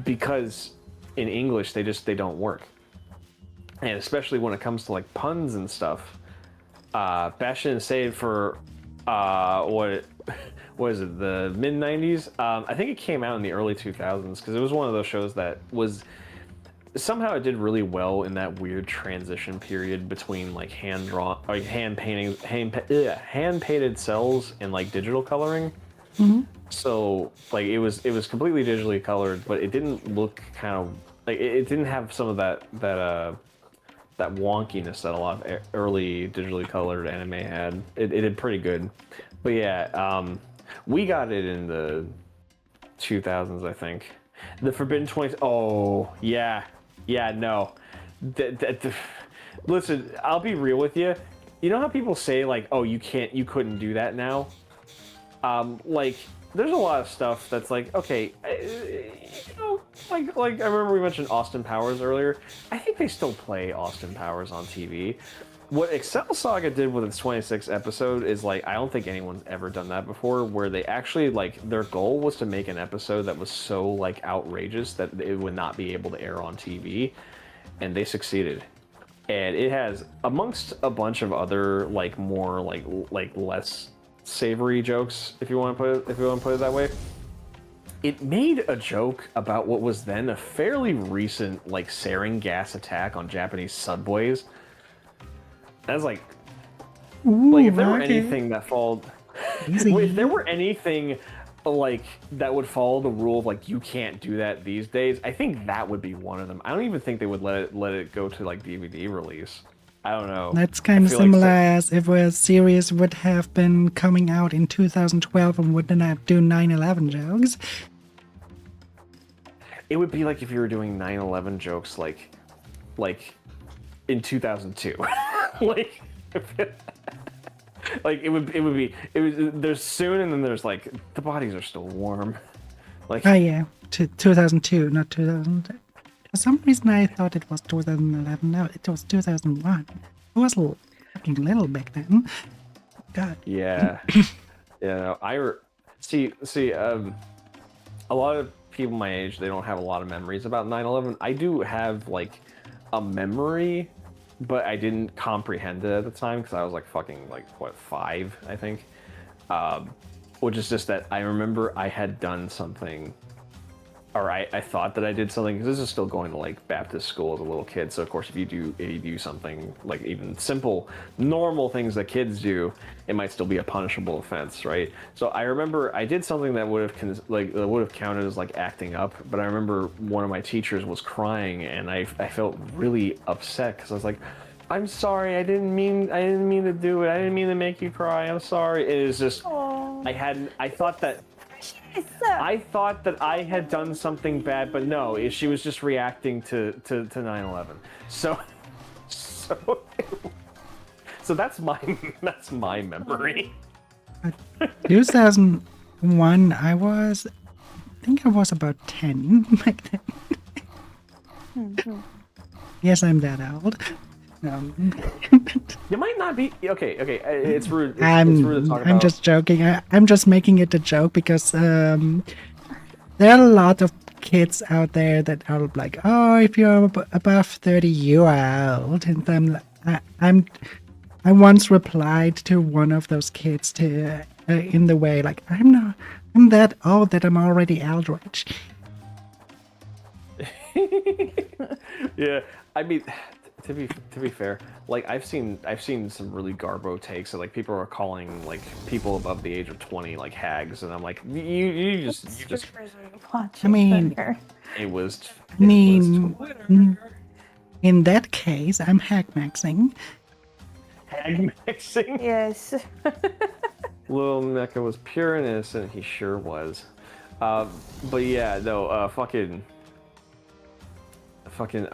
because in English they don't work, and especially when it comes to like puns and stuff. Bastion and Save for what is it, the mid 90s? I think it came out in the early 2000s because it was one of those shows that was somehow it did really well in that weird transition period between like hand painted cells and like digital coloring. Mm-hmm. So like it was completely digitally colored, but it didn't look kind of like it didn't have some of that wonkiness that a lot of early digitally colored anime had. It did pretty good, but yeah, we got it in the 2000s, I think. The Forbidden 20. Oh yeah, no. Listen, I'll be real with you. You know how people say like, oh, you couldn't do that now. Like, there's a lot of stuff that's like, okay, you know, like I remember we mentioned Austin Powers earlier. I think they still play Austin Powers on TV. What Excel Saga did with its 26th episode is like, I don't think anyone's ever done that before, where they actually like, their goal was to make an episode that was so like outrageous that it would not be able to air on TV, and they succeeded. And it has, amongst a bunch of other like more like less savory jokes, if you want to put it that way, it made a joke about what was then a fairly recent like sarin gas attack on Japanese subways. That's like, Ooh, like if there were okay. anything that followed, Easy. if there were anything like that would follow the rule of like you can't do that these days, I think that would be one of them. I don't even think they would let it go to like DVD release. I don't know. That's kind I of feel similar like as if a series would have been coming out in 2012 and would not do 9/11 jokes. it would be like if you were doing 9/11 jokes like in 2002. like like it was there's soon, and then there's like the bodies are still warm. Like Oh yeah, 2002, not 2000. For some reason I thought it was 2011. No, it was 2001. I was fucking little back then. God. yeah. Yeah, no, see a lot of people my age, they don't have a lot of memories about 9/11. I do have like a memory, but I didn't comprehend it at the time because I was like fucking like what, 5, I think. Which is just that I remember I had done something, or I thought that I did something, because this is still going to like Baptist school as a little kid. So of course, if you do something like even simple, normal things that kids do, it might still be a punishable offense, right? So I remember I did something that would have counted as like acting up. But I remember one of my teachers was crying, and I felt really upset because I was like, I'm sorry, I didn't mean to do it. I didn't mean to make you cry. I'm sorry. It is just, I thought that I had done something bad, but no, she was just reacting to 9/11. So that's my memory. 2001, I think I was about 10 back then. Yes, I'm that old. You might not be okay. It's rude. It's rude to talk about. I'm just joking. I'm just making it a joke because there are a lot of kids out there that are like, "Oh, if you're above 30, you are old." And I once replied to one of those kids in the way like, I'm that old that I'm already Eldritch. Yeah, I mean, to be fair, like I've seen some really garbo takes. So like people are calling like people above the age of 20 like hags, and I'm like, you just. I mean, It was. In that case, I'm hag maxing. Hag maxing. Yes. Little Mecha was pure and innocent. He sure was. But yeah, no, fucking fucking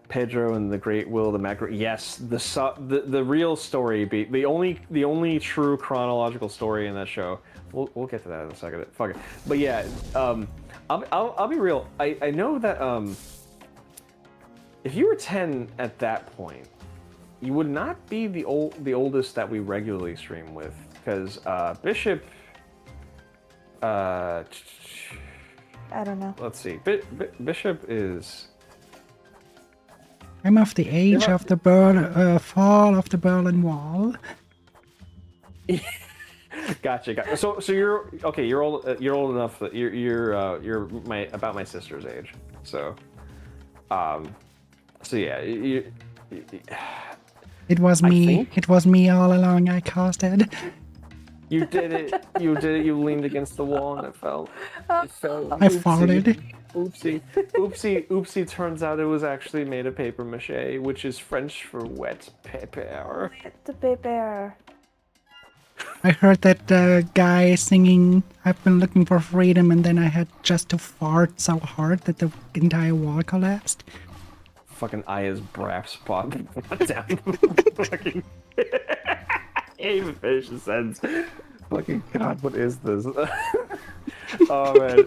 Pedro and the Great Will of the Macro. Yes, the real story, the only true chronological story in that show. We'll get to that in a second. Fuck it. But yeah, I'll be real. I know that if you were 10 at that point, you would not be the oldest that we regularly stream with, because Bishop. I don't know. Let's see. Bishop is. I'm of the age of the fall of the Berlin Wall. Gotcha. So you're okay. You're old. You're old enough that you're about my sister's age. So, yeah. It was me. It was me all along. I caused it. You did it. You did it. You leaned against the wall and it fell. It fell. I farted. Oopsie. Turns out it was actually made of paper mache, which is French for wet paper. The paper. I heard that guy singing, "I've been looking for freedom," and then I had just to fart so hard that the entire wall collapsed. Fucking Aya's brap spot down. Fucking. Can't even finish the sentence. Fucking God, what is this? Oh man,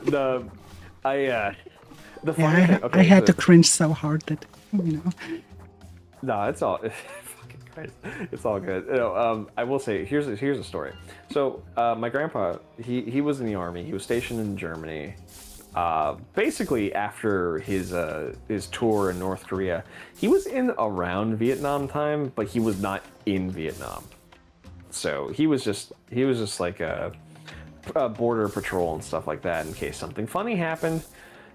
the funny thing. Okay, I had to cringe so hard that, you know. No, it's all. Fucking Christ, it's all good. You know, I will say, here's a story. So, my grandpa, he was in the army. He was stationed in Germany. Basically, after his tour in North Korea, he was in around Vietnam time, but he was not in Vietnam. So he was just like a border patrol and stuff like that in case something funny happened,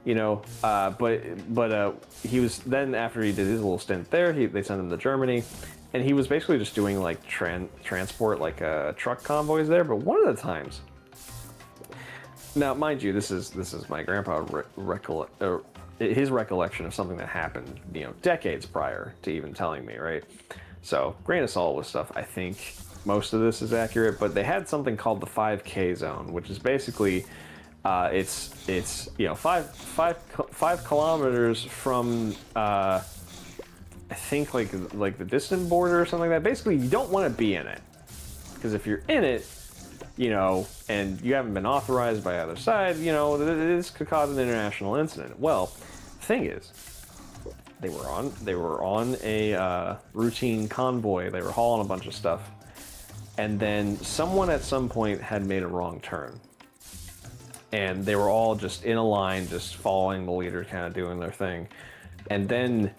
you know. But he was then, after he did his little stint there, they sent him to Germany, and he was basically just doing like transport, like truck convoys there. But one of the times, now mind you, this is my grandpa his recollection of something that happened, you know, decades prior to even telling me, right? So grain of salt with stuff. I think most of this is accurate, but they had something called the 5K zone, which is basically it's you know 5 kilometers from I think like the distant border or something like that. Basically, you don't want to be in it, because if you're in it, you know, and you haven't been authorized by either side, you know, this could cause an international incident. Well, the thing is, they were on a routine convoy. They were hauling a bunch of stuff. And then someone at some point had made a wrong turn. And they were all just in a line, just following the leader, kind of doing their thing. And then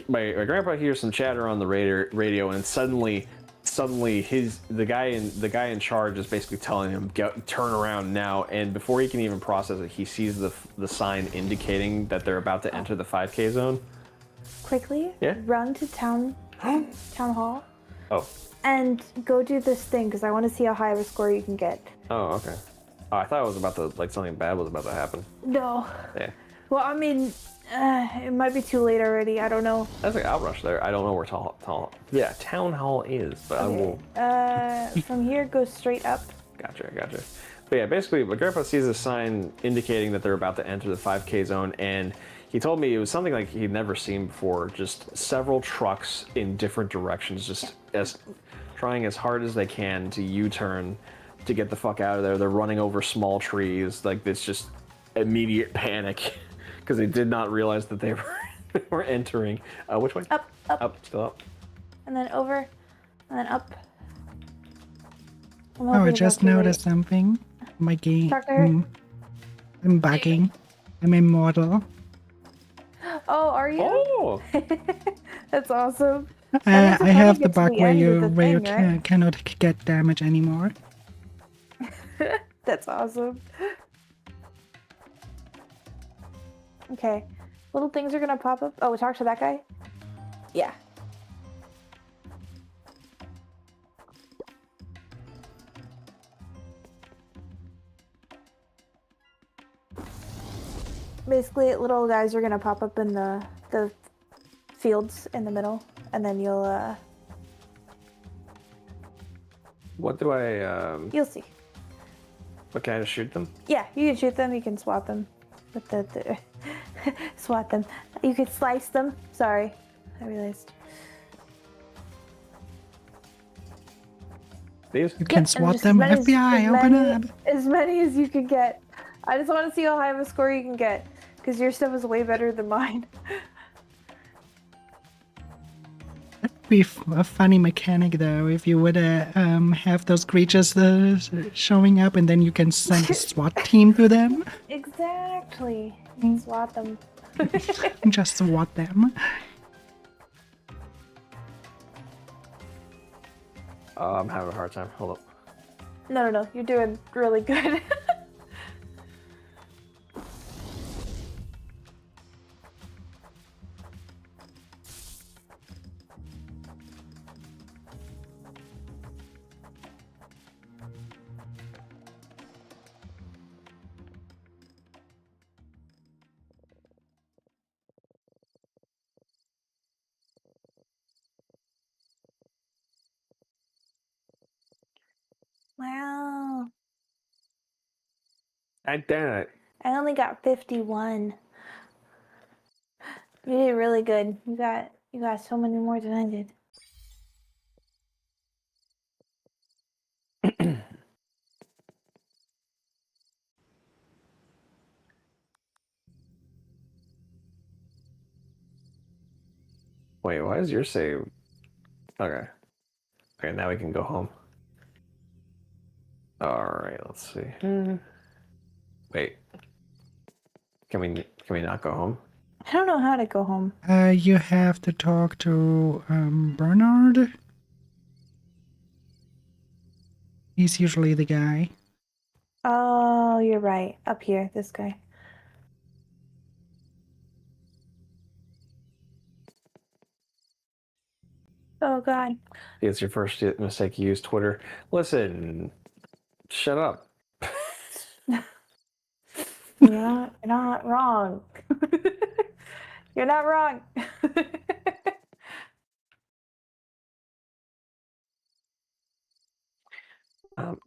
my grandpa hears some chatter on the radio, and suddenly the guy in charge is basically telling him, turn around now. And before he can even process it, he sees the sign indicating that they're about to enter the 5K zone. Quickly, Yeah? run to town hall. Oh. And go do this thing, because I want to see how high of a score you can get. Oh, okay. Oh, I thought it was about to, like, something bad was about to happen. No. Yeah. Well, I mean, it might be too late already. I don't know. That's like outrush there. I don't know where town hall is, but Okay. I will. From here, go straight up. Gotcha. But yeah, basically, my grandpa sees a sign indicating that they're about to enter the 5K zone, and he told me it was something like he'd never seen before. Just several trucks in different directions, just trying as hard as they can to U-turn to get the fuck out of there. They're running over small trees, like it's just immediate panic because they did not realize that they were entering. Which way? Up. Still up. And then over, and then up. Oh, I just noticed something. My game. Talk to her. I'm bugging. I'm immortal. Oh, are you? Oh. That's awesome. I have the bug where you cannot get damage anymore. That's awesome. Okay. Little things are gonna pop up. Oh, we talked to that guy? Yeah. Basically, little guys are gonna pop up in the fields in the middle, and then you'll What do I? you'll see. What, can I just shoot them? Yeah, you can shoot them. You can swap them. With the swat them. You could slice them. Sorry, I realized. These? You can and swat just them. as many- FBI, open up. As many as you can get. I just want to see how high of a score you can get, because your stuff is way better than mine. That'd be a funny mechanic though, if you would have those creatures showing up and then you can send a SWAT team to them. Exactly. Swat them. Just SWAT them. I'm having a hard time. Hold up. No. You're doing really good. Wow. I damn it. I only got 51. You did really good. You got so many more than I did. Wait, why is your save? Okay. Okay, now we can go home. Alright, let's see. Wait. Can we not go home? I don't know how to go home. You have to talk to Bernard. He's usually the guy. Oh, you're right. Up here, this guy. Oh God. It's your first mistake. You use Twitter. Listen, shut up. You're not wrong. You're not wrong.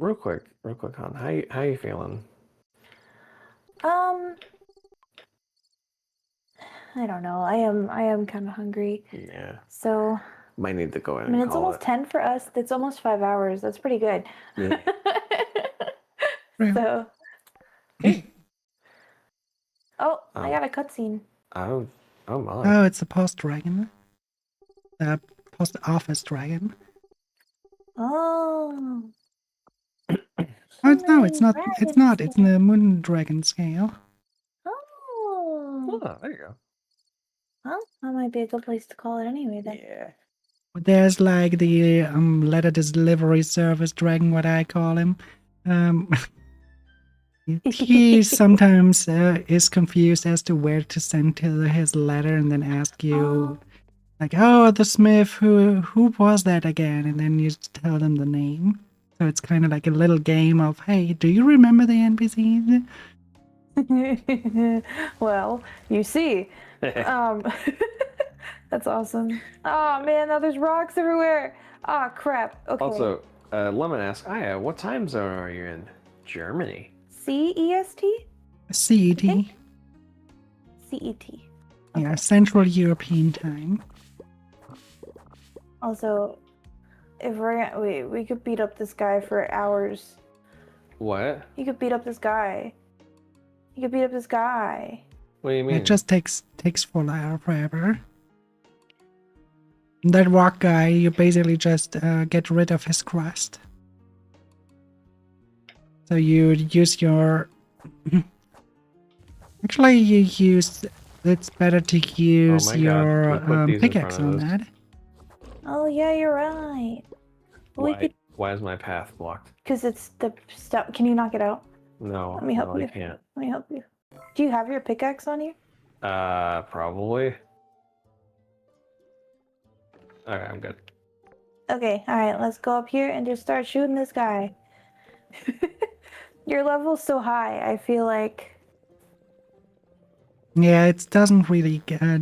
Real quick, hon. How you feeling? I don't know. I am kind of hungry. Yeah. So, Might need to go in I mean, and it's call almost it. 10 for us. That's almost 5 hours. That's pretty good. Yeah. Real. So. Oh, I got a cutscene. Oh my. Oh, it's a post dragon. The post office dragon. Oh. Oh, no, it's not. Dragons It's not. It's in here. the moon dragon scale. Oh. Oh, there you go. Well, that might be a good place to call it anyway then. Yeah. There's like the letter delivery service dragon, what I call him. He sometimes is confused as to where to send his letter, and then ask you, like, "Oh, the Smith. Who was that again?" And then you tell them the name. So it's kind of like a little game of, "Hey, do you remember the NPCs?" Well, you see. That's awesome. Oh man, now there's rocks everywhere. Ah, crap. Okay. Also, Lemon asks, Aya, what time zone are you in? Germany. CEST? CET. CET. Yeah, Central European Time. Also, if we could beat up this guy for hours. What? You could beat up this guy. You could beat up this guy. What do you mean? It just takes forever. That rock guy, you basically just get rid of his crust. So you use your... Actually, it's better to use my God, your we put these in pickaxe front on of us. that. Oh yeah, you're right. We could, Why is my path blocked? because it's the stuff. Can you knock it out? No, Let me help no, you. I can't. Let me help you. Do you have your pickaxe on you? Probably. Alright, I'm good. Okay, alright, let's go up here and just start shooting this guy. Your level's so high, I feel like. Yeah, it doesn't really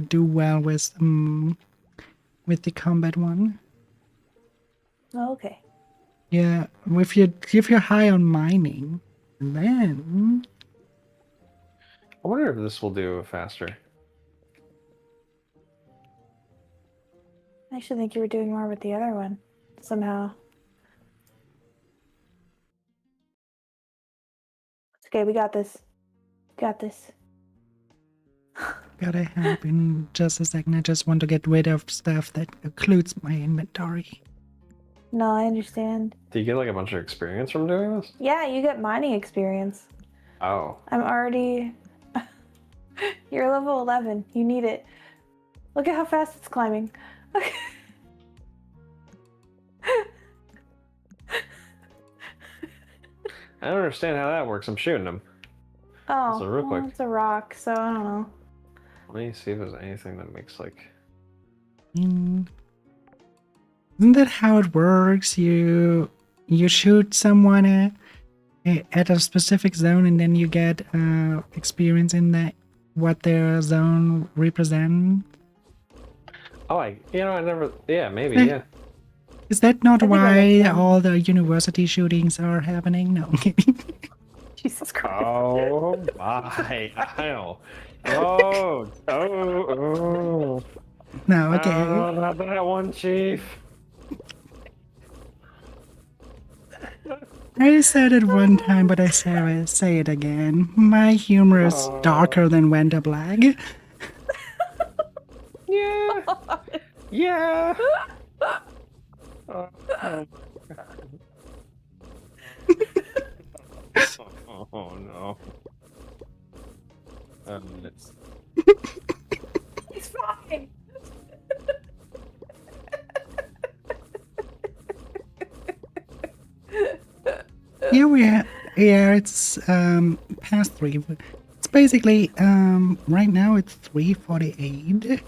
do well with the combat one. Oh, okay. Yeah, if you're high on mining, then wonder if this will do faster. I actually think you were doing more with the other one somehow. It's okay, we got this. Got this. Gotta help in just a second. I just want to get rid of stuff that occludes my inventory. No, I understand. Do you get like a bunch of experience from doing this? Yeah, you get mining experience. Oh. I'm already... You're level 11. You need it. Look at how fast it's climbing. I don't understand how that works. I'm shooting him. Oh, So real well, quick. it's a rock, so I don't know. Let me see if there's anything that makes like... Isn't that how it works? You shoot someone at a specific zone, and then you get experience in that what their zone represents. Oh, I never... Yeah, maybe, Eh. yeah. Is that not I think that why makes sense. all the university shootings are happening? No, I'm kidding. Jesus Christ. Oh, my. Oh. No, okay. Oh, not that one, Chief. I said it one time, but I say it again. My humor is darker than Wenda Black. Yeah. Yeah. Oh no. It's... It's fine. Yeah, it's past 3. It's basically right now it's 3:48.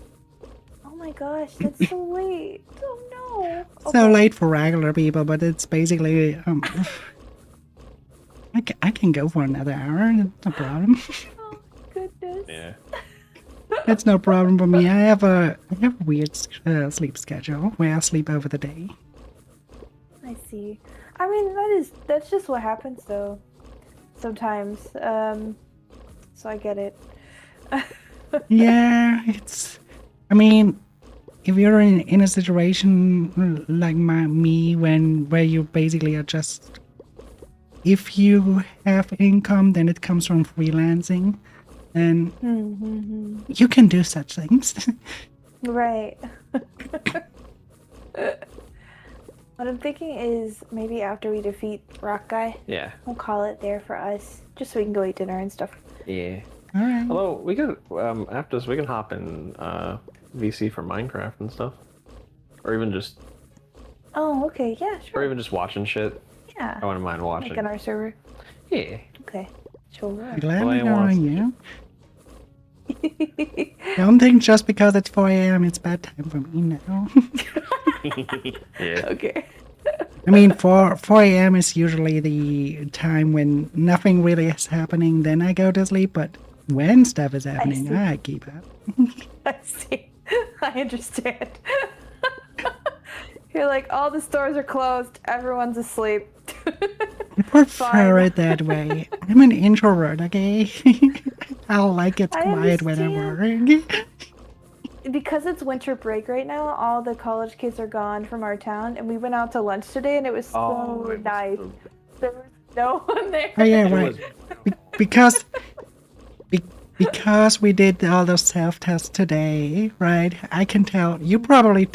Oh my gosh, that's so late. Oh no. So Okay. late for regular people, but it's basically I can go for another hour. That's no problem. Oh goodness. Yeah. That's No problem for me. I have a weird sleep schedule where I sleep over the day. I see. I mean, that's just what happens though. Sometimes. So I get it. Yeah, I mean, if you're in a situation like me where you basically are just, if you have income, then it comes from freelancing, and you can do such things. Right. What I'm thinking is maybe after we defeat Rock Guy, Yeah. we'll call it there for us, just so we can go eat dinner and stuff. Yeah. All right. Although we could after this we can hop in VC for Minecraft and stuff, or even just Oh, okay, yeah, or sure. even just watching shit. I Yeah. wouldn't mind watching. Like on our server. Yeah. Okay. Sure. Glad Well, we're I want- knowing you. Don't think just because it's 4 a.m. it's bad time for me now. Yeah. Okay. I mean, 4 a.m. is usually the time when nothing really is happening. Then I go to sleep. But when stuff is happening, see. I keep up. I see. I understand. You're like, all the stores are closed, everyone's asleep. I prefer Fine. it that way. I'm an introvert, okay? I like it I quiet when I understand. work. Because it's winter break right now, all the college kids are gone from our town, and we went out to lunch today, and it was so it was nice. so- There was no one there. Oh yeah, It right. was- Because because we did all those self-tests today, right? I can tell you probably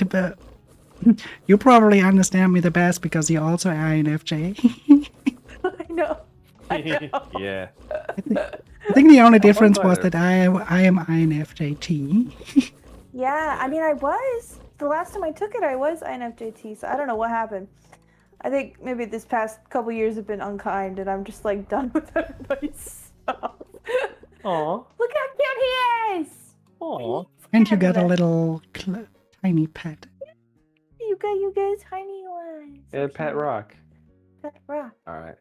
you probably understand me the best because you're also INFJ. I know. I know. Yeah. I think the only difference was better. that I am INFJT. Yeah, I mean, I was. The last time I took it, I was INFJT, so I don't know what happened. I think maybe this past couple years have been unkind, and I'm just like done with everybody's stuff. Aw. Look how cute he is! Aw. And you got a Canada. little tiny pet. You got a tiny one. So Yeah, Pet cute. Rock. Pet rock. All right.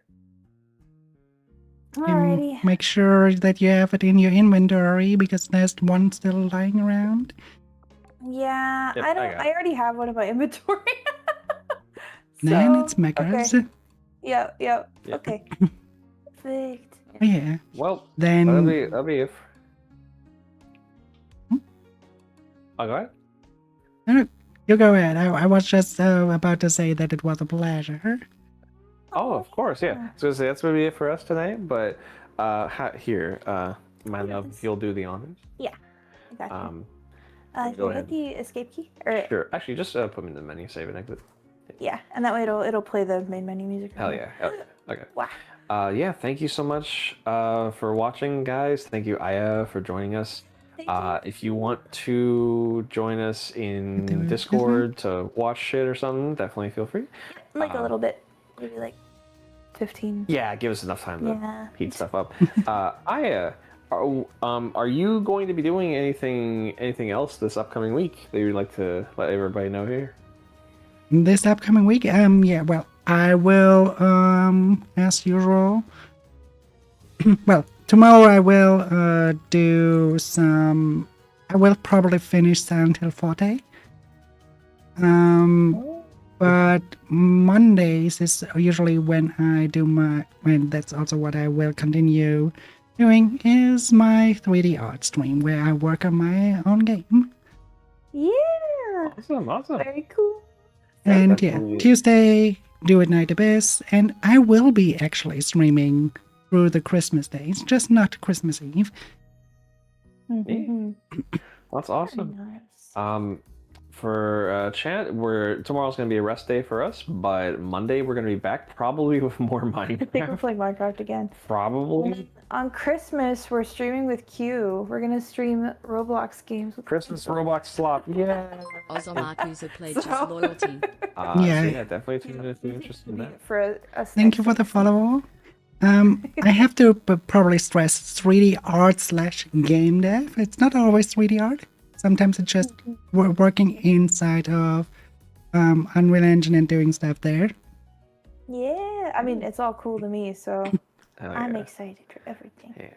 And Alrighty. make sure that you have it in your inventory because there's one still lying around. Yeah, Yep, I I don't. got I it. already have one in my inventory. Then So, it's Megas. Okay. Yep. Yep. Okay. Perfect. Oh, yeah. Well, Then that'll be it. Oh, go ahead. No, you go ahead. I was just about to say that it was a pleasure. Oh, of course, yeah. So that's gonna be it for us tonight. But here, my love, if you'll do the honors. Yeah, I got you. Go Go ahead. hit the escape key, or Sure. Actually, just put me in the menu, save and exit. yeah, and that way it'll play the main menu music. Hell yeah. Okay. Wow. Yeah, thank you so much for watching, guys. Thank you, Aya, for joining us. Thank you. If you want to join us in Discord to watch shit or something, definitely feel free. Like a little bit, maybe like 15. Yeah, give us enough time to Yeah. heat stuff up. Aya, are you going to be doing anything else this upcoming week that you'd like to let everybody know here? This upcoming week, yeah, well, I will, as usual. Well, tomorrow I will do some. I will probably finish Silent Hill 40. But Mondays is usually when I do my. And that's also what I will continue doing. Is my 3D art stream where I work on my own game. Yeah. Awesome. Very cool. And yeah, Tuesday, Do It Night Abyss, and I will be actually streaming through the Christmas days, just not Christmas Eve. That's awesome. Very nice. For chat, tomorrow's gonna be a rest day for us, but Monday we're gonna be back probably with more I think we're Minecraft. playing Minecraft again. Probably. And then on Christmas, we're streaming with Q. We're gonna stream Roblox games with Christmas Roblox slop. Yeah. Ozomakuza pledges So- loyalty. So Yeah. yeah, definitely tune in if you're interested in that. For us. Thank you for the follow. I have to probably stress 3D art / game dev. It's not always 3D art. Sometimes it's just working inside of Unreal Engine and doing stuff there. Yeah, I mean it's all cool to me, so Hell I'm yeah. excited for everything. Yeah.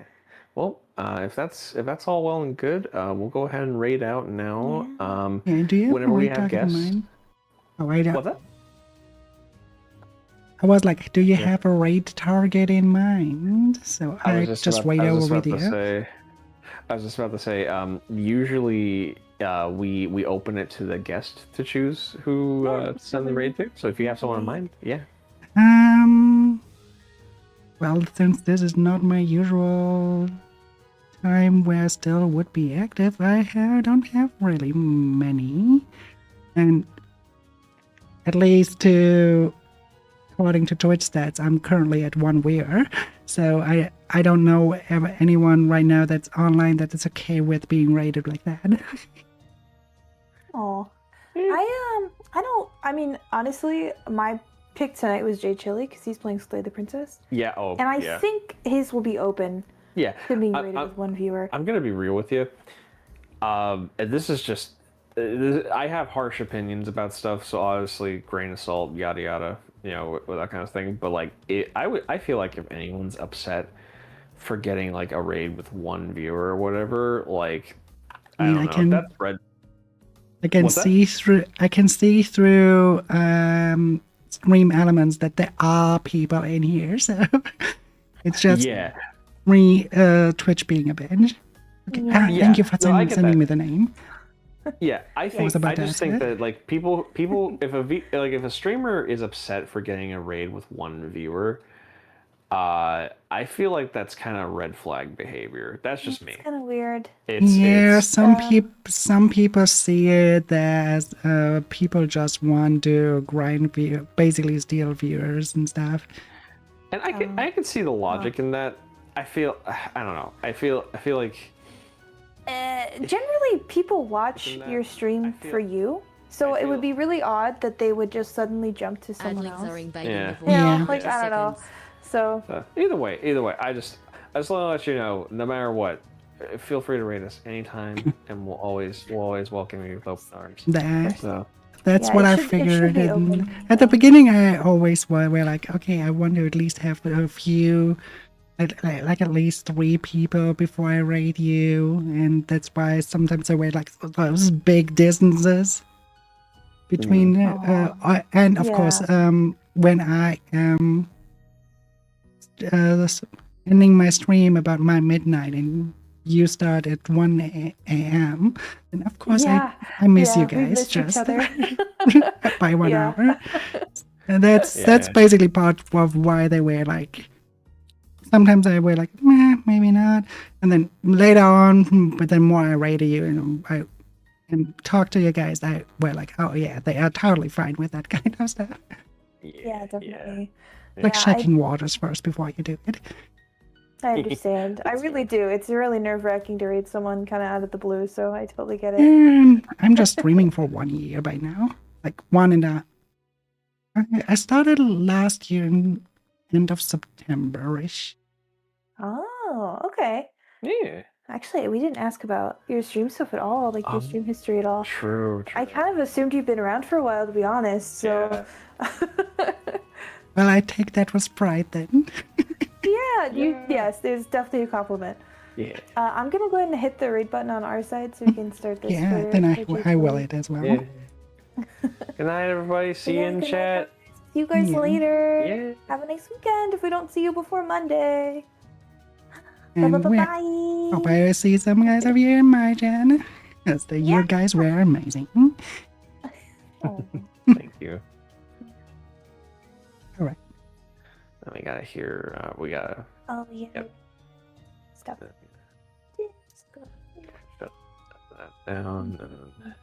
Well, if that's all well and good, we'll go ahead and raid out now. Yeah, do you have Whenever a we raid have target in guests. mind? Oh, I don't. What's that? I was like, do you have a raid target in mind? So I just wait over with you. I was just about to say, usually we open it to the guest to choose who to send the raid to. So if you have someone in mind, yeah. Well, since this is not my usual time where I still would be active, don't have really many. And at least according to Twitch stats, I'm currently at 1 viewer. So I don't know anyone right now that's online that is okay with being rated like that. Oh, I mean, honestly, my pick tonight was Jay Chili because he's playing Slay the Princess, Yeah. Oh. and I yeah. think his will be open Yeah. to being rated with 1 viewer. I'm gonna be real with you. And this is just. I have harsh opinions about stuff, so obviously grain of salt, yada yada, with that kind of thing. But like, I feel like if anyone's upset for getting like a raid with 1 viewer or whatever, like, I don't know. That's red. I can see through. I can see through stream elements that there are people in here. So it's just Twitch being a bitch. Okay. Thank you for sending me the name. Yeah, I just think that like people if a streamer is upset for getting a raid with 1 viewer, I feel like that's kind of red flag behavior. That's just me. It's kind of weird. Some people see it as people just want to grind basically steal viewers and stuff. And I can see the logic in that. I don't know. I feel like. Generally, people watch your stream for you, so it would be really odd that they would just suddenly jump to someone else. Are invading the void Yeah, in like 30 I don't know. seconds. So Either way, I just want to let you know, no matter what, feel free to rate us anytime, and we'll always welcome you with open arms. That's what I figured. And at the beginning, I always were like, okay, I want to at least have a few. Like at least 3 people before I rate you, and that's why sometimes I wait like those big distances between. And of course, when I am ending my stream about my midnight, and you start at 1 a.m. And of course, Yeah, I miss yeah, you we guys missed each just other. by 1 Yeah. hour. And that's Yeah. basically part of why they were like. Sometimes I were like, meh, maybe not, and then later on, but then more I rate you and talk to you guys, I were like, oh yeah, they are totally fine with that kind of stuff. Yeah, definitely. Like Yeah, checking waters first before you do it. I understand. I really do. It's really nerve-wracking to read someone kind of out of the blue, so I totally get it. And I'm just streaming for 1 year by now, like one and a. I started last year in end of September-ish. Oh, okay. Yeah. Actually, we didn't ask about your stream stuff at all, like your stream history at all. True. I kind of assumed you've been around for a while, to be honest. So, Well, I take that with pride then. yes, there's definitely a compliment. Yeah. I'm gonna go ahead and hit the raid button on our side so we can start this. Yeah, for, then I for will G2. it as well. Yeah. Good night, everybody. See you Yeah, in good night, chat. guys. See you guys Yeah. later. Yeah. Have a nice weekend if we don't see you before Monday. And we Bye. hope I see some guys of you in my channel. Because you Yeah. guys were amazing. Oh. Thank you. All right. Then we gotta hear. We gotta. Oh yeah. Yep. Stop. Shut that down. And